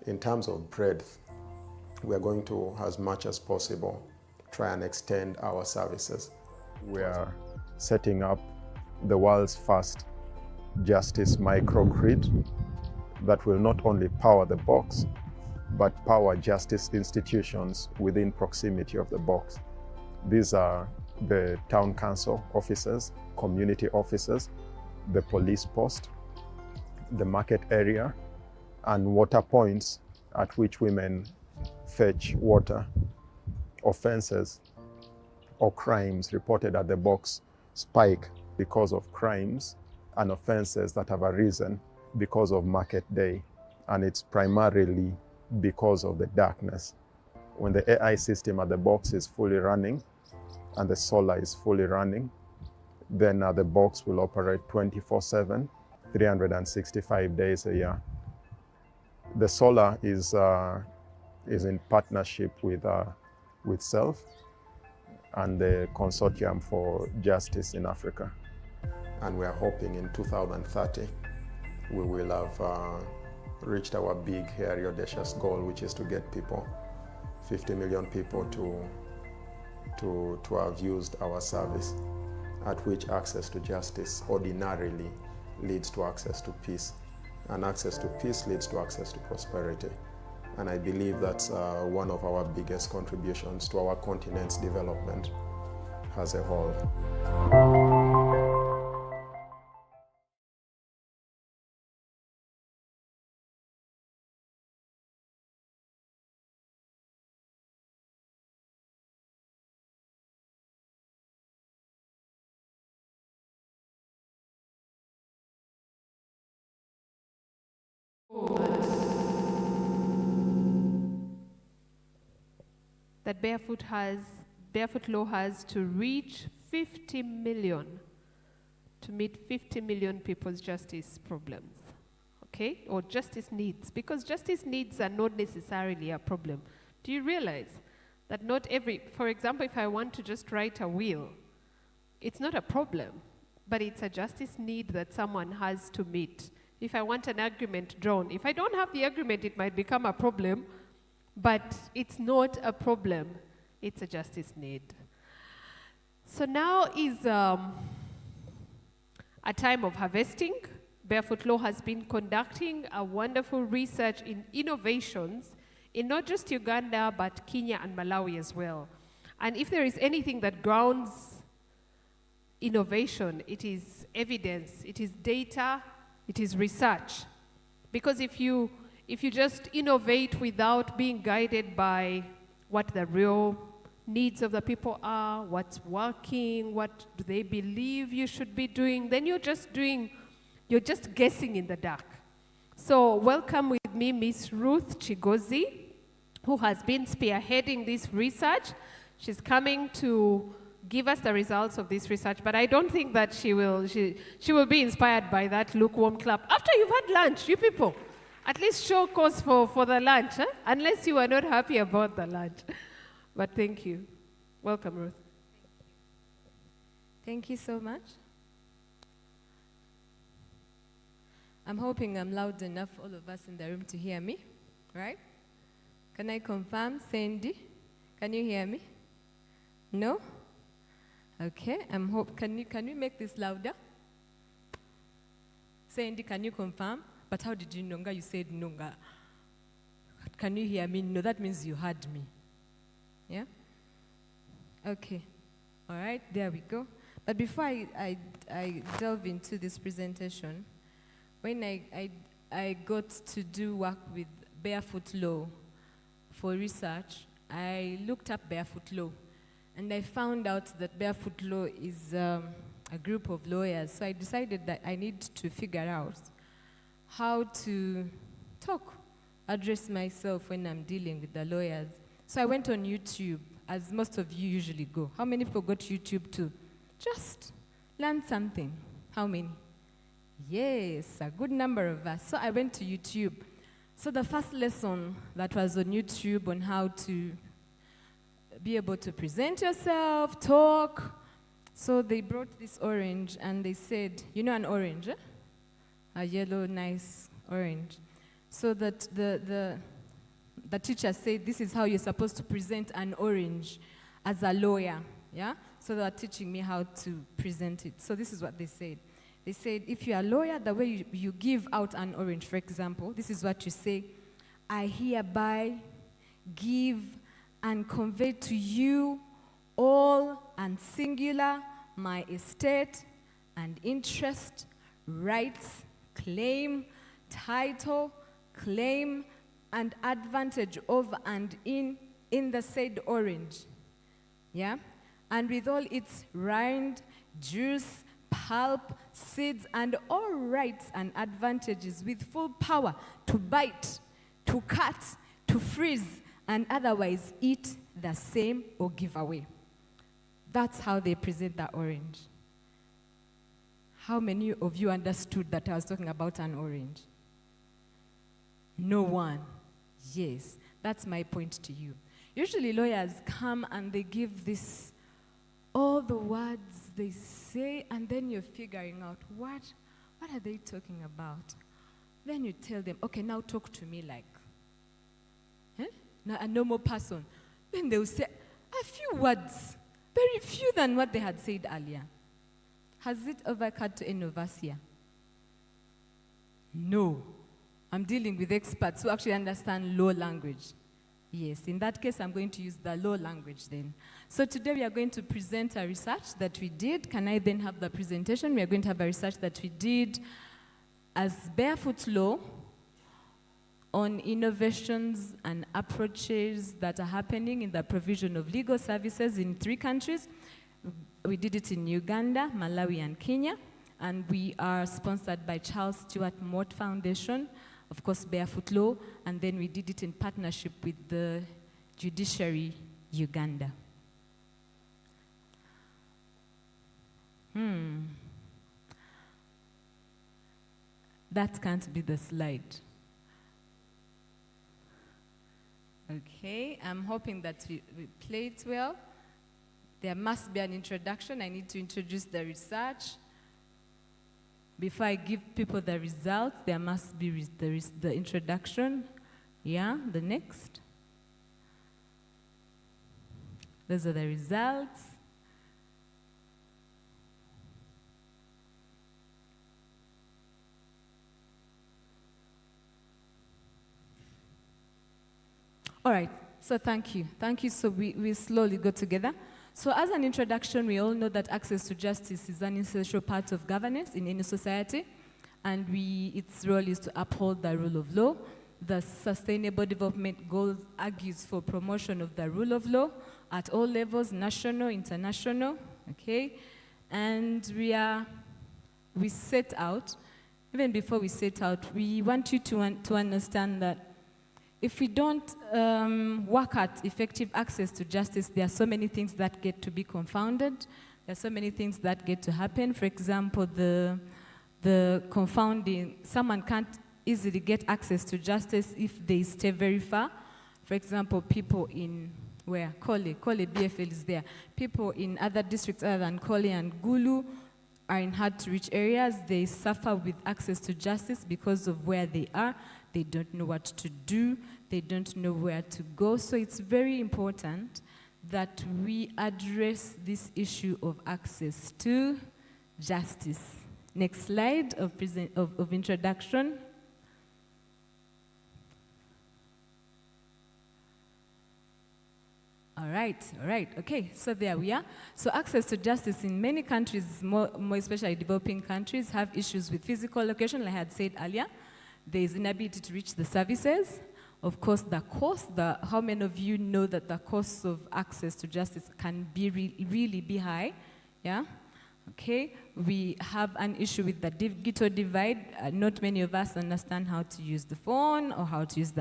In terms of breadth, we are going to, as much as possible, try and extend our services. We are setting up the world's first justice microgrid that will not only power the box, but power justice institutions within proximity of the box. These are the town council officers, community officers, the police post, the market area, and water points at which women fetch water. Offenses or crimes reported at the box spike because of crimes and offenses that have arisen because of market day. And it's primarily because of the darkness. When the AI system at the box is fully running and the solar is fully running, then the box will operate 24/7, 365 days a year. The solar is in partnership with SELF and the Consortium for Justice in Africa. And we are hoping in 2030 we will have reached our big, hairy, audacious goal, which is to get people, 50 million people to have used our service, at which access to justice ordinarily leads to access to peace. And access to peace leads to access to prosperity. And I believe that's one of our biggest contributions to our continent's development as a whole. that Barefoot Law has to reach 50 million, to meet 50 million people's justice problems, okay? Or justice needs, because justice needs are not necessarily a problem. Do you realize that not every, for example, if I want to just write a will, it's not a problem, but it's a justice need that someone has to meet. If I want an agreement drawn, if I don't have the agreement, it might become a problem, but it's not a problem, it's a justice need. So now is a time of harvesting. Barefoot Law has been conducting a wonderful research in innovations in not just Uganda, but Kenya and Malawi as well. And if there is anything that grounds innovation, it is evidence, it is data, it is research. Because if you just innovate without being guided by what the real needs of the people are, what's working, what do they believe you should be doing, then you're just guessing in the dark. So welcome with me Miss Ruth Chigozi, who has been spearheading this research. She's coming to give us the results of this research, but I don't think that she will be inspired by that lukewarm clap. After you've had lunch, you people, at least show cause for the lunch, huh? Unless you are not happy about the lunch. But thank you. Welcome, Ruth. Thank you so much. I'm hoping I'm loud enough, all of us in the room, to hear me, right? Can I confirm? Sandy, can you hear me? No? Okay, can we make this louder? Sandy, can you confirm? But how did you know? You said no. Can you hear me? No, that means you heard me. Yeah? Okay. All right, there we go. But before I delve into this presentation, when I got to do work with Barefoot Law for research, I looked up Barefoot Law, and I found out that Barefoot Law is a group of lawyers. So I decided that I need to figure out how to address myself when I'm dealing with the lawyers. So I went on YouTube, as most of you usually go. How many people go to YouTube to just learn something? How many? Yes, a good number of us. So I went to YouTube. So the first lesson that was on YouTube on how to be able to present yourself, talk. So they brought this orange and they said, you know an orange, eh? A yellow, nice orange. So that the teacher said, this is how you're supposed to present an orange as a lawyer, yeah? So they were teaching me how to present it. So this is what they said. They said, if you're a lawyer, the way you give out an orange, for example, this is what you say: I hereby give and convey to you all and singular my estate and interest, rights, claim, title, claim, and advantage of and in the said orange. Yeah? And with all its rind, juice, pulp, seeds, and all rights and advantages, with full power to bite, to cut, to freeze, and otherwise eat the same or give away. That's how they present the orange. How many of you understood that I was talking about an orange? No one. Yes, that's my point to you. Usually lawyers come and they give this, all the words they say, and then you're figuring out, what are they talking about? Then you tell them, okay, now talk to me like a normal person. Then they will say a few words, very few than what they had said earlier. Has it ever occurred to any of us here? No. I'm dealing with experts who actually understand law language. Yes, in that case, I'm going to use the law language then. So today we are going to present a research that we did. Can I then have the presentation? We are going to have a research that we did as Barefoot Law on innovations and approaches that are happening in the provision of legal services in 3 countries. We did it in Uganda, Malawi, and Kenya. And we are sponsored by Charles Stewart Mott Foundation, of course, Barefoot Law, and then we did it in partnership with the judiciary Uganda. That can't be the slide. Okay, I'm hoping that we play it well. There must be an introduction. I need to introduce the research. Before I give people the results, there must be the introduction. Yeah, the next. Those are the results. All right, so thank you. Thank you. So we slowly go together. So as an introduction, we all know that access to justice is an essential part of governance in any society, and its role is to uphold the rule of law. The Sustainable Development Goals argues for promotion of the rule of law at all levels, national, international, okay? And we set out, even before we set out, we want you to understand that if we don't work at effective access to justice, there are so many things that get to be confounded. There are so many things that get to happen. For example, the confounding, someone can't easily get access to justice if they stay very far. For example, people in, where? Kole BFL is there. People in other districts other than Kole and Gulu are in hard-to-reach areas. They suffer with access to justice because of where they are. They don't know what to do. They don't know where to go. So it's very important that we address this issue of access to justice. Next slide of introduction. All right, okay, so there we are. So access to justice in many countries, more especially developing countries, have issues with physical location, like I had said earlier. There is inability to reach the services. Of course, the cost, how many of you know that the cost of access to justice can be really be high? Yeah? Okay, we have an issue with the digital divide. Not many of us understand how to use the phone or how to use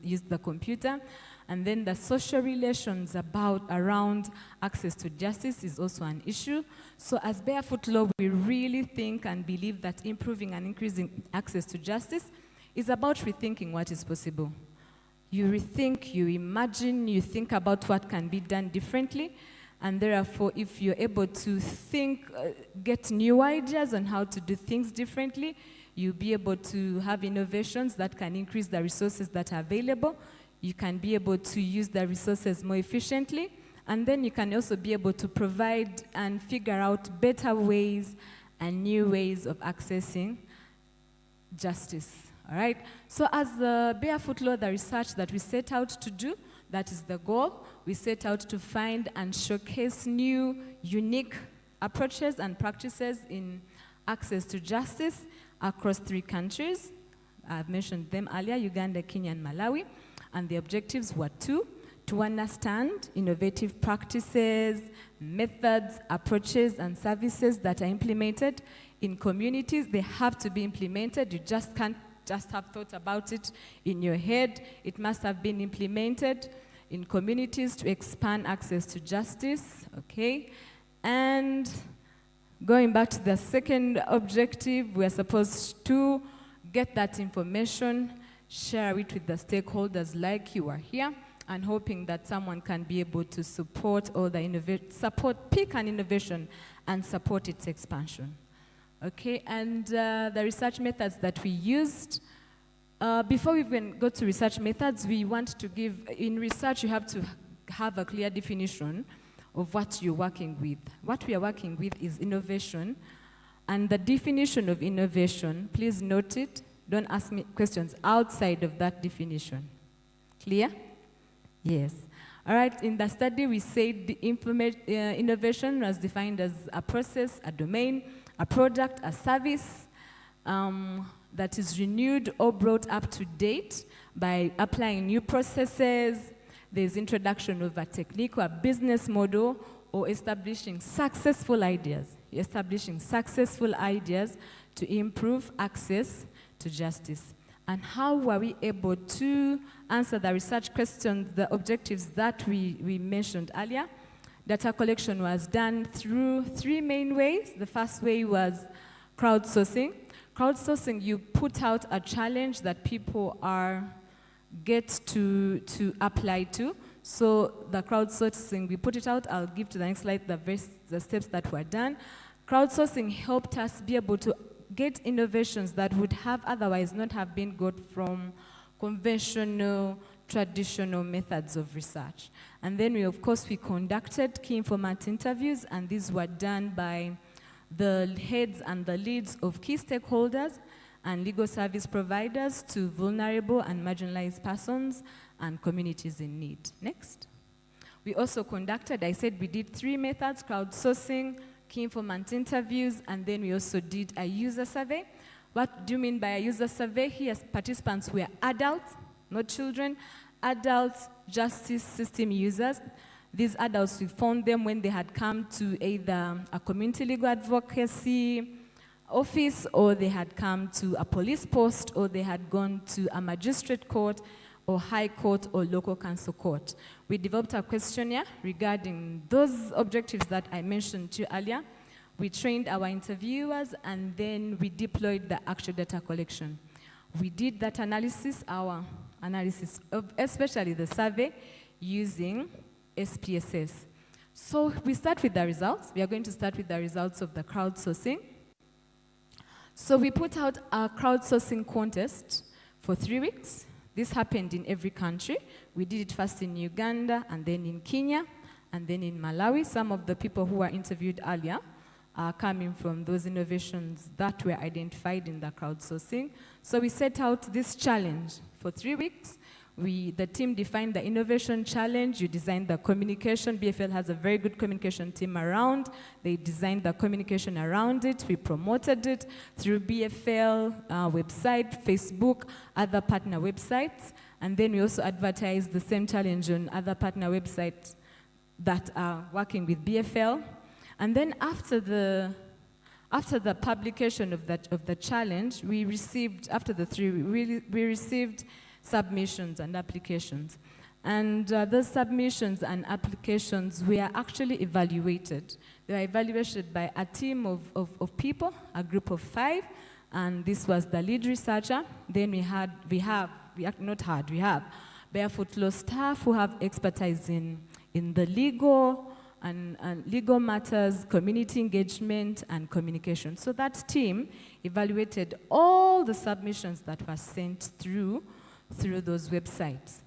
use the computer. And then the social relations around access to justice is also an issue. So as Barefoot Law, we really think and believe that improving and increasing access to justice is about rethinking what is possible. You rethink, you imagine, you think about what can be done differently. And therefore, if you're able to think, get new ideas on how to do things differently, you'll be able to have innovations that can increase the resources that are available. You can be able to use the resources more efficiently, and then you can also be able to provide and figure out better ways and new ways of accessing justice, all right? So as the Barefoot Law, the research that we set out to do, that is the goal. We set out to find and showcase new, unique approaches and practices in access to justice across 3 countries. I've mentioned them earlier, Uganda, Kenya, and Malawi. And the objectives were to understand innovative practices, methods, approaches, and services that are implemented in communities. They have to be implemented. You just can't just have thought about it in your head. It must have been implemented in communities to expand access to justice, okay? And going back to the second objective, we are supposed to get that information, share it with the stakeholders like you are here, and hoping that someone can be able to support all the pick an innovation and support its expansion. Okay, and the research methods that we used, before we even go to research methods, we want to give, in research you have to have a clear definition of what you're working with. What we are working with is innovation, and the definition of innovation, please note it, don't ask me questions outside of that definition. Clear? Yes. All right, in the study we said the innovation was defined as a process, a domain, a product, a service that is renewed or brought up to date by applying new processes. There's introduction of a technique or a business model, or establishing successful ideas. Establishing successful ideas to improve access to justice. and how were we able to answer the research questions, the objectives that we mentioned earlier. Data collection was done through 3 main ways. The first way was crowdsourcing. Crowdsourcing, you put out a challenge that people get to apply to. So the crowdsourcing, we put it out. I'll give to the next slide the steps that were done. Crowdsourcing helped us be able to get innovations that would have otherwise not have been got from conventional, traditional methods of research. And then of course, we conducted key informant interviews, and these were done by the heads and the leads of key stakeholders and legal service providers to vulnerable and marginalized persons and communities in need. Next. We also conducted, I said we did 3 methods: crowdsourcing, key informant interviews, and then we also did a user survey. What do you mean by a user survey? Here, participants were adults, not children, adult justice system users. These adults, we found them when they had come to either a community legal advocacy office, or they had come to a police post, or they had gone to a magistrate court, or high court, or local council court. We developed a questionnaire regarding those objectives that I mentioned to you earlier. We trained our interviewers, and then we deployed the actual data collection. We did that analysis, our analysis of especially the survey, using SPSS. So we start with the results. We are going to start with the results of the crowdsourcing. So we put out a crowdsourcing contest for 3 weeks. This happened in every country. We did it first in Uganda, and then in Kenya, and then in Malawi. Some of the people who were interviewed earlier are coming from those innovations that were identified in the crowdsourcing. So we set out this challenge for 3 weeks. The team defined the innovation challenge. You designed the communication. BFL has a very good communication team around. They designed the communication around it. We promoted it through BFL website, Facebook, other partner websites. And then we also advertised the same challenge on other partner websites that are working with BFL. And then after the publication of the challenge, we received, after the 3 weeks, we received submissions and applications. And those submissions and applications were actually evaluated. They were evaluated by a team of people, a group of 5, and this was the lead researcher. Then we have Barefoot Law staff who have expertise in the legal and legal matters, community engagement, and communication. So that team evaluated all the submissions that were sent through those websites.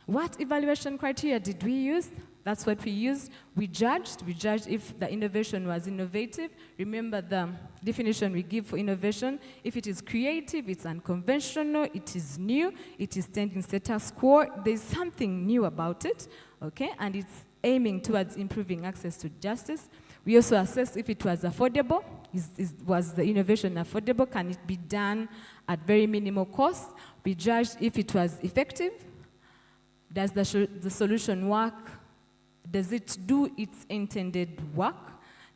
What evaluation criteria did we use? That's what we used. We judged if the innovation was innovative. Remember the definition we give for innovation. If it is creative, it's unconventional, it is new, it is standing status quo, there's something new about it, okay? And it's aiming towards improving access to justice. We also assessed if it was affordable. Was the innovation affordable? Can it be done at very minimal cost? We judged if it was effective. Does the solution work? Does it do its intended work?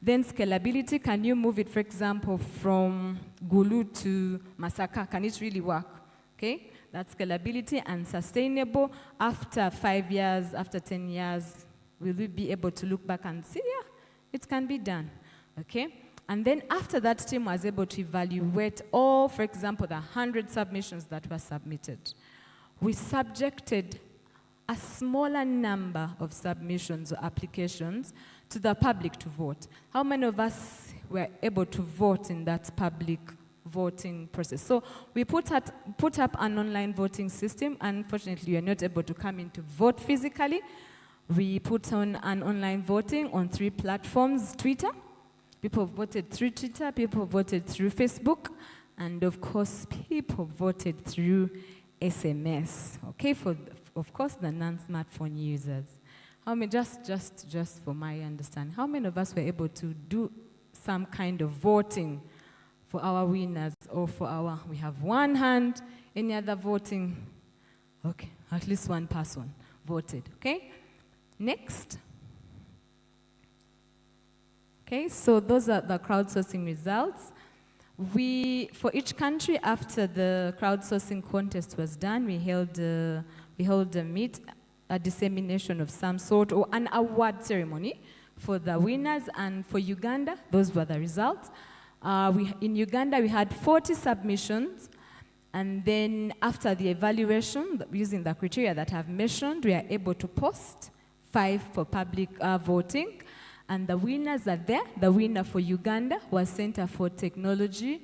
Then scalability, can you move it, for example, from Gulu to Masaka? Can it really work? Okay, that's scalability. And sustainable. After 5 years, after 10 years, will we be able to look back and see, yeah, it can be done, okay? And then after that, team was able to evaluate all, for example, the 100 submissions that were submitted. We subjected a smaller number of submissions or applications to the public to vote. How many of us were able to vote in that public voting process? So we put up an online voting system. Unfortunately, we are not able to come in to vote physically. We put on an online voting on 3 platforms: Twitter. People voted through Twitter, people voted through Facebook, and of course, people voted through SMS, okay, of course, the non-smartphone users. How many, just for my understanding, how many of us were able to do some kind of voting for our winners or for our, we have 1 hand, any other voting? Okay, at least 1 person voted, okay? Next. Okay, so those are the crowdsourcing results. For each country, after the crowdsourcing contest was done, we held a meet, a dissemination of some sort, or an award ceremony for the winners. And for Uganda, those were the results. In Uganda, we had 40 submissions. And then after the evaluation, using the criteria that I've mentioned, we are able to post 5 for public voting. And the winners are there. The winner for Uganda was Center for Technology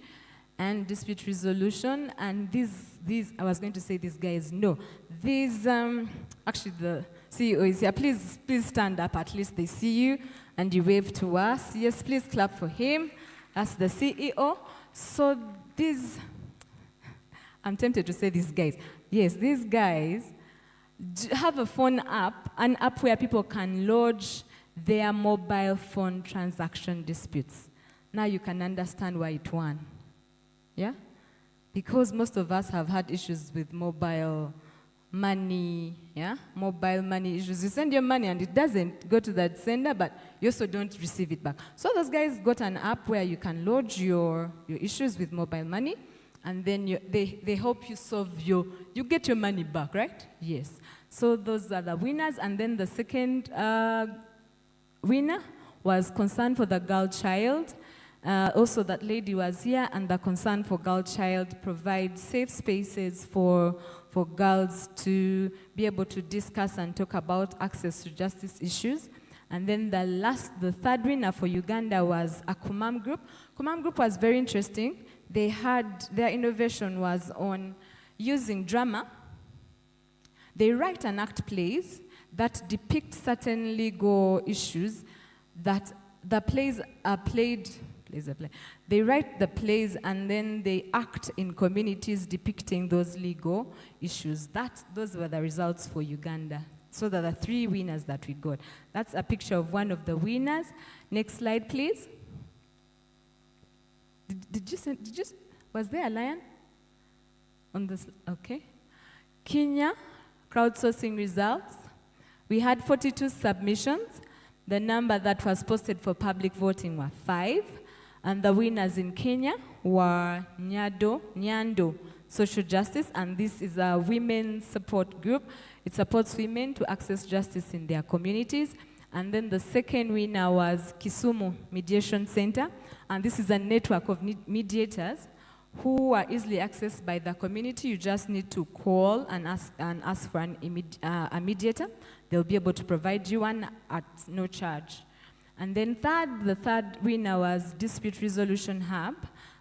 and Dispute Resolution. And these I was going to say these guys, no. These, actually the CEO is here. Please stand up, at least they see you. And you wave to us. Yes, please clap for him. That's the CEO. So these, I'm tempted to say these guys. Yes, these guys have a phone app, an app where people can lodge their mobile phone transaction disputes. Now you can understand why it won. Yeah? Because most of us have had issues with mobile money, yeah? Mobile money issues. You send your money and it doesn't go to that sender, but you also don't receive it back. So those guys got an app where you can lodge your issues with mobile money, and then they help you solve you get your money back, right? Yes. So those are the winners. And then the second winner was Concern for the Girl Child. Also that lady was here, and the Concern for Girl Child provides safe spaces for girls to be able to discuss and talk about access to justice issues. And then the third winner for Uganda was a Kumam group. Kumam group was very interesting. Their innovation was on using drama. They write and act plays that depict certain legal issues that the plays are played. They write the plays and then they act in communities depicting those legal issues. Those were the results for Uganda. So there are 3 winners that we got. That's a picture of one of the winners. Next slide, please. Was there a lion on this? Okay. Kenya, crowdsourcing results. We had 42 submissions. The number that was posted for public voting were 5. And the winners in Kenya were Nyando Social Justice, and this is a women's support group. It supports women to access justice in their communities. And then the second winner was Kisumu Mediation Center, and this is a network of mediators who are easily accessed by the community. You just need to call and ask for a mediator. They'll be able to provide you one at no charge. And then the third winner was Dispute Resolution Hub,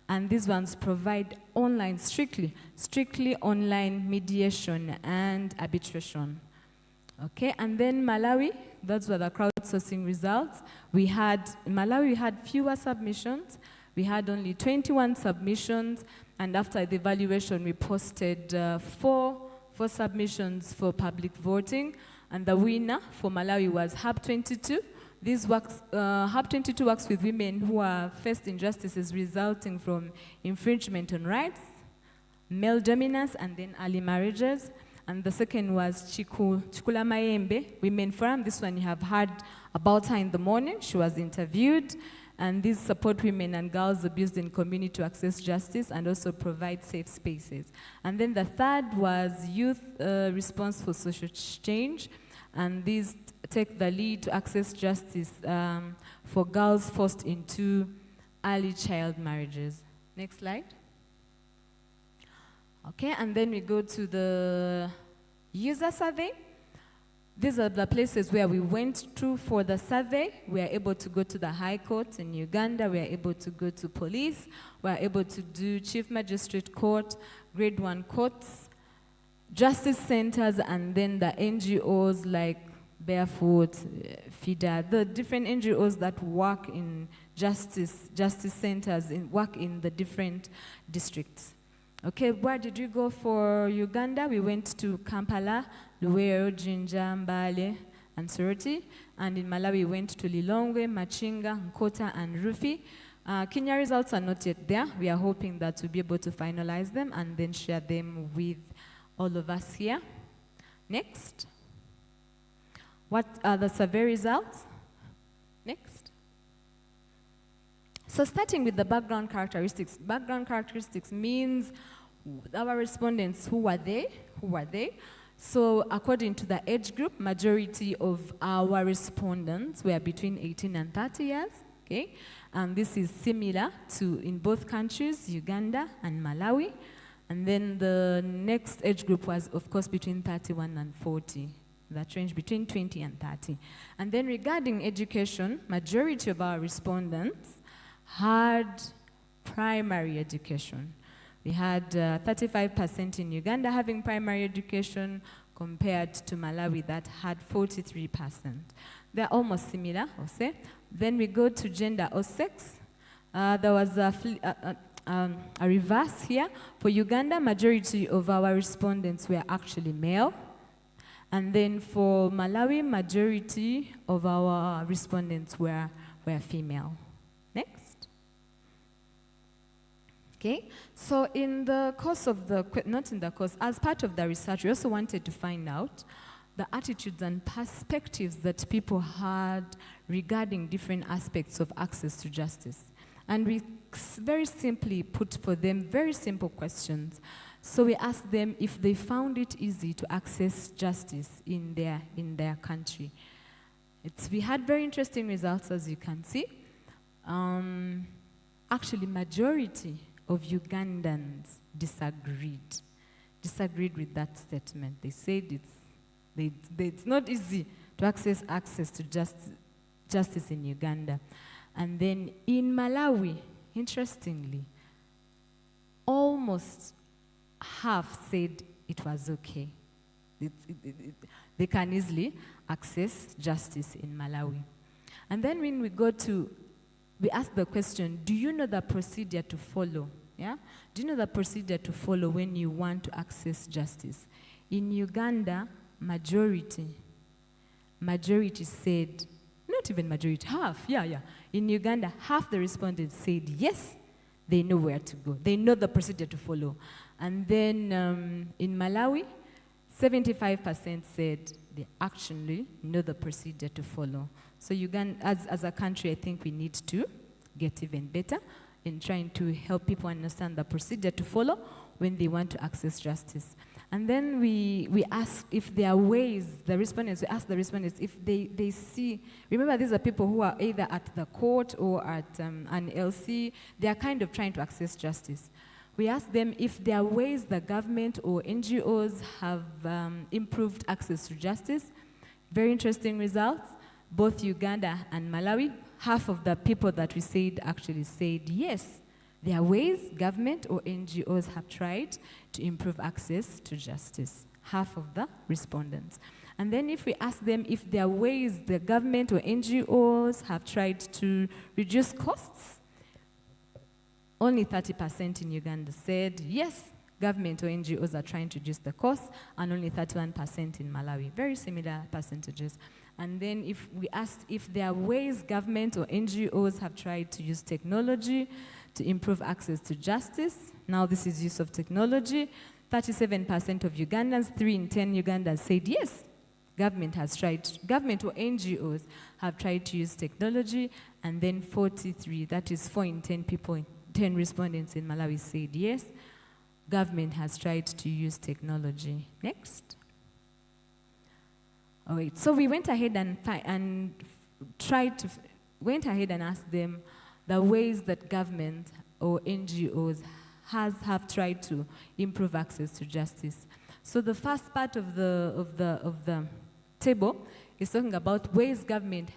and these ones provide online, strictly online mediation and arbitration. Okay, and then Malawi, those were the crowdsourcing results. In Malawi, we had fewer submissions. We had only 21 submissions, and after the evaluation, we posted 4 submissions for public voting, and the winner for Malawi was Hub 22. Hub 22 works with women who are faced injustices resulting from infringement on rights, male dominance, and then early marriages. And the second was Chikula Mayembe Women Forum. This one you have heard about her in the morning. She was interviewed. And these support women and girls abused in community to access justice and also provide safe spaces. And then the third was Youth Response for Social Change. And these take the lead to access justice for girls forced into early child marriages. Next slide. Okay, and then we go to the user survey. These are the places where we went to for the survey. We are able to go to the High Court in Uganda. We are able to go to police. We are able to do Chief Magistrate Court, Grade 1 courts, justice centers, and then the NGOs like Barefoot, FIDA, the different NGOs that work in justice centers, work in the different districts. Okay, where did we go for Uganda? We went to Kampala, Luweero, Jinja, Mbale, and Soroti. And in Malawi, we went to Lilongwe, Machinga, Nkota, and Rufi. Kenya results are not yet there. We are hoping that we'll be able to finalize them and then share them with all of us here. Next. What are the survey results? Next. So starting with the background characteristics. Background characteristics means our respondents, who were they? So according to the age group, majority of our respondents were between 18 and 30 years, okay? And this is similar to in both countries, Uganda and Malawi. And then the next age group was, of course, between 31 and 40. That range between 20 and 30. And then regarding education, majority of our respondents had primary education. We had 35% in Uganda having primary education compared to Malawi that had 43%. They're almost similar, I'll say. Then we go to gender or sex. There was a reverse here. For Uganda, majority of our respondents were actually male. And then for Malawi, majority of our respondents were female. Next. Okay, so in the course of the, not in the course, as part of the research, we also wanted to find out the attitudes and perspectives that people had regarding different aspects of access to justice. And we very simply put for them very simple questions. So we asked them if they found it easy to access justice in their country. We had very interesting results, as you can see. Actually, majority of Ugandans disagreed with that statement. They said it's not easy to access to justice in Uganda. And then in Malawi, interestingly, almost half said it was okay. They can easily access justice in Malawi. And then when we ask the question, do you know the procedure to follow? Yeah? Do you know the procedure to follow when you want to access justice? In Uganda, majority said, not even majority, half, yeah. In Uganda, half the respondents said yes, they know where to go. They know the procedure to follow. And then in Malawi, 75% said they actually know the procedure to follow. So Uganda, as a country, I think we need to get even better in trying to help people understand the procedure to follow when they want to access justice. And then we asked if there are ways, we asked the respondents if they see, remember these are people who are either at the court or at an LC, they are kind of trying to access justice. We asked them if there are ways the government or NGOs have improved access to justice. Very interesting results. Both Uganda and Malawi, half of the people that we said actually said yes. There are ways government or NGOs have tried to improve access to justice. Half of the respondents. And then if we ask them if there are ways the government or NGOs have tried to reduce costs, only 30% in Uganda said yes, government or NGOs are trying to reduce the costs, and only 31% in Malawi. Very similar percentages. And then if we asked if there are ways government or NGOs have tried to use technology to improve access to justice, now this is use of technology, 37% of Ugandans, 3 in 10 Ugandans said yes, government or NGOs have tried to use technology, and then 43, that is 4 in 10 people, 10 respondents in Malawi said yes, government has tried to use technology. Next. All right, so we went ahead and asked them the ways that government or NGOs have tried to improve access to justice. So the first part of the table is talking about ways government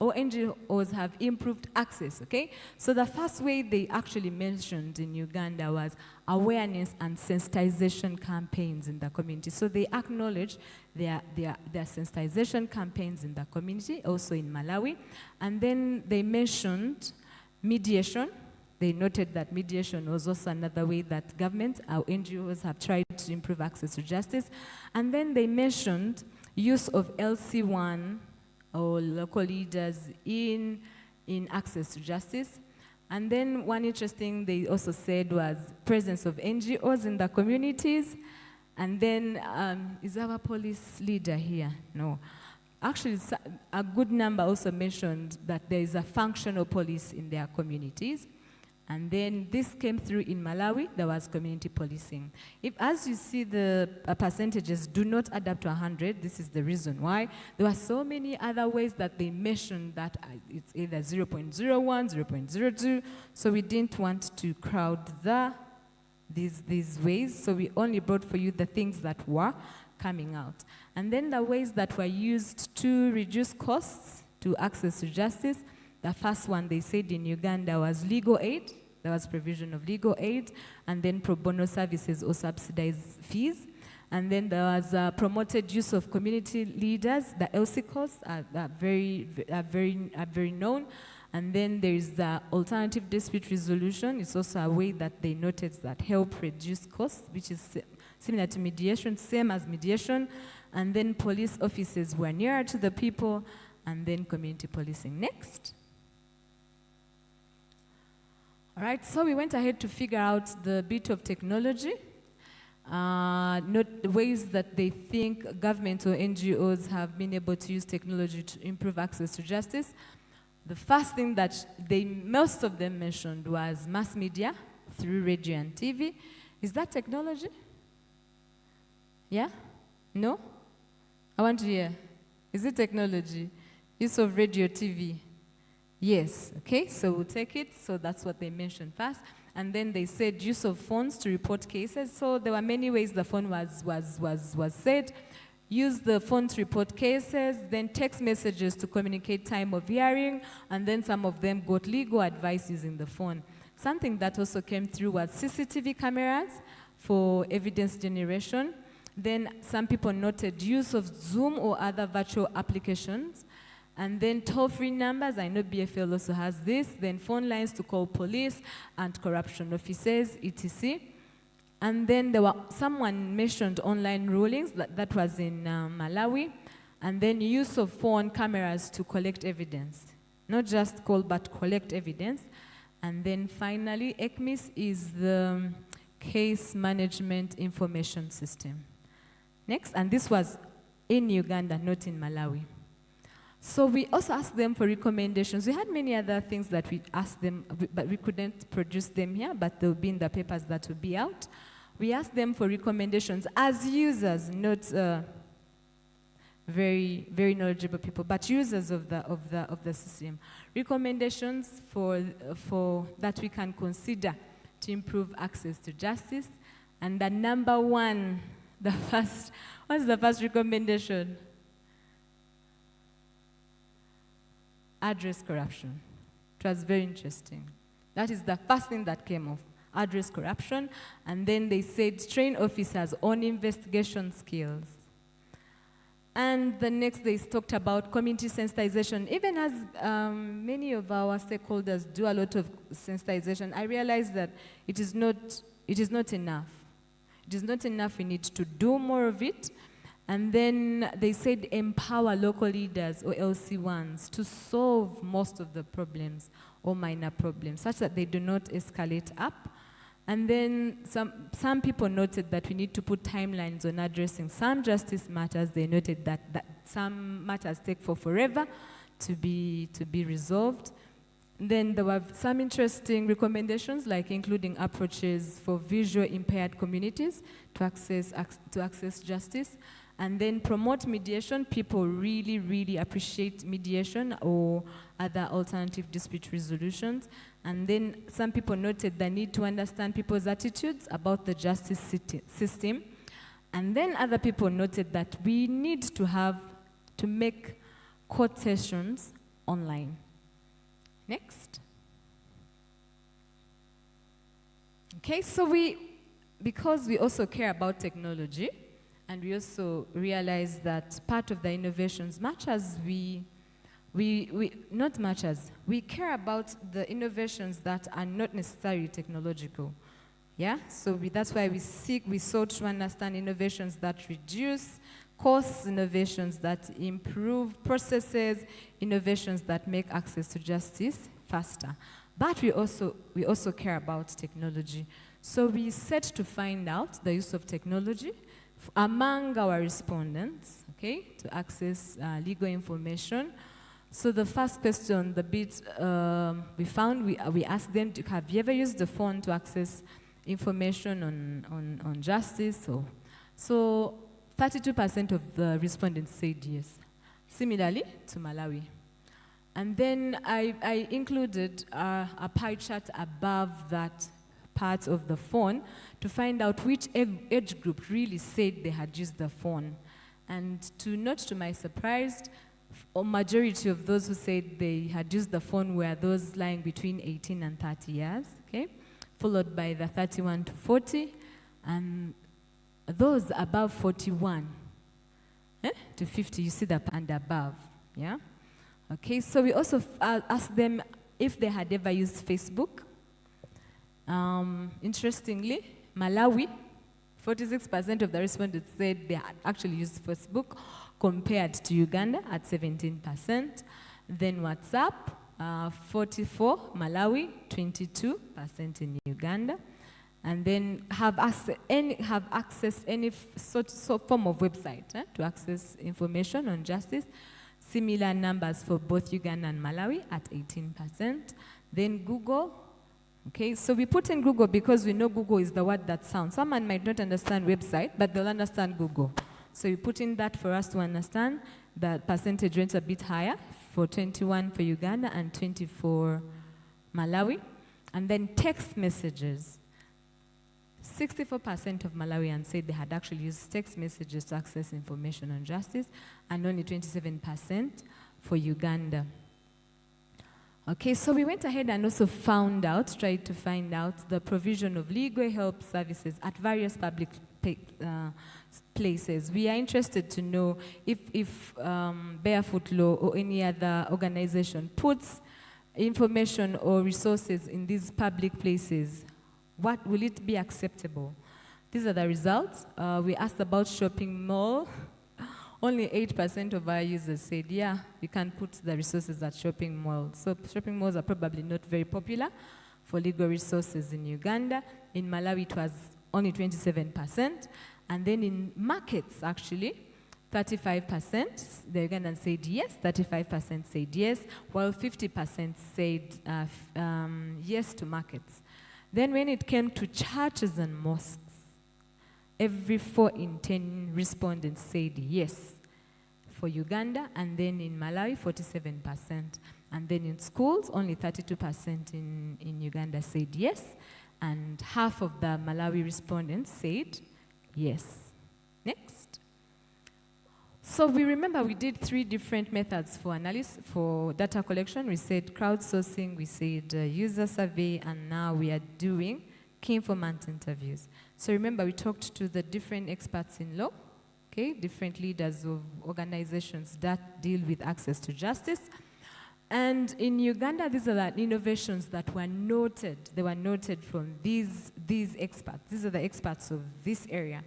or NGOs have improved access, okay? So the first way they actually mentioned in Uganda was awareness and sensitization campaigns in the community. So they acknowledge their sensitization campaigns in the community, also in Malawi. And then they mentioned mediation. They noted that mediation was also another way that government or NGOs have tried to improve access to justice. And then they mentioned use of LC1 or local leaders in access to justice. And then one interesting they also said was presence of NGOs in the communities. And then, is our police leader here? No. actually, a good number also mentioned that there is a functional police in their communities. And then this came through in Malawi, there was community policing. If, as you see, the percentages do not add up to 100, this is the reason why. There were so many other ways that they mentioned that it's either 0.01, 0.02, so we didn't want to crowd these ways, so we only brought for you the things that were coming out. And then the ways that were used to reduce costs to access to justice. The first one they said in Uganda was legal aid. There was provision of legal aid, and then pro bono services or subsidized fees. And then there was promoted use of community leaders. The LAICONs are very known. And then there is the alternative dispute resolution. It's also a way that they noted that help reduce costs, which is similar to mediation, same as mediation. And then police officers were nearer to the people, and then community policing. Next. All right, so we went ahead to figure out the bit of technology, not the ways that they think government or NGOs have been able to use technology to improve access to justice. The first thing that most of them mentioned was mass media through radio and TV. Is that technology? Yeah? No? I want to hear. Is it technology? Use of radio, TV? Yes, okay, so we'll take it. So that's what they mentioned first. And then they said use of phones to report cases. So there were many ways the phone was said. Use the phone to report cases, then text messages to communicate time of hearing, and then some of them got legal advice using the phone. Something that also came through was CCTV cameras for evidence generation. Then some people noted use of Zoom or other virtual applications. And then toll-free numbers, I know BFL also has this. Then phone lines to call police, anti-corruption officers, etc. And then someone mentioned online rulings, that was in Malawi. And then use of phone cameras to collect evidence. Not just call, but collect evidence. And then finally, ECMIS is the Case Management Information System. Next, and this was in Uganda, not in Malawi. So we also asked them for recommendations. We had many other things that we asked them, but we couldn't produce them here, but they'll be in the papers that will be out. We asked them for recommendations as users, not very knowledgeable people, but users of the system. Recommendations for that we can consider to improve access to justice. And the number one, what's the first recommendation? Address corruption. It was very interesting. That is the first thing that came off, address corruption. And then they said train officers on investigation skills. And the next they talked about community sensitization. Even as many of our stakeholders do a lot of sensitization, I realized that it is not enough. It is not enough, we need to do more of it. And then they said empower local leaders or LC1s to solve most of the problems or minor problems such that they do not escalate up. And then some people noted that we need to put timelines on addressing some justice matters. They noted that some matters take forever to be resolved. Then there were some interesting recommendations, like including approaches for visually impaired communities to access justice. And then promote mediation. People really, really appreciate mediation or other alternative dispute resolutions. And then some people noted the need to understand people's attitudes about the justice system. And then other people noted that we need to make court sessions online. Next. Okay, so because we also care about technology, and we also realize that part of the innovations, we care about the innovations that are not necessarily technological. Yeah, so that's why we sought to understand innovations that reduce costs, innovations that improve processes, innovations that make access to justice faster. But we also care about technology. So we set to find out the use of technology among our respondents, okay, to access legal information. So the first question, the bit we found, we asked them, have you ever used the phone to access information on justice? So 32% of the respondents said yes. Similarly to Malawi. And then I included a pie chart above that part of the phone to find out which age group really said they had used the phone. And to my surprise, a majority of those who said they had used the phone were those lying between 18 and 30 years, okay? Followed by the 31 to 40, and those above 41 to 50, you see that, and above, yeah? Okay, so we also asked them if they had ever used Facebook. Interestingly, Malawi, 46% of the respondents said they had actually used Facebook, compared to Uganda at 17%. Then WhatsApp, 44, Malawi, 22% in Uganda. And then have accessed any sort form of website to access information on justice. Similar numbers for both Uganda and Malawi at 18%. Then Google, okay, so we put in Google because we know Google is the word that sounds. Someone might not understand website, but they'll understand Google. So we put in that for us to understand that percentage went a bit higher, for 21 for Uganda and 20 for Malawi. And then text messages. 64% of Malawians said they had actually used text messages to access information on justice, and only 27% for Uganda. Okay, so we went ahead and also tried to find out the provision of legal help services at various public places. We are interested to know if Barefoot Law or any other organization puts information or resources in these public places, what will it be acceptable? These are the results. We asked about shopping mall. Only 8% of our users said, yeah, we can put the resources at shopping malls. So shopping malls are probably not very popular for legal resources in Uganda. In Malawi, it was only 27%. And then in markets, actually, 35%, the Ugandans said yes, 35% said yes, while 50% said yes to markets. Then when it came to churches and mosques, every 4 in 10 respondents said yes for Uganda, and then in Malawi, 47%. And then in schools, only 32% in Uganda said yes, and half of the Malawi respondents said yes. Next. So we remember we did 3 different methods for analysis, for data collection. We said crowdsourcing, we said user survey, and now we are doing key informant interviews. So remember, we talked to the different experts in law, okay, different leaders of organizations that deal with access to justice. And in Uganda, these are the innovations that were noted. They were noted from these experts. These are the experts of this area.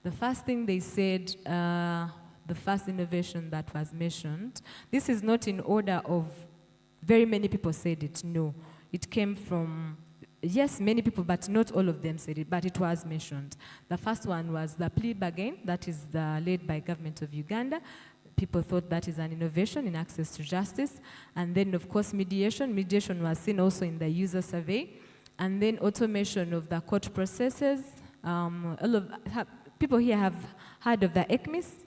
The first thing they said, the first innovation that was mentioned, this is not in order of very many people said it, no. It came from, yes, many people, but not all of them said it, but it was mentioned. The first one was the plea bargain, that is led by government of Uganda. People thought that is an innovation in access to justice. And then, of course, mediation. Mediation was seen also in the user survey. And then automation of the court processes. People here have heard of the ECMIS.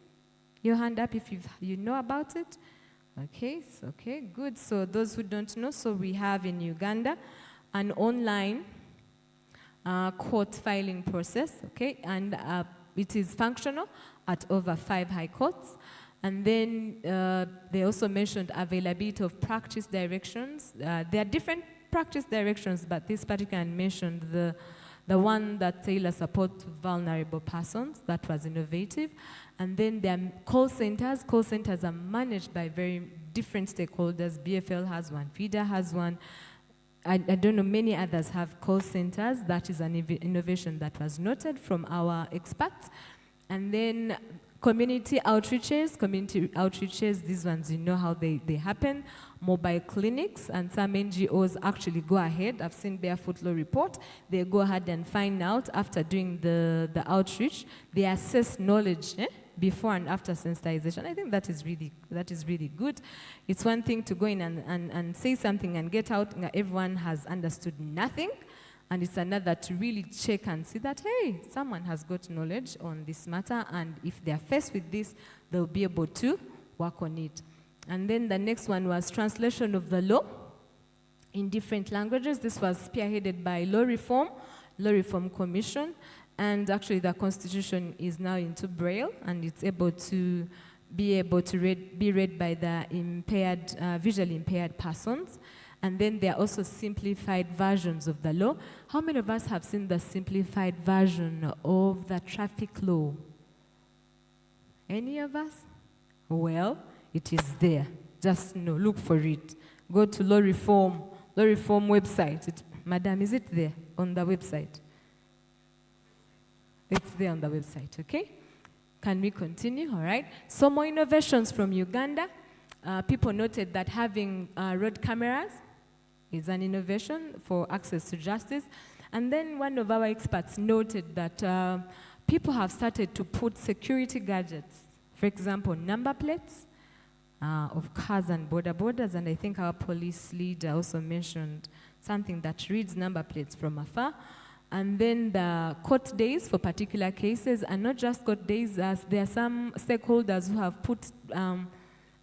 Your hand up if you know about it. Okay, good. So those who don't know, so we have in Uganda an online court filing process, okay, and it is functional at over 5 high courts. And then they also mentioned availability of practice directions. There are different practice directions, but this particular mentioned the one that tailor support to vulnerable persons. That was innovative. And then there are call centers. Call centers are managed by very different stakeholders. BFL has one, FIDA has one. I don't know, many others have call centers. That is an innovation that was noted from our experts. And then community outreaches, these ones, you know how they happen. Mobile clinics, and some NGOs actually go ahead. I've seen Barefoot Law report. They go ahead and find out after doing the outreach. They assess knowledge before and after sensitization. I think that is really good. It's one thing to go in and say something and get out, and everyone has understood nothing. And it's another to really check and see that, hey, someone has got knowledge on this matter, and if they're faced with this, they'll be able to work on it. And then the next one was translation of the law in different languages. This was spearheaded by Law Reform Commission, and actually the Constitution is now into Braille, and it's able to be read by the visually impaired persons. And then there are also simplified versions of the law. How many of us have seen the simplified version of the traffic law? Any of us? Well, it is there. Just look for it. Go to Law Reform website. Madam, is it there on the website? It's there on the website, okay? Can we continue? All right. Some more innovations from Uganda. People noted that having road cameras is an innovation for access to justice. And then one of our experts noted that people have started to put security gadgets, for example, number plates of cars and border borders. And I think our police leader also mentioned something that reads number plates from afar. And then the court days for particular cases, and not just court days, as there are some stakeholders who have put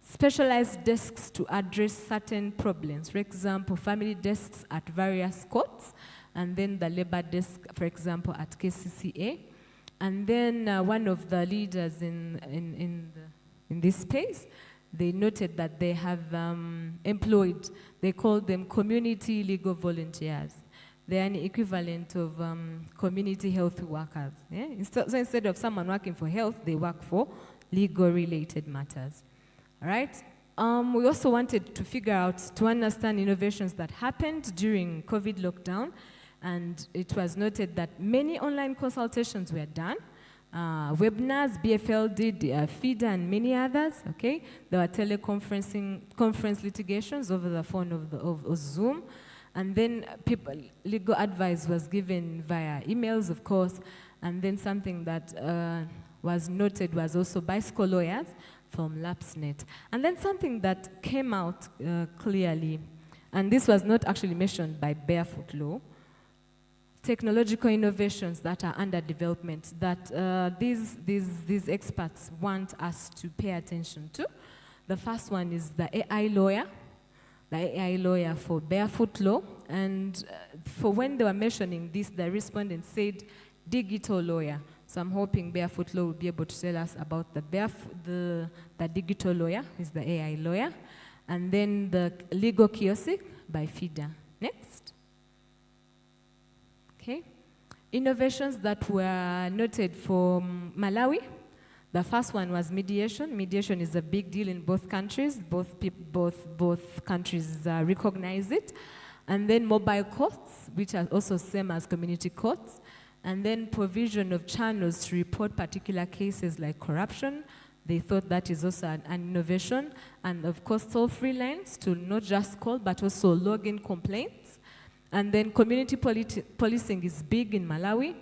specialized desks to address certain problems. For example, family desks at various courts, and then the labor desk, for example, at KCCA. And then one of the leaders in this space, they noted that they have employed, they call them community legal volunteers. They are an equivalent of community health workers. Yeah? So instead of someone working for health, they work for legal-related matters. All right? We also wanted to understand innovations that happened during COVID lockdown, and it was noted that many online consultations were done. Webinars, BFL did, FIDA, and many others, okay? There were conference litigations over the phone of Zoom. And then legal advice was given via emails, of course. And then something that was noted was also bicycle lawyers from LapsNet. And then something that came out clearly, and this was not actually mentioned by Barefoot Law, technological innovations that are under development that these experts want us to pay attention to. The first one is the AI lawyer. The AI lawyer for Barefoot Law. And for when they were mentioning this, the respondent said digital lawyer. So I'm hoping Barefoot Law will be able to tell us about the digital lawyer, is the AI lawyer. And then the legal kiosk by FIDA. Next. Okay. Innovations that were noted for Malawi. The first one was mediation. Mediation is a big deal in both countries. Both countries recognize it. And then mobile courts, which are also same as community courts. And then provision of channels to report particular cases like corruption. They thought that is also an innovation. And of course, toll-free lines to not just call, but also log in complaints. And then community policing is big in Malawi.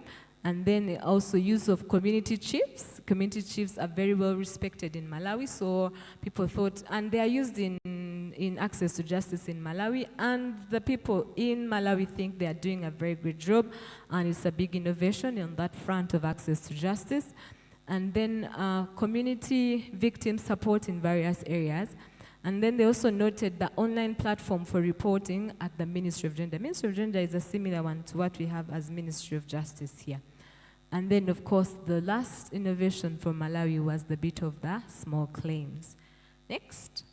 And then also use of community chiefs. Community chiefs are very well respected in Malawi, so people thought, and they are used in access to justice in Malawi, and the people in Malawi think they are doing a very good job, and it's a big innovation on that front of access to justice. And then community victim support in various areas. And then they also noted the online platform for reporting at the Ministry of Gender. Ministry of Gender is a similar one to what we have as Ministry of Justice here. And then, of course, the last innovation from Malawi was the bit of the small claims. Next.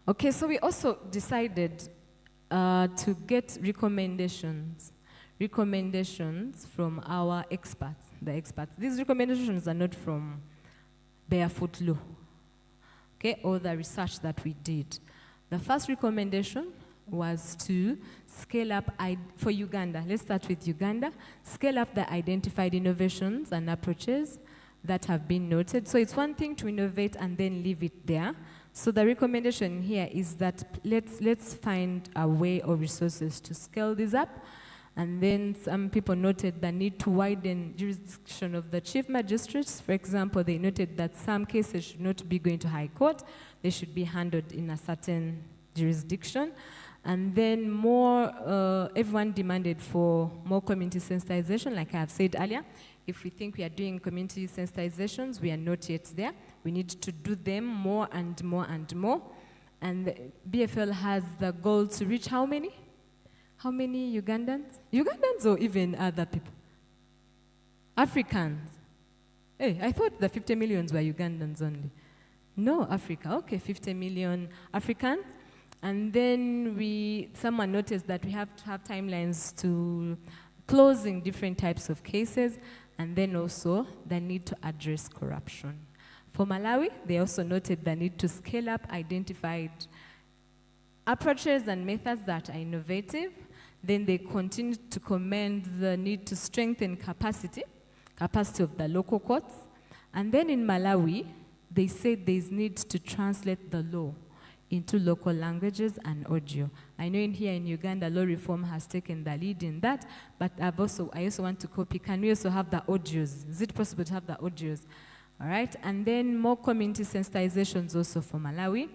Okay, so we also decided to get recommendations from our experts, the experts. These recommendations are not from Barefoot Law, okay, or the research that we did. The first recommendation was to scale up, for Uganda, let's start with Uganda, scale up the identified innovations and approaches that have been noted. So it's one thing to innovate and then leave it there. So the recommendation here is that let's find a way or resources to scale this up. And then some people noted the need to widen jurisdiction of the chief magistrates. For example, they noted that some cases should not be going to High Court. They should be handled in a certain jurisdiction. And then everyone demanded for more community sensitization, like I have said earlier. If we think we are doing community sensitizations, we are not yet there. We need to do them more and more and more. And BFL has the goal to reach how many? How many Ugandans? Ugandans or even other people? Africans. Hey, I thought the 50 millions were Ugandans only. No, Africa. Okay, 50 million Africans. And then someone noticed that we have to have timelines to closing different types of cases, and then also the need to address corruption. For Malawi, they also noted the need to scale up identified approaches and methods that are innovative. Then they continued to commend the need to strengthen capacity of the local courts. And then in Malawi, they said there is need to translate the law into local languages and audio. I know here in Uganda, law reform has taken the lead in that, but I also want to copy. Can we also have the audios? Is it possible to have the audios? All right, and then more community sensitizations also for Malawi.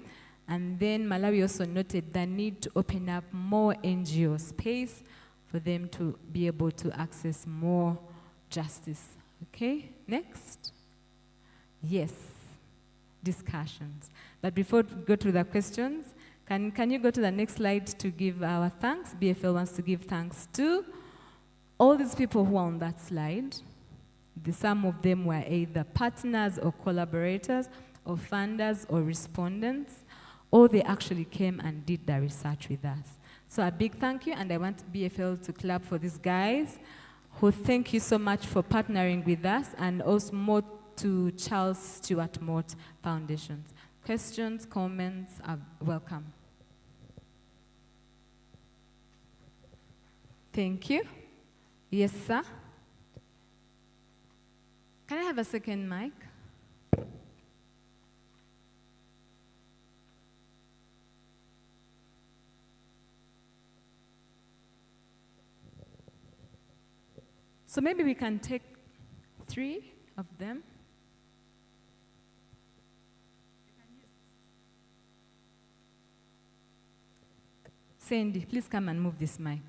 And then Malawi also noted the need to open up more NGO space for them to be able to access more justice. Okay, next. Yes, discussions. But before we go to the questions, can you go to the next slide to give our thanks? BFL wants to give thanks to all these people who are on that slide. Some of them were either partners or collaborators or funders or respondents, or they actually came and did the research with us. So a big thank you, and I want BFL to clap for these guys who thank you so much for partnering with us, and also more to Charles Stewart Mott Foundations. Questions, comments are welcome. Thank you. Yes, sir. Can I have a second mic? So maybe we can take 3 of them. Sandy, please come and move this mic.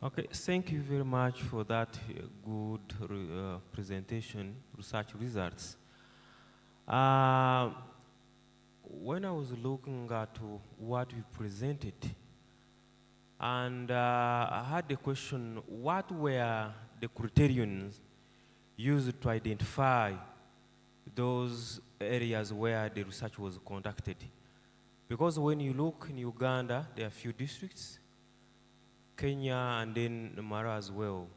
Okay, thank you very much for that good presentation, research results. When I was looking at what you presented, and I had a question, what were the criterions used to identify those areas where the research was conducted? Because when you look in Uganda, there are a few districts, Kenya and then Mara as well.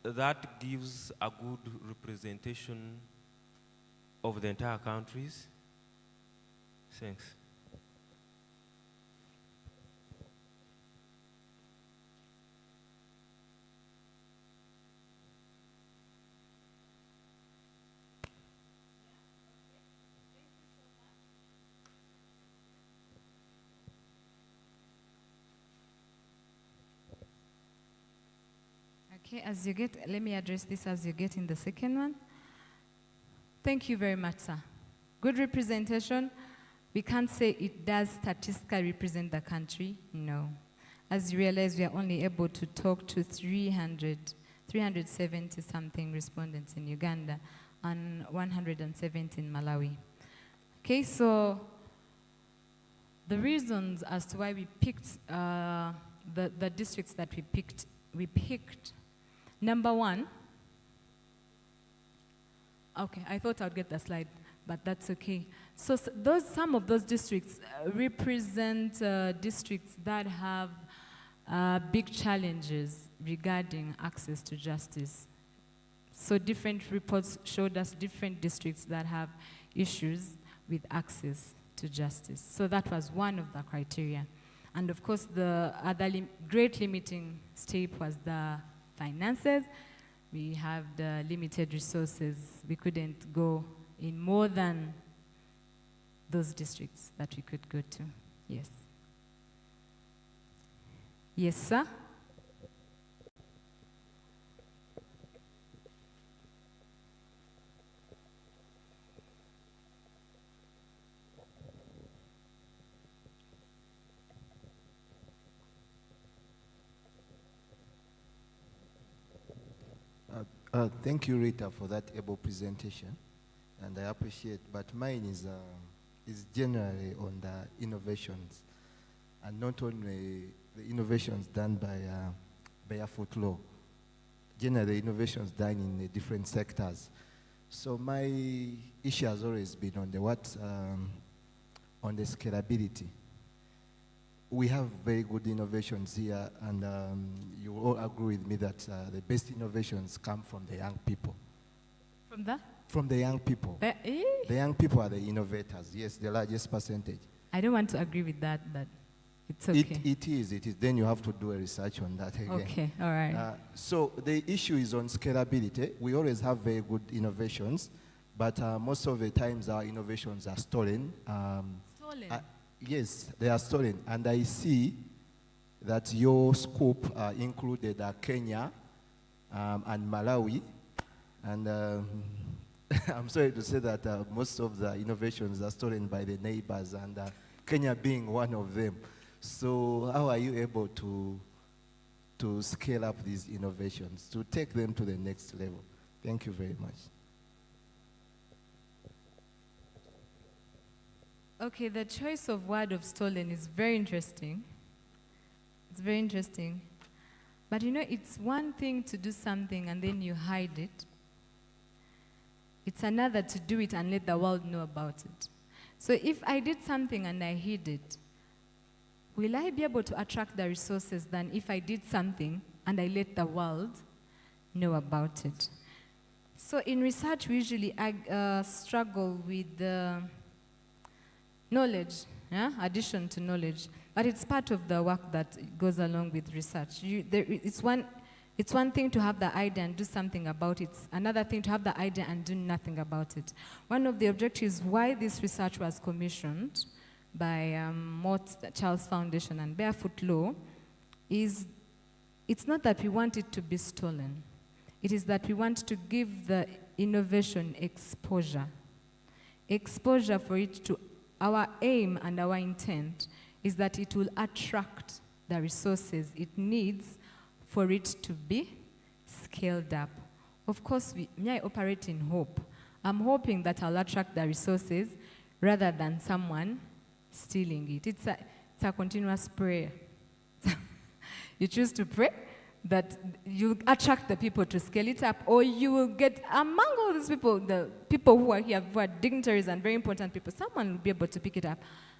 That gives a good representation of the entire countries? Thanks. Okay, let me address this as you get in the second one. Thank you very much, sir. Good representation. We can't say it does statistically represent the country, no. As you realize, we are only able to talk to 370 something respondents in Uganda and 170 in Malawi. Okay, so the reasons as to why we picked the districts that we picked, number one, okay, I thought I'd get the slide, but that's okay. So some of those districts represent districts that have big challenges regarding access to justice. So different reports showed us different districts that have issues with access to justice. So that was one of the criteria. And of course, the other great limiting step was the finances. We have the limited resources. We couldn't go in more than those districts that we could go to. Yes. Yes, sir? Thank you, Rita, for that able presentation, and I appreciate. But mine is generally on the innovations, and not only the innovations done by Barefoot Law. Generally, innovations done in the different sectors. So my issue has always been on the on the scalability. We have very good innovations here, and you all agree with me that the best innovations come from the young people. From the? From the young people. The young people are the innovators, yes, the largest percentage. I don't want to agree with that, but it's okay. It is. Then you have to do a research on that again. Okay, all right. So the issue is on scalability. We always have very good innovations, but most of the times our innovations are stolen. Stolen? Yes, they are stolen. And I see that your scope included Kenya and Malawi. And I'm sorry to say that most of the innovations are stolen by the neighbors, and Kenya being one of them. So how are you able to scale up these innovations, to take them to the next level? Thank you very much. Okay, the choice of word of stolen is very interesting. It's very interesting. But you know, it's one thing to do something and then you hide it. It's another to do it and let the world know about it. So if I did something and I hid it, will I be able to attract the resources than if I did something and I let the world know about it? So in research, we usually struggle with knowledge, addition to knowledge. But it's part of the work that goes along with research. It's one thing to have the idea and do something about it. It's another thing to have the idea and do nothing about it. One of the objectives why this research was commissioned by Mott Charles Foundation and Barefoot Law is it's not that we want it to be stolen. It is that we want to give the innovation exposure. Exposure for it to, our aim and our intent is that it will attract the resources it needs for it to be scaled up. Of course, I operate in hope. I'm hoping that I'll attract the resources rather than someone stealing it. It's a continuous prayer. You choose to pray that you attract the people to scale it up, or you will get among all these people, the people who are here, who are dignitaries and very important people, someone will be able to pick it up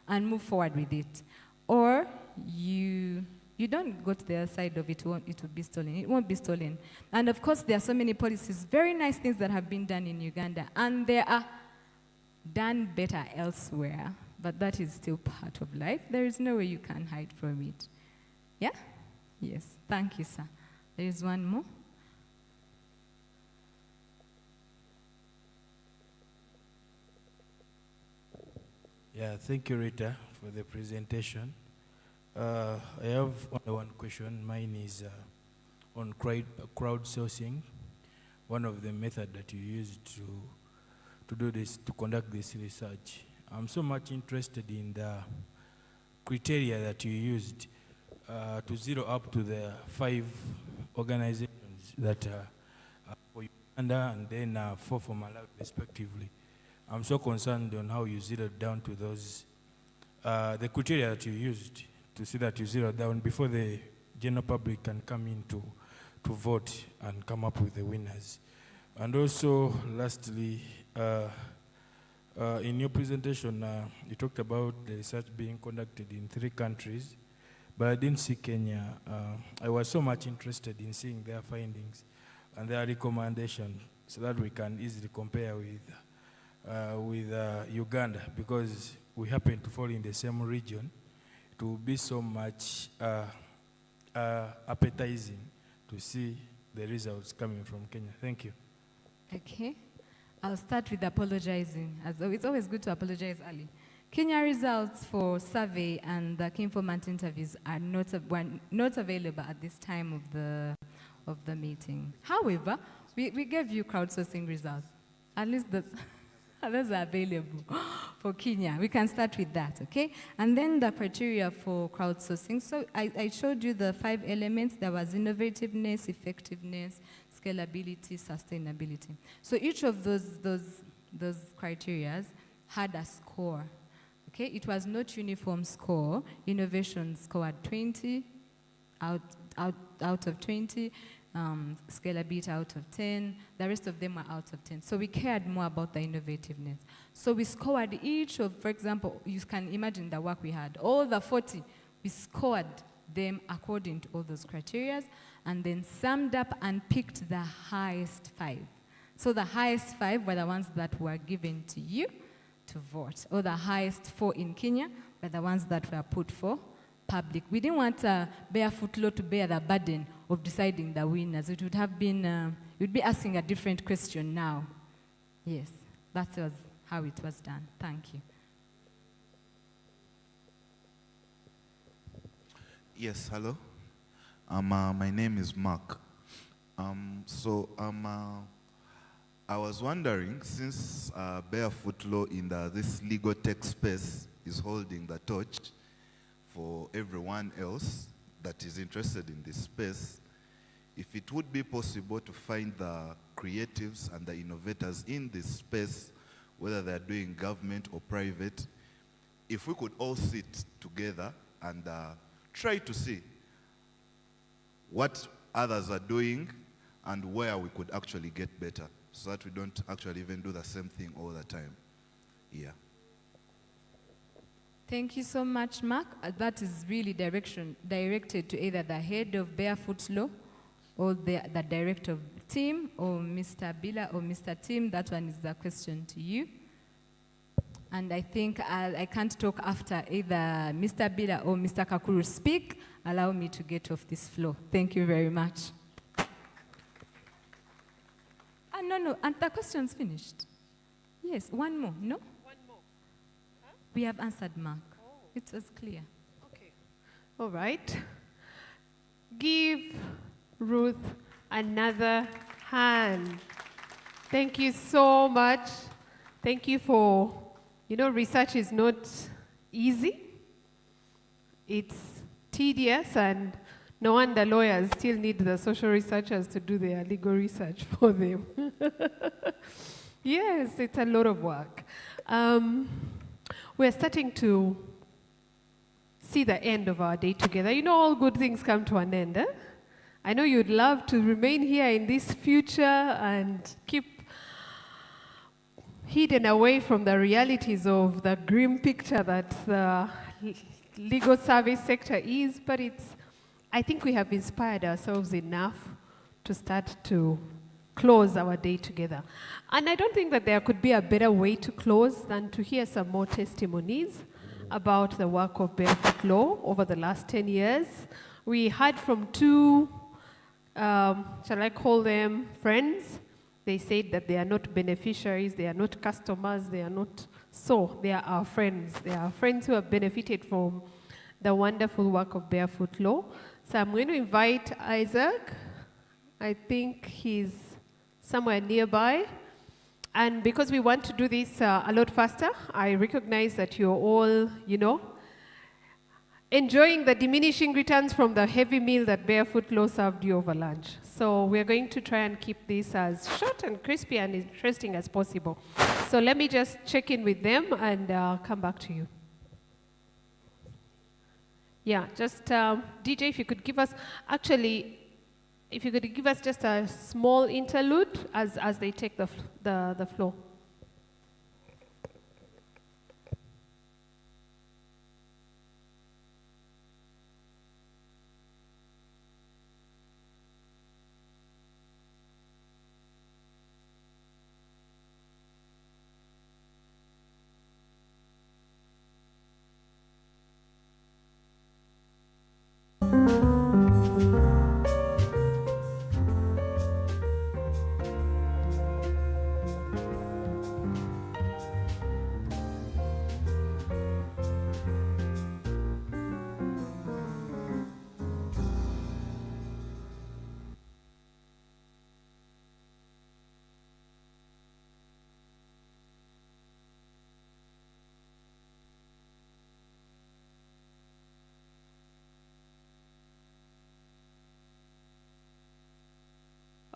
and move forward with it. Or you don't go to the other side of it, it will be stolen. It won't be stolen. And of course, there are so many policies, very nice things that have been done in Uganda, and they are done better elsewhere, but that is still part of life. There is no way you can hide from it. Yeah? Yes. Thank you, sir. There is one more. Yeah, thank you, Rita, for the presentation. I have only one question. Mine is on crowdsourcing, one of the methods that you used to do this, to conduct this research. I'm so much interested in the criteria that you used to zero up to the 5 organizations that are for Uganda and then 4 for Malawi, respectively. I'm so concerned on how you zeroed down to those, the criteria that you used to see that you zeroed down before the general public can come in to vote and come up with the winners. And also, lastly, in your presentation, you talked about the research being conducted in 3 countries, but I didn't see Kenya. I was so much interested in seeing their findings and their recommendations so that we can easily compare with Uganda, because we happen to fall in the same region, it will be so much appetizing to see the results coming from Kenya. Thank you. Okay. I'll start with apologizing. It's always good to apologize early. Kenya results for survey and the Kinformant interviews are not available at this time of the meeting. However, we gave you crowdsourcing results. At least those are available for Kenya. We can start with that, okay? And then the criteria for crowdsourcing. So I showed you the 5 elements. There was innovativeness, effectiveness, scalability, sustainability. So each of those criteria had a score. Okay, it was not uniform score. Innovation scored 20 out of 20, scalability out of 10. The rest of them were out of 10. So we cared more about the innovativeness. So we scored each of, for example, you can imagine the work we had. All the 40, we scored them according to all those criteria, and then summed up and picked the highest 5. So the highest 5 were the ones that were given to you to vote, or the highest 4 in Kenya were the ones that were put for public. We didn't want Barefoot Law to bear the burden of deciding the winners. It would have been, you'd be asking a different question now. Yes, that was how it was done. Thank you. Yes, hello. My name is Mark. I was wondering, since Barefoot Law in this legal tech space is holding the torch for everyone else that is interested in this space, if it would be possible to find the creatives and the innovators in this space, whether they're doing government or private, if we could all sit together and try to see what others are doing and where we could actually get better, so that we don't actually even do the same thing all the time. Yeah. Thank you so much, Mark. That is really directed to either the head of Barefoot Law or the director of the team, or Mr. Bila or Mr. Tim. That one is the question to you. And I think I can't talk after either Mr. Bila or Mr. Kakuru speak. Allow me to get off this floor. Thank you very much. No, and the question's finished. Yes, one more, no? One more. Huh? We have answered Mark. Oh. It was clear. Okay. All right. Give Ruth another hand. Thank you so much. Thank you for, research is not easy. It's tedious, and no wonder lawyers still need the social researchers to do their legal research for them. Yes, it's a lot of work. We're starting to see the end of our day together. All good things come to an end. I know you'd love to remain here in this future and keep hidden away from the realities of the grim picture that the legal service sector is, but I think we have inspired ourselves enough to start to close our day together. And I don't think that there could be a better way to close than to hear some more testimonies about the work of Barefoot Law over the last 10 years. We heard from 2, shall I call them friends? They said that they are not beneficiaries, they are not customers, they are not, so they are our friends. They are friends who have benefited from the wonderful work of Barefoot Law. So I'm going to invite Isaac. I think he's somewhere nearby. And because we want to do this a lot faster, I recognize that you're all, enjoying the diminishing returns from the heavy meal that Barefoot Law served you over lunch. So we're going to try and keep this as short and crispy and interesting as possible. So let me just check in with them and come back to you. Yeah, just DJ, if you could give us, if you could give us just a small interlude as they take the floor.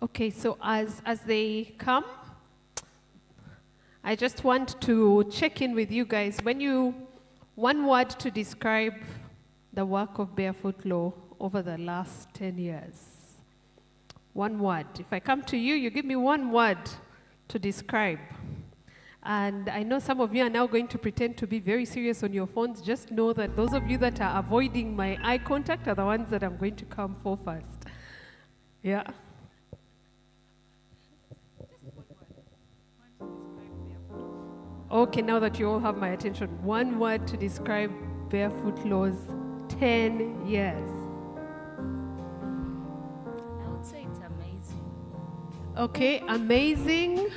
Okay, so as they come, I just want to check in with you guys. One word to describe the work of Barefoot Law over the last 10 years. One word. If I come to you, you give me one word to describe. And I know some of you are now going to pretend to be very serious on your phones. Just know that those of you that are avoiding my eye contact are the ones that I'm going to come for first. Yeah. Okay, now that you all have my attention, one word to describe Barefoot Law's 10 years. I would say it's amazing. Okay, amazing.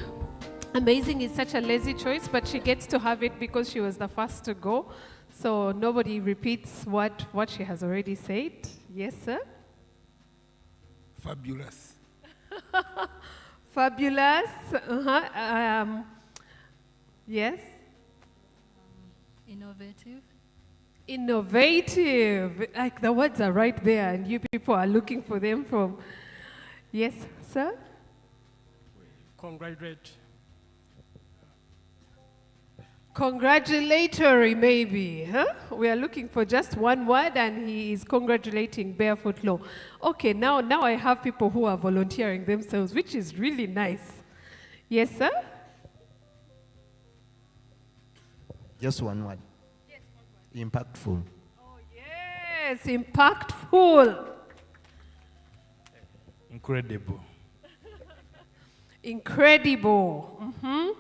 Amazing is such a lazy choice, but she gets to have it because she was the first to go. So nobody repeats what she has already said. Yes, sir? Fabulous. Fabulous. Yes? Innovative. Innovative. Like the words are right there, and you people are looking for them from. Yes, sir? Congratulate. Congratulatory, maybe, huh? We are looking for just one word, and he is congratulating Barefoot Law. Okay, now I have people who are volunteering themselves, which is really nice. Yes, sir? Just one word. Yes, one word. Impactful. Oh, yes, impactful. Incredible. Incredible. Mm-hmm.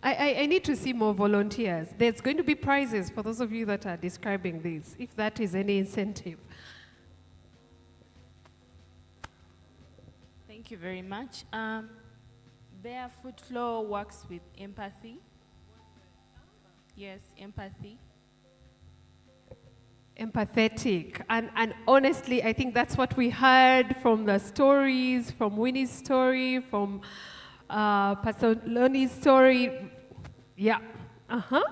I need to see more volunteers. There's going to be prizes for those of you that are describing this, if that is any incentive. Thank you very much. Barefoot Law works with empathy. Yes, empathy. Empathetic. And honestly, I think that's what we heard from the stories, from Winnie's story, from Pastor Lonnie's story. Yeah. Uh-huh.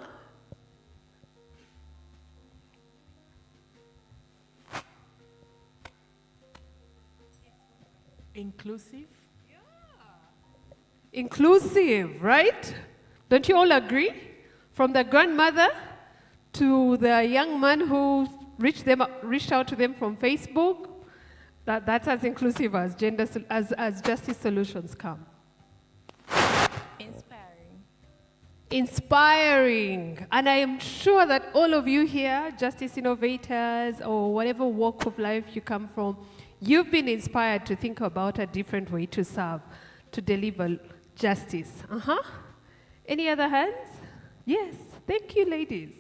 Inclusive. Yeah. Inclusive, right? Don't you all agree? From the grandmother to the young man who reached out to them from Facebook, that's as inclusive as as Justice Solutions come. Inspiring. And I am sure that all of you here, Justice Innovators or whatever walk of life you come from, you've been inspired to think about a different way to serve, to deliver justice. Any other hands? Yes. Thank you, ladies.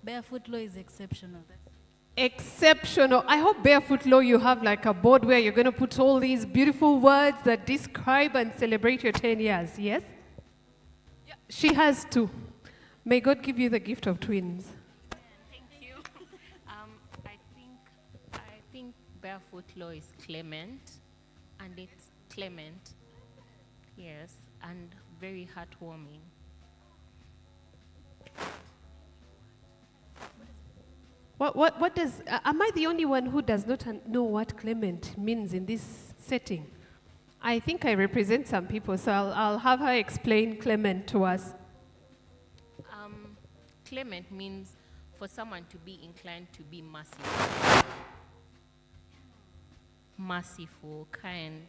Barefoot Law is exceptional. Exceptional. I hope Barefoot Law you have like a board where you're going to put all these beautiful words that describe and celebrate your 10 years. Yes? Yeah, she has two. May God give you the gift of twins. Thank you. I think Barefoot Law is clement, and it's clement. Yes, and very heartwarming. What does, am I the only one who does not know what clement means in this setting? I think I represent some people, so I'll have her explain clement to us. Clement means for someone to be inclined to be merciful. Merciful, kind.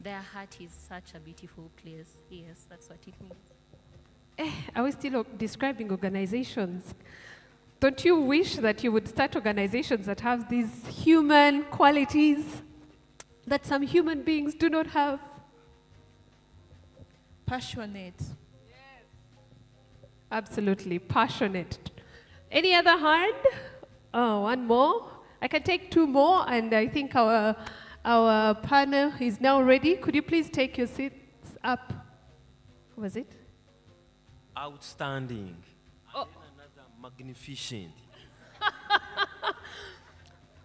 Their heart is such a beautiful place. Yes, that's what it means. Are we still describing organizations? Don't you wish that you would start organizations that have these human qualities that some human beings do not have? Passionate. Yes. Absolutely, passionate. Any other hand? Oh, one more. I can take two more, and I think our panel is now ready. Could you please take your seats up? What was it? Outstanding. Oh. Magnificent.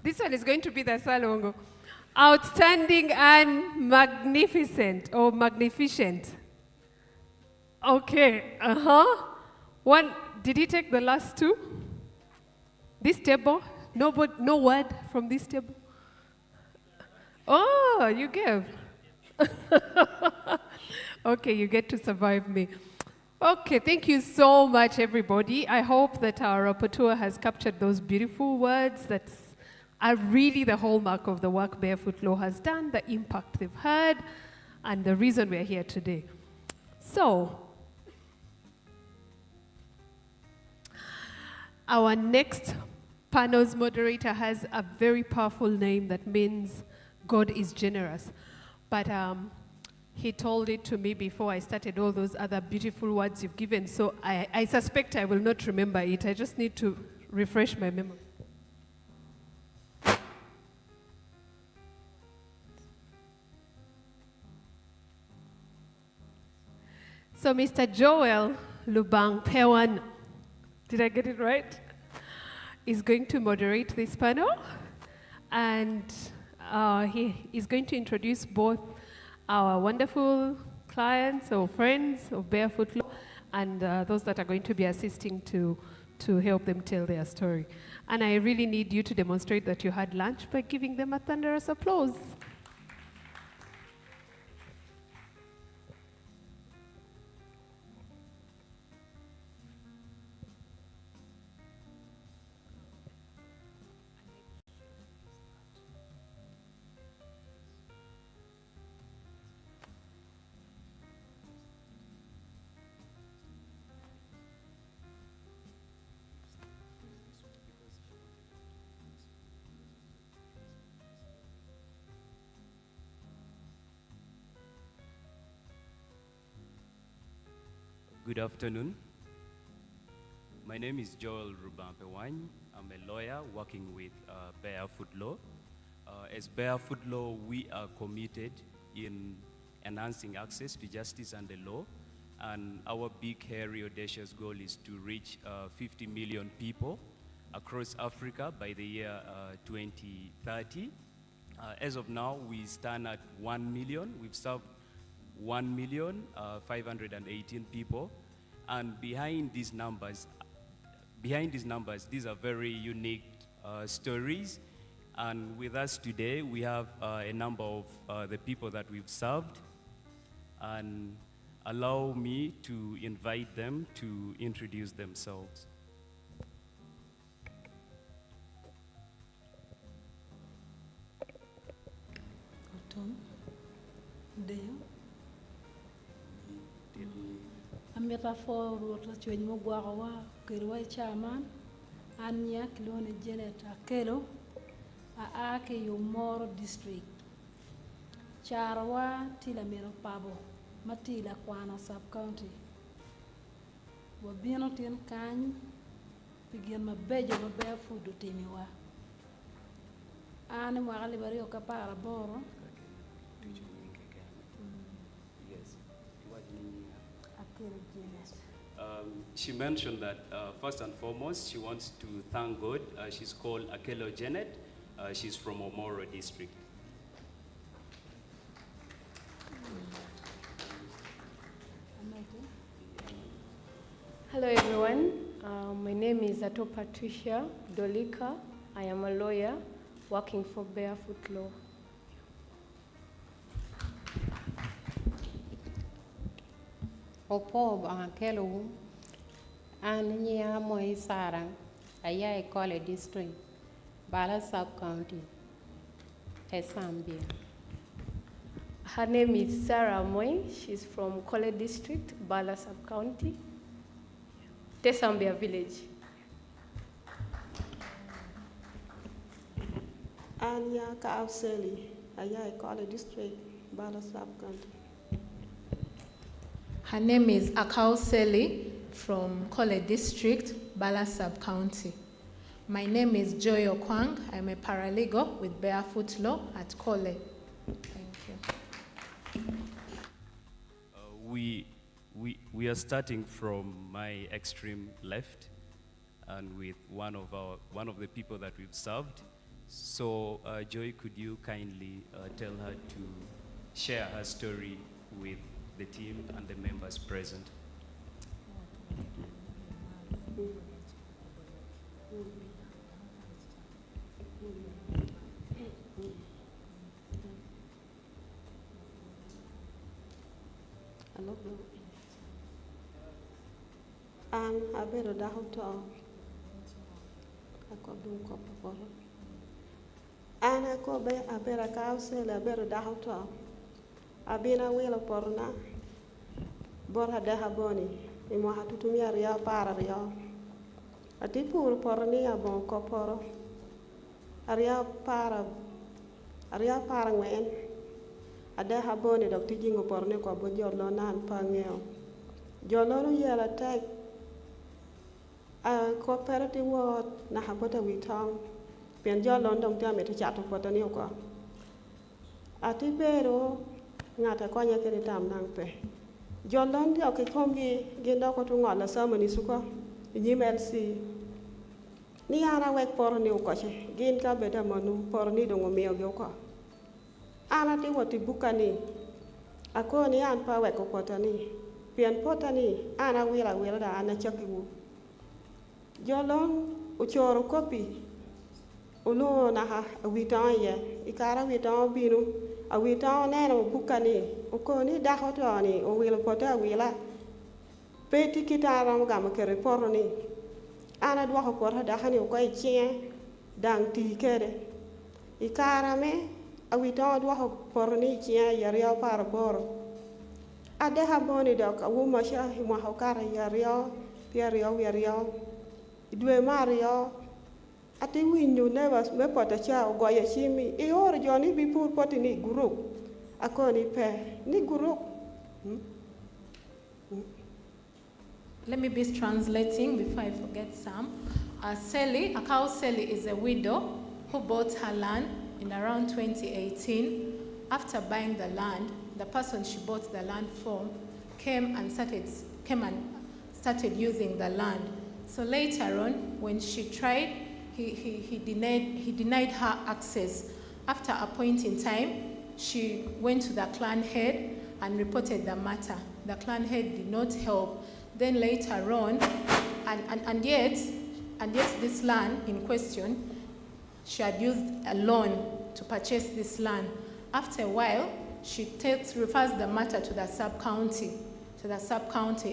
This one is going to be the Salongo. Outstanding and magnificent or magnificent. Okay. One. Did he take the last two? This table? No word from this table. Oh, you gave. Okay, you get to survive me. Okay, thank you so much, everybody. I hope that our rapporteur has captured those beautiful words that are really the hallmark of the work Barefoot Law has done, the impact they've had, and the reason we're here today. So, our next panel's moderator has a very powerful name that means God is generous. But he told it to me before I started all those other beautiful words you've given, so I suspect I will not remember it. I just need to refresh my memory. So Mr. Joel Lubang Pewan, did I get it right? Is going to moderate this panel, and he is going to introduce both our wonderful clients or friends of Barefoot Law and those that are going to be assisting to help them tell their story. And I really need you to demonstrate that you had lunch by giving them a thunderous applause. Good afternoon. My name is Joel Rubampewany. I'm a lawyer working with Barefoot Law. As Barefoot Law, we are committed in enhancing access to justice and the law. And our big, hairy, audacious goal is to reach 50 million people across Africa by the year 2030. As of now, we stand at 1 million. We've served 1,518 people, and behind these numbers, these are very unique stories. And with us today, we have a number of the people that we've served, and allow me to invite them to introduce themselves. Ameta for rota chwenye mogwawa kirwa chairman anya kilone Janet Akelo a ake Yomoro district charwa tila mero pabo matila kwana sub county wabino tin kany pigien mabejo maber fudu timiwa ane mwakali bari okapara boro. She mentioned that first and foremost, she wants to thank God. She's called Akelo Janet. She's from Omoro district. Hello everyone, my name is Ato Patricia Dolika. I am a lawyer working for Barefoot Law. Opo Akelo Anya Moi Sarang, Aya Kole district, Bala sub county, Esambia. Her name is Sarah Moi. She's from Kole district, Bala sub county, Tesambia village. Anya Kauseli, Aya Kole district, Bala sub county. Her name is Akao Seli from Kole District, Bala Sub-County. My name is Joy Okwang. I'm a paralegal with Barefoot Law at Kole. Thank you. We are starting from my extreme left, and with one of the people that we've served. So, Joy, could you kindly tell her to share her story with the team and the members present? Hello. An abero daho to ako dum ko poro. An ako be abera kausel abero daho to abina wela porna bora daha boni imo hatutumia ria para ria ati pur porni abon ko poro aria para ngwen ada habone dok ti jingo porne ko bo jolo nan pangeo jolo no yela tek a cooperative word na habota wi tong pen jolo ndong ta me ti chato potani ko ati pero ngata ko nya kere tam nang pe jolo ndi o ke komgi gendo ko to ngala samani suko nyimel ni ana wek porni ko che gin ka beda manu porni do ngomeo ge ko ana ti woti bukani ako ni an pa wek ko potani pian potani ana wila da ana chakiwu jolon uchoro kopi uno na ha witan ye ikara witan binu a witan neno bukani ko ni da hotoni o wila pota wila peti kitaram gam kere porni ana dwa ko porta da hani ko chien dang ti kere ikara me awita dwa ko porni chien yaria par bor ade ha boni dok awu ma sha mo ha kara yaria yaria dwe mario ati winyu ne was me pota cha go ya chimi e or joni bi pur poti ni group akoni pe ni group. Let me be translating before I forget some. Sally, Akao Sally is a widow who bought her land in around 2018. After buying the land, the person she bought the land from came and started using the land. So later on, when she tried, he denied her access. After a point in time, she went to the clan head and reported the matter. The clan head did not help. Then later on, and yet this land in question, she had used a loan to purchase this land. After a while, she refers the matter to the sub-county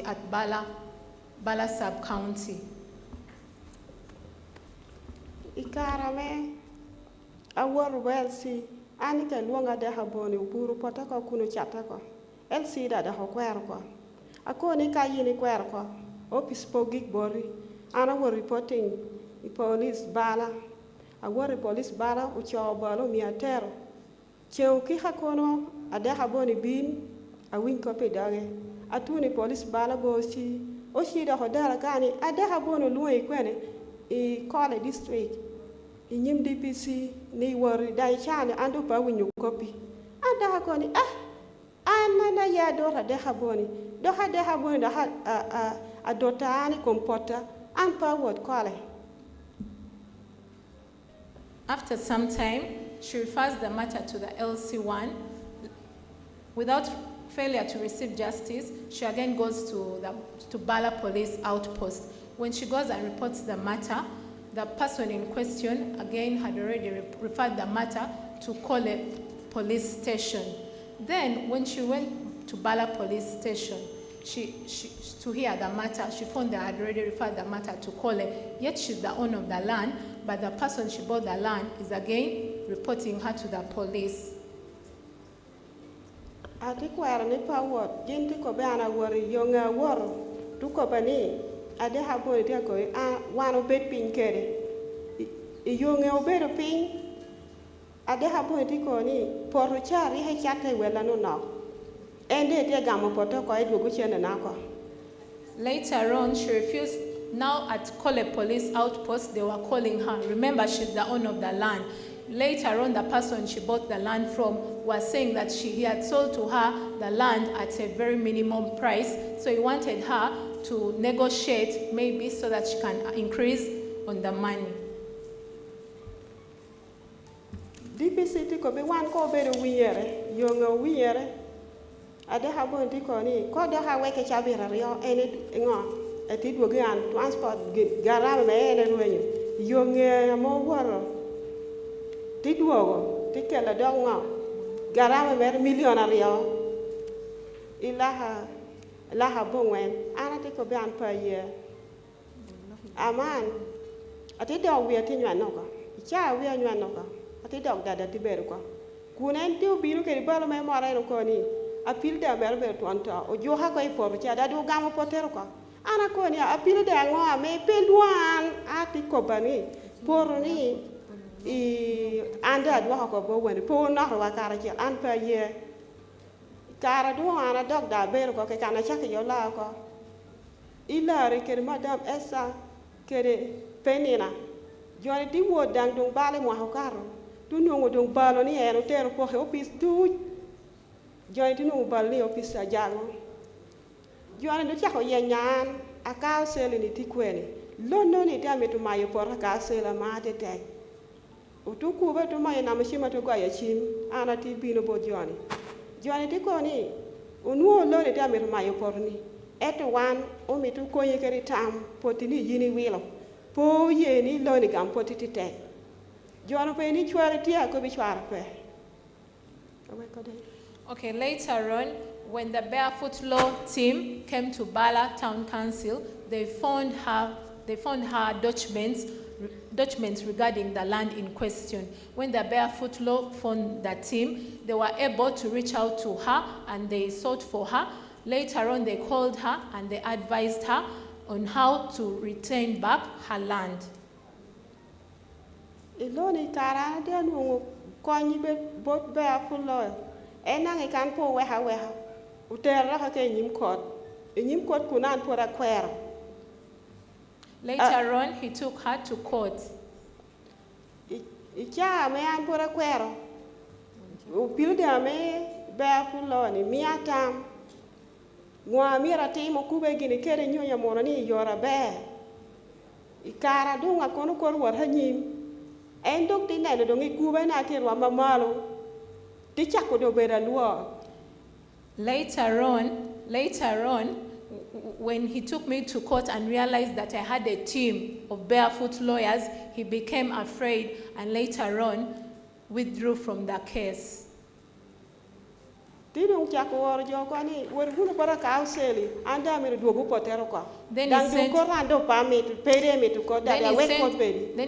at Bala sub-county. Ikarame awor welsi anika luonga de haboni buru potako kuno chatako elsi da hokwer ko akoni ka yini kwer ko office pogik bori ana wor reporting police bala awor police bala ucho balo miatero cheu ki hakono ade haboni bin awin ko pedage atuni police bala bosi o shida hodara kani ade habono luoi kwene e Kole district in Yim DPC ni wori dai chane andu pa winyu copy anda hakoni anana ya dora de haboni do ha de haboni da a dota ani kompota an pa word Kole. After some time, she refers the matter to the LC1. Without failure to receive justice, she again goes to Bala Police Outpost. When she goes and reports the matter, the person in question again had already referred the matter to Kole Police Station. Then, when she went to Bala Police Station, to hear the matter, she found they had already referred the matter to Kole. Yet she's the owner of the land, but the person she bought the land is again reporting her to the police. Atikwara ni pawot jinti ko bana wori yonga wor tuko bani ade haboni dia ko wano bet pin kere yonga obedo pin ade haboni tiko ni poru chari he chate wela no no ende dia gamo poto ko edwo guchene nako. Later on, she refused. Now at Kole Police Outpost, they were calling her. Remember, she's the owner of the land. Later on, the person she bought the land from was saying that he had sold to her the land at a very minimum price. So he wanted her to negotiate maybe so that she can increase on the money. DPC ko be wan ko be wiere yonga wiere ade habon diko ni ko do ha weke chabira rio ene ngo eti dwogi an transport garama me ene ruenyo yonge mo woro ti dwogo ti kelo do ngo garama me million rio ilaha bongwen ana te ko ban pa ye aman ati dog wi ati nwan no ko cha wi nwan no ko ati dog dada ti ber ko kunen ti biru ke balo me mora no ko ni apil da ber ber tonta o jo ha ko ipo cha da do gamo potero ko ana ko ni apil da ngo me penduan ati ko bani por ni I anda dwa ko bo wen po na ro kara ki an pa ye kara do ana dog da ber ko ke kana cha ke yo la ko ila re ke madam esa kere penina joni di wo dang dong bale mo ha karo tu no dong balo ni ero ter ko he opis du joni ti no bal ni opis sa jango joni do cha ko ye nyan aka sele ni ti kweni lono ni ta metu mayo por ka sele ma te te utuku ba to mai na mashima to ga ya chim ana ti bino bo joni ti ko ni unuo lo ni ta metu mayo por ni eto wan o metu ko ye keri tam potini yini wilo po ye ni lo ni gam potiti te joni pe ni chware ti ko bi chware pe. Okay, later on, when the Barefoot Law team came to Bala Town Council, they found her documents regarding the land in question. When the Barefoot Law found the team, they were able to reach out to her and they sought for her. Later on, they called her and they advised her on how to retain back her land. Iloni tara de no konyi be bot Barefoot Law. Enang ikan po weha. Utera ka ke nyim kot kunan pora kwero. Later on, he took her to court. Icha me an pora kwero. Upilda me Barefoot Law ni miatam. Mwa mira timo kube gini kere nyonya mona ni yora be. Ikara dunga kono kor war hanyim. Endok tinda do ngi kube na tirwa mamalo. Ticha ko do bera luo. Later on, when he took me to court and realized that I had a team of Barefoot lawyers, he became afraid and later on withdrew from the case. Then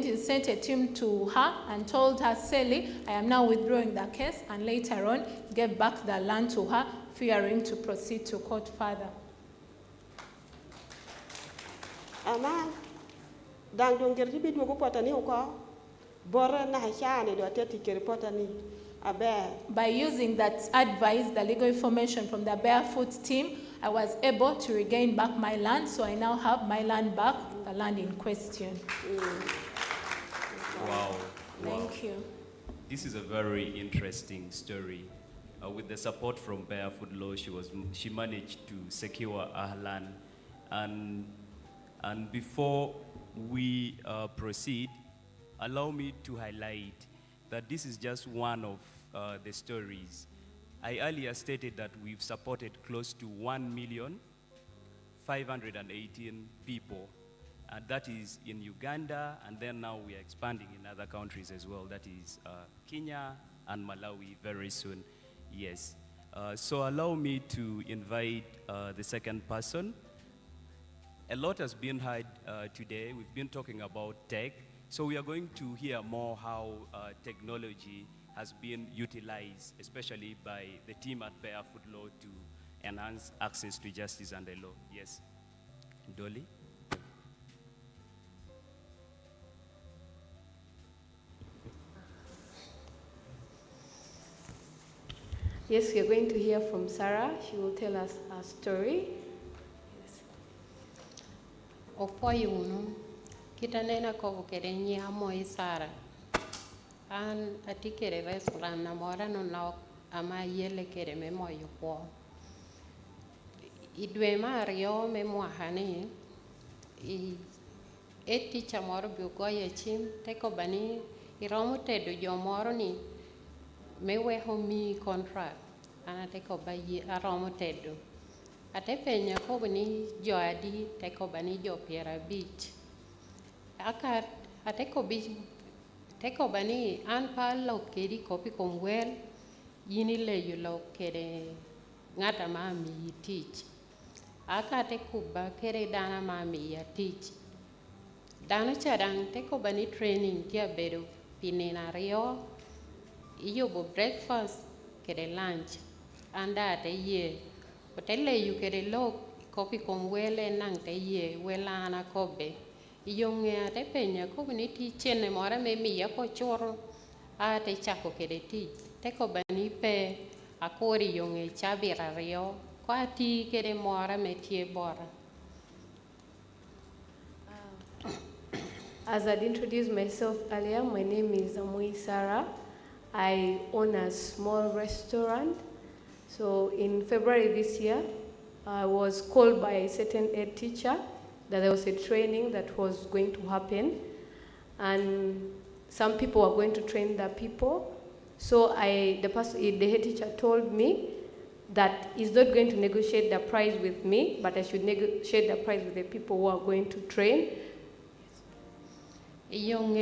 he sent a team to her and told her, Sally, I am now withdrawing the case, and later on gave back the land to her, fearing to proceed to court further. By using that advice, the legal information from the Barefoot team, I was able to regain back my land, so I now have my land back, the land in question. Wow. Thank you. This is a very interesting story. With the support from Barefoot Law, she managed to secure her land. And before we proceed, allow me to highlight that this is just one of the stories. I earlier stated that we've supported close to 1,518,000 people, and that is in Uganda, and then now we are expanding in other countries as well. That is Kenya and Malawi very soon. Yes. So allow me to invite the second person. A lot has been heard today. We've been talking about tech. So we are going to hear more how technology has been utilized, especially by the team at Barefoot Law to enhance access to justice and the law. Yes. Dolly? Yes, we are going to hear from Sarah. She will tell us her story. Opoyuno, kita nena ko kere nyamo Sarah. An atikere restaurant na mora no na ama yele kere me moyo po. Idwe mario me mohani I eticha moro biogoye chim teko bani iromo tedo jo moro ni me we homi contract ana teko bayi aromo tedo. Ate penya ko bani jo adi teko bani jo piera beach. Aka ateko beach teko bani an pa lo kedi kopi komwel yini le yu lo kede ng'ata ma miyi tich. Akate kuba kere dana ma miya tich. Dano chadang teko bani training kia bedo pinina rio, iyobo breakfast kede lunch, anda te ye. Potele yu kede lo kopi kom wele nang te ye wela ana kobe. Iyonge te penya kobe ni ti chene mora me miya ko choro, a te chako kede ti. Teko bani pe akori yonge chabira rio, ko ati kede mora me tie bora. As I'd introduced myself earlier, my name is Amui Sarah. I own a small restaurant. So in February this year, I was called by a certain ed teacher that there was a training that was going to happen. And some people were going to train the people. So the head teacher told me that he's not going to negotiate the price with me, but I should negotiate the price with the people who are going to train. Yung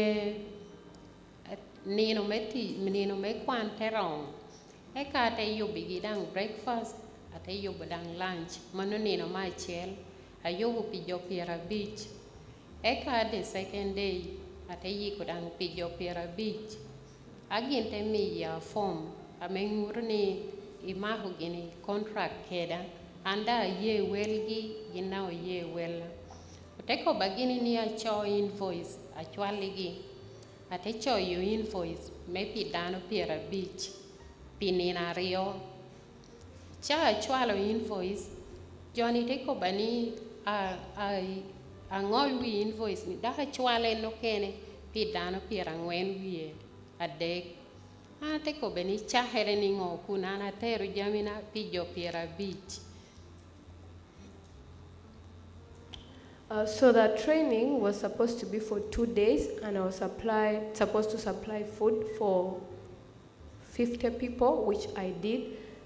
nino me kwan terong. Eka te yubi gidang breakfast, ate yubi dang lunch. Mano nino ma chel, ayobu pijo pira beach. Eka the second day, ate yiku dang pijo pira beach. Agin te mi ya form, amengurni imahu gini contract keda, anda ye welgi ginao ye well. Teko bagini ni a cho invoice, a chwaligi. Ate cho you invoice, maybe dano pira beach, pinina rio. Cha a chwalo invoice, Johnny teko bani a ngol wi invoice ni daha chwale no kene, pi dano pira ngwen wiye, a dek. A teko bani cha hereni ngo kunana teru jamina pijo pira beach. So the training was supposed to be for 2 days, and I was supposed to supply food for 50 people, which I did.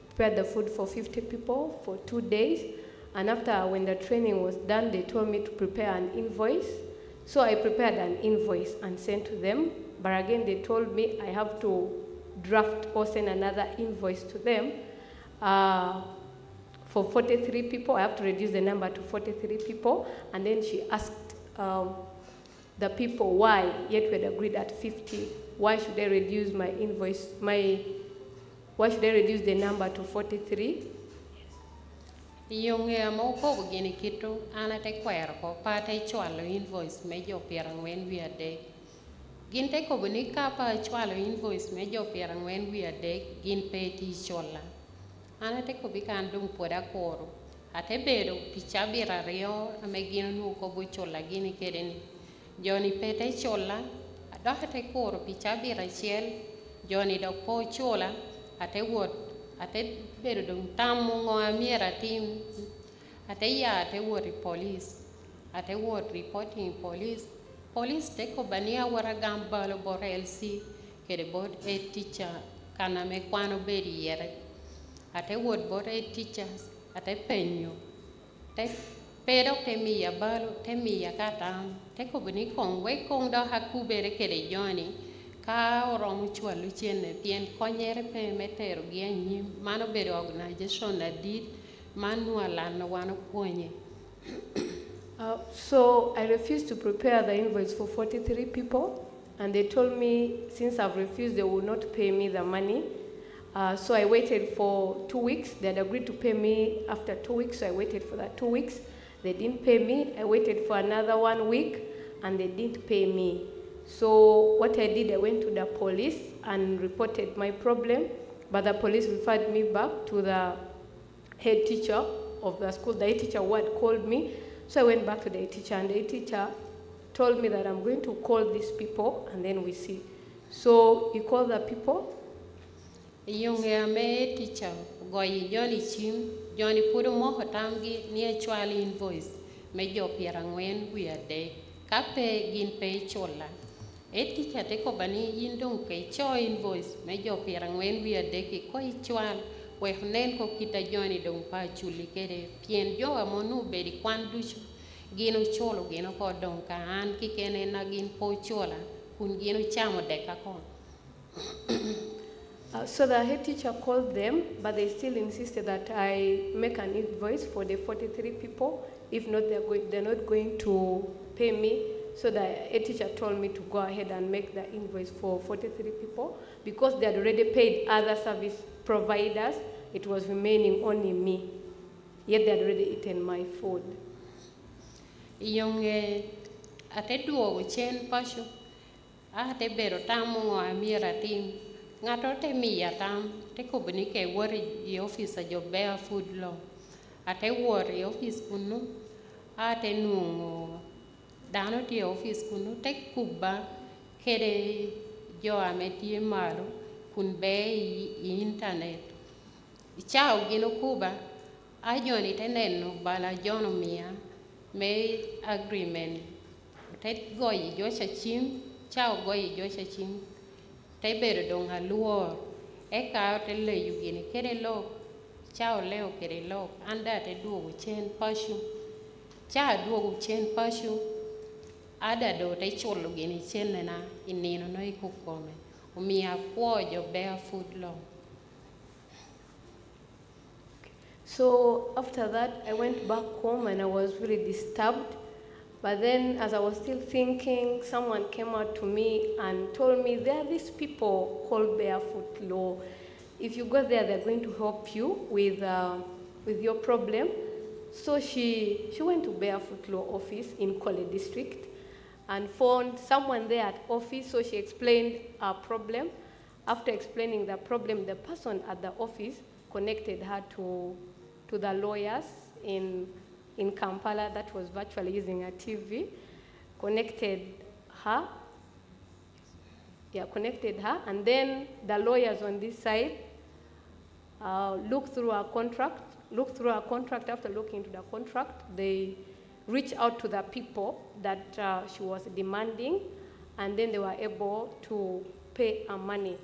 Prepared the food for 50 people for 2 days. And after, when the training was done, they told me to prepare an invoice. So I prepared an invoice and sent to them. But again, they told me I have to draft or send another invoice to them. For 43 people, I have to reduce the number to 43 people. And then she asked the people why, yet we had agreed at 50. Why should I reduce my invoice, why should I reduce the number to 43? Yung mo ko gini kito, ana te kwero ko, pa te chwalo invoice me jo pirang wen wi adek. Gin te ko buni ka pa chwalo invoice me jo pirang wen wi adek, gin pe ti chola. Ana te ko bikan dung poda koro. Ate bedo pichabira rio ame gino nu ko bu chola gini kedeni. Joni pete chola, adoha te koro pichabira chiel, joni do po chola, ate wot, ate bedo dung tamu ngo amiera tim, ate ya ate wot police, ate wot reporting police. Police te ko bania wara gambalo borelsi, kede bod e teacher kana me kwano bedi yere. Ate wot bod e teachers, ate penyo, te pero te miya balo, te miya katam, te ko bani kong we kong do hakubere kede joni, ka oromu chwa luchene, tien konyere pe metero gianyi, mano bere organization na did, manuala na wano kwenye. So I refused to prepare the invoice for 43 people, and they told me since I've refused, they will not pay me the money. So I waited for 2 weeks. They had agreed to pay me after 2 weeks, so I waited for that 2 weeks. They didn't pay me. I waited for another 1 week, and they didn't pay me. So what I did, I went to the police and reported my problem, but the police referred me back to the head teacher of the school. The head teacher who had called me. So I went back to the head teacher, and the head teacher told me that I'm going to call these people, and then we see. So he called the people. Yung me teacher goyi Johnny chim, Johnny puro mo hotamgi ni a chwali invoice, me jo pirangwen wi ade, kape gin pe chola. E teacher te ko bani yindung ke cho invoice, me jo pirangwen wi ade ki ko chwal, we hnen ko kita Johnny dong pa chuli kede, pien jo amonu bedi kwan ducho, gino cholo gino ko dong ka an ki kene na gin po chola, kun gino chamo deka kon. So the head teacher called them, but they still insisted that I make an invoice for the 43 people. If not, they're not going to pay me. So the head teacher told me to go ahead and make the invoice for 43 people. Because they had already paid other service providers, it was remaining only me. Yet they had already eaten my food. Yung ate duogo chen pasho, ate bero tamu amira tim. Ngato te miya tam, te kubini ke wari office jo Bear Food Law. Ate wari office kunu, ate nungo dano ti office kunu, te kuba kere jo ameti maru kun be internet. Chao gino kuba, a joni te neno bala jono mia, me agreement. Te goyi jo chachim, chao goyi jo chachim. Te bere dong aluor, e kao te le yugini kere lo, chao leo kere lo, anda te duogu chen pashu. Cha duogu chen pashu, ada do te cholo gini chen nena inino no ikukome. Umia jo Bear Food Law. So after that, I went back home and I was really disturbed. But then as I was still thinking, someone came out to me and told me, there are these people called Barefoot Law. If you go there, they're going to help you with your problem. So she went to Barefoot Law office in Kole district and found someone there at office. So she explained her problem. After explaining the problem, the person at the office connected her to the lawyers in Kampala that was virtually using a TV, connected her, and then the lawyers on this side looked through our contract. After looking into the contract, they reached out to the people that she was demanding, and then they were able to pay her money.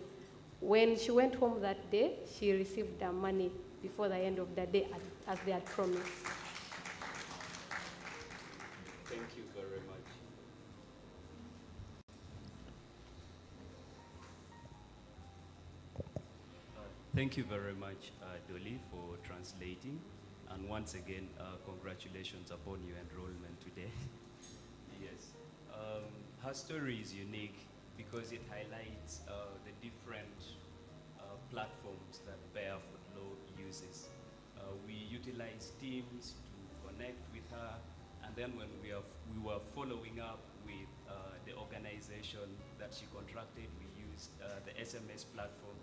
When she went home that day, she received the money before the end of the day, as they had promised. Thank you very much. Thank you very much, Dolly, for translating. And once again, congratulations upon your enrollment today. Yes. Her story is unique because it highlights the different platforms that Barefoot Law uses. We utilize Teams to connect with her, and then when we were following up with the organization that she contracted, we used the SMS platform.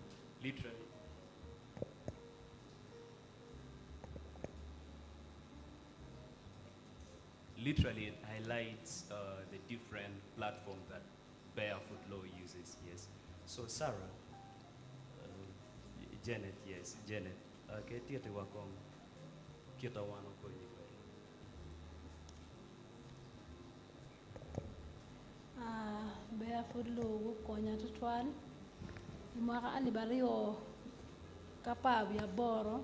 Literally, it highlights the different platforms that Barefoot Law uses, yes. So Sarah, Janet, yes, Janet. Okay, tiate wakong kita wano ko ni ko. Barefoot Law konya tutwal. Imaka alibario kapabi ya boro.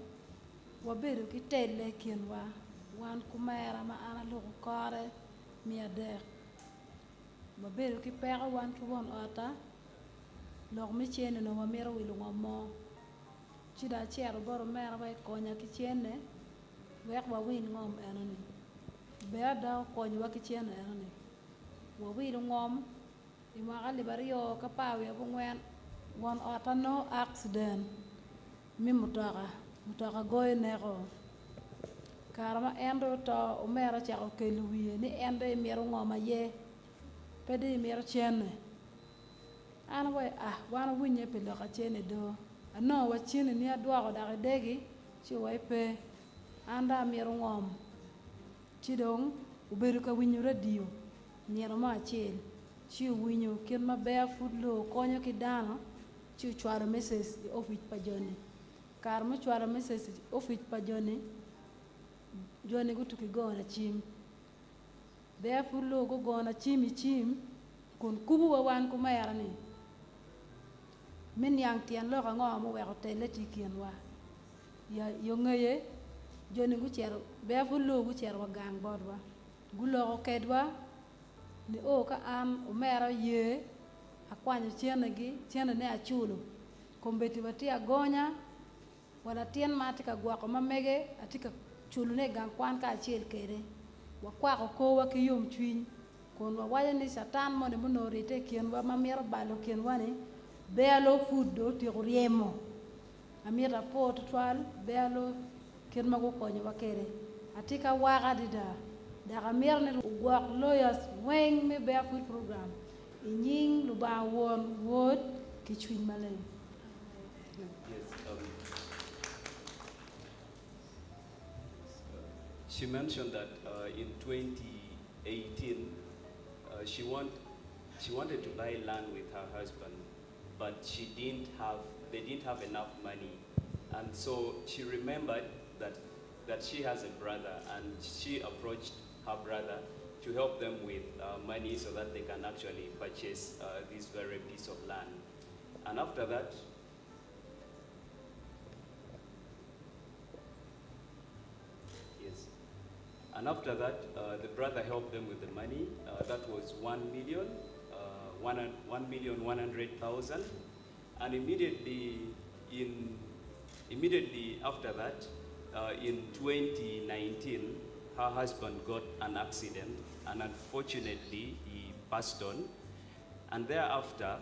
Waberu kitele kienwa. Wan kumera ma ana lugu kare miade. Waberu ki pera wan ki won ota. Log mi chene no wamera wilu ngamo. Chida chero boro mera wa konya ki chene. Wek wa win ngom enani. Bea da konya wa ki chene enani. Wa wilu ngom. Imaka libario kapawi ya bungwen. Won ota no accident. Mi mutaka goy nero. Karama endo to umera chako keluwie ni endo imiero ngoma ye. Pede imiero chene. Ana boy wana winye pelo ka chene do. Ano wa chene ni adwa ko dage degi chi waipe anda imiero ngom. Chidong uberu ka winyo radio. Miero ma chene. Chi winyo kin ma Barefoot Law konyo kidano. Chi chwaro message di office pa joni. Karama chwaro message di office pa joni. Joni go tuki go na chim. Barefoot Law go na chim kun kubu wa wan kuma yarani. Min yang tian lo ka ngom we ko tele tikien wa. Ya yo ngaye joni go chero Barefoot Law go chero wa gang bodwa. Gulo ko kedwa ni o ka am umera ye akwanya chene gi chene ne achulo. kombeti wati agonya, wala tien matika guako mamege, atika chulune gangkwan ka achiel kere. Wakwako kowa ki yom chwiny. Kon wawaya ni satan mo ne monorite kien wa mamiero balo kien wani. Bealo food do ti riemo. Amira pot twal bealo kien mago konyo wakere. Atika waga dida. Daga mir ne guak lawyers weng me bear food program. Inying luba won word ki chwiny malay. She mentioned that in 2018, she wanted to buy land with her husband, but they didn't have enough money. And so she remembered that she has a brother, and she approached her brother to help them with money so that they can actually purchase this very piece of land. And after that, And after that, the brother helped them with the money. That was 1,100,000. And immediately after that, in 2019, her husband got an accident, and unfortunately, he passed on. And thereafter,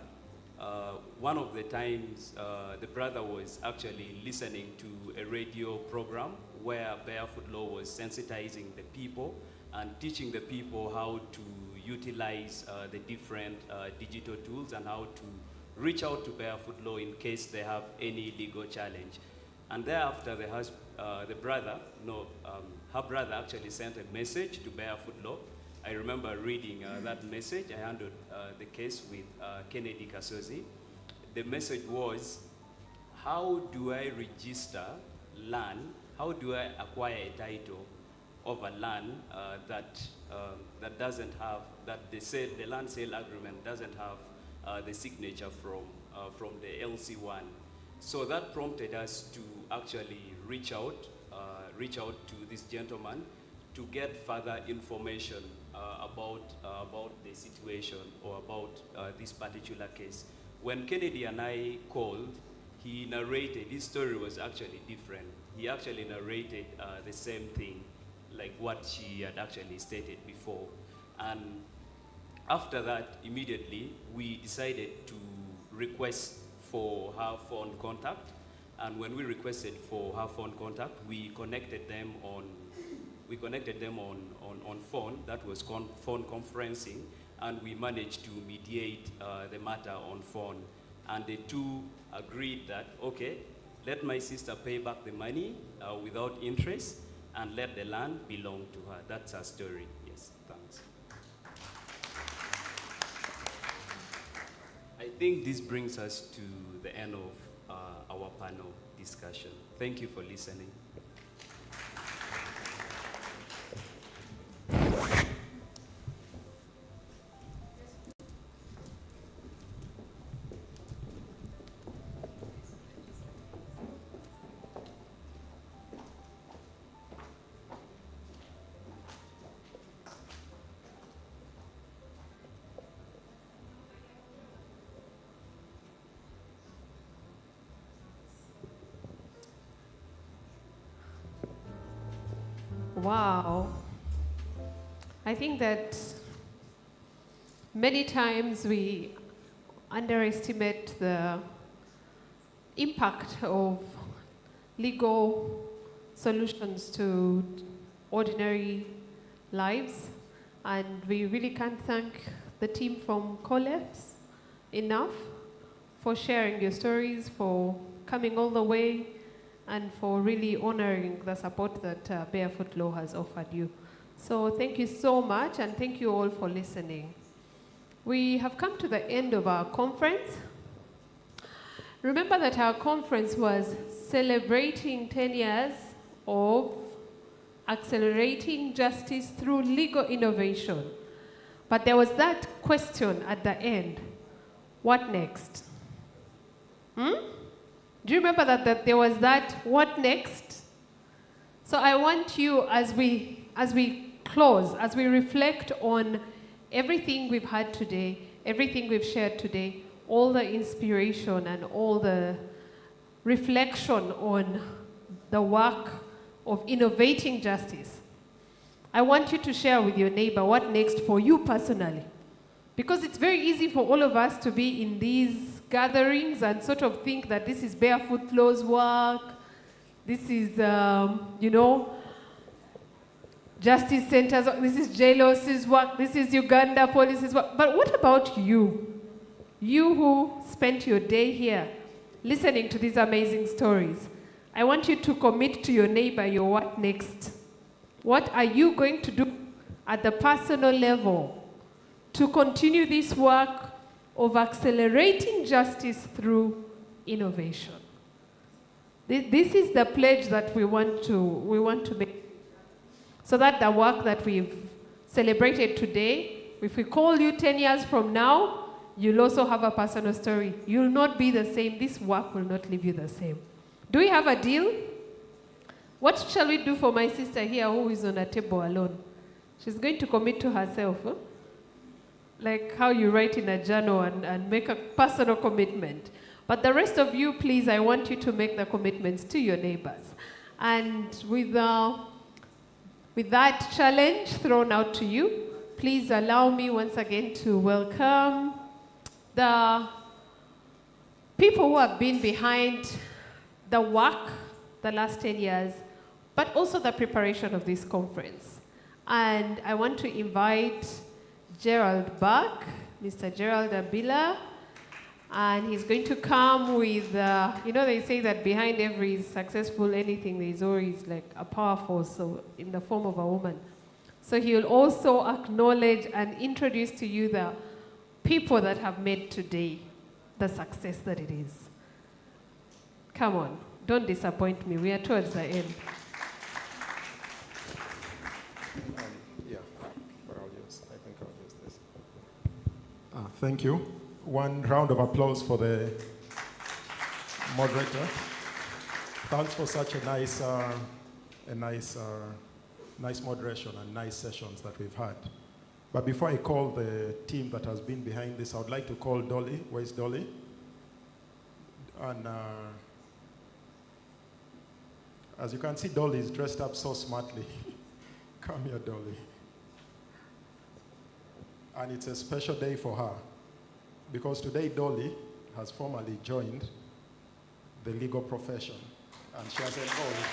one of the times, the brother was actually listening to a radio program where Barefoot Law was sensitizing the people and teaching the people how to utilize the different digital tools and how to reach out to Barefoot Law in case they have any legal challenge. And thereafter, her brother actually sent a message to Barefoot Law. I remember reading that message. I handled the case with Kennedy Kasozi. The message was, how do I register land? How do I acquire a title of a land that doesn't have, that the land sale agreement doesn't have the signature from the LC1? So that prompted us to actually reach out to this gentleman to get further information about the situation or about this particular case. When Kennedy and I called, he narrated, his story was actually different. He actually narrated the same thing, like what she had actually stated before. And after that, immediately, we decided to request for her phone contact. And when we requested for her phone contact, we connected them on phone. That was phone conferencing, and we managed to mediate the matter on phone. And the two agreed that, okay, let my sister pay back the money without interest, and let the land belong to her. That's her story. Yes, thanks. I think this brings us to the end of our panel discussion. Thank you for listening. Wow. I think that many times we underestimate the impact of legal solutions to ordinary lives, and we really can't thank the team from COLEPS enough for sharing your stories, for coming all the way, and for really honoring the support that Barefoot Law has offered you. So thank you so much, and thank you all for listening. We have come to the end of our conference. Remember that our conference was celebrating 10 years of accelerating justice through legal innovation. But there was that question at the end, what next? Do you remember that there was that, what next? So I want you, as we close, as we reflect on everything we've had today, everything we've shared today, all the inspiration and all the reflection on the work of innovating justice, I want you to share with your neighbor what next for you personally. Because it's very easy for all of us to be in these gatherings and sort of think that this is Barefoot Law's work, this is, Justice Center's work, this is JLOS's work, this is Uganda Police's work. But what about you? You who spent your day here listening to these amazing stories. I want you to commit to your neighbor your what next. What are you going to do at the personal level to continue this work of accelerating justice through innovation? This is the pledge that we want to make, so that the work that we've celebrated today, if we call you 10 years from now, you'll also have a personal story. You'll not be the same. This work will not leave you the same. Do we have a deal? What shall we do for my sister here who is on a table alone? She's going to commit to herself. Huh? Like how you write in a journal and make a personal commitment. But the rest of you, please, I want you to make the commitments to your neighbors. And with that challenge thrown out to you, please allow me once again to welcome the people who have been behind the work the last 10 years, but also the preparation of this conference. And I want to invite Gerald back, Mr. Gerald Abila, and he's going to come with, they say that behind every successful anything, there's always like a power force, so in the form of a woman. So he will also acknowledge and introduce to you the people that have made today the success that it is. Come on, don't disappoint me. We are towards the end. Thank you. One round of applause for the moderator. Thanks for such a nice moderation and nice sessions that we've had. But before I call the team that has been behind this, I would like to call Dolly. Where's Dolly? And as you can see, Dolly is dressed up so smartly. Come here, Dolly. And it's a special day for her, because today Dolly has formally joined the legal profession, and she has enrolled.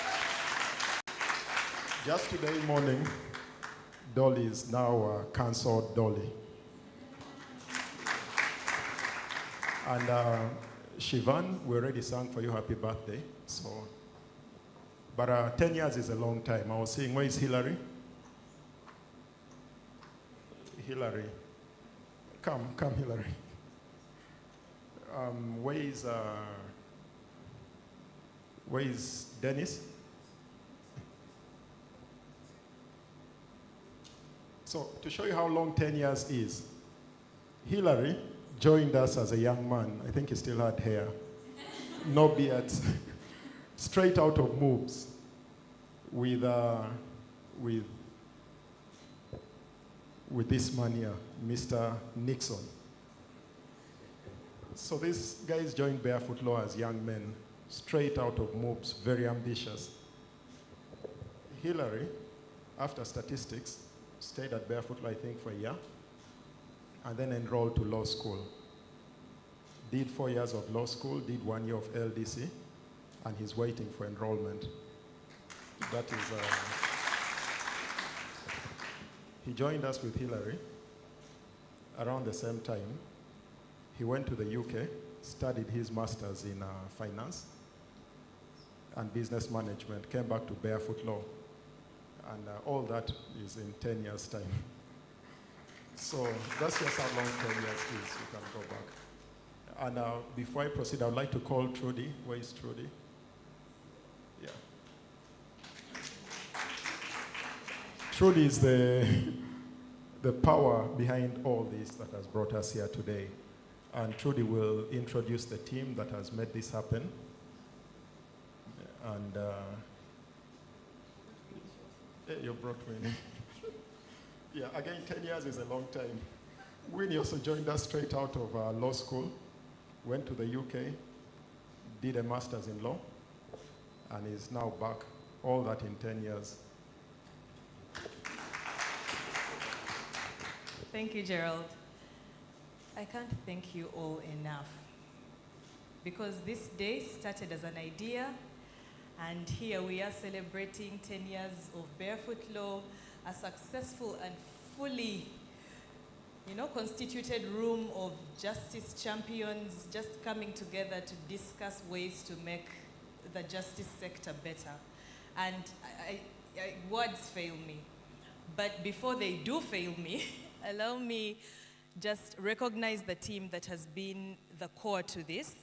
Just today morning, Dolly is now cancelled Dolly. And Shivan, we already sang for you happy birthday. So, but 10 years is a long time. I was saying, where is Hillary? Hillary, come Hillary. Where is Dennis? So to show you how long 10 years is, Hillary joined us as a young man. I think he still had hair, no beards, straight out of moves with this man here, Mr. Nixon. So these guys joined Barefoot Law as young men, straight out of moves, very ambitious. Hillary, after statistics, stayed at Barefoot Law, I think, for a year, and then enrolled to law school. Did 4 years of law school, did 1 year of LDC, and he's waiting for enrollment. That is, he joined us with Hillary around the same time. He went to the UK, studied his master's in finance and business management, came back to Barefoot Law. And all that is in 10 years' time. So that's just how long 10 years is. You can go back. And before I proceed, I would like to call Trudy. Where is Trudy? Yeah. Trudy is the power behind all this that has brought us here today. And Trudy will introduce the team that has made this happen. And you brought Winnie. Yeah, again, 10 years is a long time. Winnie also joined us straight out of law school, went to the UK, did a master's in law, and is now back, all that in 10 years. Thank you, Gerald. I can't thank you all enough, because this day started as an idea, and here we are celebrating 10 years of Barefoot Law, a successful and fully, constituted room of justice champions just coming together to discuss ways to make the justice sector better. And words fail me. But before they do fail me, allow me just recognize the team that has been the core to this.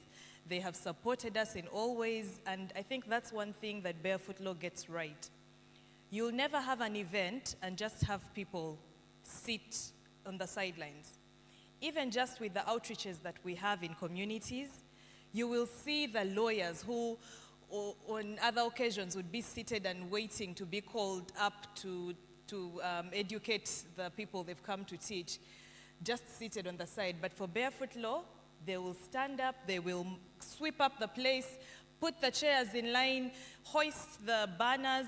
They have supported us in all ways, and I think that's one thing that Barefoot Law gets right. You'll never have an event and just have people sit on the sidelines. Even just with the outreaches that we have in communities, you will see the lawyers who on other occasions would be seated and waiting to be called up to educate the people they've come to teach, just seated on the side. But for Barefoot Law, they will stand up, they will sweep up the place, put the chairs in line, hoist the banners,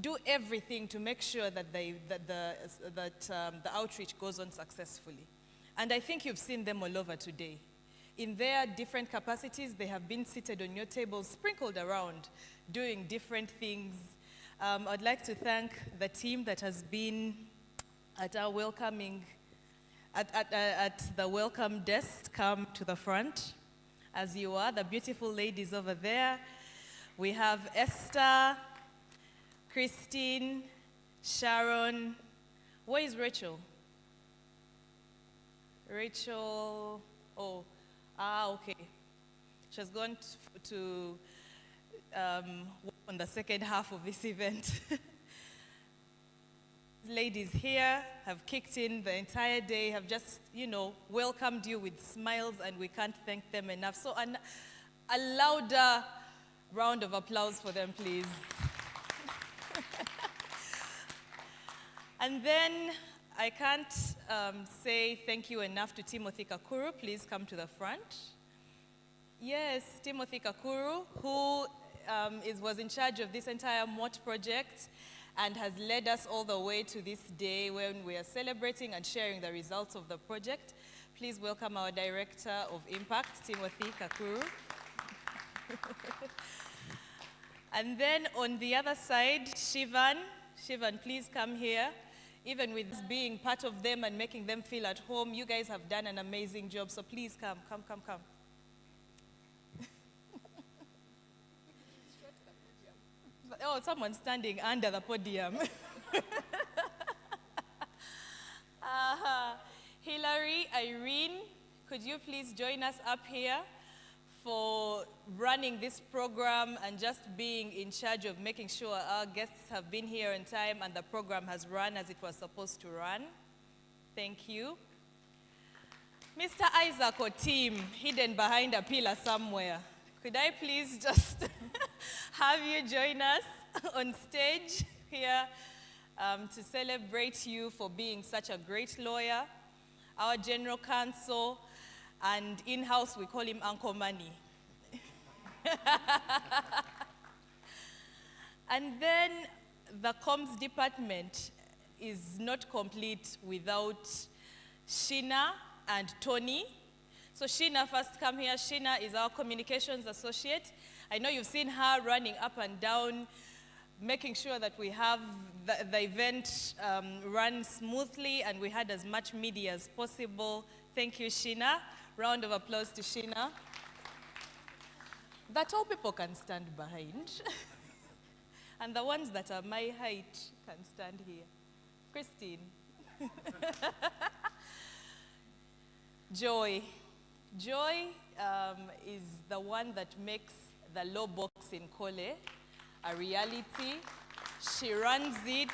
do everything to make sure that the outreach goes on successfully. And I think you've seen them all over today. In their different capacities, they have been seated on your tables, sprinkled around, doing different things. I'd like to thank the team that has been at our welcoming, at the welcome desk. Come to the front, as you are, the beautiful ladies over there. We have Esther, Christine, Sharon. Where is Rachel? Rachel, okay. She's gone to work on the second half of this event. Ladies here have kicked in the entire day, have just, welcomed you with smiles, and we can't thank them enough. So a louder round of applause for them, please. And then I can't say thank you enough to Timothy Kakuru. Please come to the front. Yes, Timothy Kakuru, who was in charge of this entire MOT project and has led us all the way to this day when we are celebrating and sharing the results of the project. Please welcome our Director of Impact, Timothy Kakuru. And then on the other side, Shivan. Shivan, please come here. Even with being part of them and making them feel at home, you guys have done an amazing job, so please come. Oh, someone's standing under the podium. Hillary, Irene, could you please join us up here for running this program and just being in charge of making sure our guests have been here on time and the program has run as it was supposed to run. Thank you. Mr. Isaac or team, hidden behind a pillar somewhere, could I please just have you join us on stage here to celebrate you for being such a great lawyer, our general counsel, and in-house we call him Uncle Money. And then the comms department is not complete without Sheena and Tony. So Sheena, first come here. Sheena is our communications associate. I know you've seen her running up and down, making sure that we have the event run smoothly and we had as much media as possible. Thank you, Sheena. Round of applause to Sheena. That all people can stand behind. And the ones that are my height can stand here. Christine. Joy. Joy is the one that makes the law box in Kole a reality. She runs it.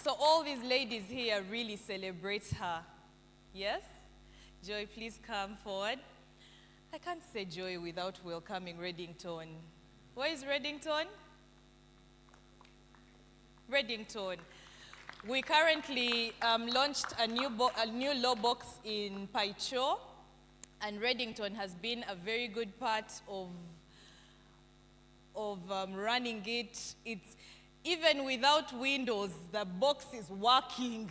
So all these ladies here really celebrate her. Yes? Joy, please come forward. I can't say Joy without welcoming Reddington. Where is Reddington? Reddington. We currently launched a new law box in Paicho, And Reddington has been a very good part of running it. It's even without windows, the box is working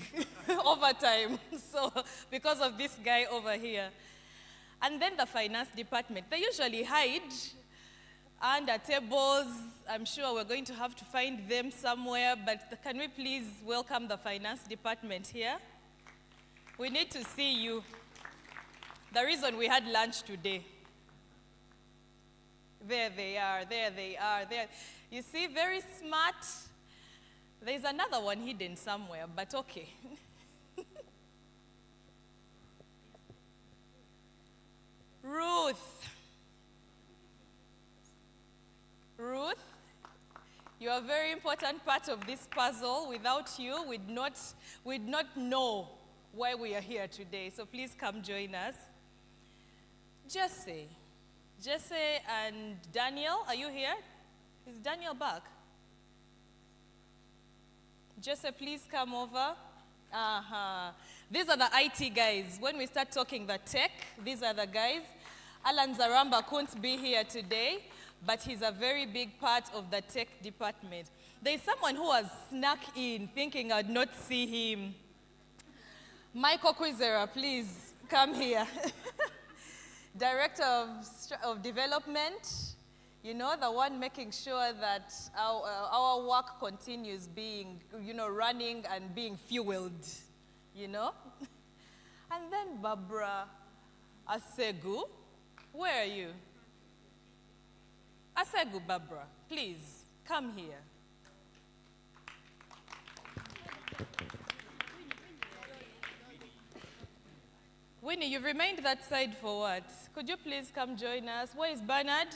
over time. So because of this guy over here. And then the finance department, they usually hide under tables. I'm sure we're going to have to find them somewhere, but can we please welcome the finance department here? We need to see you. The reason we had lunch today. There they are, there they are, there. You see, very smart. There's another one hidden somewhere, but okay. Ruth. Ruth, you are a very important part of this puzzle. Without you, we'd not know why we are here today. So please come join us. Jesse and Daniel, are you here? Is Daniel back? Jesse, please come over. These are the IT guys. When we start talking the tech, these are the guys. Alan Zaramba couldn't be here today, but he's a very big part of the tech department. There's someone who has snuck in thinking I'd not see him. Michael Quizera, please come here. Director of Development, you know, the one making sure that our work continues being, running and being fueled, And then Barbara Asegu, where are you? Asegu Barbara, please, come here. Winnie, you've remained that side for what? Could you please come join us? Where is Bernard?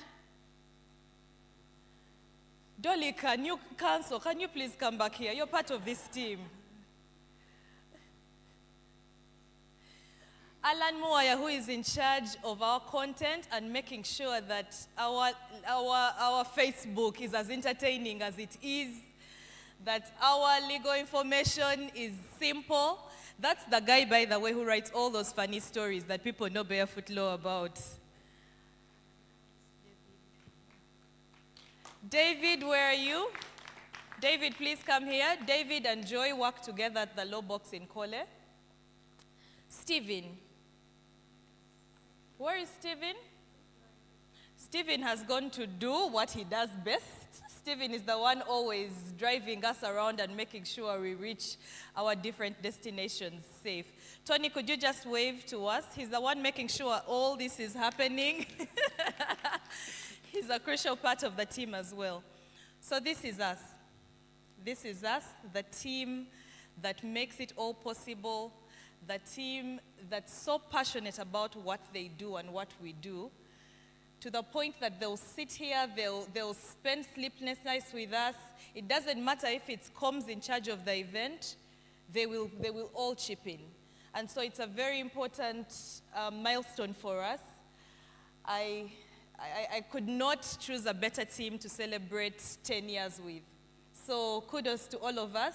Dolly, can you please come back here? You're part of this team. Alan Moya, who is in charge of our content and making sure that our Facebook is as entertaining as it is, that our legal information is simple. That's the guy, by the way, who writes all those funny stories that people know Barefoot Law about. David, where are you? David, please come here. David and Joy work together at the law box in Kole. Stephen. Where is Stephen? Stephen has gone to do what he does best. Stephen is the one always driving us around and making sure we reach our different destinations safe. Tony, could you just wave to us? He's the one making sure all this is happening. He's a crucial part of the team as well. So this is us. This is us, the team that makes it all possible, the team that's so passionate about what they do and what we do, to the point that they'll sit here, they'll spend sleepless nights with us. It doesn't matter if it's comms in charge of the event, they will all chip in. And so it's a very important milestone for us. I could not choose a better team to celebrate 10 years with. So kudos to all of us.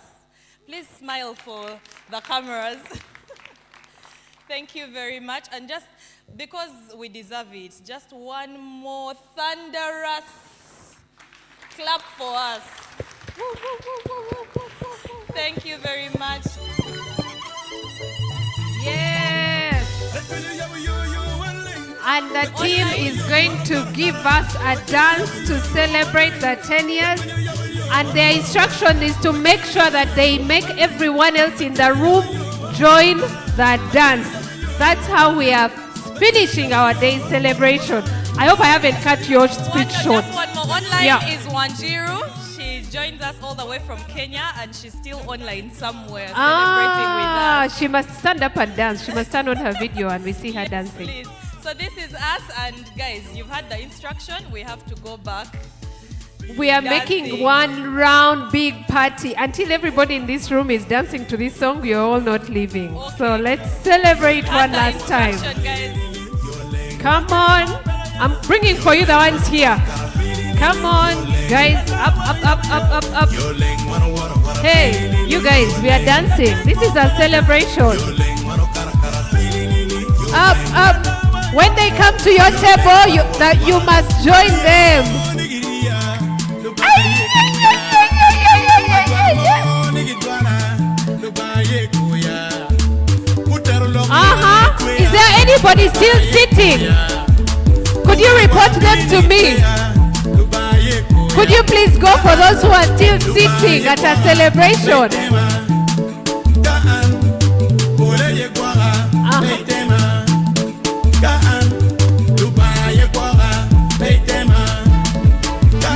Please smile for the cameras. Thank you very much. And just because we deserve it, just one more thunderous clap for us. Thank you very much. Yes. And the team is going to give us a dance to celebrate the 10 years. And their instruction is to make sure that they make everyone else in the room join the dance. That's how we are finishing our day's celebration. I hope I haven't cut your speech short. Just one more. Online is Wanjiru. She joins us all the way from Kenya, and she's still online somewhere celebrating with us. She must stand up and dance. She must turn on her video and we see her dancing. Please. So this is us, and guys, you've had the instruction. We have to go back. We are making one round big party. Until everybody in this room is dancing to this song, we are all not leaving. Okay. So let's celebrate one last time. Guys. Come on. I'm bringing for you the ones here. Come on, guys. Up, up, up, up, up, up. Hey, you guys, we are dancing. This is a celebration. Up, up. When they come to your table, you must join them. Is there anybody still sitting? Could you report them to me? Could you please go for those who are still sitting at a celebration?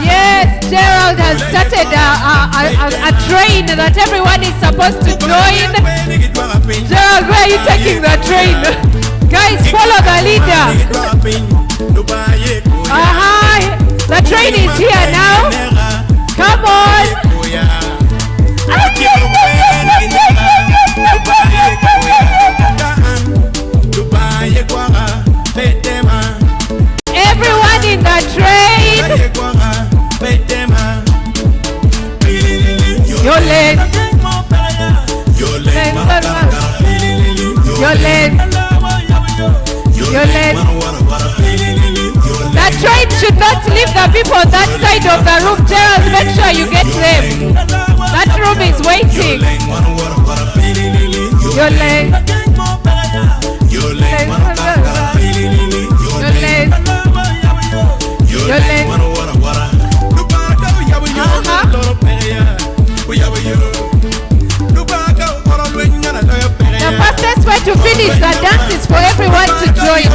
Yes, Gerald has started a train that everyone is supposed to join. Gerald, where are you taking the train? Guys, follow the leader. The train is here now. Come on. Everyone in the train. Your leg. Your leg. Your leg. That train should not leave the people on that side of the room. Gerald, make sure you get them. That room is waiting. Your leg. Your leg. Your leg. Your leg. The fastest way to finish the dance is for everyone to join.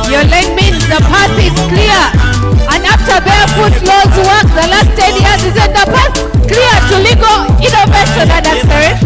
Your leg means the path is clear. And after Barefoot Law's work, the last 10 years is in the path clear to legal innovation and acceleration.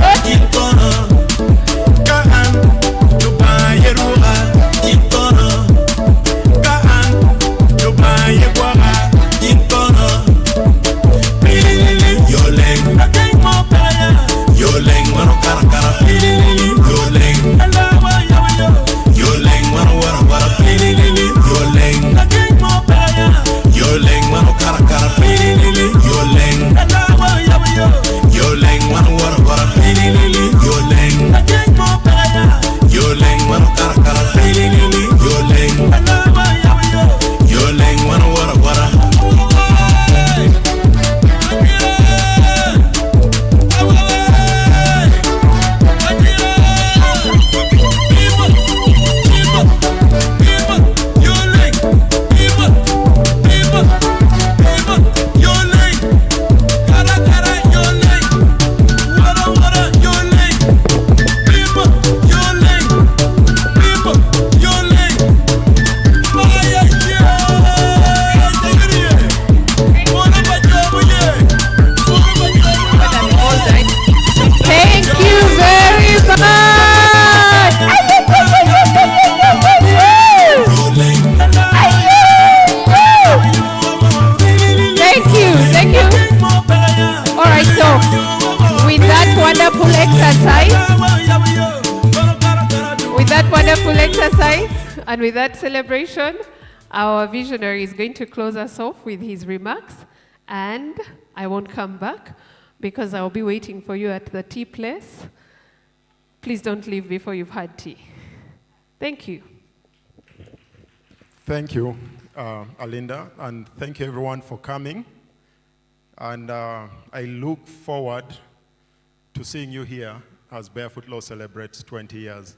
And with that celebration, our visionary is going to close us off with his remarks. And I won't come back because I'll be waiting for you at the tea place. Please don't leave before you've had tea. Thank you. Thank you, Alinda, and thank you everyone for coming. And I look forward to seeing you here as Barefoot Law celebrates 20 years.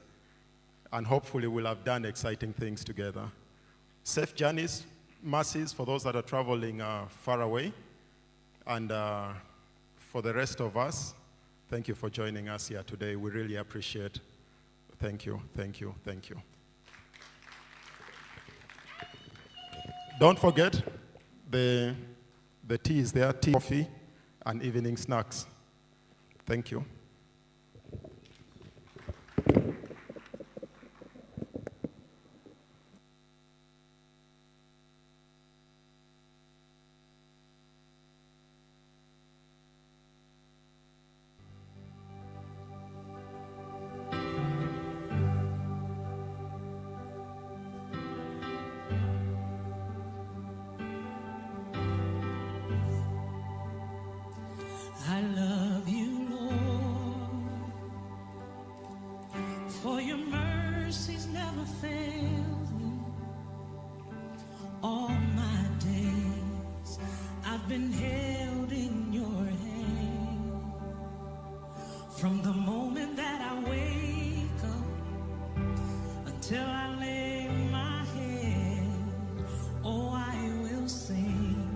And hopefully we'll have done exciting things together. Safe journeys, mercies for those that are traveling far away. And for the rest of us, thank you for joining us here today. We really appreciate it. Thank you, thank you, thank you. Don't forget, The tea is there, tea, coffee, and evening snacks. Thank you. I love you, Lord, for your mercies never failed me. All my days I've been held in your hand. From the moment that I wake up until I lay my head, oh, I will sing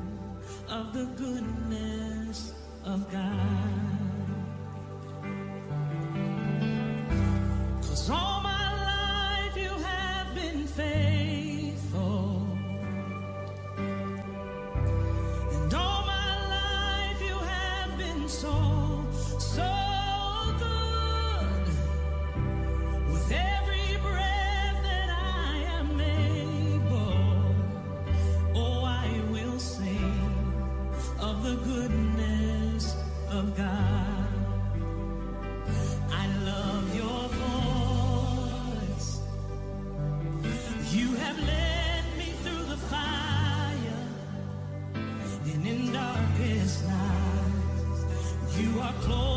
of the goodness of God. 'Cause all my life you have been faithful, and all my life you have been so, so good. With every breath that I am able, oh, I will sing of the goodness of God. I love your voice. You have led me through the fire, and in darkest nights, you are close